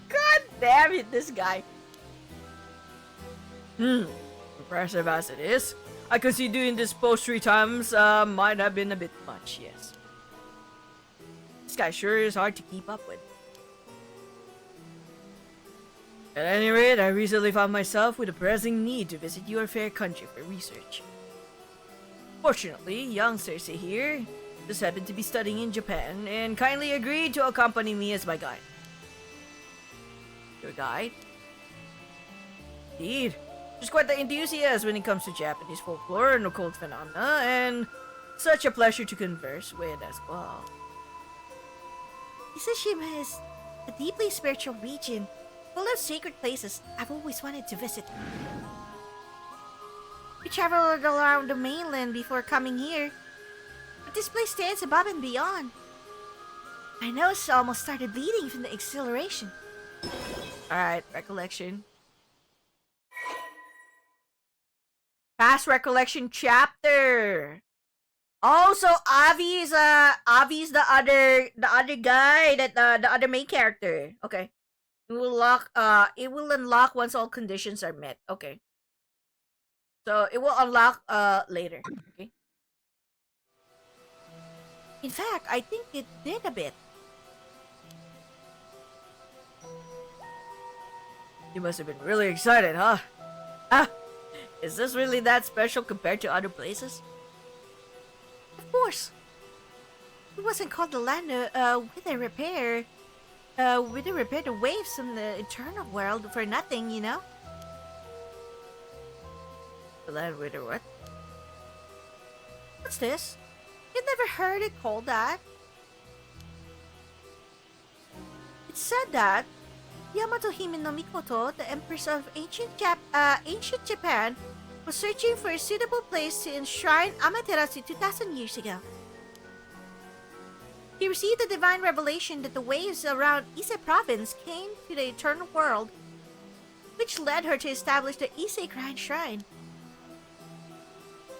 Speaker 1: God damn it, this guy. Impressive as it is, I could see doing this post 3 times might have been a bit much, yes. This guy sure is hard to keep up with. At any rate, I recently found myself with a pressing need to visit your fair country for research. Fortunately, young Circe here just happened to be studying in Japan and kindly agreed to accompany me as my guide. Your guide? Indeed. She's quite the enthusiast when it comes to Japanese folklore and occult phenomena, and such a pleasure to converse with as well.
Speaker 3: Ise-Shima is a deeply spiritual region, full of sacred places I've always wanted to visit. We traveled around the mainland before coming here, but this place stands above and beyond. My nose almost started bleeding from the exhilaration.
Speaker 1: Alright, recollection. Past recollection chapter. Oh, so Avi's the other guy that the other main character. Okay. It will unlock once all conditions are met. Okay. So it will unlock later. Okay.
Speaker 3: In fact, I think it did a bit.
Speaker 1: You must have been really excited, huh? Ah, is this really that special compared to other places?
Speaker 3: Of course. It wasn't called the land with a repair the waves from the eternal world for nothing, you know?
Speaker 1: The land with a what?
Speaker 3: What's this? You've never heard it called that? It said that Yamato Hime no Mikoto, the empress of ancient Japan, was searching for a suitable place to enshrine Amaterasu 2,000 years ago. He received the divine revelation that the waves around Ise province came to the eternal world, which led her to establish the Ise Grand Shrine.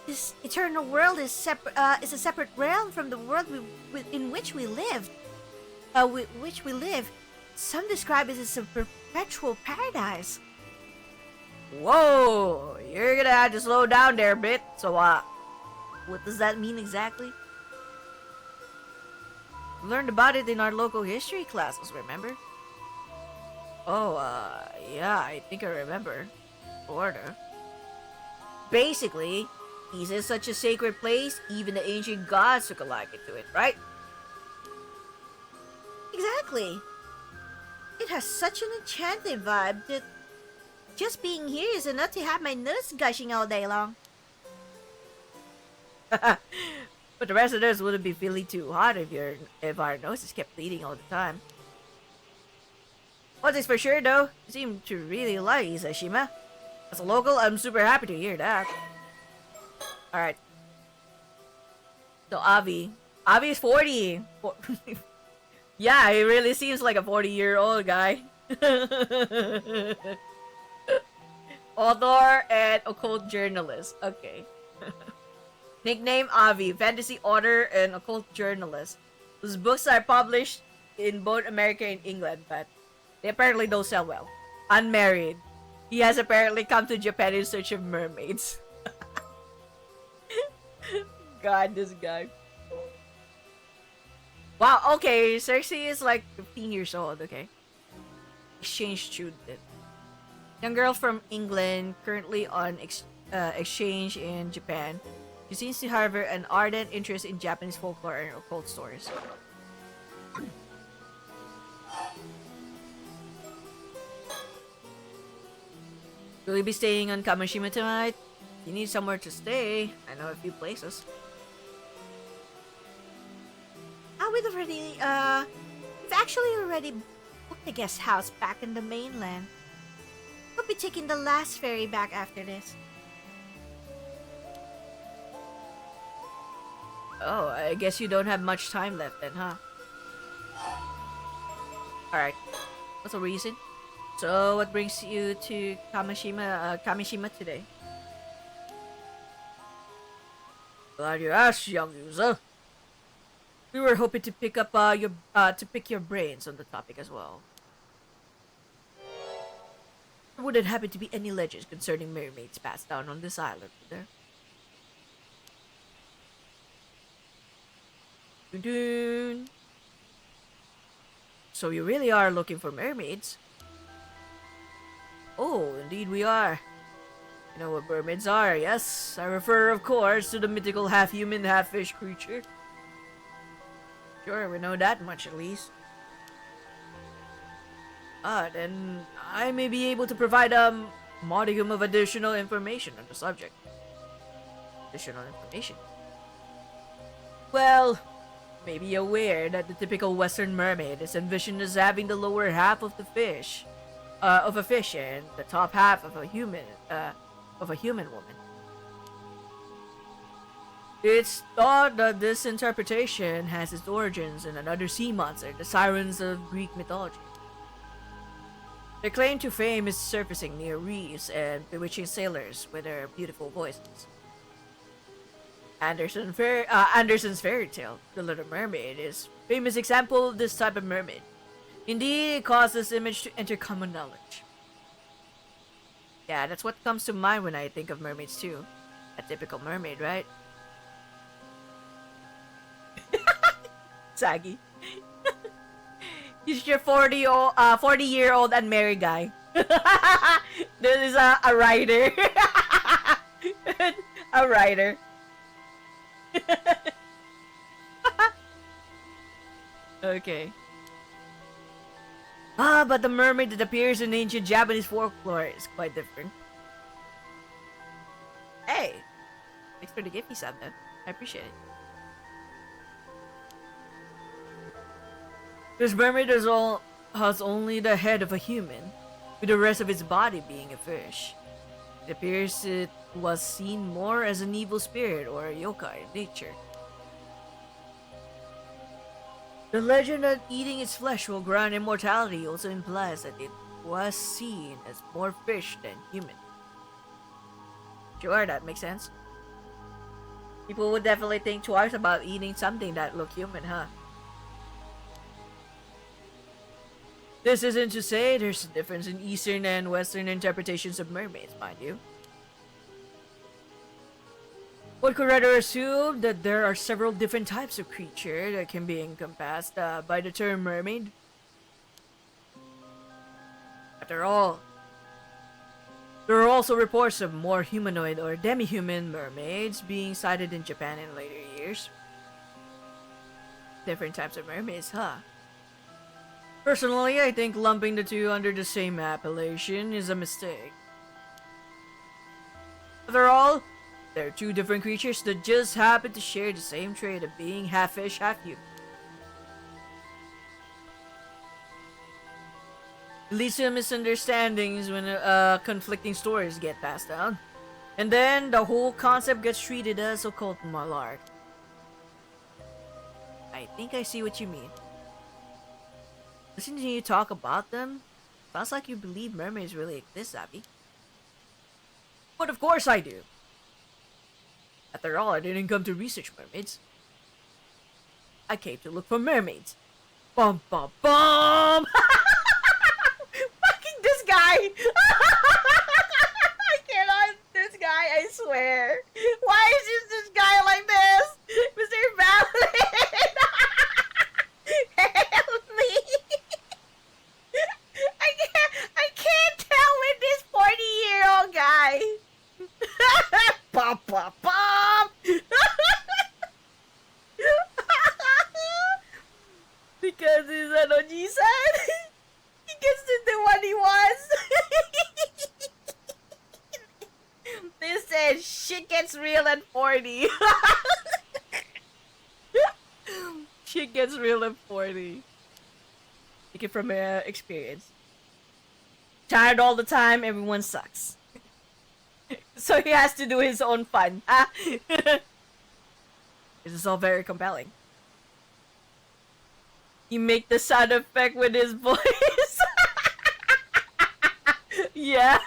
Speaker 3: This eternal world is a separate realm from the world in which we live. Some describe it as a perpetual paradise.
Speaker 1: Whoa, you're gonna have to slow down there a bit. So, what does that mean exactly? We learned about it in our local history classes, remember? Oh, yeah, I think I remember. Order. Basically, Ise is such a sacred place, even the ancient gods took a liking to it, right?
Speaker 3: Exactly. It has such an enchanting vibe that just being here is enough to have my nose gushing all day long.
Speaker 1: But the rest of us wouldn't be feeling too hot if our noses kept bleeding all the time. One thing's for sure though, you seem to really like Ise-Shima. As a local, I'm super happy to hear that. Alright. So Avi is 40. Yeah, he really seems like a 40-year-old guy. Author and occult journalist. Okay. Nickname Avi, fantasy author and occult journalist. His books are published in both America and England, but they apparently don't sell well. Unmarried. He has apparently come to Japan in search of mermaids. God, this guy. Wow, okay, Circe is like 15 years old, okay. Exchange student. Young girl from England, currently on exchange in Japan. She seems to harbor an ardent interest in Japanese folklore and occult stories. Will you be staying on Kameshima tonight? You need somewhere to stay. I know a few places.
Speaker 3: We've actually already booked a guest house back in the mainland. We'll be taking the last ferry back after this.
Speaker 1: Oh, I guess you don't have much time left then, huh? Alright. What's the reason? So, what brings you to Kameshima today? Glad you asked, young Yuza. We were hoping to pick your brains on the topic as well. There wouldn't happen to be any legends concerning mermaids passed down on this island, would there? Dun dun. So you really are looking for mermaids? Oh, indeed we are. You know what mermaids are, yes? I refer, of course, to the mythical half-human, half-fish creature. Sure, we know that much at least. Then I may be able to provide a modicum of additional information on the subject. Additional information? Well, you may be aware that the typical Western mermaid is envisioned as having the lower half of a fish and the top half of a human woman. It's thought that this interpretation has its origins in another sea monster, the sirens of Greek mythology. Their claim to fame is surfacing near reefs and bewitching sailors with their beautiful voices. Anderson's fairy tale, The Little Mermaid, is a famous example of this type of mermaid. Indeed, it caused this image to enter common knowledge. Yeah, that's what comes to mind when I think of mermaids too. A typical mermaid, right? Saggy. He's your 40-year-old unmarried guy. This is a writer. A writer. Okay. But the mermaid that appears in ancient Japanese folklore is quite different. Hey! Thanks for the gift, Isabel. I appreciate it. This mermaid has only the head of a human, with the rest of its body being a fish. It appears it was seen more as an evil spirit or a yokai in nature. The legend that eating its flesh will grant immortality also implies that it was seen as more fish than human. Sure, that makes sense. People would definitely think twice about eating something that looked human, huh? This isn't to say there's a difference in Eastern and Western interpretations of mermaids, mind you. One could rather assume that there are several different types of creature that can be encompassed by the term mermaid. After all, there are also reports of more humanoid or demi-human mermaids being sighted in Japan in later years. Different types of mermaids, huh? Personally, I think lumping the two under the same appellation is a mistake. After all, they're two different creatures that just happen to share the same trait of being half fish, half human. It leads to misunderstandings when conflicting stories get passed down. And then the whole concept gets treated as occult malark. I think I see what you mean. Listening to you talk about them, sounds like you believe mermaids really exist, Abby. But of course I do. After all, I didn't come to research mermaids. I came to look for mermaids. Bum bum bum! Fucking this guy! I cannot, this guy, I swear. Why is this guy like this? Mr. Valid! Help me! I can't tell with this 40-year-old guy. Pop pop pop. Because he's an Oji-san. He gets to do what he wants. They said shit gets real at 40. Shit gets real at 40. Take it from experience. Tired all the time, everyone sucks. So he has to do his own fun. This is all very compelling. He make the sound effect with his voice. Yeah.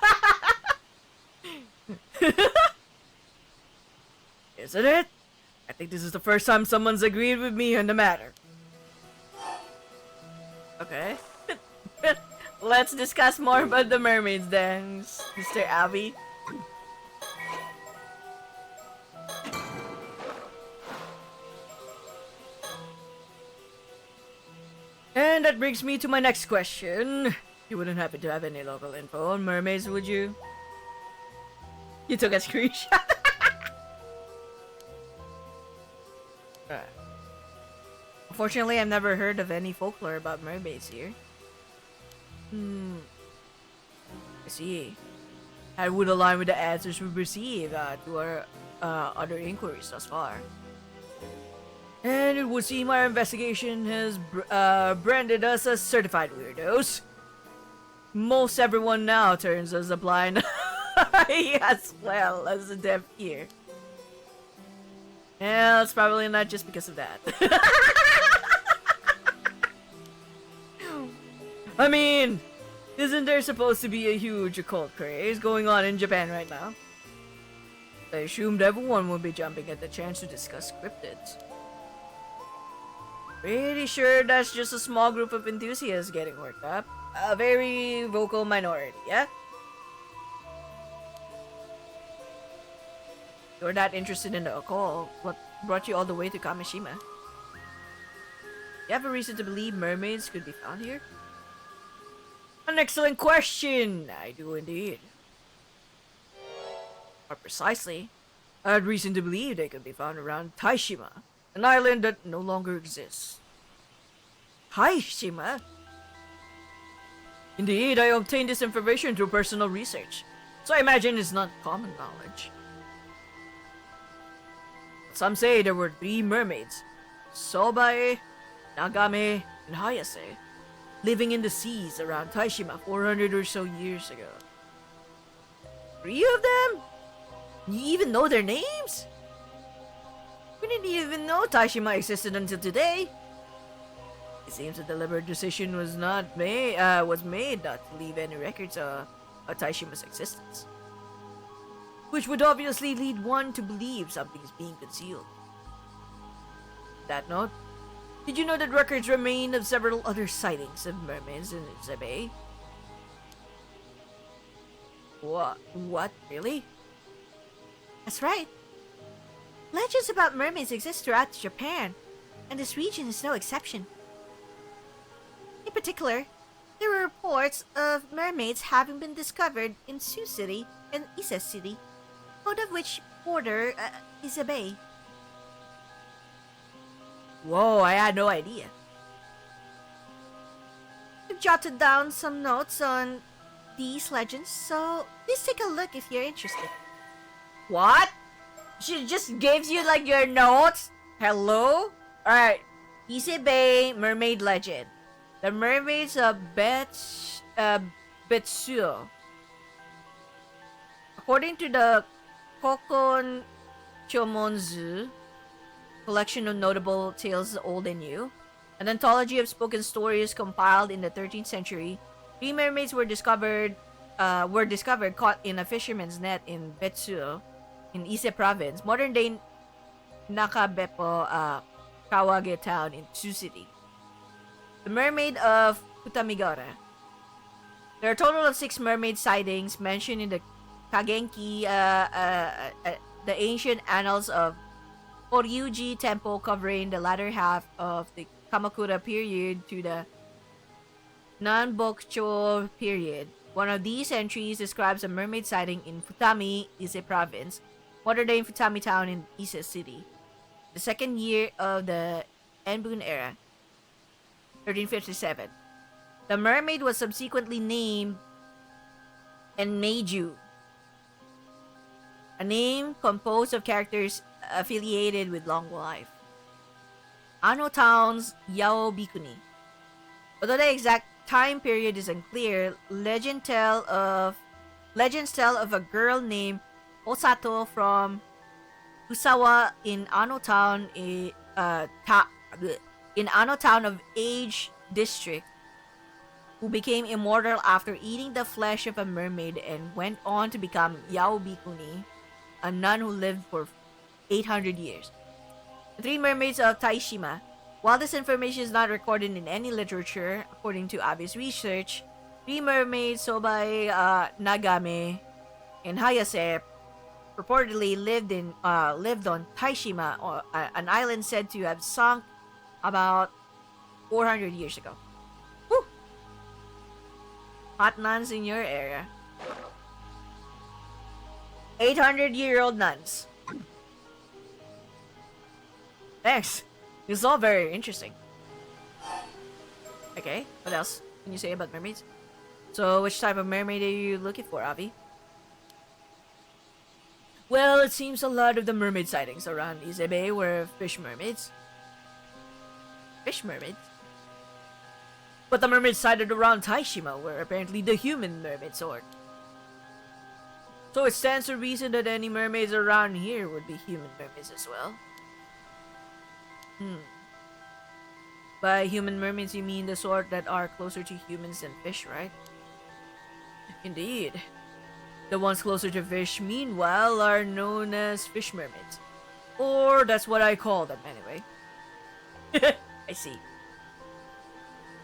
Speaker 1: Isn't it? I think this is the first time someone's agreed with me on the matter. Okay. Let's discuss more about the mermaids then, Mr. Abby. And that brings me to my next question. You wouldn't happen to have any local info on mermaids, would you? You took a screenshot. Right. Unfortunately, I've never heard of any folklore about mermaids here. I see. That would align with the answers we've received to our other inquiries thus far. And it would seem our investigation has branded us as certified weirdos. Most everyone now turns us a blind eye as well as a deaf ear. Yeah, it's probably not just because of that. I mean, isn't there supposed to be a huge occult craze going on in Japan right now? I assumed everyone would be jumping at the chance to discuss cryptids. Pretty sure that's just a small group of enthusiasts getting worked up. A very vocal minority, yeah? You're not interested in the occult. What brought you all the way to Kameshima? You have a reason to believe mermaids could be found here? An excellent question! I do indeed. More precisely, I had reason to believe they could be found around Ise-Shima, an island that no longer exists. Ise-Shima? Indeed, I obtained this information through personal research, so I imagine it's not common knowledge. Some say there were 3 mermaids, Sobae, Nagame, and Hayase, living in the seas around Ise-Shima 400 or so years ago. 3 of them? You even know their names? We didn't even know Ise-Shima existed until today. It seems a deliberate decision was made not to leave any records of Ise-Shima's existence, which would obviously lead one to believe something is being concealed. On that note, did you know that records remain of several other sightings of mermaids in Ise Bay? What? Really?
Speaker 3: That's right. Legends about mermaids exist throughout Japan, and this region is no exception. In particular, there were reports of mermaids having been discovered in Sioux City and Ise City, both of which border Ise Bay.
Speaker 1: Whoa, I had no idea.
Speaker 3: I've jotted down some notes on these legends, so please take a look if you're interested.
Speaker 1: What? She just gives you like your notes? Hello? Alright. Ise Bay Mermaid Legend. The Mermaids of Betsuo. According to the Kokon Chomonzu, collection of notable tales old and new, an anthology of spoken stories compiled in the 13th century, 3 mermaids were discovered caught in a fisherman's net in Betsuo, in Ise province, modern-day Nakabepo, Kawage town in Sioux City. The Mermaid of Kutamigara. There are a total of 6 mermaid sightings mentioned in the Kagenki, the ancient annals of Horyuji Temple, covering the latter half of the Kamakura period to the Nanbokcho period. One of these entries describes a mermaid sighting in Futami, Ise province, modern-day Futami town in Ise city. The second year of the Enbun era, 1357. The mermaid was subsequently named Enmeiju, a name composed of characters affiliated with long life. Ano town's Yao Bikuni. Although the exact time period is unclear, legends tell of a girl named Osato from Usawa in Ano town, in Ano town of Age district, who became immortal after eating the flesh of a mermaid and went on to become Yao Bikuni, a nun who lived for 800 years. The three mermaids of Ise-Shima. While this information is not recorded in any literature, according to Abe's research, three mermaids, Sobai, Nagame, and Hayase, purportedly lived on Taishima, or an island said to have sunk about 400 years ago. Woo! Hot nuns in your area. 800-year-old nuns. Thanks. This is all very interesting. Okay, what else can you say about mermaids? So, which type of mermaid are you looking for, Avi? Well, it seems a lot of the mermaid sightings around Ise Bay were fish mermaids. Fish mermaids? But the mermaids sighted around Taishima were apparently the human mermaid sort. So it stands to reason that any mermaids around here would be human mermaids as well. By human mermaids you mean the sort that are closer to humans than fish, right? Indeed. The ones closer to fish, meanwhile, are known as fish mermaids. Or that's what I call them, anyway. I see.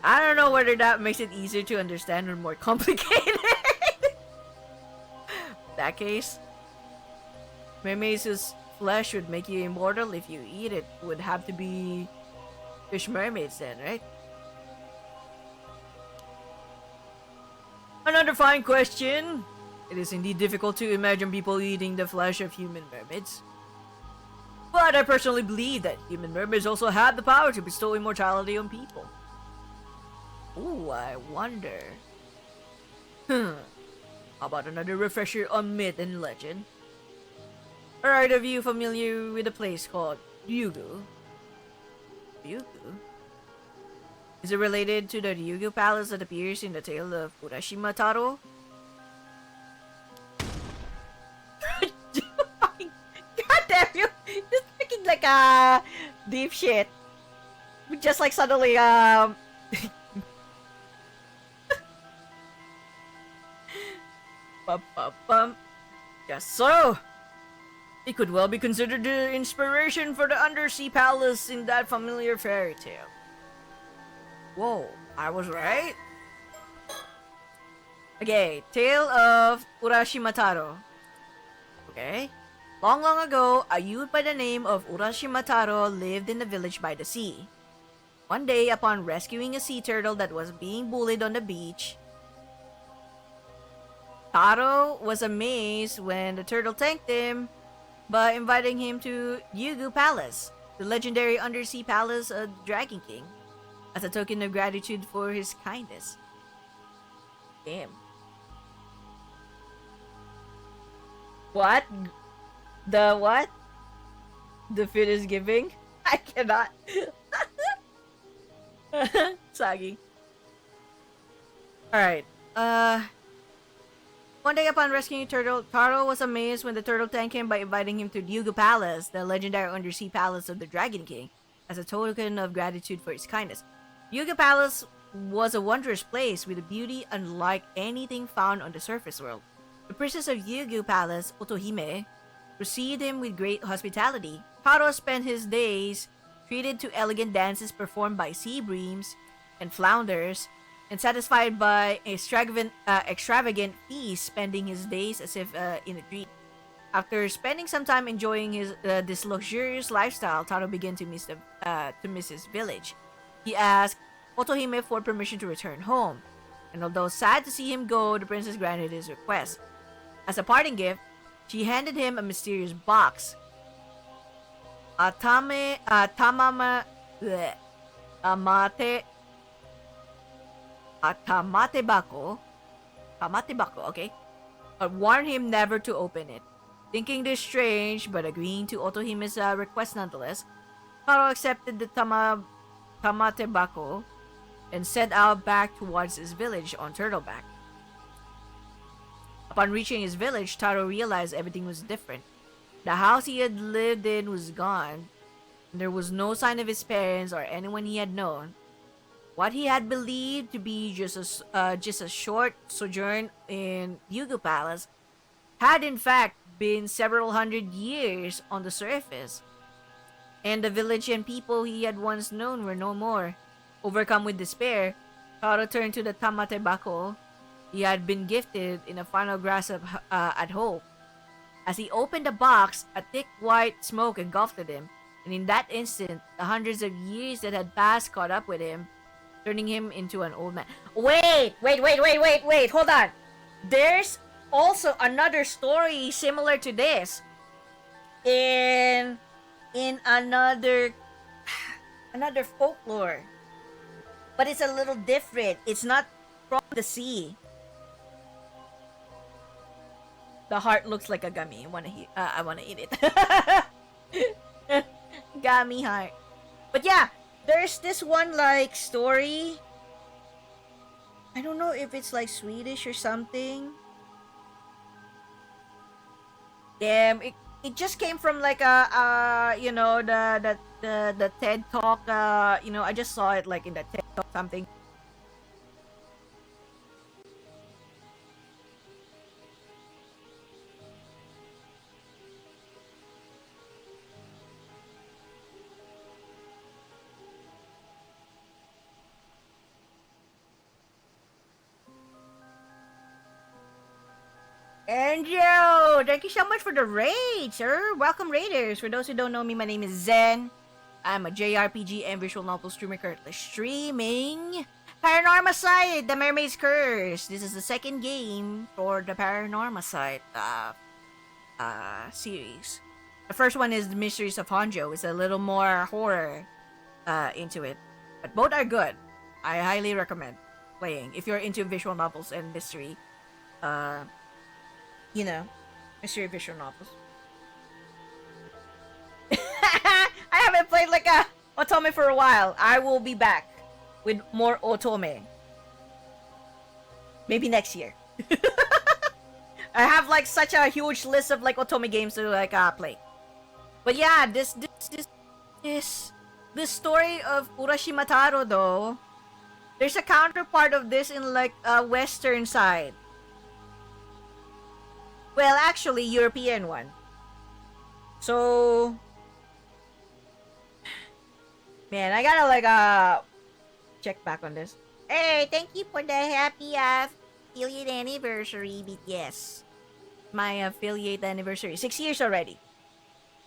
Speaker 1: I don't know whether that makes it easier to understand or more complicated. In that case, mermaids whose flesh would make you immortal if you eat it would have to be fish mermaids then, right? Another fine question. It is indeed difficult to imagine people eating the flesh of human mermaids. But I personally believe that human mermaids also have the power to bestow immortality on people. Ooh, I wonder. How about another refresher on myth and legend? Are either of you familiar with a place called Ryugu? Ryugu? Is it related to the Ryugu Palace that appears in the tale of Urashima Taro? God damn you! Just freaking like a deep shit. Just like suddenly Yes, so it could well be considered the inspiration for the undersea palace in that familiar fairy tale. Whoa, I was right? Okay, Tale of Urashima Taro. Okay. Long, long ago, a youth by the name of Urashima Taro lived in a village by the sea. One day, upon rescuing a sea turtle that was being bullied on the beach, Taro was amazed when the turtle thanked him by inviting him to Ryugu Palace, the legendary undersea palace of the Dragon King, as a token of gratitude for his kindness. Damn. What? The what? The fit is giving? I cannot. Sagi. Alright. One day upon rescuing a turtle, Taro was amazed when the turtle thanked him by inviting him to Ryugu Palace, the legendary undersea palace of the Dragon King, as a token of gratitude for his kindness. Ryugu Palace was a wondrous place with a beauty unlike anything found on the surface world. The princess of Ryugu Palace, Otohime, received him with great hospitality. Taro spent his days treated to elegant dances performed by sea breams and flounders, and satisfied by extravagant feasts, spending his days as if in a dream. After spending some time enjoying this luxurious lifestyle, Taro began to miss his village. He asked Otohime for permission to return home, and although sad to see him go, the princess granted his request. As a parting gift, she handed him a mysterious box. Tamate bako, okay, but warned him never to open it. Thinking this strange, but agreeing to Otohime's request nonetheless, Taro accepted the tamate bako and set out back towards his village on Turtleback. Upon reaching his village, Taro realized everything was different. The house he had lived in was gone, and there was no sign of his parents or anyone he had known. What he had believed to be just a short sojourn in Ryugu Palace had in fact been several hundred years on the surface. and the village and people he had once known were no more. Overcome with despair, Taro turned to the tamate bako he had been gifted in a final grasp at hope. As he opened the box, a thick white smoke engulfed him, and in that instant, the hundreds of years that had passed caught up with him, turning him into an old man. Wait, hold on. There's also another story similar to this in another folklore. But it's a little different. It's not from the sea. The heart looks like a gummy. I wanna eat it. Gummy heart. But yeah, there's this one like story. I don't know if it's like Swedish or something. Damn, it just came from like you know, the TED Talk. You know, I just saw it like in the TED Talk something. And yo, thank you so much for the raid, sir. Welcome, raiders. For those who don't know me, my name is Zen. I'm a JRPG and visual novel streamer currently streaming Paranormasight, the Mermaid's Curse. This is the second game for the Paranormasight series. The first one is The Mysteries of Honjo. It's a little more horror into it, but both are good. I highly recommend playing if you're into visual novels and mystery. You know, mystery visual novels. I haven't played like a otome for a while. I will be back with more otome. Maybe next year. I have like such a huge list of like otome games to like play. But yeah, this story of Urashima Taro though, there's a counterpart of this in like a western side. Well, actually, European one. So, man, I gotta like check back on this. Hey, thank you for the happy affiliate anniversary, BTS. My affiliate anniversary, 6 years already.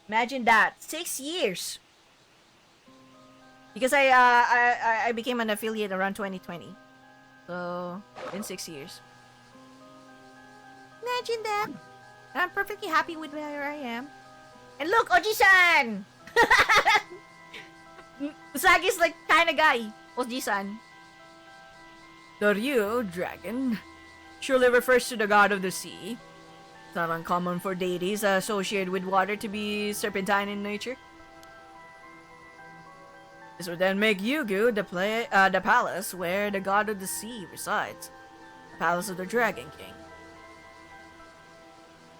Speaker 1: Imagine that, 6 years. Because I became an affiliate around 2020, so in 6 years. Imagine that. And I'm perfectly happy with where I am. And look, Oji-san! Usagi's like kinda guy. Oji-san. The Ryu dragon surely refers to the god of the sea. It's not uncommon for deities associated with water to be serpentine in nature. This would then make Yugu the palace where the god of the sea resides. The palace of the Dragon King.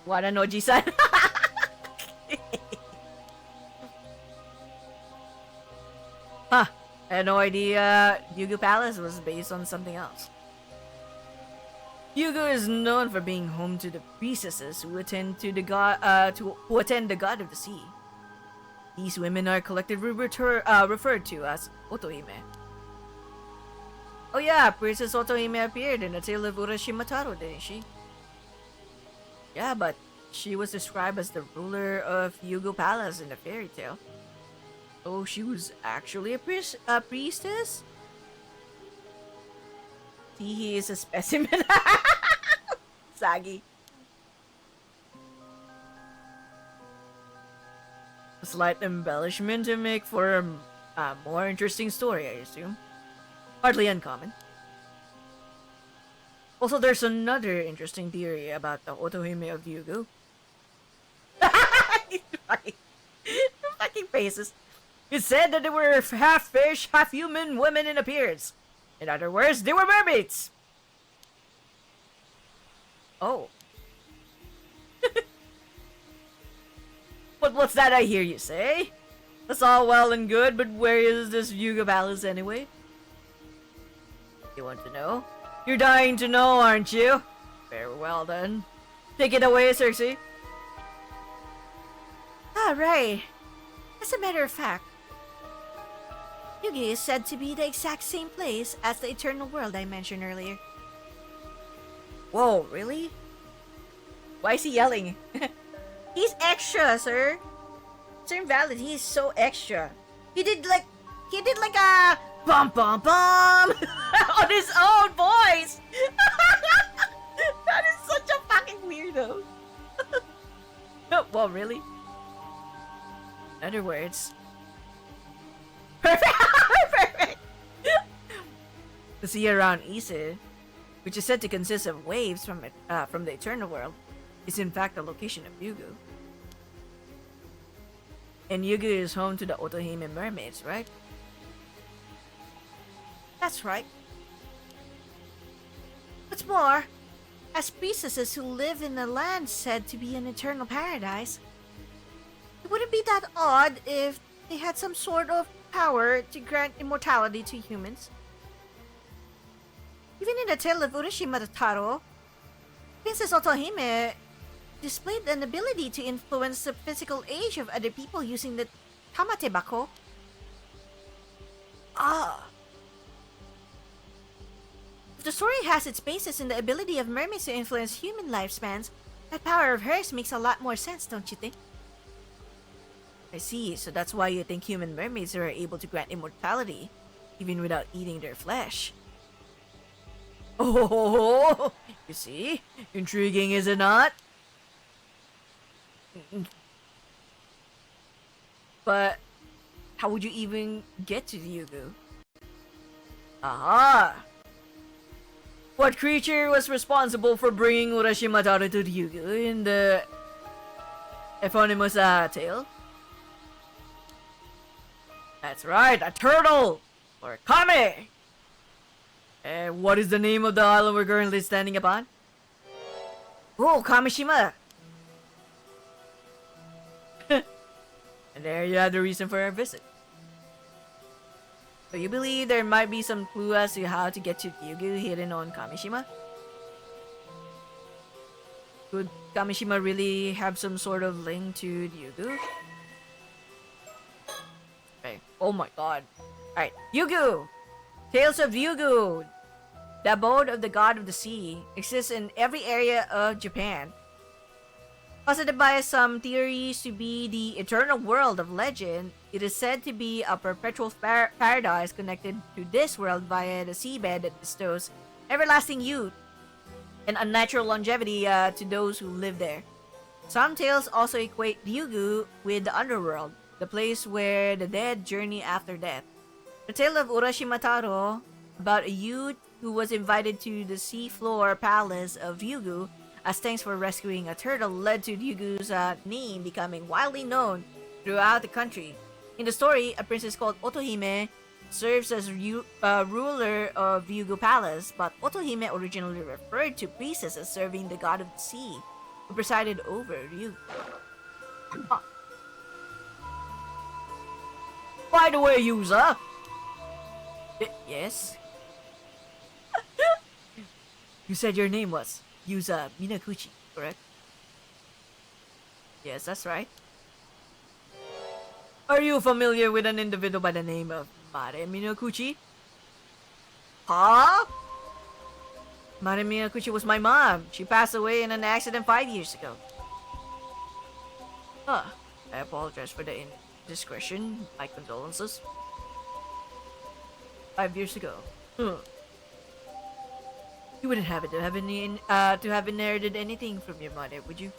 Speaker 1: What an Oji-san. Huh. I had no idea Yugu Palace was based on something else. Yugu is known for being home to the priestesses who attend to the god the god of the sea. These women are collectively referred to as Otohime. Oh yeah, Princess Otohime appeared in the tale of Urashima Taro, didn't she? Yeah, but she was described as the ruler of Yugo Palace in the fairy tale. Oh, she was actually a priestess? See, he is a specimen. Saggy. A slight embellishment to make for a more interesting story, I assume. Hardly uncommon. Also, there's another interesting theory about the Otohime of Yugo. Fucking faces. It said that they were half fish, half human women in appearance. In other words, they were mermaids. Oh. But what's that I hear you say? That's all well and good, but where is this Yuga Palace anyway? You want to know? You're dying to know, aren't you? Very well then. Take it away, Cersei. Alright.
Speaker 3: As a matter of fact, Yugi is said to be the exact same place as the Eternal World I mentioned earlier.
Speaker 1: Whoa, really? Why is he yelling?
Speaker 3: He's extra, sir.
Speaker 1: Sir Invalid, he is so extra.
Speaker 3: He did like a bum bum bum
Speaker 1: On his own voice! That is such a fucking weirdo. Well, really? In other words... Perfect! Perfect! The sea around Ise, which is said to consist of waves from the Eternal World, is in fact the location of Yugu. And Yugu is home to the Otohime Mermaids, right?
Speaker 3: That's right. What's more, as priestesses who live in a land said to be an eternal paradise, it wouldn't be that odd if they had some sort of power to grant immortality to humans. Even in the tale of Urashima Taro, Princess Otohime displayed an ability to influence the physical age of other people using the tamatebako. If the story has its basis in the ability of mermaids to influence human lifespans, that power of hers makes a lot more sense, don't you think?
Speaker 1: I see, so that's why you think human mermaids are able to grant immortality, even without eating their flesh. Oh, you see? Intriguing, is it not? But how would you even get to Yugu? Aha! What creature was responsible for bringing Urashima Taro to Yugu in the eponymous tale? That's right, a turtle! Or Kame! And what is the name of the island we're currently standing upon? Oh, Kameshima! And there you have the reason for our visit. So you believe there might be some clue as to how to get to Yugu hidden on Kameshima? Could Kameshima really have some sort of link to Yugu? Okay. Oh my god. Alright, Yugu! Tales of Yugu! The abode of the god of the sea exists in every area of Japan. Posited by some theories to be the eternal world of legend, it is said to be a perpetual paradise connected to this world via the seabed that bestows everlasting youth and unnatural longevity to those who live there. Some tales also equate Ryugu with the underworld, the place where the dead journey after death. The tale of Urashima Taro, about a youth who was invited to the seafloor palace of Ryugu as thanks for rescuing a turtle, led to Ryugu's name becoming widely known throughout the country. In the story, a princess called Otohime serves as ruler of Ryugu Palace, but Otohime originally referred to priestesses serving the god of the sea, who presided over Ryugu. Huh. By the way, Yuza! Yes? You said your name was Yuza Minakuchi, correct? Yes, that's right. Are you familiar with an individual by the name of Mare Minakuchi? Huh? Mare Minakuchi was my mom. She passed away in an accident 5 years ago. Huh. I apologize for the indiscretion. My condolences. 5 years ago. You wouldn't have it to have inherited anything from your mother, would you?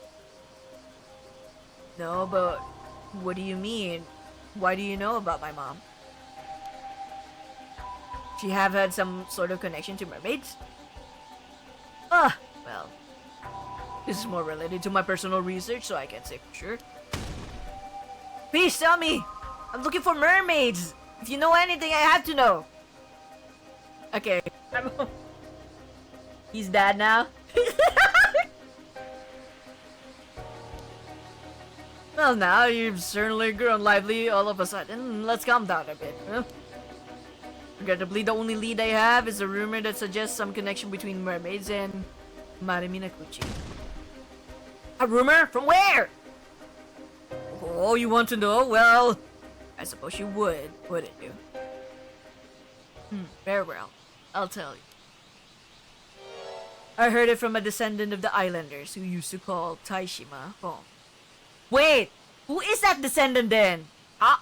Speaker 1: No, but what do you mean? Why do you know about my mom? She have had some sort of connection to mermaids? Ah, well, this is more related to my personal research, so I can't say for sure. Please tell me! I'm looking for mermaids! If you know anything, I have to know! Okay, he's dead now. Well, now you've certainly grown lively all of a sudden. Let's calm down a bit, huh? Regrettably, the only lead I have is a rumor that suggests some connection between mermaids and Mare Minakuchi. A rumor? From where? Oh, you want to know? Well, I suppose you would, wouldn't you? Very well. I'll tell you. I heard it from a descendant of the islanders who used to call Ise-Shima home. Wait! Who is that descendant then?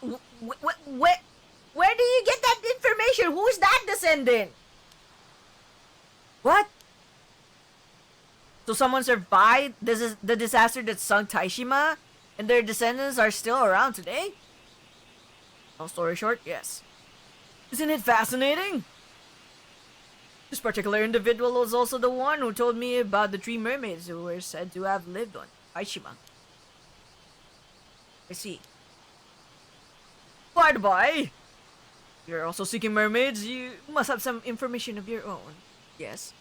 Speaker 1: Where do you get that information? Who is that descendant? What? So someone survived the disaster that sunk Ise-Shima, and their descendants are still around today? Long story short, yes. Isn't it fascinating? This particular individual was also the one who told me about the 3 mermaids who were said to have lived on Ise-Shima. I see. By the by, you're also seeking mermaids. You must have some information of your own. Yes.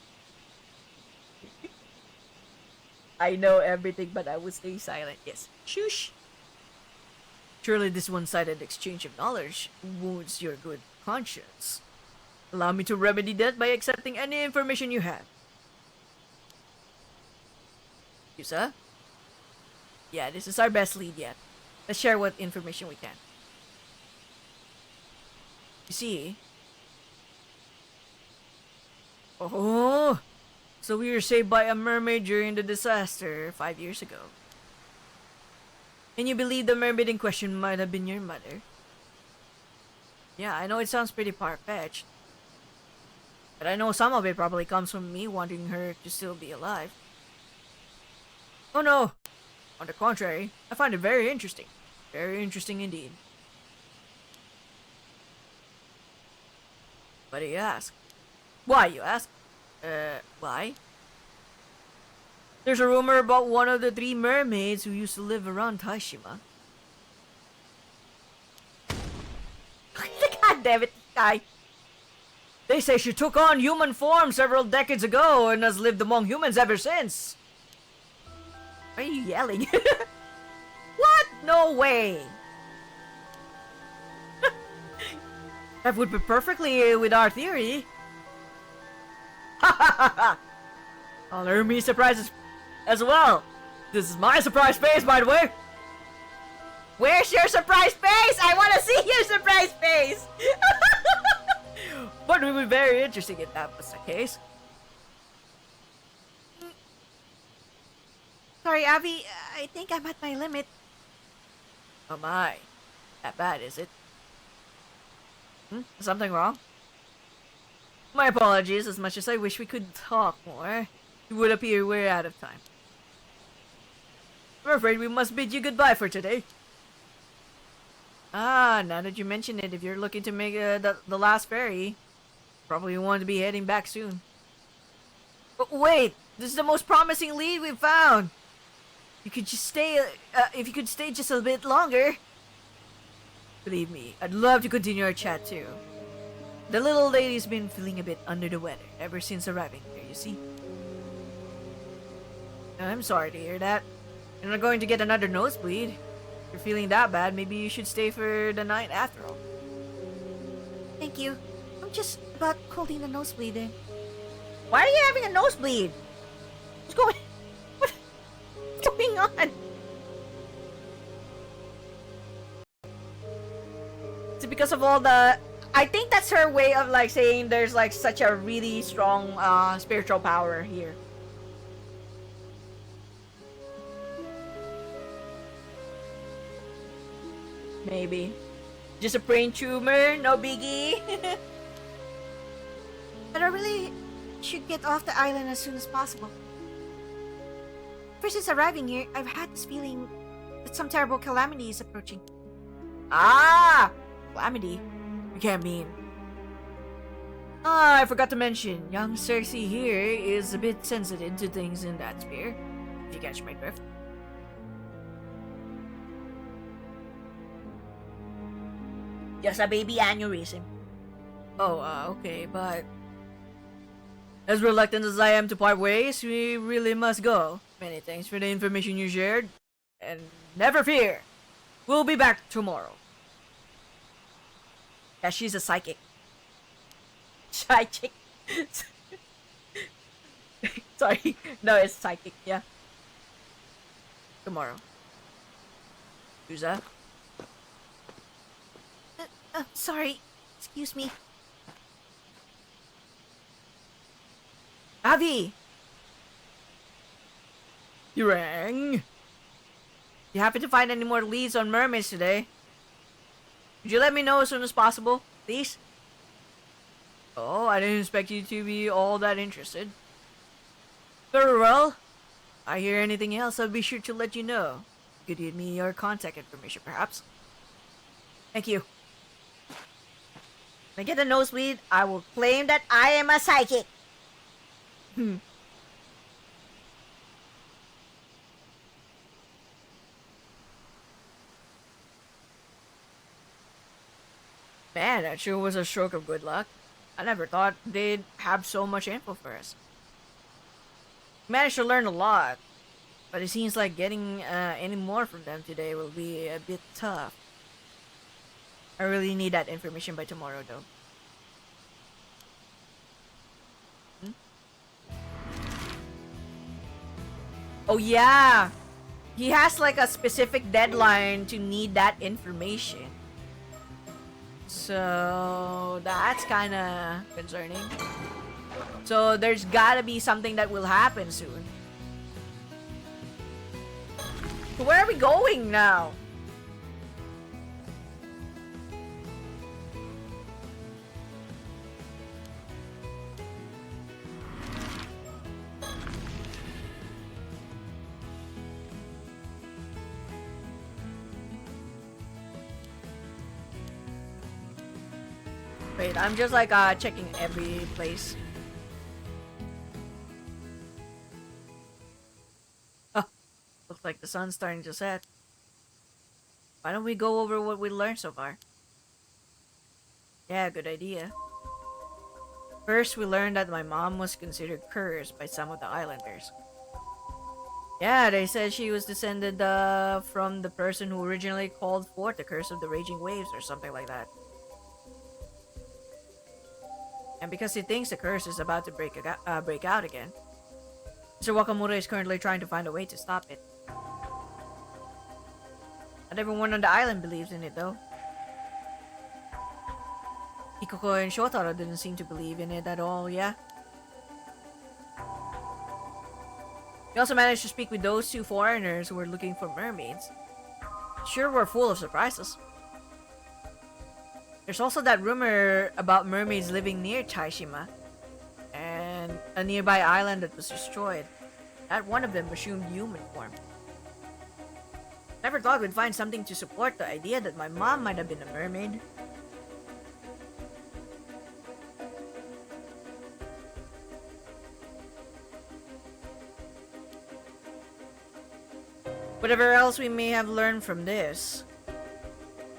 Speaker 1: I know everything, but I will stay silent. Yes. Shush. Surely this one-sided exchange of knowledge wounds your good conscience. Allow me to remedy that by accepting any information you have. Yuza? Yeah, this is our best lead yet. Let's share what information we can. You see? Oh! So we were saved by a mermaid during the disaster 5 years ago. And you believe the mermaid in question might have been your mother? Yeah, I know it sounds pretty far-fetched. But I know some of it probably comes from me wanting her to still be alive. Oh no! On the contrary, I find it very interesting. Very interesting indeed. Why do you ask? Why, you ask? Why? There's a rumor about one of the 3 mermaids who used to live around Ise-Shima. God damn it, guy! They say she took on human form several decades ago and has lived among humans ever since. Why are you yelling? What? No way! That would be perfectly with our theory. Ha ha ha ha! I'll earn me surprises as well. This is my surprise face, by the way. Where's your surprise face? I want to see your surprise face. But it would be very interesting if that was the case.
Speaker 3: Sorry, Abby. I think I'm at my limit.
Speaker 1: Oh my. That bad, is it? Something wrong? My apologies, as much as I wish we could talk more. It would appear we're out of time. I'm afraid we must bid you goodbye for today. Ah, now that you mention it, if you're looking to make the last ferry, probably want to be heading back soon. But wait, this is the most promising lead we've found. You could just stay, if you could stay just a bit longer. Believe me, I'd love to continue our chat too. The little lady's been feeling a bit under the weather ever since arriving here, you see. I'm sorry to hear that. You're not going to get another nosebleed. If you're feeling that bad, maybe you should stay for the night after all.
Speaker 3: Thank you. I'm just about holding the nosebleed in.
Speaker 1: Why are you having a nosebleed? What's going on? Is it because of all the... I think that's her way of like saying there's like such a really strong spiritual power here. Maybe. Just a brain tumor, no biggie.
Speaker 3: But I really should get off the island as soon as possible. Ever since arriving here, I've had this feeling that some terrible calamity is approaching.
Speaker 1: Ah! Calamity? You can't mean... Ah, I forgot to mention, young Cersei here is a bit sensitive to things in that sphere. If you catch my drift. Just a baby aneurysm. Oh, okay, but... As reluctant as I am to part ways, we really must go. Many thanks for the information you shared. And never fear, we'll be back tomorrow. Yeah, she's a psychic. Psychic. Sorry. No, it's psychic, yeah. Tomorrow. Yuza?
Speaker 3: Sorry. Excuse me.
Speaker 1: Avi,
Speaker 2: You rang?
Speaker 1: you happen to find any more leads on mermaids today? Could you let me know as soon as possible, please? Oh, I didn't expect you to be all that interested. Very well. If I hear anything else, I'll be sure to let you know. You could give me your contact information, perhaps. Thank you. When I get a nosebleed, I will claim that I am a psychic. Man, that sure was a stroke of good luck. I never thought they'd have so much info for us. Managed to learn a lot, but it seems like getting any more from them today will be a bit tough. I really need that information by tomorrow, though. Oh yeah, he has like a specific deadline to need that information. So that's kind of concerning. So there's gotta be something that will happen soon. So where are we going now? Wait, I'm just like checking every place. Oh, looks like the sun's starting to set. Why don't we go over what we learned so far? Yeah, good idea. First, we learned that my mom was considered cursed by some of the islanders. Yeah, they said she was descended from the person who originally called forth the curse of the raging waves or something like that. And because he thinks the curse is about to break out again, Mr. Wakamura is currently trying to find a way to stop it. Not everyone on the island believes in it, though. Ikoko and Shotaro didn't seem to believe in it at all, yeah? We also managed to speak with those two foreigners who were looking for mermaids. Sure, we're full of surprises. There's also that rumor about mermaids living near Ise-Shima and a nearby island that was destroyed. That one of them assumed human form. Never thought we'd find something to support the idea that my mom might have been a mermaid. Whatever else we may have learned from this,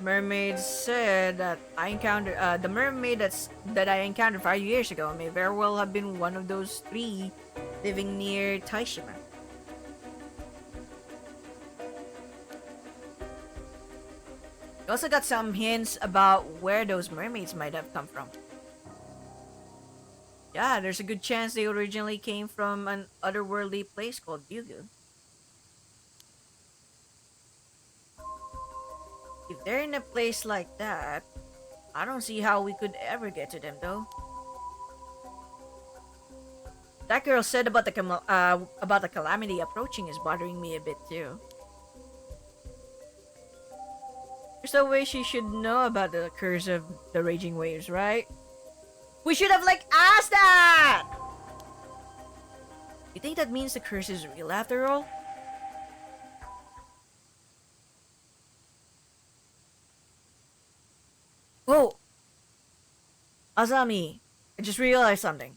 Speaker 1: Mermaid said that I encountered the mermaid that I encountered 5 years ago may very well have been one of those three living near Ise-Shima. We also got some hints about where those mermaids might have come from. Yeah, there's a good chance they originally came from an otherworldly place called Yugu. If they're in a place like that, I don't see how we could ever get to them, though. That girl said about the calamity approaching is bothering me a bit too. There's no way she should know about the curse of the raging waves, right? We should have like asked that. You think that means the curse is real after all? Whoa! Azami, I just realized something.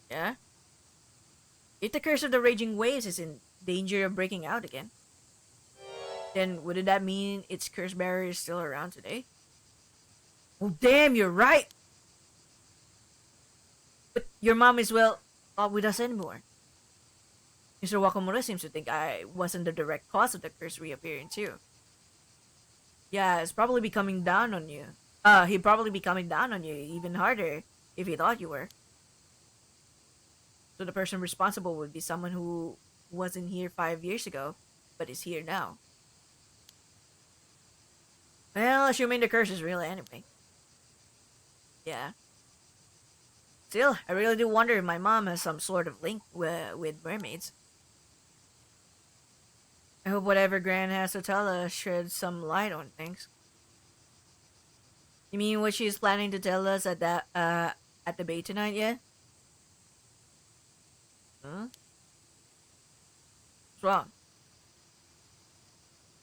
Speaker 1: Yeah? If the curse of the raging waves is in danger of breaking out again, then wouldn't that mean its curse barrier is still around today? Oh damn, you're right! But your mom is, well, not with us anymore. Mr. Wakamura seems to think I wasn't the direct cause of the curse reappearing too. Yeah, it's probably be coming down on you. He'd probably be coming down on you even harder if he thought you were. So the person responsible would be someone who wasn't here 5 years ago, but is here now. Well, assuming the curse is real anyway. Yeah. Still, I really do wonder if my mom has some sort of link with mermaids. I hope whatever Gran has to tell us sheds some light on things. You mean what she's planning to tell us at the bay tonight yet? Huh? What's wrong?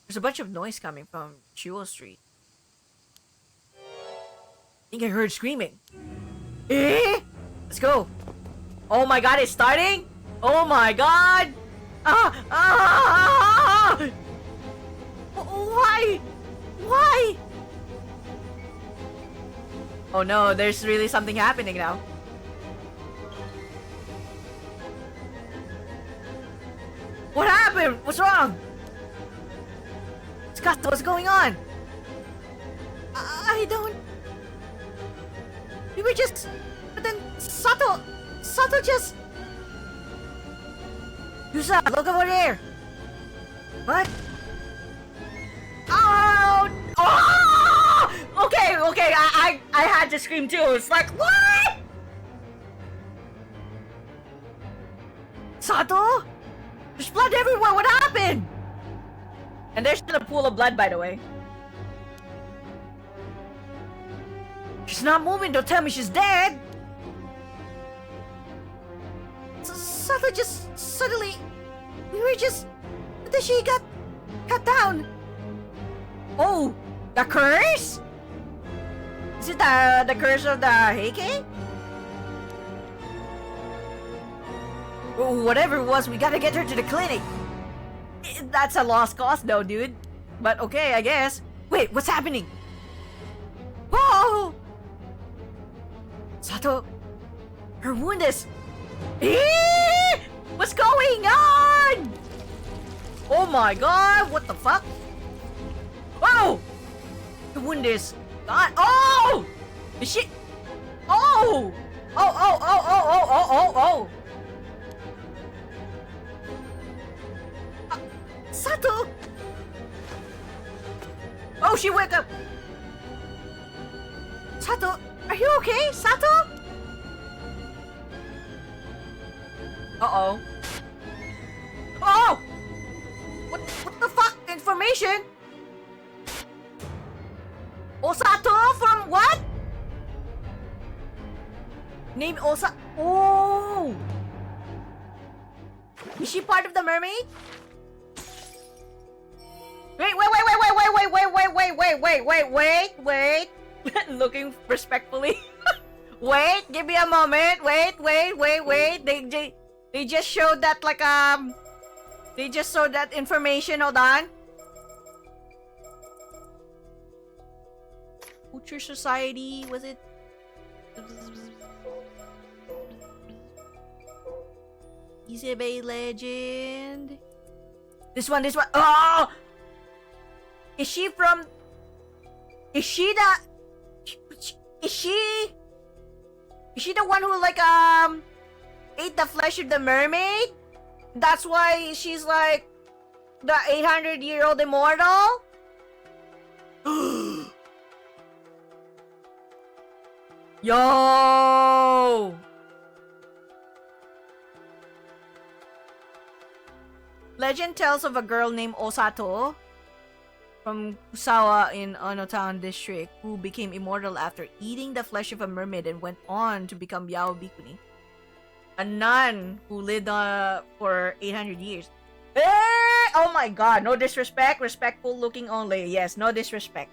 Speaker 1: There's a bunch of noise coming from Jewel Street. I think I heard screaming. Eh? Let's go. Oh my god, it's starting? Oh my god! Why? Why? Oh no, there's really something happening now. What happened? What's wrong? Scott, what's going on?
Speaker 3: I don't... We were just... But then Sato just...
Speaker 1: Yuza, look over there! What? Oh! Oh! Okay, I had to scream too. It's like, what? Sato? There's blood everywhere, what happened? And there's still a pool of blood, by the way. She's not moving, don't tell me she's dead!
Speaker 3: Sato just suddenly... We were just... But then she got cut down.
Speaker 1: Oh! The curse? Is it the curse of the Heike? Oh, whatever it was, we gotta get her to the clinic. That's a lost cause though, dude. But okay, I guess. Wait, what's happening? Whoa! Sato, her wound is... What's going on? Oh my god, what the fuck? Whoa! The wound is... God. Oh! Is she... Oh! Oh!
Speaker 3: Sato!
Speaker 1: Oh, she wake up!
Speaker 3: Sato, are you okay? Sato?
Speaker 1: Uh-oh. Oh! What the fuck? Information? Osato from what? Name Osa... Oh! Is she part of the mermaid? Wait. Looking respectfully. Wait, give me a moment. Wait. They just showed that like they just showed that information. Hold on. Future Society, was it? Ise Bay Legend. This one. Oh! Is she the... Is she the one who like ate the flesh of the mermaid? That's why she's like the 800-year-old immortal? Yo! Legend tells of a girl named Osato from Kusawa in Onotown district who became immortal after eating the flesh of a mermaid and went on to become Yao Bikuni, a nun who lived for 800 years. Oh my god, no disrespect, respectful looking only. Yes, no disrespect.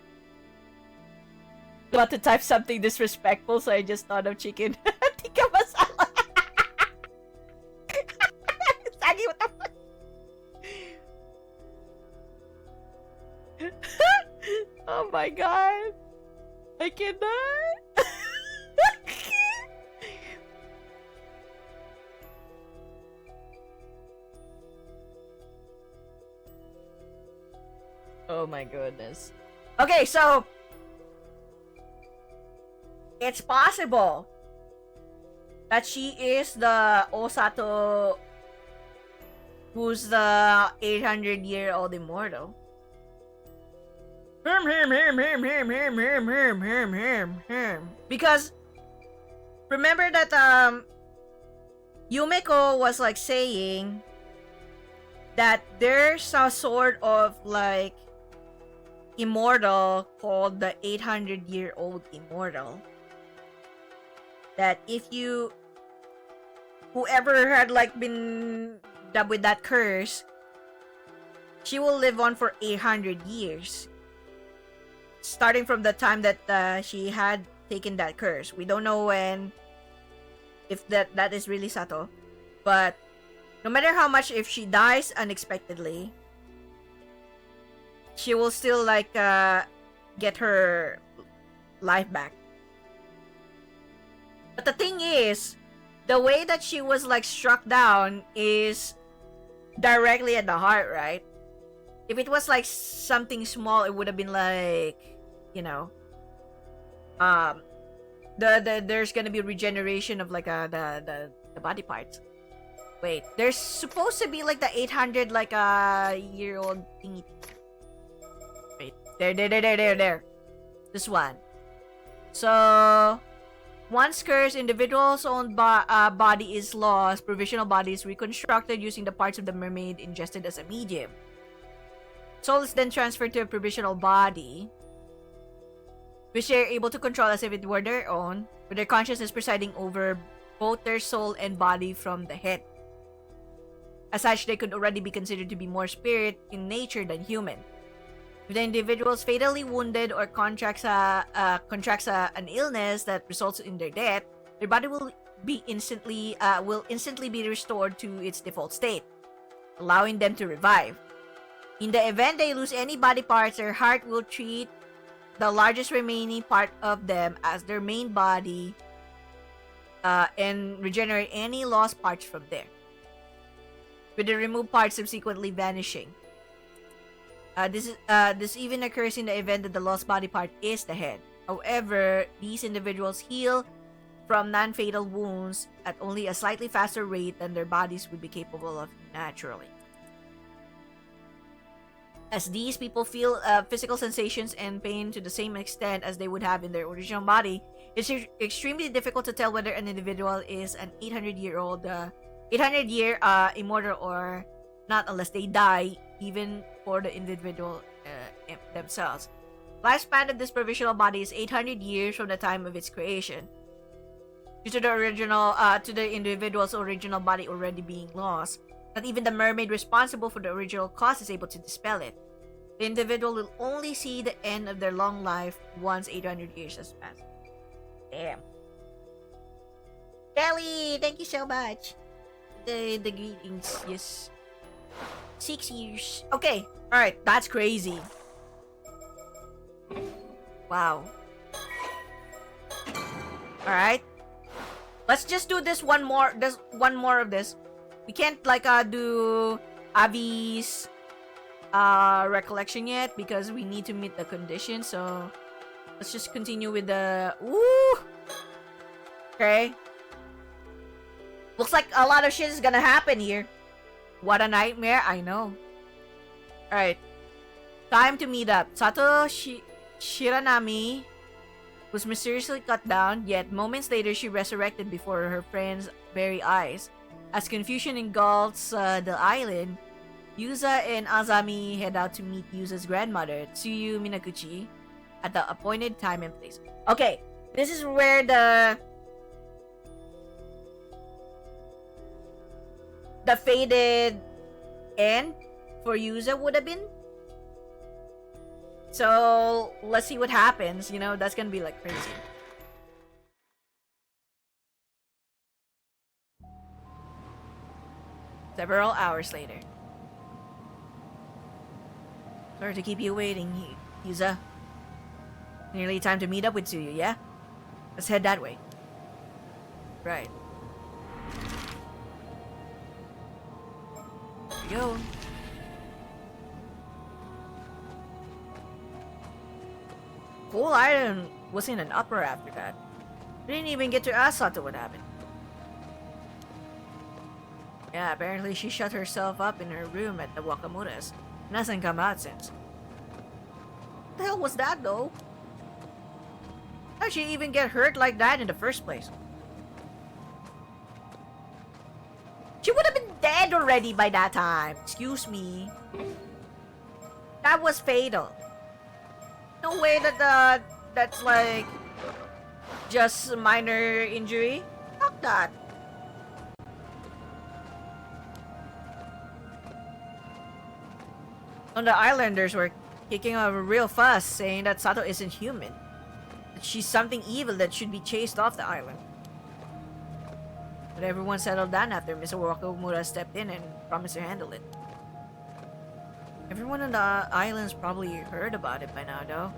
Speaker 1: About to type something disrespectful, so I just thought of chicken tikka masala. Sagi, what the fuck? Oh my god. I cannot. Oh my goodness. Okay, so it's possible that she is the Osato who's the 800-year-old immortal. Because remember that Yumeko was like saying that there's a sort of like immortal called the 800-year-old immortal. That if you, whoever had like been dubbed with that curse, she will live on for 800 years. Starting from the time that she had taken that curse. We don't know when, if that is really Sato. But no matter how much, if she dies unexpectedly, she will still like get her life back. But the thing is, the way that she was like struck down is directly at the heart, right? If it was like something small, it would have been like, you know, there's gonna be regeneration of like the body parts. Wait, there's supposed to be like the 800 like year old thingy. Wait, there. This one. So once cursed, individual's own body is lost. Provisional body is reconstructed using the parts of the mermaid ingested as a medium. Soul is then transferred to a provisional body, which they are able to control as if it were their own, with their consciousness presiding over both their soul and body from the head. As such, they could already be considered to be more spirit in nature than human. If the individual is fatally wounded or contracts an illness that results in their death, their body will instantly be restored to its default state, allowing them to revive. In the event they lose any body parts, their heart will treat the largest remaining part of them as their main body and regenerate any lost parts from there, with the removed parts subsequently vanishing. This even occurs in the event that the lost body part is the head. However, these individuals heal from non-fatal wounds at only a slightly faster rate than their bodies would be capable of naturally. As these people feel physical sensations and pain to the same extent as they would have in their original body, it's extremely difficult to tell whether an individual is an 800-year immortal or not, unless they die, even for the individual themselves. Lifespan of this provisional body is 800 years from the time of its creation, due to the individual's original body already being lost. Not even the mermaid responsible for the original cause is able to dispel it. The individual will only see the end of their long life once 800 years has passed. Damn. Kelly, thank you so much. The greetings, yes. 6 years. Okay, alright, that's crazy. Wow. Alright. Let's just do this one more of this. We can't like do Avi's recollection yet because we need to meet the condition, so let's just continue with the okay. Looks like a lot of shit is gonna happen here. What a nightmare, I know. Alright. Time to meet up. Sato Shiranami was mysteriously cut down, yet moments later she resurrected before her friend's very eyes. As confusion engulfs the island, Yuza and Azami head out to meet Yuza's grandmother, Yuza Minakuchi, at the appointed time and place. Okay, this is where the faded end for Yuza would have been. So let's see what happens. You know, that's gonna be like crazy. Several hours later. Sorry to keep you waiting, Yuza. Nearly time to meet up with Tsuyu, yeah? Let's head that way. Right. Here we go. Whole island was in an uproar after that. We didn't even get to ask Sato what happened. Yeah, apparently she shut herself up in her room at the Wakamuras and hasn't come out since. What the hell was that, though? How'd she even get hurt like that in the first place? She would have been dead already by that time. Excuse me. That was fatal. No way that that's like just a minor injury. Fuck that. On the islanders were kicking up a real fuss, saying that Sato isn't human. That she's something evil that should be chased off the island. But everyone settled down after Mr. Wakamura stepped in and promised to handle it. Everyone on the island's probably heard about it by now, though.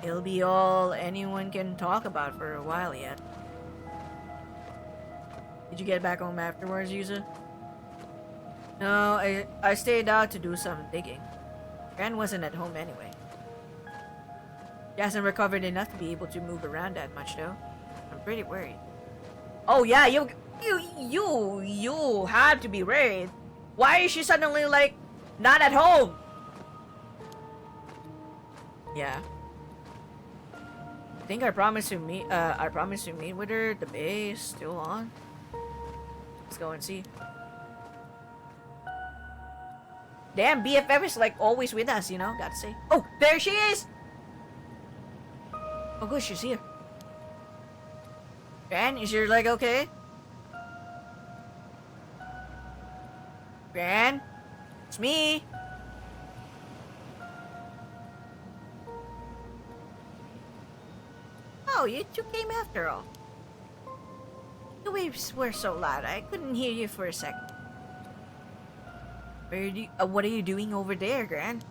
Speaker 1: It'll be all anyone can talk about for a while yet. Did you get back home afterwards, Yuza? No, I stayed out to do some digging. Gran wasn't at home anyway. She hasn't recovered enough to be able to move around that much, though. I'm pretty worried. Oh yeah, you have to be worried. Why is she suddenly like not at home? Yeah. I think I promised to meet with her. The bay is still on. Let's go and see. Damn, BFF is like always with us, you know, gotta say. Oh, there she is! Oh good, she's here. Gran, is your leg okay? Gran? It's me! Oh, you two came after all. The waves were so loud, I couldn't hear you for a second. What are you doing over there, Gran?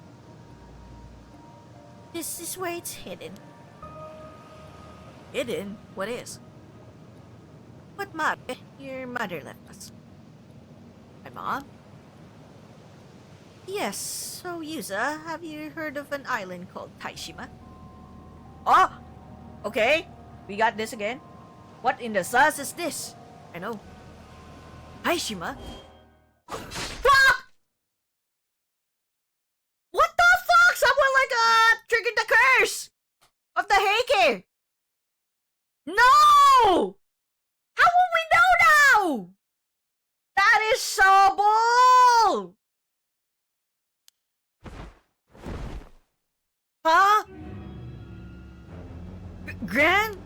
Speaker 3: This is where it's hidden.
Speaker 1: Hidden? What is?
Speaker 3: What map your mother left us?
Speaker 1: My mom?
Speaker 3: Yes, so Yuza, have you heard of an island called Ise-Shima?
Speaker 1: Oh! Okay, we got this again. What in the sus is this? I know. Ise-Shima? Fuck! What the fuck? Someone like triggered the curse of the Heike! No! How will we know now? That is so bull! Huh? Gran?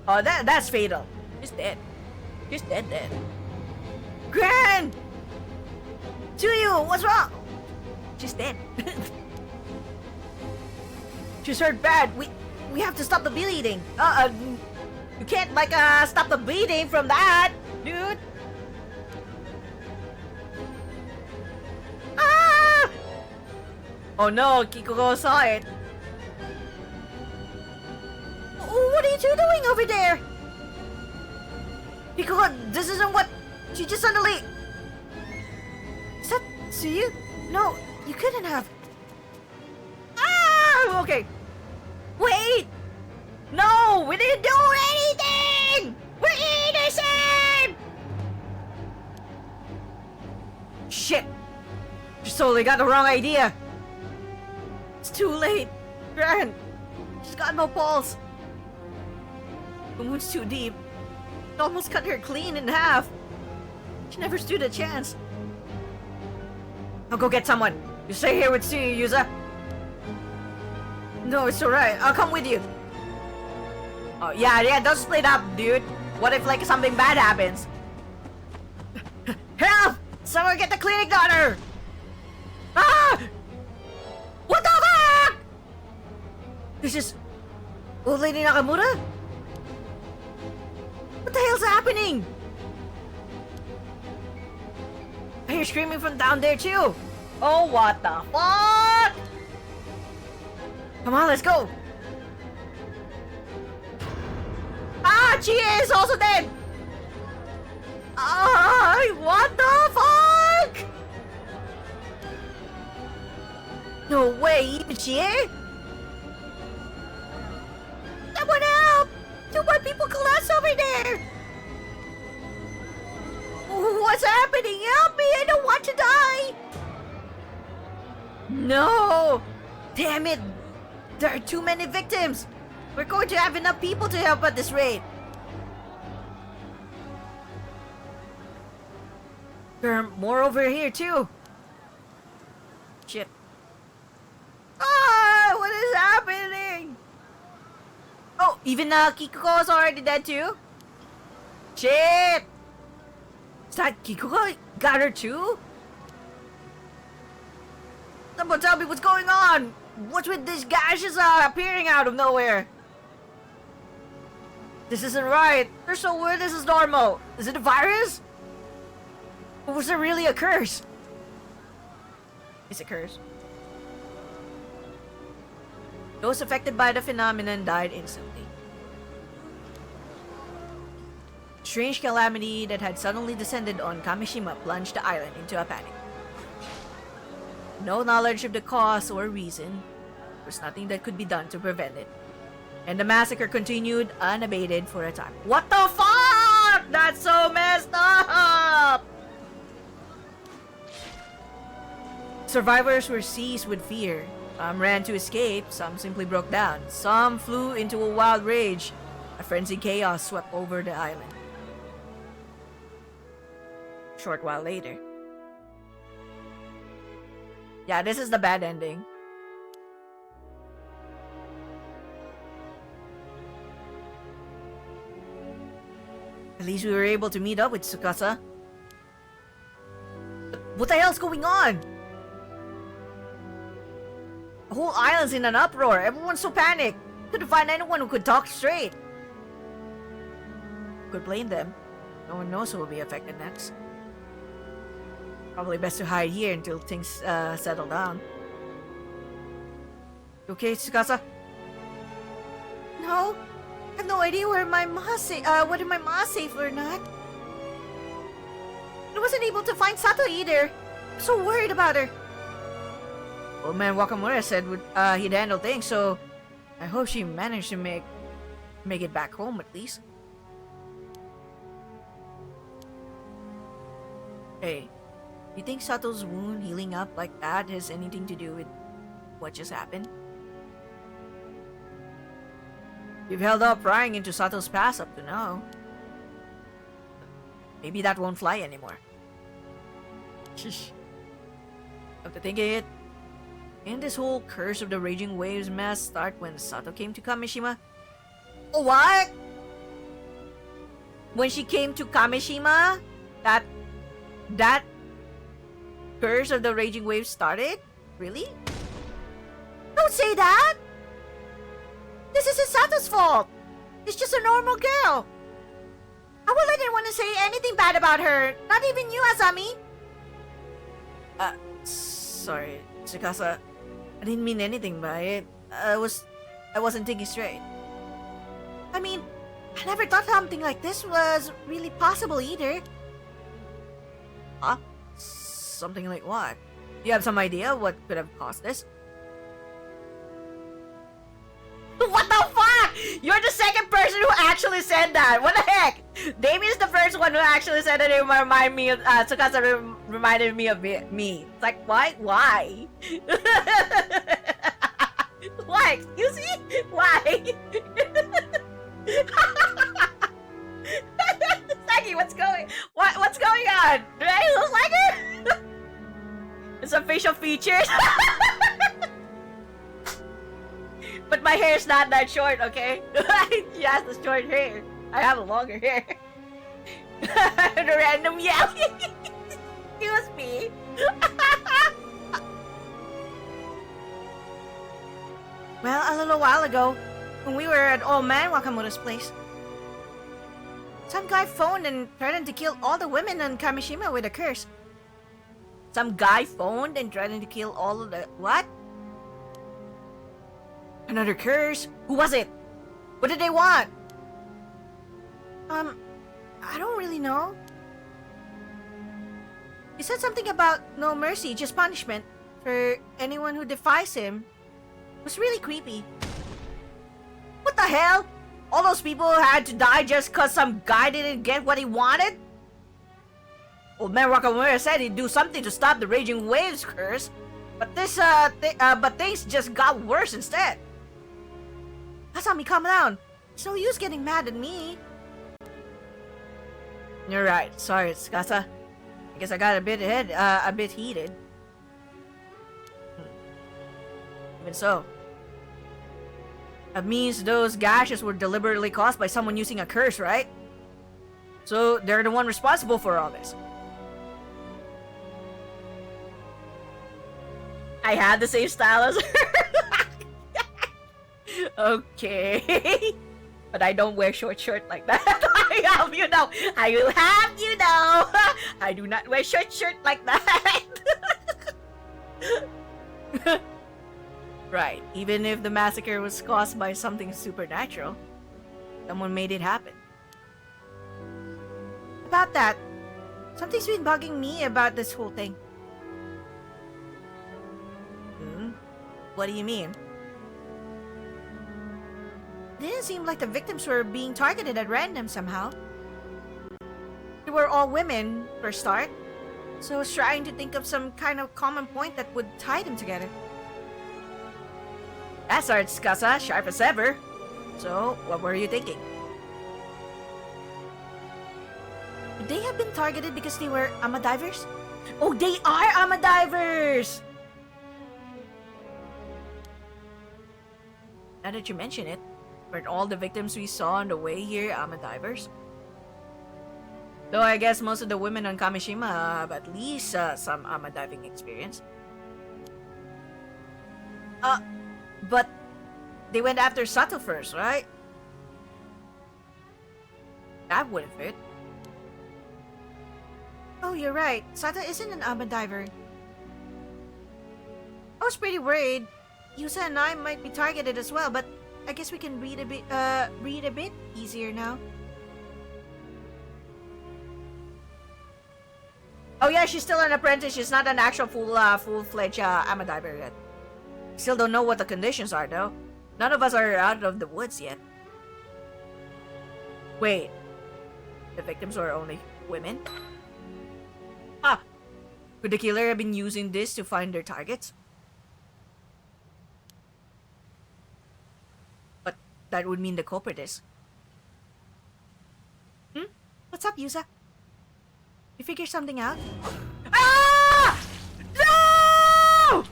Speaker 1: Oh, that's fatal. She's dead. She's dead. Gran! Tsuyu, what's wrong? She's dead. She's hurt bad. We have to stop the bleeding. You can't like stop the bleeding from that, dude. Ah! Oh no, Kikuko saw it.
Speaker 3: What are you two doing over there?
Speaker 1: Kikuko, this isn't what she just suddenly.
Speaker 3: Is that Tsuyu? No, you couldn't have.
Speaker 1: Ah! Okay. Wait! No! We didn't do anything! We're innocent! Shit! Just totally got the wrong idea. It's too late. Gran, she's got no pulse. The wound's too deep. It almost cut her clean in half. She never stood a chance. I'll go get someone. You stay here with Tsuyu, Yuza. No, it's alright. I'll come with you. Oh, yeah, don't split up, dude. What if, like, something bad happens? Help! Someone get the clinic daughter! Ah! What the fuck? This is... Old Lady Nakamura? What the hell's happening? I hear screaming from down there, too. Oh, what the fuck? Come on, let's go. Ah, Chie is also dead. Ah, what the fuck? No way, even Chie? Someone help! Two more people collapsed over there. What's happening? Help me! I don't want to die. No. Damn it! There are too many victims! We're going to have enough people to help at this rate! There are more over here too! Shit. Ah! What is happening? Oh, even Kikuko's already dead too? Shit! Is that Kikuko got her too? Someone tell me what's going on! What's with these gashes appearing out of nowhere? This isn't right. They're so weird. This is normal. Is it a virus? Or was it really a curse? It's a curse. Those affected by the phenomenon died instantly. Strange calamity that had suddenly descended on Kameshima plunged the island into a panic. No knowledge of the cause or reason. There was nothing that could be done to prevent it. And the massacre continued unabated for a time. What the fuck? That's so messed up! Survivors were seized with fear. Some ran to escape, some simply broke down. Some flew into a wild rage. A frenzied chaos swept over the island. A short while later. Yeah, this is the bad ending. At least we were able to meet up with Tsukasa. What the hell's going on? The whole island's in an uproar. Everyone's so panicked. Couldn't find anyone who could talk straight. Could blame them. No one knows who will be affected next. Probably best to hide here until things settle down. You okay, Tsukasa?
Speaker 3: No, I have no idea whether my ma's safe or not. I wasn't able to find Sato either. I'm so worried about her.
Speaker 1: Old man Wakamura said he'd handle things, so I hope she managed to make it back home at least. Hey, you think Sato's wound healing up like that has anything to do with what just happened? You've held up prying into Sato's past up to now. Maybe that won't fly anymore. Sheesh. Come to think of it, didn't this whole curse of the raging waves mess start when Sato came to Kameshima? Oh, what? When she came to Kameshima? That curse of the raging waves started? Really?
Speaker 3: Don't say that! This isn't Sato's fault! She's just a normal girl! I won't let anyone say anything bad about her, not even you, Azami!
Speaker 1: Sorry, Tsukasa. I didn't mean anything by it. I wasn't thinking straight.
Speaker 3: I mean, I never thought something like this was really possible either.
Speaker 1: Huh? Something like what? You have some idea what could have caused this? What the fuck? You're the second person who actually said that. What the heck? Damien's the first one who actually said that it reminded me of Tsukasa reminded me of me. It's like, why? Why? Why? Excuse me? Why? Saki, what's going on? Do I look like her? Some facial features. But my hair's not that short, okay? She has the short hair. I have a longer hair. The random yelling. Excuse me. Well, a little while ago, when we were at old man Wakamura's place, some guy phoned and threatened to kill all the women in Kameshima with a curse. Some guy phoned and threatened to kill all of the... What? Another curse? Who was it? What did they want?
Speaker 3: I don't really know. He said something about no mercy, just punishment for anyone who defies him. It was really creepy.
Speaker 1: What the hell? All those people had to die just cause some guy didn't get what he wanted? Old man Wakamura said he'd do something to stop the raging waves curse. But things just got worse instead.
Speaker 3: Azami, calm down. It's no use getting mad at me.
Speaker 1: You're right. Sorry, Tsukasa. I guess I got a bit heated. Even so, that means those gashes were deliberately caused by someone using a curse, right? So they're the one responsible for all this. I had the same style as her. Okay. But I don't wear short shirt like that. I have you know. I will have you know. I do not wear short shirt like that. Right. Even if the massacre was caused by something supernatural, someone made it happen.
Speaker 3: About that, something's been bugging me about this whole thing.
Speaker 1: What do you mean?
Speaker 3: Didn't seem like the victims were being targeted at random somehow. They were all women, for a start. So I was trying to think of some kind of common point that would tie them together.
Speaker 1: That's our Tsukasa, sharp as ever. So, what were you thinking?
Speaker 3: Would they have been targeted because they were ama divers?
Speaker 1: Oh, they are ama divers! Now that you mention it, weren't all the victims we saw on the way here ama divers? Though I guess most of the women on Kameshima have at least some ama diving experience. But they went after Sato first, right? That wouldn't fit.
Speaker 3: Oh, you're right. Sato isn't an ama diver. I was pretty worried. Yuza and I might be targeted as well, but I guess we can read a bit easier now.
Speaker 1: Oh yeah, she's still an apprentice. She's not an actual full-fledged ama diver yet. Still don't know what the conditions are though. None of us are out of the woods yet. Wait, the victims were only women? Could the killer have been using this to find their targets? But that would mean the culprit is.
Speaker 3: What's up, Yuza? You figure something out?
Speaker 1: Ah! No!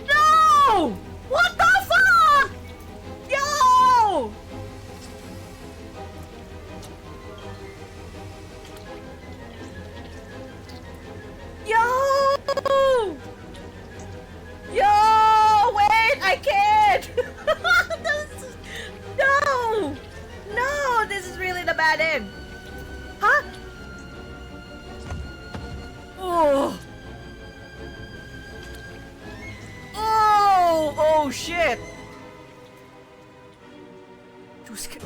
Speaker 1: No! What the fuck? Yo! Yo! Yo! Wait, I can't! No! No! This is really the bad end! Huh? Oh! Oh! Oh shit!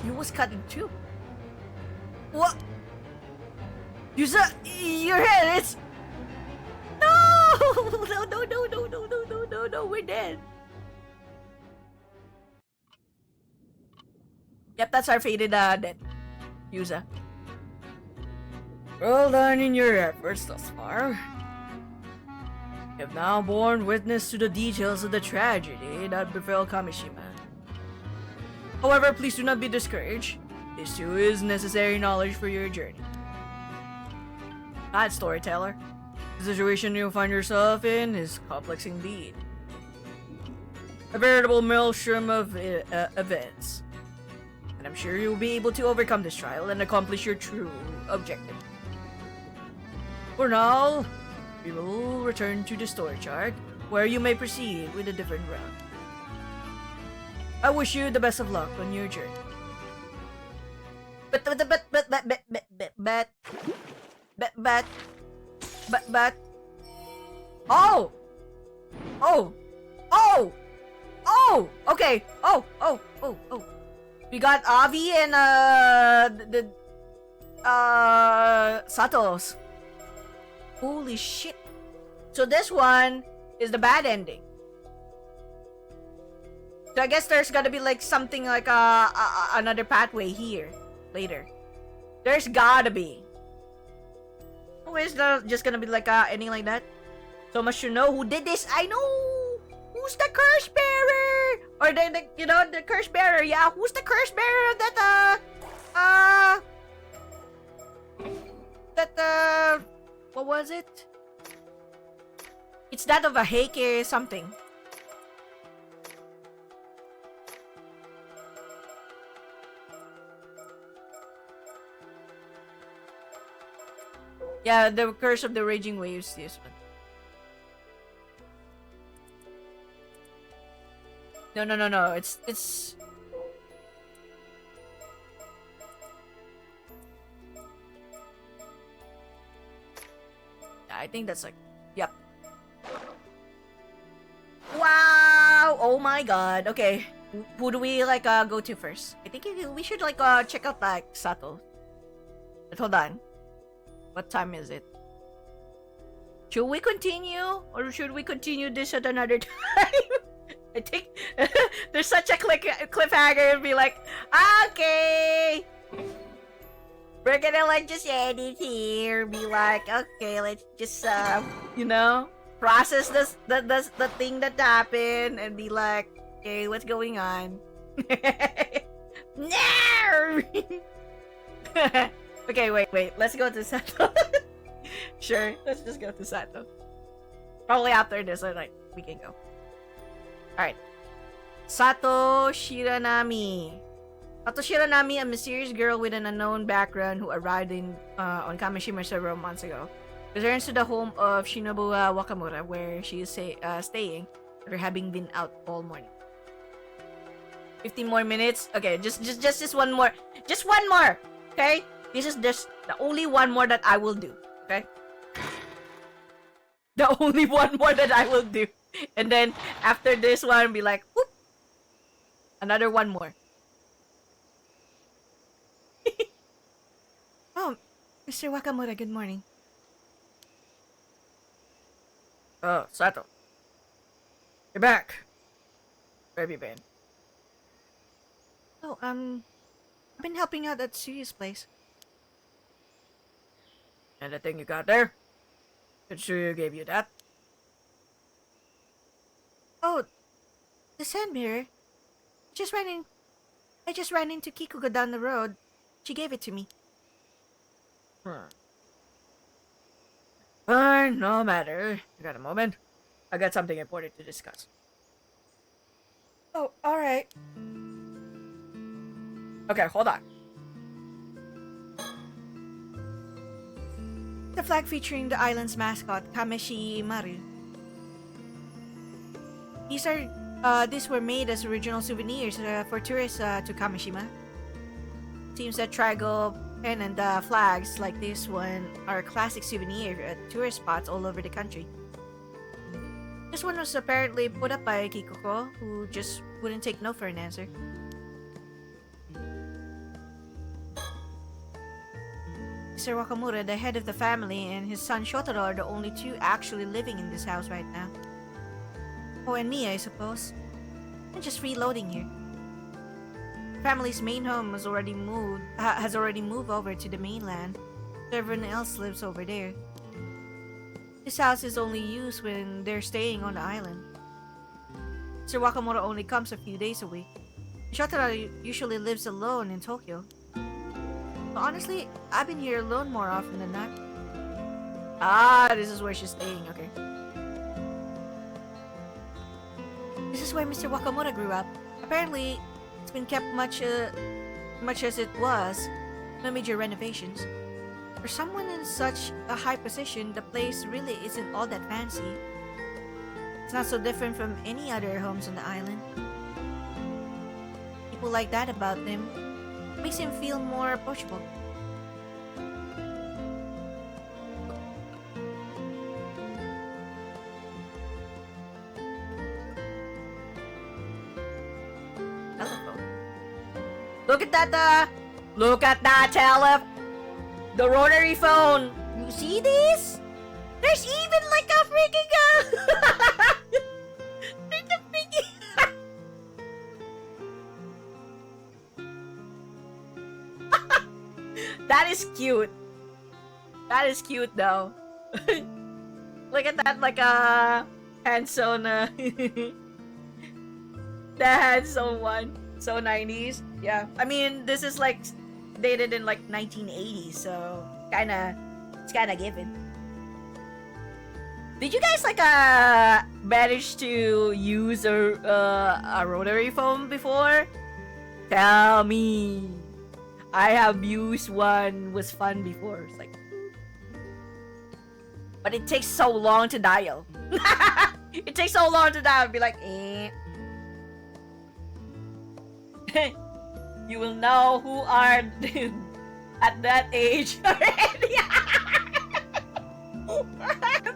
Speaker 1: You was cutting too. What? Your head, it's... No! No, we're dead. Yep, that's our fated death. Yuza. Well done in your efforts thus far. You have now borne witness to the details of the tragedy that befell Kameshima. However, please do not be discouraged. This too is necessary knowledge for your journey. Bad storyteller. The situation you'll find yourself in is complex indeed. A veritable maelstrom of events. And I'm sure you'll be able to overcome this trial and accomplish your true objective. For now, we will return to the story chart, where you may proceed with a different route. I wish you the best of luck on your journey. But okay. We got Avi and Sato's. Holy shit. So this one is the bad ending. So I guess there's gotta be like something like another pathway here later. There's gotta be. Oh, is there just gonna be like ending like that? So much to know. Who did this? I know. Who's the curse bearer? Or the curse bearer? Yeah, who's the curse bearer of that what was it? It's that of a Heike something. Yeah, the curse of the raging waves. This one. No. It's. I think that's like. Yep. Wow! Oh my god. Okay. Who do we like go to first? I think we should like check out like Sato. But hold on. What time is it? Should we continue? Or should we continue this at another time? I think there's such a cliffhanger and be like, okay, we're gonna like just end it here. Be like, okay, let's just process the thing that happened and be like, okay, what's going on? No. Okay, wait. Let's go to Sato. Sure, let's just go to Sato. Probably after this, like we can go. Alright. Sato Shiranami. Sato Shiranami, a mysterious girl with an unknown background who arrived on Kameshima several months ago, returns to the home of Shinobu Wakamura, where she is staying after having been out all morning. 15 more minutes. Okay, just one more. Just one more. Okay? This is just the only one more that I will do. Okay? The only one more that I will do. And then after this one, be like, whoop, another one more. Oh, Mr. Wakamura, good morning.
Speaker 2: Oh, Sato. You're back. Where have you been?
Speaker 3: Oh, I've been helping out at Suyu's place.
Speaker 2: And the thing you got there? Did Shuyu gave you that?
Speaker 3: Oh, the sand mirror. I just ran into Kikugo down the road. She gave it to me.
Speaker 2: Fine, no matter. You got a moment? I got something important to discuss.
Speaker 3: Oh, alright.
Speaker 2: Okay, hold on.
Speaker 3: The flag featuring the island's mascot, Kameshimaru. These were made as original souvenirs for tourists to Kameshima. Seems that triangle pennant flags like this one are a classic souvenir at tourist spots all over the country. This one was apparently put up by Kikuko, who just wouldn't take no for an answer. Mr. Wakamura, the head of the family, and his son Shotaro are the only two actually living in this house right now. Oh, and me, I suppose. I'm just freeloading here. The family's main home has already moved over to the mainland. So everyone else lives over there. This house is only used when they're staying on the island. Mr. Wakamura only comes a few days a week. Shotaro usually lives alone in Tokyo. But honestly, I've been here alone more often than not.
Speaker 1: Ah, this is where she's staying. Okay.
Speaker 3: This is where Mr. Wakamura grew up. Apparently, it's been kept much as it was. No major renovations. For someone in such a high position, the place really isn't all that fancy. It's not so different from any other homes on the island. People like that about them makes him feel more approachable.
Speaker 1: Telephone. Look at that, the rotary phone. You see this? There's even like a freaking there's a freaking That is cute. That is cute though. Look at that, like hand sewn. The hand sewn one, so 90s. Yeah, I mean this is like dated in like 1980s, so it's kinda given. Did you guys like manage to use a rotary phone before? Tell me. I have used one. Was fun before. It's like, but it takes so long to dial. It takes so long to dial. Be like, eh. You will know who are at that age already.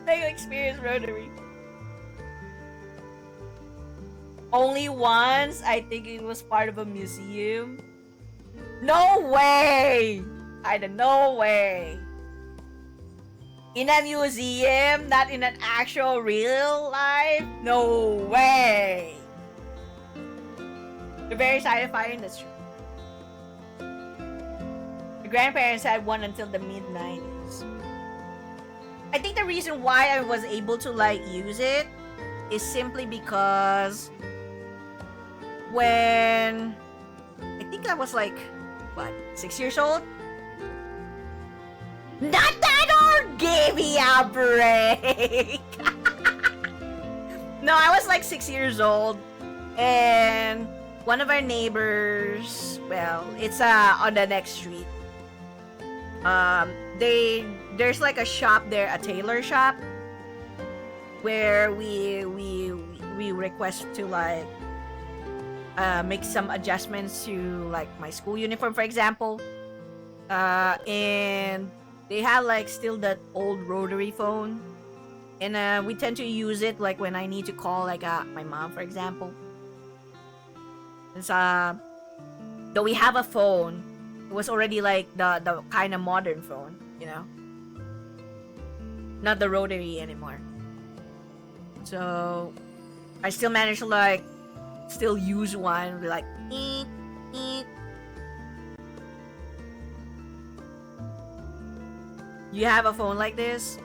Speaker 1: They experience rotary. Only once. I think it was part of a museum. No way! No way. In a museum, not in an actual real life? No way! They're very satisfying, that's true. My grandparents had one until the mid-90s. I think the reason why I was able to like use it is simply because when I think I was like, what, 6 years old? Not that old! Give me a break! No, I was like 6 years old, and one of our neighbors, well, it's on the next street. There's like a shop there, a tailor shop, where we request to like make some adjustments to like my school uniform, for example. And they have like still that old rotary phone, and we tend to use it like when I need to call like my mom, for example. It's though we have a phone, it was already like the kind of modern phone, you know, not the rotary anymore. So I still managed to like still use one, be like eek, eek. You have a phone like this?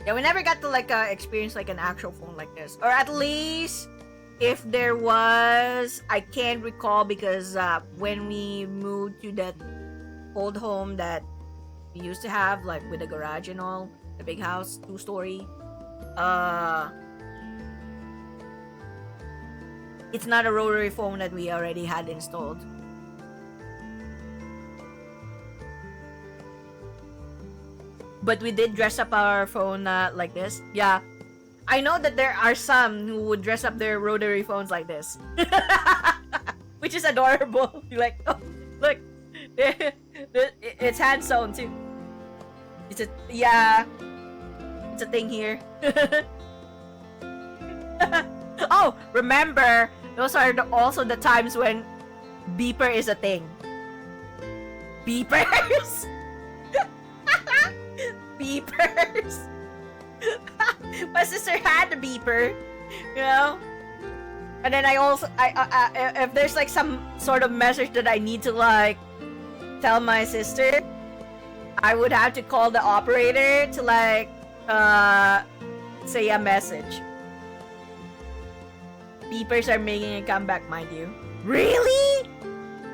Speaker 1: Yeah, we never got to like experience like an actual phone like this, or at least if there was, I can't recall, because when we moved to that old home that we used to have, like with the garage and all, the big house, 2-story, it's not a rotary phone that we already had installed. But we did dress up our phone like this. Yeah. I know that there are some who would dress up their rotary phones like this. Which is adorable. You're like, oh, look. It's hand sewn too. It's a, yeah. It's a thing here. Oh, remember, those are also the times when beeper is a thing. Beepers? Beepers. My sister had a beeper, you know. And then I also, if there's like some sort of message that I need to like tell my sister, I would have to call the operator to like say a message. Beepers are making a comeback, mind you. Really?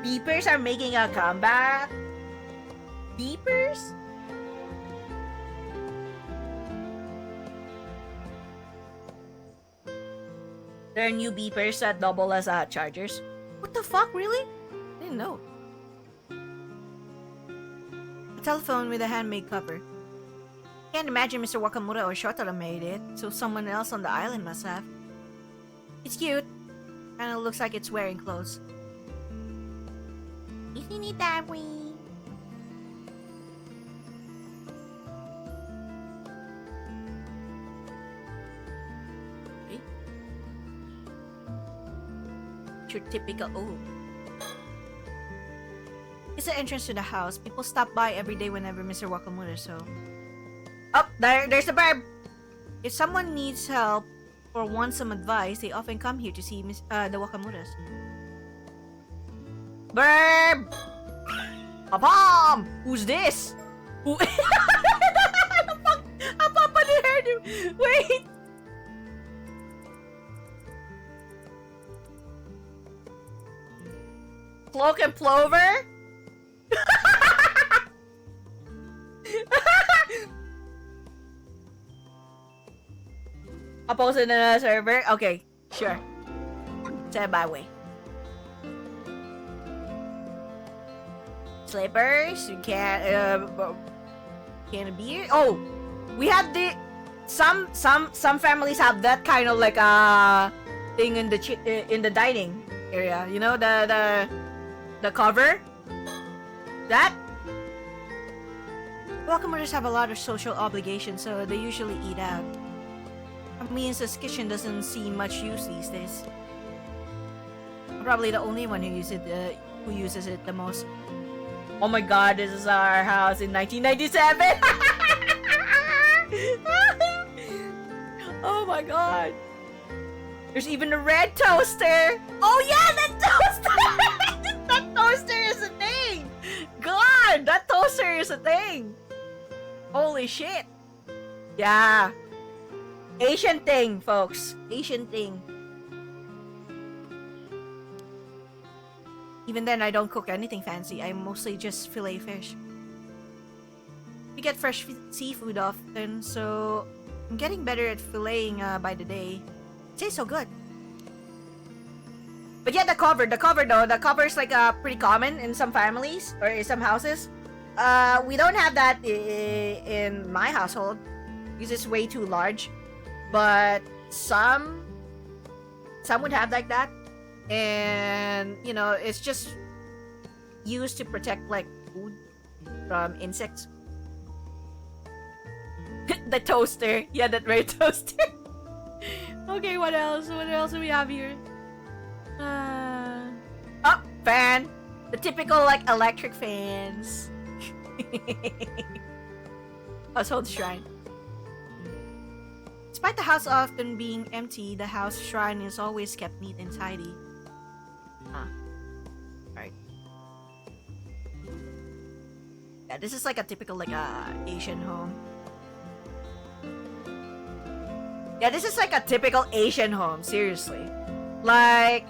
Speaker 1: Beepers are making a comeback? Beepers? There are new beepers that double as chargers. What the fuck, really? I didn't know. A telephone with a handmade cover. Can't imagine Mr. Wakamura or Shotaro made it, so someone else on the island must have. It's cute. Kinda looks like it's wearing clothes. Isn't it that way? Okay. It's your typical. Oh. It's the entrance to the house. People stop by every day whenever Mr. Wakamura, so. Oh, there's the bird! If someone needs help or wants some advice, they often come here to see the Wakamuras. Burb! Pom! Who's this? Who? Wait! Cloak and Plover? I'll post it in a server? Okay, sure. Send my way. Slippers, you can't, can of beer? Oh! We have the... Some families have that kind of like, thing in the dining area. You know, the cover? That?
Speaker 3: Wakamuras have a lot of social obligations, so they usually eat out. It means this kitchen doesn't see much use these days. I'm probably the only one who uses it the most.
Speaker 1: Oh my god, this is our house in 1997! Oh my god. There's even a red toaster! Oh yeah, that toaster! That toaster is a thing! God, that toaster is a thing! Holy shit! Yeah. Asian thing, folks. Asian thing.
Speaker 3: Even then, I don't cook anything fancy. I mostly just fillet fish. We get fresh seafood often, so I'm getting better at filleting by the day. It tastes so good.
Speaker 1: But yeah, the cover though, the cover is like pretty common in some families or in some houses. We don't have that in my household because it's way too large. But some would have like that, and you know, it's just used to protect like food from insects. The toaster, yeah, that red toaster. Okay, what else? What else do we have here? Oh, fan. The typical like electric fans. Household shrine.
Speaker 3: Despite the house often being empty, the house shrine is always kept neat and tidy.
Speaker 1: Alright. Yeah, this is like a typical like Asian home. Yeah, this is like a typical Asian home, seriously. Like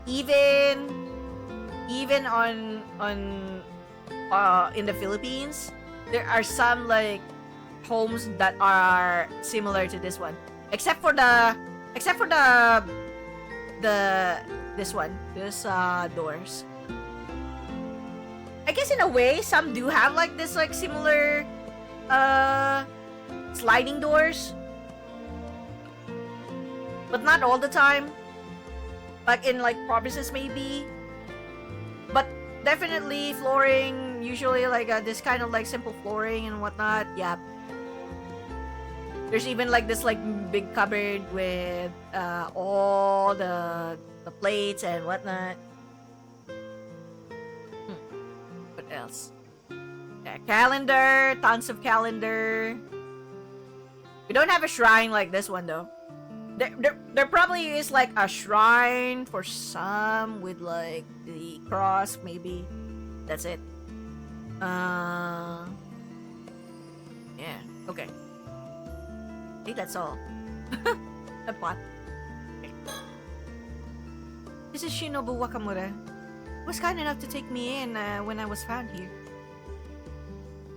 Speaker 1: even on in the Philippines, there are some like homes that are similar to this one, except for the this one, this doors. I guess in a way some do have like this like similar sliding doors, but not all the time. Like in like provinces maybe, but definitely flooring usually like this kind of like simple flooring and whatnot. Yeah. There's even like this like big cupboard with all the plates and whatnot. What else? Yeah, calendar, tons of calendar. We don't have a shrine like this one though. There probably is like a shrine for some with like the cross maybe. That's it. Yeah. Okay. I think that's all. A pot. Okay.
Speaker 3: This is Shinobu Wakamura. He was kind enough to take me in when I was found here.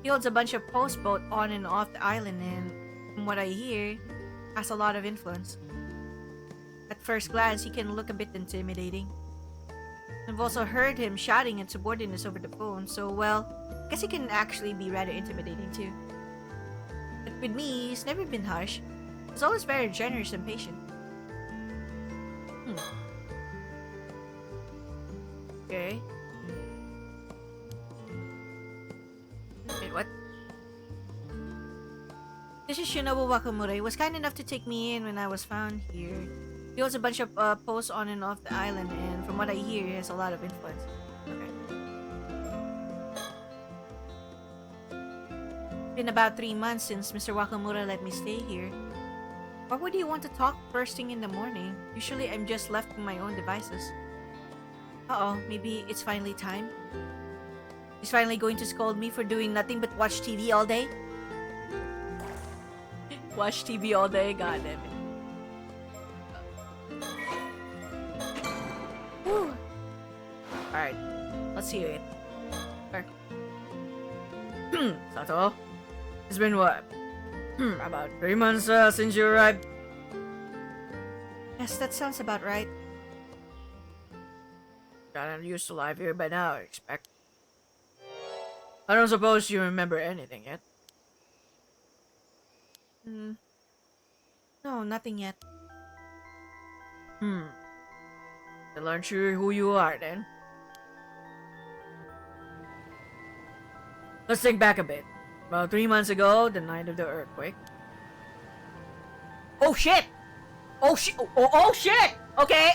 Speaker 3: He holds a bunch of post boat on and off the island, and from what I hear, has a lot of influence. At first glance, he can look a bit intimidating. I've also heard him shouting at subordinates over the phone, so well, I guess he can actually be rather intimidating too. But with me, he's never been harsh. He's always very generous and patient.
Speaker 1: Okay. Wait, what?
Speaker 3: This is Shinobu Wakamura. He was kind enough to take me in when I was found here. He holds a bunch of posts on and off the island, and from what I hear, he has a lot of influence.
Speaker 1: Okay.
Speaker 3: Been about 3 months since Mr. Wakamura let me stay here. Why would you want to talk first thing in the morning? Usually I'm just left to my own devices. Uh-oh, maybe it's finally time? He's finally going to scold me for doing nothing but watch TV all day?
Speaker 1: Watch TV all day, god damn it.
Speaker 3: Whew.
Speaker 1: Alright, let's see it. Sato, it's been what? About 3 months since you arrived.
Speaker 3: Yes, that sounds about right.
Speaker 1: Gotten used to life here by now, I expect. I don't suppose you remember anything yet.
Speaker 3: No, nothing yet.
Speaker 1: Still aren't sure who you are then. Let's think back a bit. About 3 months ago, the night of the earthquake. Oh shit! Oh shit! Oh shit! Okay,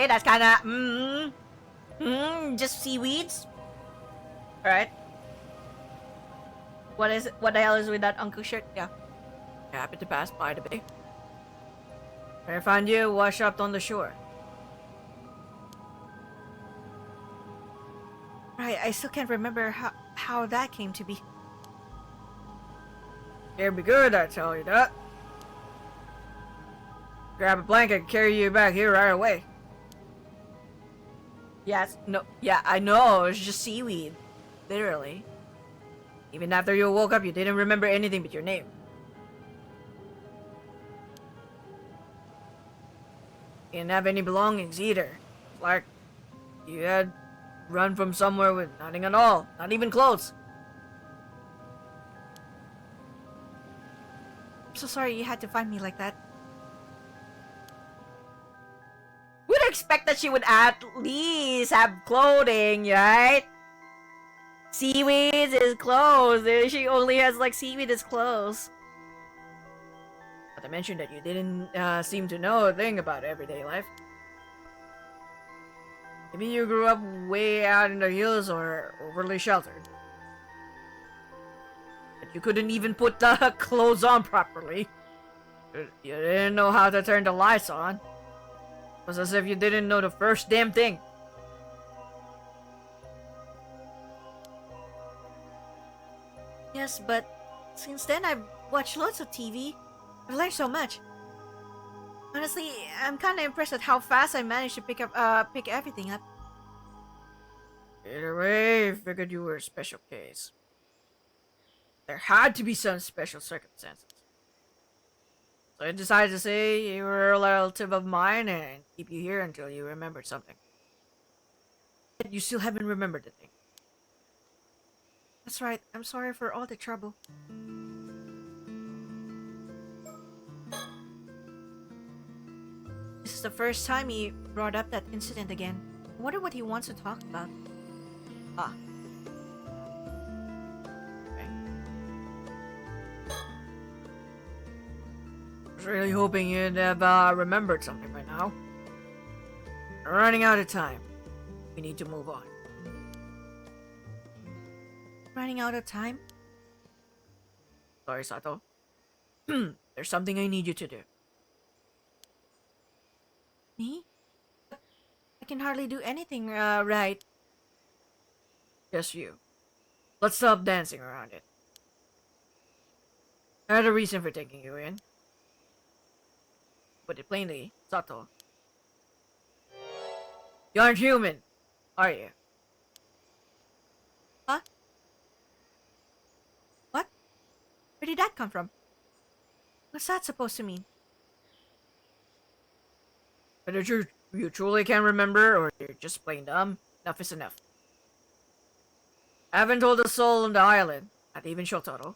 Speaker 1: that's kinda, just seaweeds? Alright. What is it? What the hell is with that uncle shirt? Yeah. I happened to pass by today. I found you washed up on the shore.
Speaker 3: Right, I still can't remember how that came to be.
Speaker 1: It'd be good, I tell you that. Grab a blanket and carry you back here right away. Yes, no, yeah, I know, it's just seaweed. Literally. Even after you woke up, you didn't remember anything but your name. You didn't have any belongings either. Like, you had run from somewhere with nothing at all, not even clothes.
Speaker 3: I'm so sorry you had to find me like that.
Speaker 1: We'd expect that she would at least have clothing, right? Seaweed is clothes. She only has like seaweed as clothes. Not to mention that you didn't seem to know a thing about everyday life. Maybe you grew up way out in the hills or overly sheltered. But you couldn't even put the clothes on properly. You didn't know how to turn the lights on. It was as if you didn't know the first damn thing.
Speaker 3: Yes, but since then I've watched lots of TV. I've learned so much. Honestly, I'm kind of impressed at how fast I managed to pick everything up.
Speaker 1: Either way, I figured you were a special case. There had to be some special circumstances. So I decided to say you were a relative of mine and keep you here until you remembered something. But you still haven't remembered the thing.
Speaker 3: That's right. I'm sorry for all the trouble. This is the first time he brought up that incident again. I wonder what he wants to talk about.
Speaker 1: Ah. Okay. I was really hoping you'd have remembered something by now. We're running out of time. We need to move on.
Speaker 3: Running out of time?
Speaker 1: Sorry, Sato. There's something I need you to do.
Speaker 3: Me? I can hardly do anything right.
Speaker 1: Just you. Let's stop dancing around it. I had a reason for taking you in. Put it plainly, Sato. You aren't human, are you?
Speaker 3: Huh? What? Where did that come from? What's that supposed to mean?
Speaker 1: Whether you truly can't remember or you're just plain dumb, enough is enough. I haven't told a soul on the island, not even Shotaro.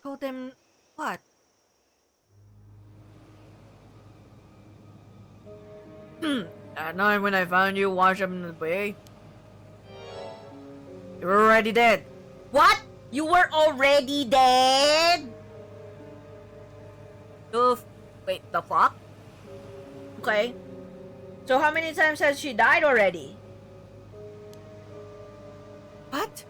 Speaker 3: Told them what?
Speaker 1: That night when I found you washed up in the bay, you were already dead. What? You were already dead? Wait, the fuck? Okay. So how many times has she died already?
Speaker 3: What?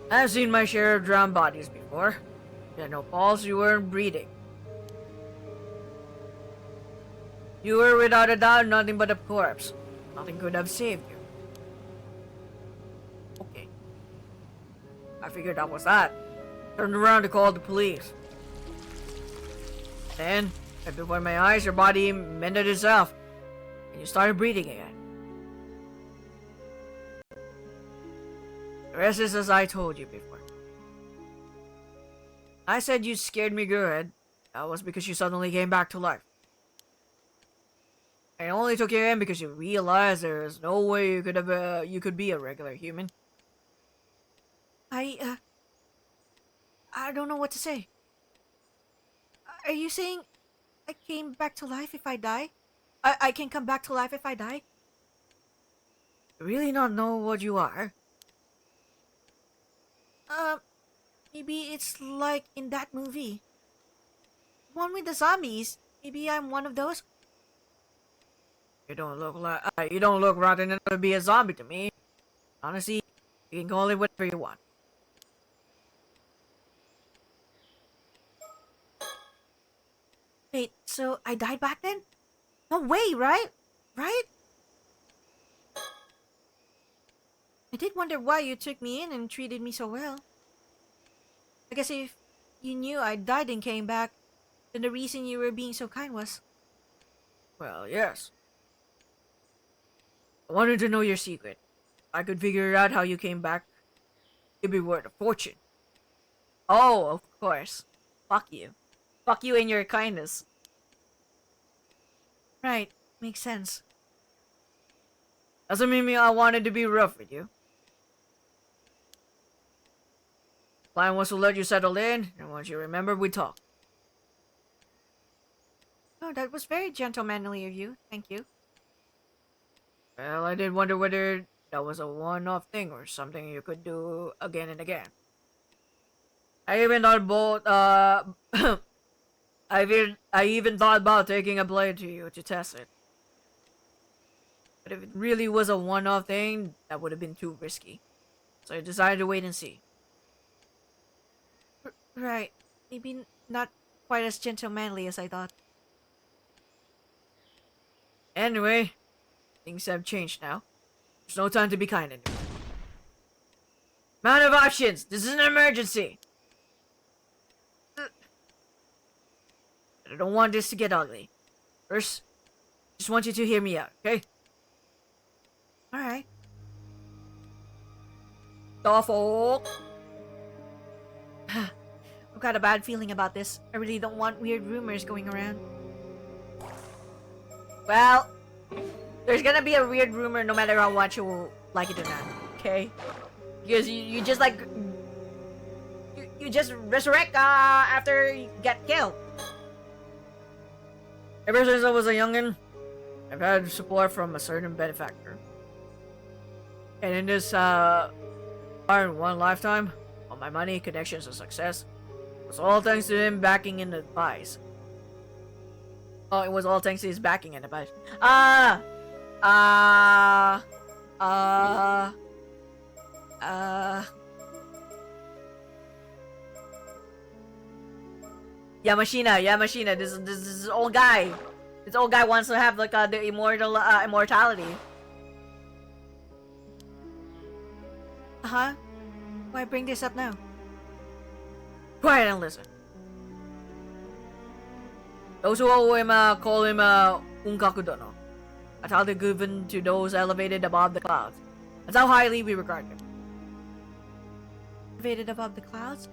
Speaker 1: I've seen my share of drowned bodies before. You had no pulse, you weren't breathing. You were without a doubt nothing but a corpse. Nothing could have saved you. Okay. I figured that was that.
Speaker 2: Turned around to call the police. Then, right before my eyes, your body mended itself, and you started breathing again. The rest is as I told you before. I said you scared me good. That was because you suddenly came back to life. I only took you in because you realized there is no way you could be a regular human.
Speaker 3: I don't know what to say. Are you saying I came back to life if I die? I can come back to life if I die?
Speaker 2: You really not know what you are?
Speaker 3: Maybe it's like in that movie. One with the zombies. Maybe I'm one of those.
Speaker 2: You don't look rotten enough to be a zombie to me. Honestly, you can call it whatever you want.
Speaker 3: Wait, so I died back then? No way, right? Right? I did wonder why you took me in and treated me so well. I guess if you knew I died and came back, then the reason you were being so kind was...
Speaker 2: Well, yes. I wanted to know your secret. I could figure out how you came back. It'd be worth a fortune.
Speaker 1: Oh, of course. Fuck you. Fuck you and your kindness.
Speaker 3: Right, makes sense.
Speaker 2: Doesn't mean I wanted to be rough with you. Plan was to let you settle in, and once you remember, we talk.
Speaker 3: Oh, that was very gentlemanly of you. Thank you.
Speaker 2: Well, I did wonder whether that was a one-off thing or something you could do again and again. I even thought I even thought about taking a blade to you to test it. But if it really was a one-off thing, that would have been too risky. So I decided to wait and see.
Speaker 3: Right. Maybe not quite as gentlemanly as I thought.
Speaker 2: Anyway, things have changed now. There's no time to be kind anymore. Man of options! This is an emergency! I don't want this to get ugly. First, just want you to hear me out, okay?
Speaker 3: Alright.
Speaker 2: Awful.
Speaker 3: I've got a bad feeling about this. I really don't want weird rumors going around.
Speaker 1: Well, there's gonna be a weird rumor no matter how much you like it or not, okay? Because you just like... You just resurrect after you get killed.
Speaker 2: Ever since I was a youngin', I've had support from a certain benefactor. And in this, one lifetime, all my money, connections, and success was all thanks to him backing and advice. Oh, it was all thanks to his backing and advice. Yamashina, this old guy. This old guy wants to have like the immortality.
Speaker 3: Uh-huh. Why bring this up now?
Speaker 2: Quiet and listen. Those who owe him call him Unkakudono, a title given to those elevated above the clouds. That's how highly we regard him.
Speaker 3: Elevated above the clouds?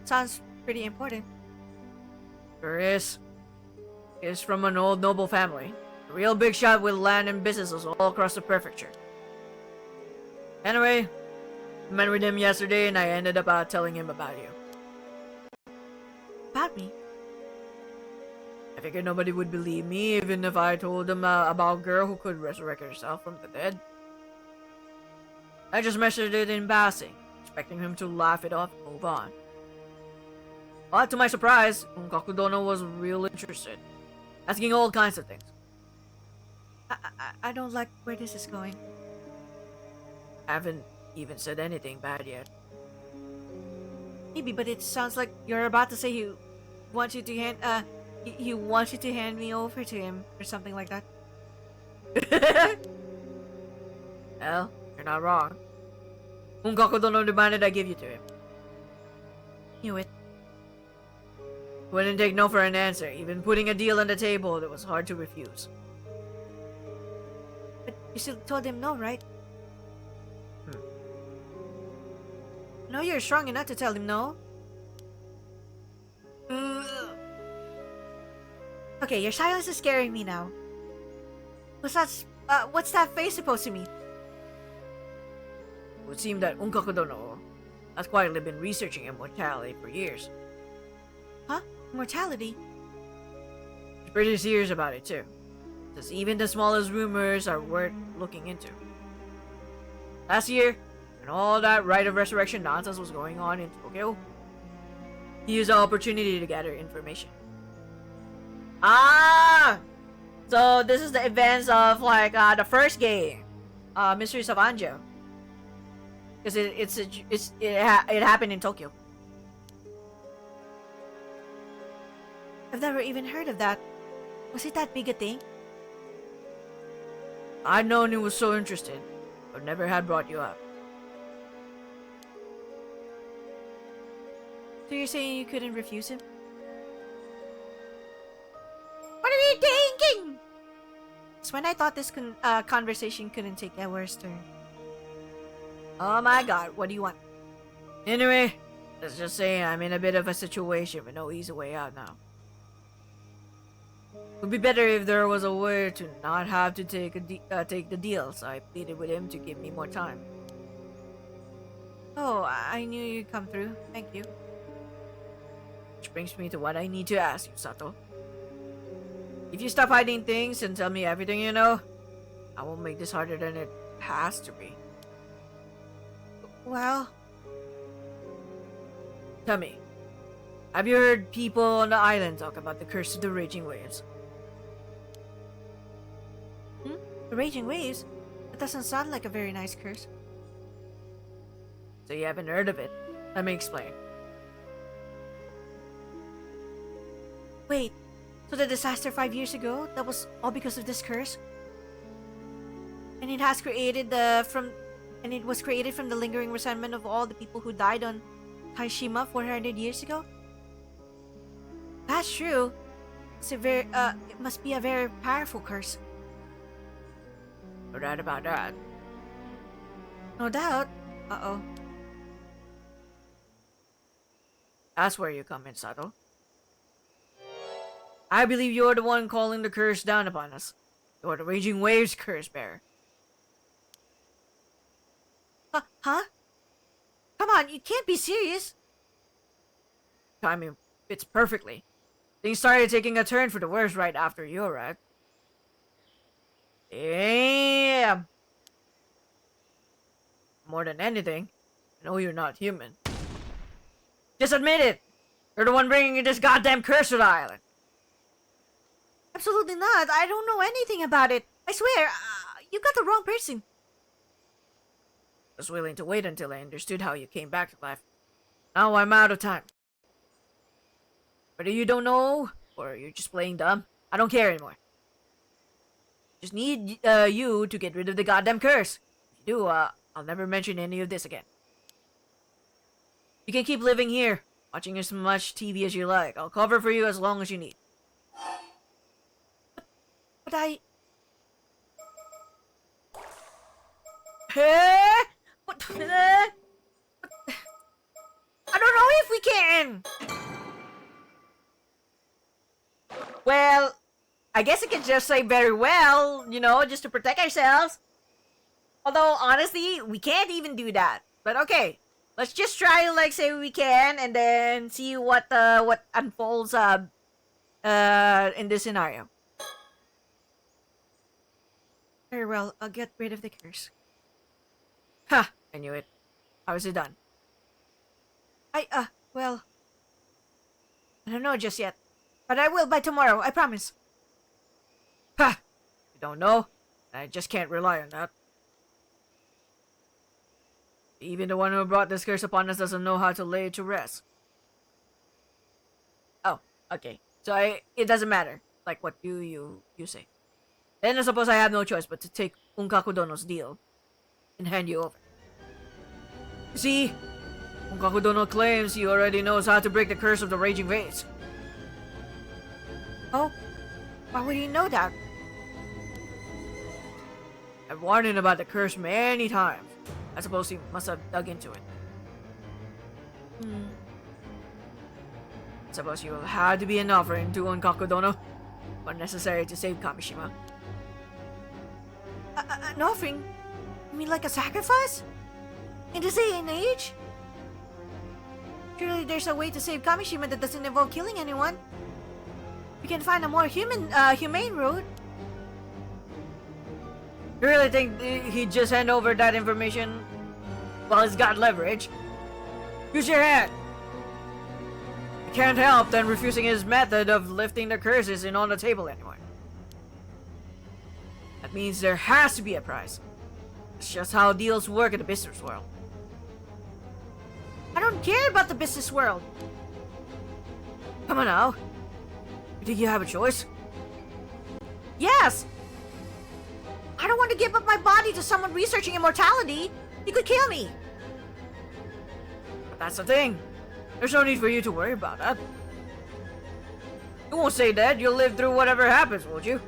Speaker 3: Sounds pretty important.
Speaker 2: Sure is. He is from an old noble family. A real big shot with land and businesses all across the prefecture. Anyway, I met with him yesterday and I ended up telling him about you.
Speaker 3: About me?
Speaker 2: I figured nobody would believe me even if I told them about a girl who could resurrect herself from the dead. I just mentioned it in passing, expecting him to laugh it off and move on. But to my surprise, Unkakudono was real interested, asking all kinds of things.
Speaker 3: I don't like where this is going.
Speaker 2: I haven't even said anything bad yet.
Speaker 3: Maybe, but it sounds like you're about to say he wants you to hand me over to him or something like that.
Speaker 2: Well, you're not wrong. Unkakudono demanded I give you to him.
Speaker 3: Knew it.
Speaker 1: Wouldn't take no for an answer, even putting a deal on the table that was hard to refuse.
Speaker 3: But you still told him no, right? No, you're strong enough to tell him no. Okay, your silence is scaring me now. What's that face supposed to mean?
Speaker 1: It would seem that Unkaku Dono has quietly been researching immortality for years.
Speaker 3: Huh? Immortality?
Speaker 1: He's pretty serious about it too. Says even the smallest rumors are worth looking into. Last year, when all that rite of resurrection nonsense was going on in Tokyo, he used the opportunity to gather information. Ah! So this is the events of like the first game, Mysteries of Anjo. Because it happened in Tokyo.
Speaker 3: I've never even heard of that. Was it that big a thing?
Speaker 1: I'd known he was so interested, but never had brought you up.
Speaker 3: So you're saying you couldn't refuse him? What are you thinking? It's when I thought this conversation couldn't take a worse turn.
Speaker 1: Oh my god, what do you want? Anyway, let's just say I'm in a bit of a situation with no easy way out now. It would be better if there was a way to not have to take the deal, so I pleaded with him to give me more time.
Speaker 3: Oh, I knew you'd come through. Thank you.
Speaker 1: Which brings me to what I need to ask you, Sato. If you stop hiding things and tell me everything you know, I won't make this harder than it has to be.
Speaker 3: Well,
Speaker 1: Tell me, have you heard people on the island talk about the curse of the raging waves?
Speaker 3: the raging waves? That doesn't sound like a very nice curse.
Speaker 1: So you haven't heard of it? Let me explain.
Speaker 3: Wait, so the disaster 5 years ago, that was all because of this curse? And it has created it was created from the lingering resentment of all the people who died on Ise-Shima 400 years ago? That's true. It must be a very powerful curse.
Speaker 1: No doubt about that.
Speaker 3: No doubt. Uh-oh.
Speaker 1: That's where you come in, Sato. I believe you're the one calling the curse down upon us. You're the raging waves curse bearer.
Speaker 3: Huh? Come on, you can't be serious.
Speaker 1: Timing fits perfectly. Things started taking a turn for the worse right after you arrived. Damn! More than anything, I know you're not human. Just admit it! You're the one bringing this goddamn curse to the island.
Speaker 3: Absolutely not. I don't know anything about it. I swear, you got the wrong person.
Speaker 1: I was willing to wait until I understood how you came back to life. Now I'm out of time. Whether you don't know, or you're just playing dumb, I don't care anymore. Just need you to get rid of the goddamn curse. If you do, I'll never mention any of this again. You can keep living here, watching as much TV as you like. I'll cover for you as long as you need.
Speaker 3: But I...
Speaker 1: Hey? What? I don't know if we can. Well, I guess I can just say very well, you know, just to protect ourselves. Although, honestly, we can't even do that. But okay, let's just try to, like, say we can, and then see what unfolds, in this scenario.
Speaker 3: Very well, I'll get rid of the curse.
Speaker 1: Ha! I knew it. How is it done?
Speaker 3: Well... I don't know just yet. But I will by tomorrow, I promise.
Speaker 1: Ha! You don't know? I just can't rely on that. Even the one who brought this curse upon us doesn't know how to lay it to rest. Oh, okay. So it doesn't matter. Like what you say. Then I suppose I have no choice but to take Unkaku Dono's deal and hand you over. You see,
Speaker 2: Onkakudono claims he already knows how to break the curse of the raging vase.
Speaker 3: Oh, why would he know that?
Speaker 2: I've warned him about the curse many times. I suppose he must have dug into it. I suppose you have had to be an offering to Onkakudono, but necessary to save Kameshima.
Speaker 3: An offering? You mean like a sacrifice? In this day and age? Surely there's a way to save Kameshima that doesn't involve killing anyone. We can find a more humane route.
Speaker 2: You really think he'd just hand over that information while he's got leverage? Use your hand! You can't help then refusing his method of lifting the curses in on the table anyway. That means there has to be a price. It's just how deals work in the business world.
Speaker 3: I don't care about the business world.
Speaker 2: Come on now. You think you have a choice?
Speaker 3: Yes! I don't want to give up my body to someone researching immortality. He could kill me.
Speaker 2: But that's the thing. There's no need for you to worry about that. You won't stay dead. You'll live through whatever happens, won't you?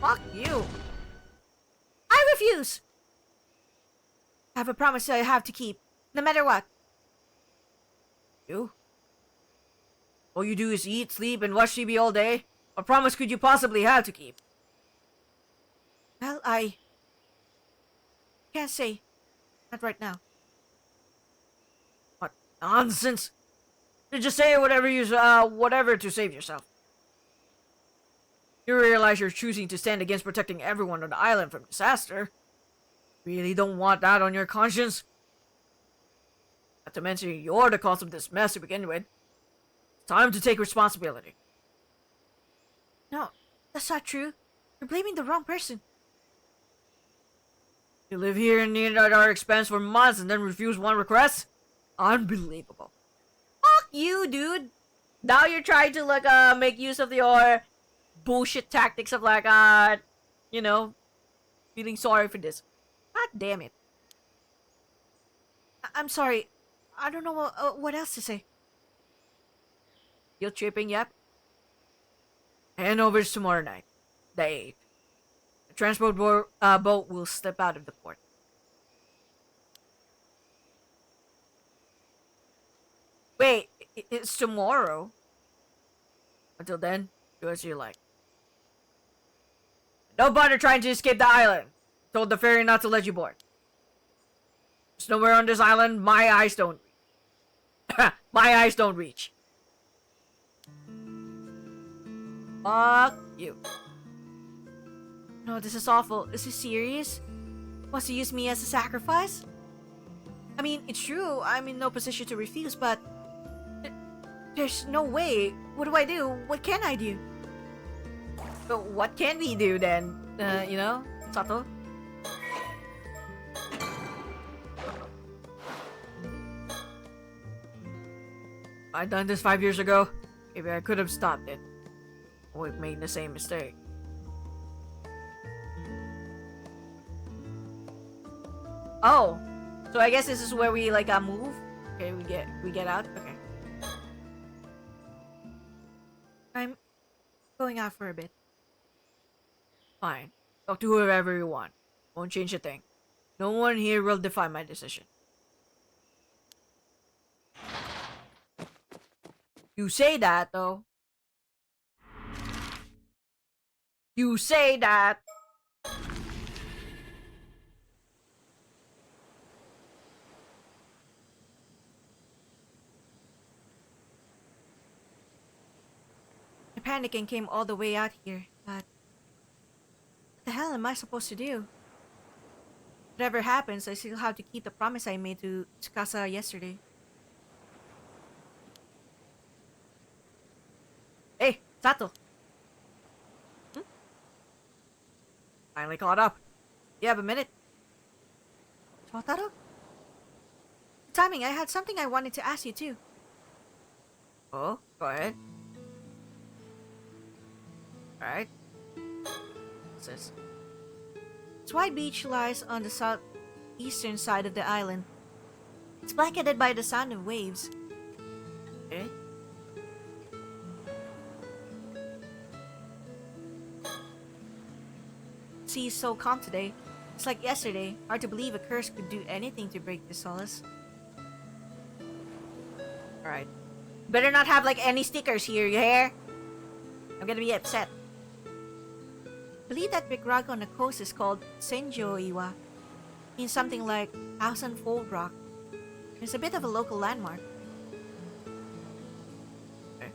Speaker 3: Fuck you. I refuse. I have a promise that I have to keep, no matter what.
Speaker 2: You? All you do is eat, sleep, and watch TV all day? What promise could you possibly have to keep?
Speaker 3: Well, I can't say. Not right now.
Speaker 2: What nonsense! You just say whatever to save yourself. You realize you're choosing to stand against protecting everyone on the island from disaster. Really don't want that on your conscience? Not to mention you're the cause of this mess to begin with. It's time to take responsibility.
Speaker 3: No, that's not true. You're blaming the wrong person.
Speaker 2: You live here and eat at our expense for months and then refuse one request? Unbelievable.
Speaker 1: Fuck you, dude. Now you're trying to make use of your bullshit tactics of feeling sorry for this. God damn it.
Speaker 3: I'm sorry. I don't know what else to say.
Speaker 1: You're tripping, yep.
Speaker 2: Handover's tomorrow night, the 8th. The transport boat will step out of the port.
Speaker 1: Wait, it's tomorrow?
Speaker 2: Until then, do as you like. Don't bother trying to escape the island. Told the ferry not to let you board. There's nowhere on this island my eyes don't reach. My eyes don't reach.
Speaker 1: Fuck you.
Speaker 3: No, this is awful. Is he serious? Wants to use me as a sacrifice? I mean, it's true. I'm in no position to refuse, but there's no way. What do I do? What can I do?
Speaker 1: So what can we do then? Sato?
Speaker 2: I'd done this 5 years ago. Maybe I could have stopped it. We've made the same mistake.
Speaker 1: Oh, so I guess this is where we move. Okay, we get out. Okay.
Speaker 3: I'm going out for a bit.
Speaker 2: Fine. Talk to whoever you want. Won't change a thing. No one here will defy my decision.
Speaker 1: You say that though. You say that.
Speaker 3: I panicked and came all the way out here, but what the hell am I supposed to do? Whatever happens, I still have to keep the promise I made to Tsukasa yesterday.
Speaker 1: Hey, Sato.
Speaker 2: Finally caught up.
Speaker 1: You have a minute?
Speaker 3: Shotaro? Timing, I had something I wanted to ask you too.
Speaker 1: Oh, go ahead. Alright. What's this?
Speaker 3: Zwei Beach lies on the southeastern side of the island. It's blanketed by the sound of waves.
Speaker 1: Okay.
Speaker 3: Sea is so calm today. It's like yesterday. Hard to believe a curse could do anything to break the solace.
Speaker 1: Alright. Better not have like any stickers here, you hear? I'm gonna be upset.
Speaker 3: I believe that big rock on the coast is called Senjo-iwa. Means something like house and fold rock. It's a bit of a local landmark.
Speaker 1: Okay.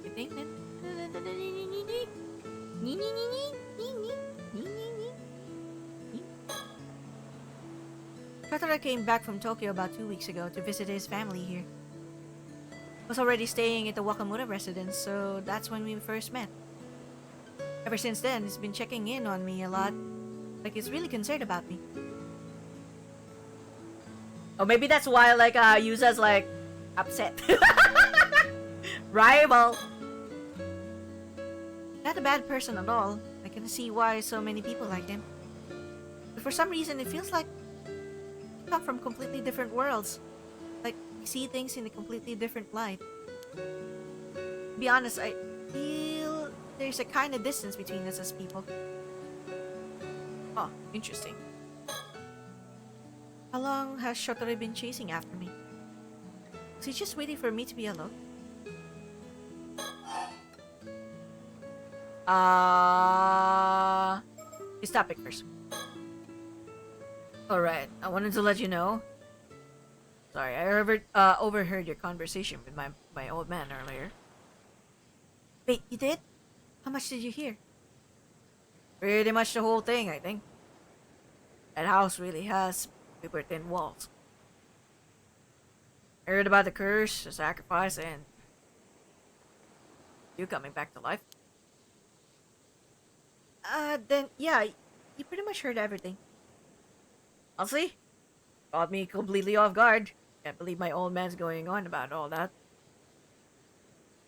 Speaker 3: You think? Shotaro came back from Tokyo about 2 weeks ago to visit his family here. Was already staying at the Wakamura residence, so that's when we first met. Ever since then, he's been checking in on me a lot. Like he's really concerned about me.
Speaker 1: Oh, maybe that's why like Yuza's like upset. Rival.
Speaker 3: Not a bad person at all. I can see why so many people like him. But for some reason, it feels like we come from completely different worlds. Like we see things in a completely different light. To be honest, I feel there's a kind of distance between us as people.
Speaker 1: Oh, interesting.
Speaker 3: How long has Shotaro been chasing after me? Is he just waiting for me to be alone?
Speaker 1: This topic first. Alright, I wanted to let you know. Sorry, I overheard your conversation with my old man earlier.
Speaker 3: Wait, you did? How much did you hear?
Speaker 1: Pretty much the whole thing, I think. That house really has super thin walls. I heard about the curse, the sacrifice, and you coming back to life.
Speaker 3: Then, yeah, you pretty much heard everything.
Speaker 1: Honestly, caught me completely off guard. Can't believe my old man's going on about all that.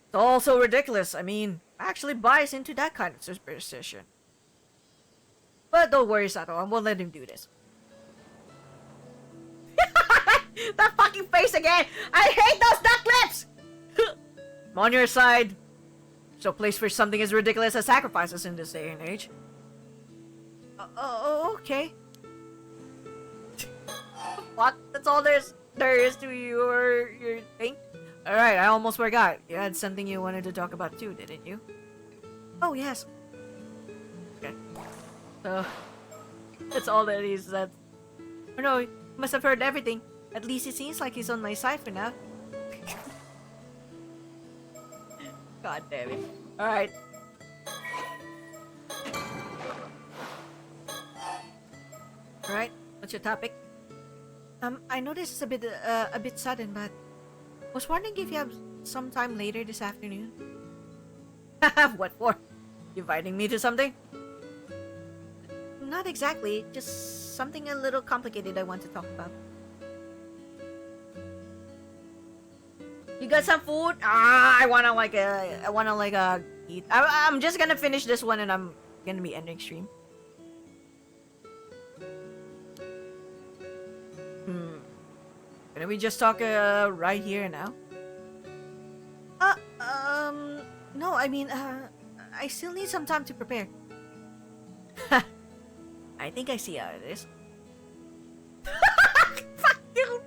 Speaker 1: It's all so ridiculous. I mean, actually buys into that kind of superstition. But don't worry, Sato. I won't let him do this. That fucking face again! I hate those duck lips! I'm on your side. So place for something as ridiculous as sacrifices in this day and age.
Speaker 3: Okay.
Speaker 1: What? That's all there is to your thing? Alright, I almost forgot. You had something you wanted to talk about too, didn't you?
Speaker 3: Oh, yes.
Speaker 1: Okay. So, that's all that is. That.
Speaker 3: Oh no, you must have heard everything. At least it seems like he's on my side for now.
Speaker 1: God damn it. Alright. Alright, what's your topic?
Speaker 3: I know this is a bit sudden, but was wondering if you have some time later this afternoon.
Speaker 1: What for? You inviting me to something?
Speaker 3: Not exactly, just something a little complicated I want to talk about.
Speaker 1: You got some food? I wanna eat. I'm just gonna finish this one and I'm gonna be ending stream. Can we just talk right here now?
Speaker 3: No, I mean, I still need some time to prepare.
Speaker 1: I think I see how it is. Fuck you!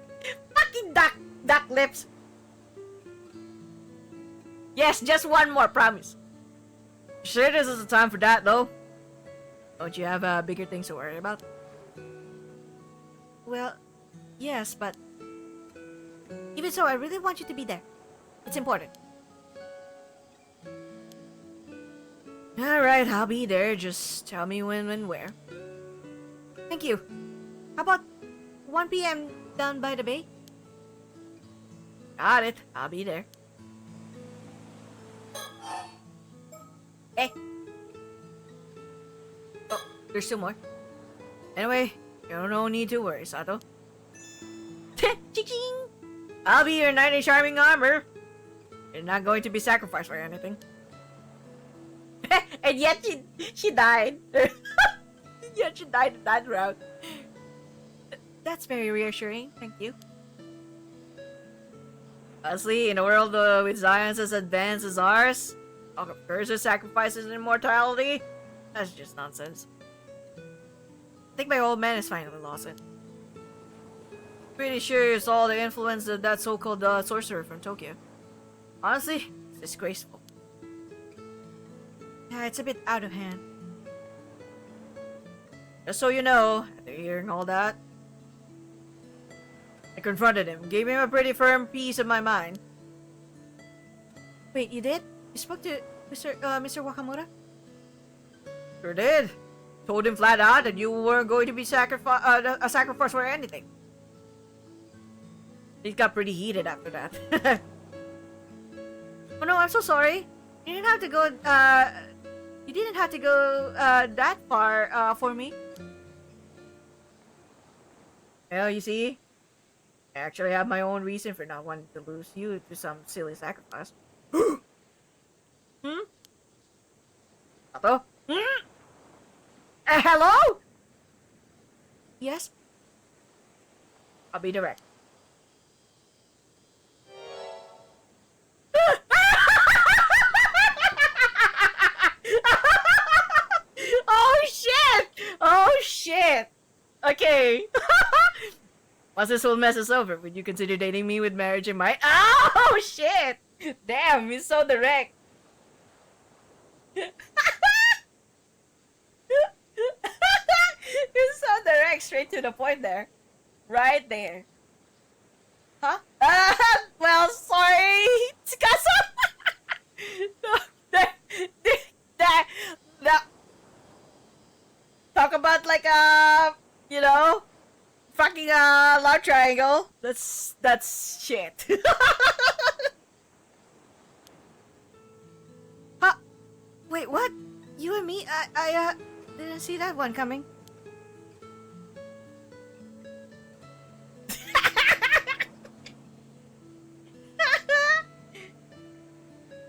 Speaker 1: Fucking duck lips! Yes, just one more, promise. Sure this is the time for that, though? Don't you have bigger things to worry about?
Speaker 3: Well, yes, but even so, I really want you to be there. It's important.
Speaker 1: Alright, I'll be there. Just tell me when and where.
Speaker 3: Thank you. How about 1 p.m. down by the bay?
Speaker 1: Got it. I'll be there. Hey. Oh, there's still more. Anyway, you no need to worry, Sato. Ching! I'll be your knight in shining armor. You're not going to be sacrificed for anything. And yet she died. Yet she died in that route.
Speaker 3: That's very reassuring. Thank you.
Speaker 1: Honestly, in a world with science as advanced as ours, talk of curses, sacrifices, and immortality, that's just nonsense. I think my old man is finally lost it. Pretty sure it's all the influence of that so-called sorcerer from Tokyo. Honestly, it's disgraceful.
Speaker 3: Yeah, it's a bit out of hand.
Speaker 1: Just so you know, after hearing all that, I confronted him, gave him a pretty firm piece of my mind.
Speaker 3: Wait, you did? You spoke to Mr. Wakamura?
Speaker 1: Sure did. Told him flat out that you weren't going to be a sacrifice for anything. He got pretty heated after that.
Speaker 3: Oh no, I'm so sorry. You didn't have to go, that far, for me.
Speaker 1: Well, you see, I actually have my own reason for not wanting to lose you to some silly sacrifice. Hmm? Hello? Hmm? Hello?
Speaker 3: Yes?
Speaker 1: I'll be direct. Oh shit! Oh shit! Okay. Once this whole mess is over, would you consider dating me with marriage in mind? Oh shit! Damn, he's so direct. He's so direct, straight to the point there. Right there.
Speaker 3: Huh?
Speaker 1: Well, sorry, Tsukasa. that. Talk about like you know, fucking love triangle. That's shit.
Speaker 3: Huh? Wait, what? You and me? I didn't see that one coming.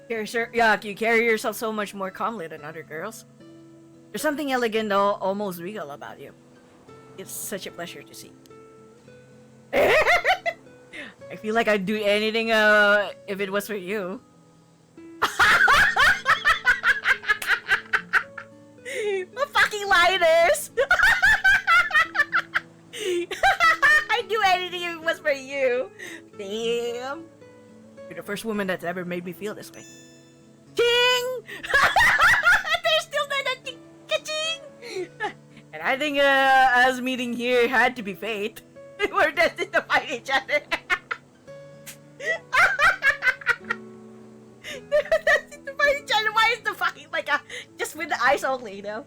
Speaker 1: You carry yourself so much more calmly than other girls. There's something elegant, almost regal about you. It's such a pleasure to see. I feel like I'd do anything if it was for you. The fucking lighters! I'd do anything if it was for you. Damn. You're the first woman that's ever made me feel this way. Ching! There's still that ching! And I think us meeting here had to be fate. We're destined to fight each other. We're destined to fight each other. Why is the fucking like just with the eyes only, you know?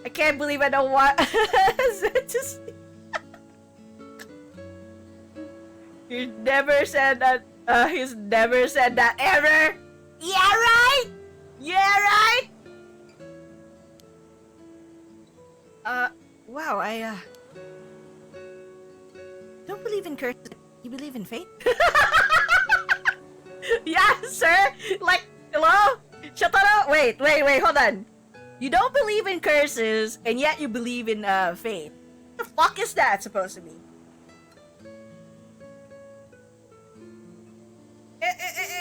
Speaker 1: I can't believe I don't want just. He's never said that. He's never said that ever. Yeah, right. Yeah, right.
Speaker 3: Wow, I don't believe in curses. You believe in fate?
Speaker 1: Yeah, sir. Like, hello? Shut up. Wait, hold on. You don't believe in curses, and yet you believe in fate. What the fuck is that supposed to mean?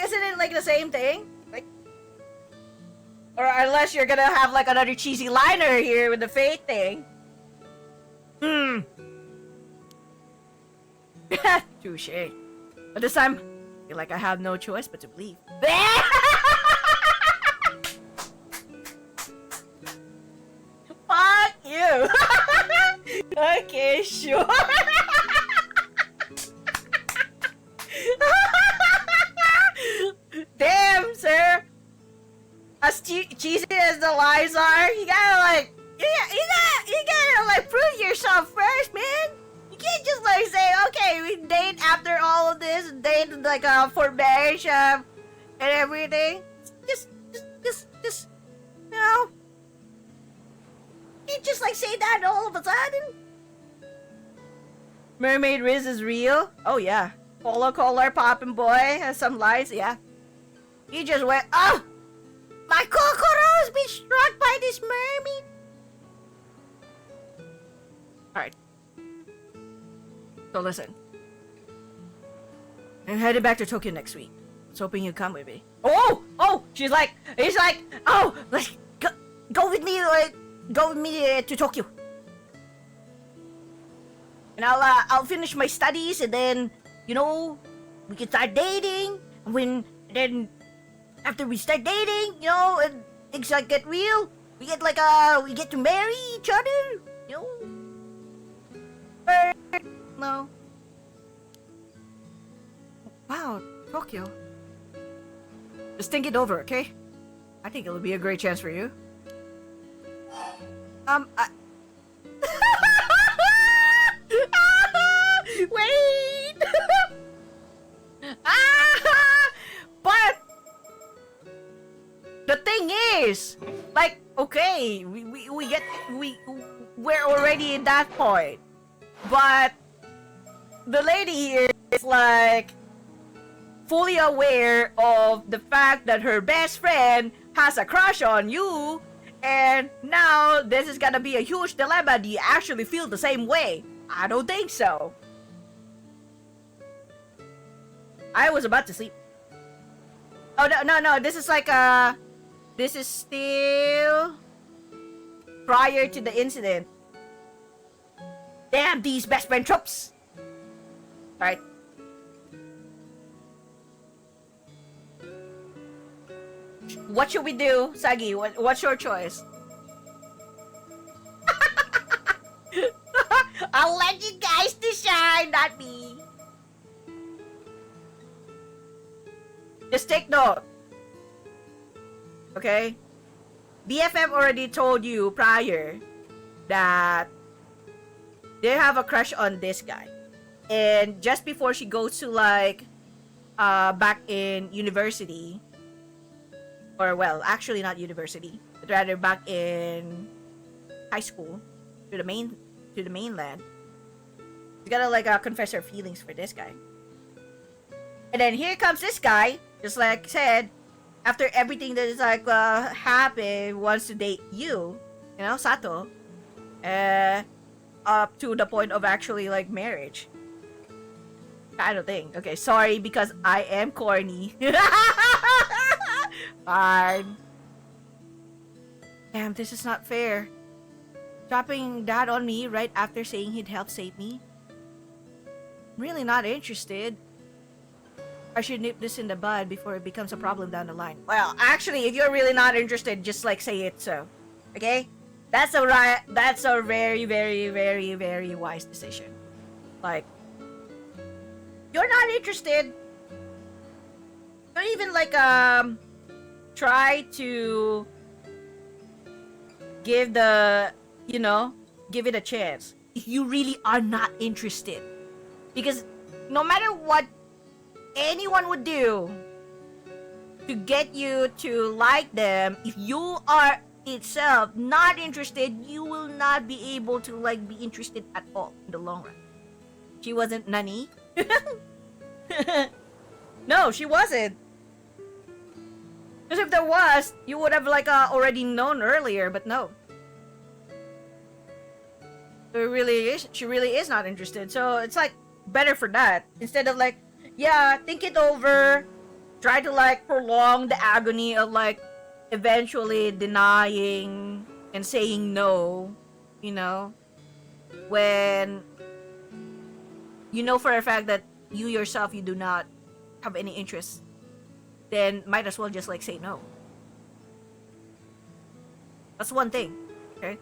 Speaker 1: Isn't it like the same thing? Like, or unless you're gonna have like another cheesy liner here with the fate thing. Touche. But this time, I feel like I have no choice but to believe. Fuck you. Okay, sure. Damn, sir. As cheesy as the lies are, you gotta like, you gotta like prove yourself first, man. You can't just like say, okay, we date after all of this, date like for marriage, and everything. Just, you know. You can't just like say that all of a sudden. Mermaid Riz is real. Oh yeah. Polo collar poppin' boy has some lies, yeah. You just went, oh! My kokoro has been struck by this mermaid. Alright. So listen. I'm headed back to Tokyo next week. I was hoping you'd come with me. Oh! He's like, oh, let's go with me, to Tokyo. And I'll finish my studies, and then, you know, we can start dating. And then after we start dating, you know, and things like get real, we get to marry each other, you know. No. Wow, Tokyo. Just think it over, okay? I think it'll be a great chance for you. Wait! But the thing is, like, okay, we're already in that point. But the lady is like fully aware of the fact that her best friend has a crush on you, and now this is gonna be a huge dilemma. Do you actually feel the same way? I don't think so. I was about to sleep. Oh, no, this is like this is still prior to the incident. Damn these best friend tropes. Alright. What should we do, Sagi? What's your choice? I'll let you guys decide, not me. Just take note. Okay? BFF already told you prior that they have a crush on this guy. And just before she goes to like back in university, or well, actually not university, but rather back in high school, to the mainland, she's gotta like confess her feelings for this guy. And then here comes this guy, just like I said, after everything that is like happened, wants to date you know, Sato, up to the point of actually like marriage. Kind of thing. Okay, sorry because I am corny. Fine. Damn, this is not fair. Dropping that on me right after saying he'd help save me. I'm really not interested. I should nip this in the bud before it becomes a problem down the line. Well, actually, if you're really not interested, just like say it so. Okay? That's a very, very, very, very wise decision. Like, you're not interested. Don't even like try to give it a chance if you really are not interested. Because no matter what anyone would do to get you to like them, if you are itself not interested, you will not be able to like be interested at all in the long run. She wasn't Nani. No, she wasn't. Because if there was, you would have like already known earlier, but no. She really is not interested. So it's like better for that. Instead of like, yeah, think it over. Try to like prolong the agony of like eventually denying and saying no, you know, when you know for a fact that you yourself, you do not have any interest, then might as well just like say no. That's one thing, okay?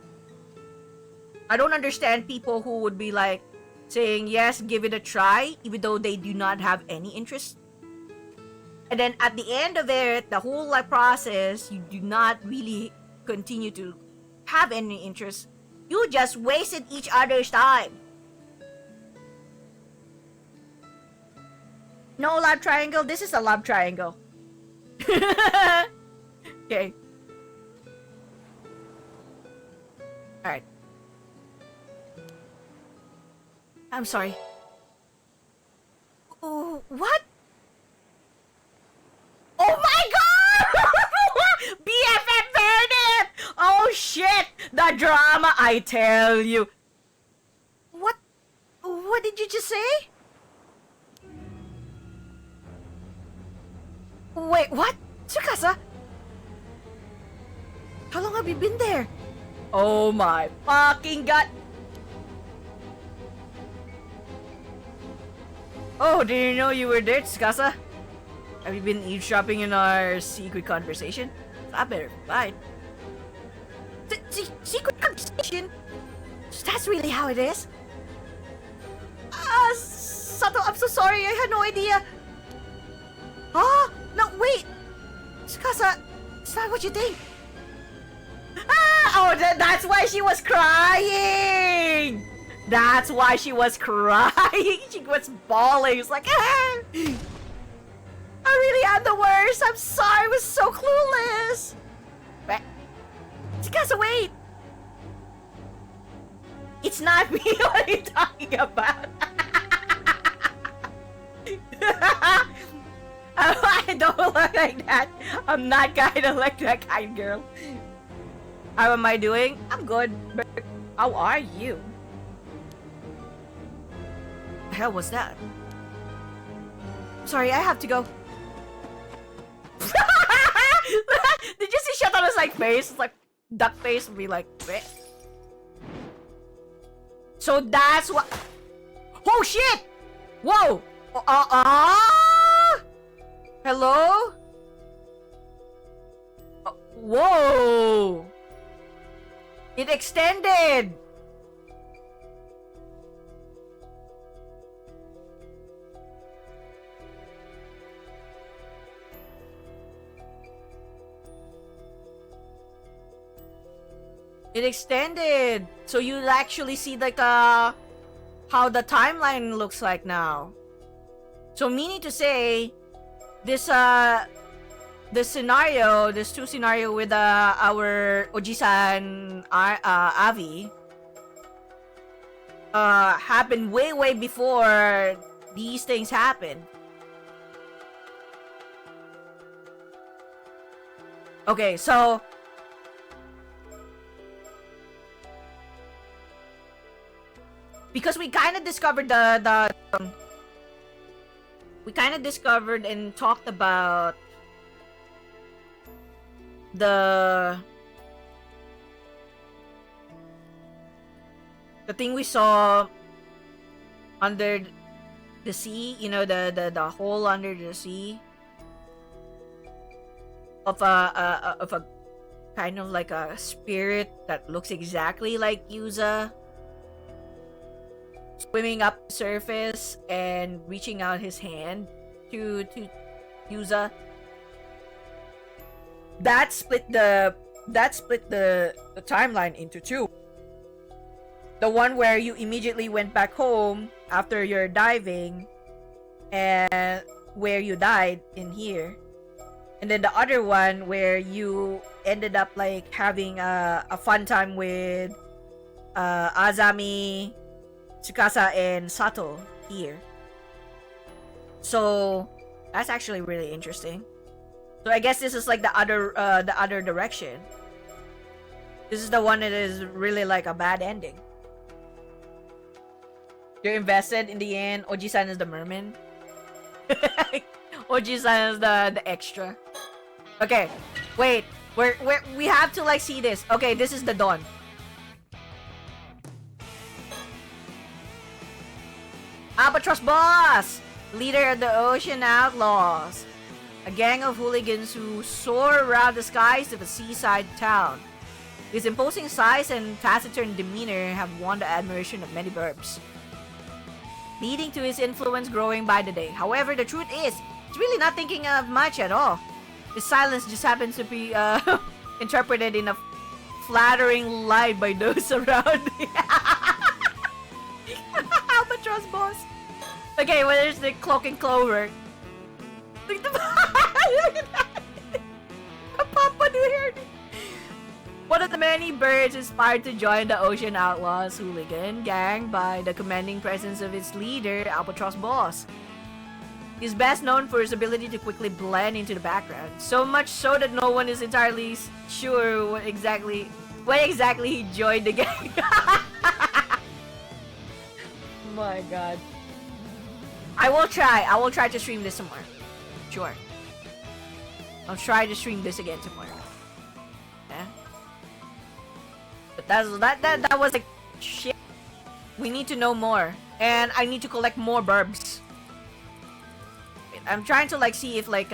Speaker 1: I don't understand people who would be like saying yes, give it a try, even though they do not have any interest. And then at the end of it, the whole like process, you do not really continue to have any interest. You just wasted each other's time. No love triangle. This is a love triangle. Okay. Alright. I'm sorry. Oh, what? Oh my god! BFF Burnett! Oh shit! The drama, I tell you. What
Speaker 3: did you just say? Wait, what? Tsukasa? How long have you been there?
Speaker 1: Oh my fucking god! Oh, did you know you were there, Tsukasa? Have you been eavesdropping in our secret conversation? I better fight.
Speaker 3: Secret conversation? That's really how it is? Sato, I'm so sorry. I had no idea. Huh? No, wait. Tsukasa, it's not what you think.
Speaker 1: Oh, that's why she was crying! That's why she was crying! She was bawling. It's like, ah! I really am the worst. I'm sorry. I was so clueless. But, Tsukasa, wait. It's not me. What are you talking about? I don't look like that. I'm not kinda like that kind girl. How am I doing? I'm good. How are you? The hell was that?
Speaker 3: Sorry, I have to go.
Speaker 1: Did you see Shotara's like face? It's like duck face would be like, bleh. So that's what. Oh shit! Whoa! Hello? Whoa! It extended! It extended! So you actually see like how the timeline looks like now. So meaning to say, this two scenario with our Oji-san Avi happened way before these things happened. Okay, so because we kind of discovered we kind of discovered and talked about the thing we saw under the sea, you know, the hole under the sea of a kind of like a spirit that looks exactly like Yuza swimming up the surface and reaching out his hand to Yuza. That split the timeline into two. The one where you immediately went back home after your diving and where you died in here. And then the other one where you ended up like having a fun time with Azami, Tsukasa, and Sato here. So that's actually really interesting. So I guess this is like the other direction. This is the one that is really like a bad ending. You're invested in the end. Oji-san is the merman. Oji-san is the extra. Okay, wait. We have to like see this. Okay, this is the dawn. Albatross Boss! Leader of the Ocean Outlaws. A gang of hooligans who soar around the skies of a seaside town. His imposing size and taciturn demeanor have won the admiration of many burbs, leading to his influence growing by the day. However, the truth is, he's really not thinking of much at all. His silence just happens to be interpreted in a flattering light by those around him. Albatross Boss. Okay, well, there's the cloak and clover. Look at that. A papa new hair. One of the many birds inspired to join the Ocean Outlaws hooligan gang by the commanding presence of its leader, Albatross Boss. He's best known for his ability to quickly blend into the background, so much so that no one is entirely sure when exactly he joined the gang. my god. I will try. I will try to stream this tomorrow. Sure. I'll try to stream this again tomorrow. Yeah. But that was like shit. We need to know more. And I need to collect more burbs. Wait, I'm trying to like see if like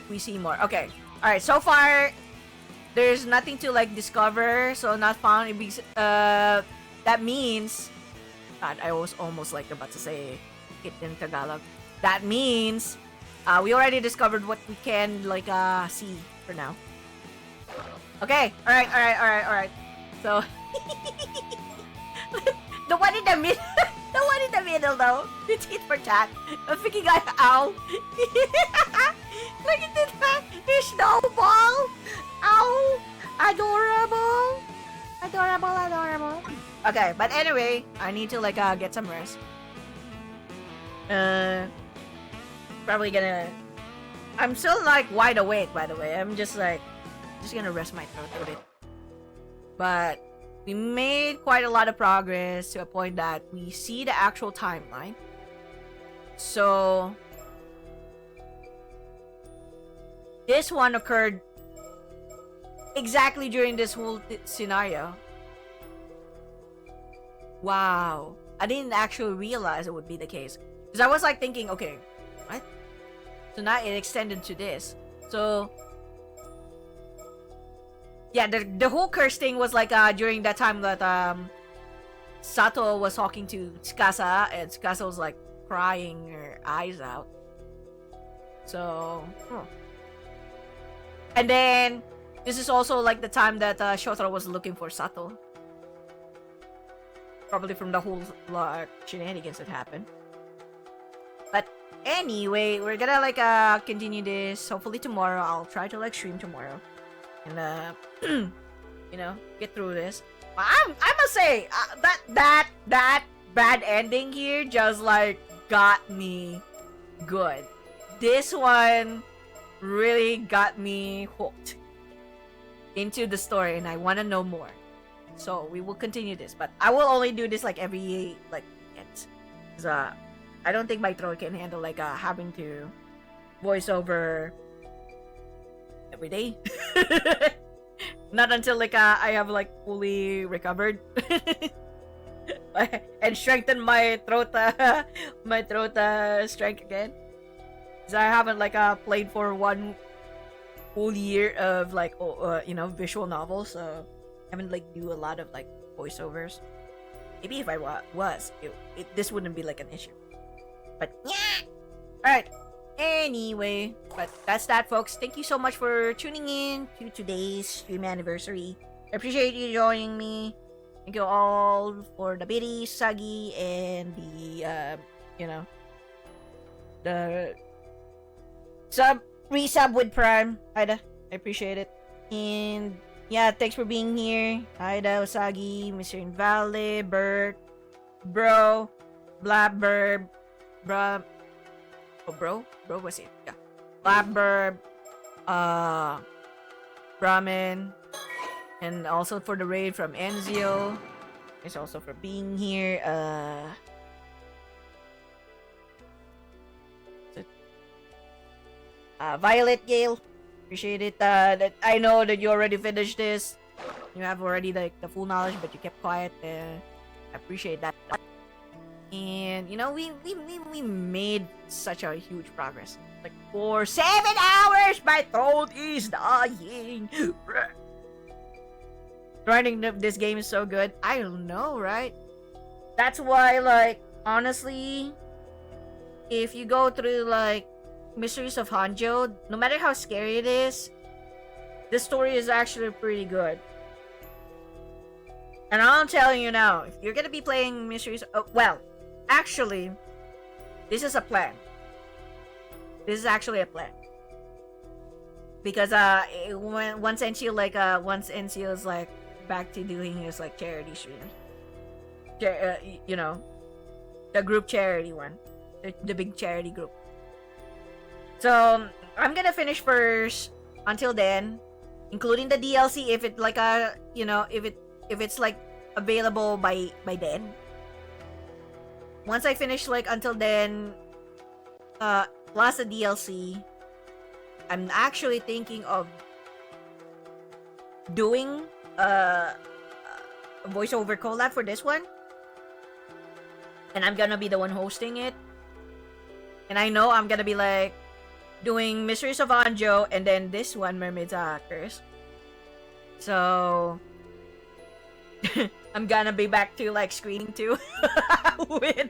Speaker 1: we see more. Okay. Alright, so far there's nothing to like discover, so not found. That means God, I was almost like about to say it in Tagalog. That means we already discovered what we can like see for now. Okay, alright. So the one in the middle, the one in the middle though, it's hit for chat. I'm thinking ow. Look at that, his snowball. Ow, adorable. Okay, but anyway, I need to like get some rest. Probably gonna. I'm still like wide awake, by the way. I'm just gonna rest my throat a bit. But we made quite a lot of progress to a point that we see the actual timeline. So this one occurred exactly during this whole scenario. Wow. I didn't actually realize it would be the case. Because I was like thinking, okay, what? So now it extended to this. So yeah, the whole curse thing was like during that time that Sato was talking to Tsukasa, and Tsukasa was like crying her eyes out. So and then this is also like the time that Shotaro was looking for Sato. Probably from the whole shenanigans that happened. But anyway, we're gonna like continue this. Hopefully tomorrow. I'll try to like stream tomorrow. And you know, get through this. I must say that bad ending here just like got me good. This one really got me hooked into the story, and I want to know more. So we will continue this, but I will only do this like every like weekend. Cause I don't think my throat can handle like having to voice over every day. Not until like I have like fully recovered and strengthened my throat strength again. Cause I haven't like played for one whole year of like you know, visual novels, so I haven't like do a lot of like voiceovers. Maybe if I was, this wouldn't be like an issue. But yeah. All right. Anyway, but that's that, folks. Thank you so much for tuning in to today's stream anniversary. I appreciate you joining me. Thank you all for the biddy, Sagi, and the you know, the resub with Prime. Ida, I appreciate it. And yeah, thanks for being here. Ida, Usagi, Mr. Invalid, Bert, Bro, Blabberb, Bro was it? Yeah. Blabberb, Brahmin, and also for the raid from Enzio. Thanks also for being here. Violet Gale, appreciate it. That I know that you already finished this. You have already like the full knowledge, but you kept quiet. I appreciate that. And you know, we made such a huge progress. Like for 7 hours, my throat is dying. Running this game is so good. I don't know, right? That's why, like, honestly, if you go through like Mysteries of Hanjo, no matter how scary it is, this story is actually pretty good. And I'm telling you now, if you're gonna be playing Mysteries, well, actually, this is a plan. This is actually a plan. Because once Enzio is like back to doing his like charity streams, you know, the group charity one, the big charity group. So I'm gonna finish first until then, including the DLC if it like you know, if it's like available by then. Once I finish like until then, plus the DLC, I'm actually thinking of doing a voiceover collab for this one, and I'm gonna be the one hosting it. And I know I'm gonna be like doing Mysteries of Anjo and then this one, Mermaids Hackers. So I'm gonna be back to like screening too with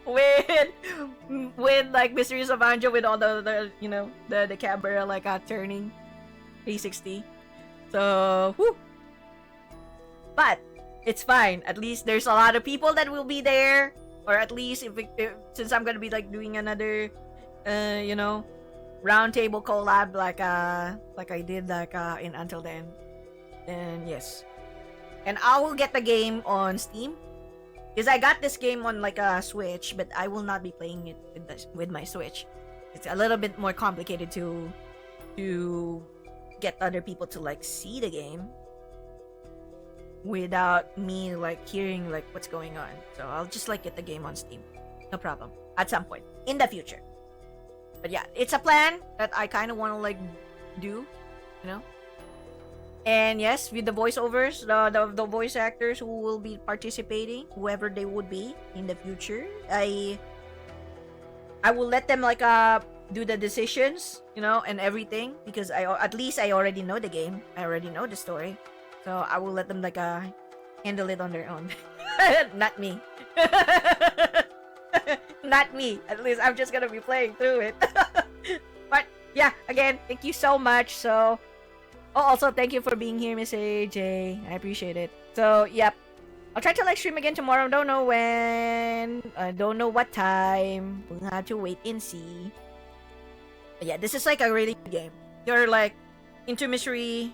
Speaker 1: with like Mysteries of Anjo with all the you know the camera like turning 360. So whew. But it's fine. At least there's a lot of people that will be there, or at least if since I'm gonna be like doing another you know round table collab like I did like in Until Then. And yes. And I will get the game on Steam. Because I got this game on like a Switch, but I will not be playing it with my Switch. It's a little bit more complicated to get other people to like see the game without me like hearing like what's going on. So I'll just like get the game on Steam. No problem. At some point in the future. But yeah, it's a plan that I kind of want to like do, you know. And yes, with the voiceovers, the voice actors who will be participating, whoever they would be in the future, I will let them like do the decisions, you know, and everything, because at least I already know the game, I already know the story, so I will let them like handle it on their own. Not me. Not me. At least I'm just gonna be playing through it. But yeah, again, thank you so much. So. Oh, also, thank you for being here, Miss AJ. I appreciate it. So, yep. I'll try to like stream again tomorrow. Don't know when. I don't know what time. We'll have to wait and see. But yeah, this is like a really good game. You're like into mystery,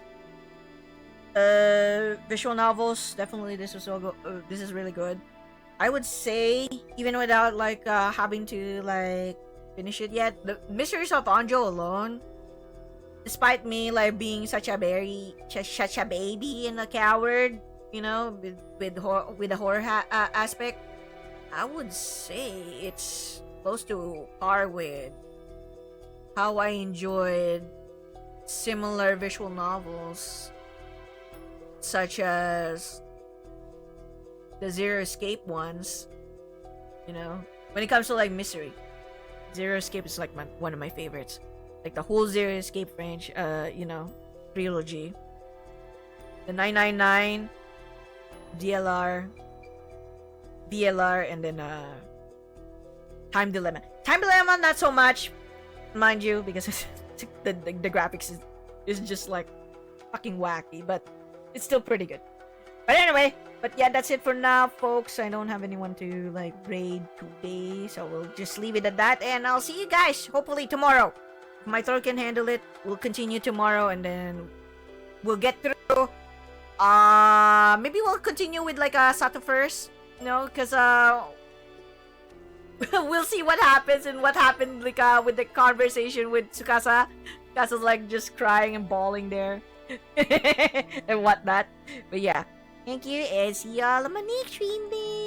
Speaker 1: visual novels. Definitely, this is this is really good. I would say even without like having to like finish it yet, the Mysteries of Anjo alone. Despite me like being such a baby and a coward, you know, with the horror aspect, I would say it's close to par with how I enjoyed similar visual novels, such as the Zero Escape ones. You know, when it comes to like mystery, Zero Escape is like one of my favorites. Like the whole Zero Escape range, you know, trilogy. The 999, DLR, VLR, and then Time Dilemma. Time Dilemma, not so much, mind you, because the graphics is just like fucking wacky, but it's still pretty good. But anyway, but yeah, that's it for now, folks. I don't have anyone to like raid today, so we'll just leave it at that, and I'll see you guys hopefully tomorrow. My throat can handle it. We'll continue tomorrow, and then we'll get through. Maybe we'll continue with like Sato first, you know, because we'll see what happens and what happened like with the conversation with Tsukasa. Tsukasa's like just crying and bawling there and whatnot. But yeah, thank you, and see y'all on my next stream then.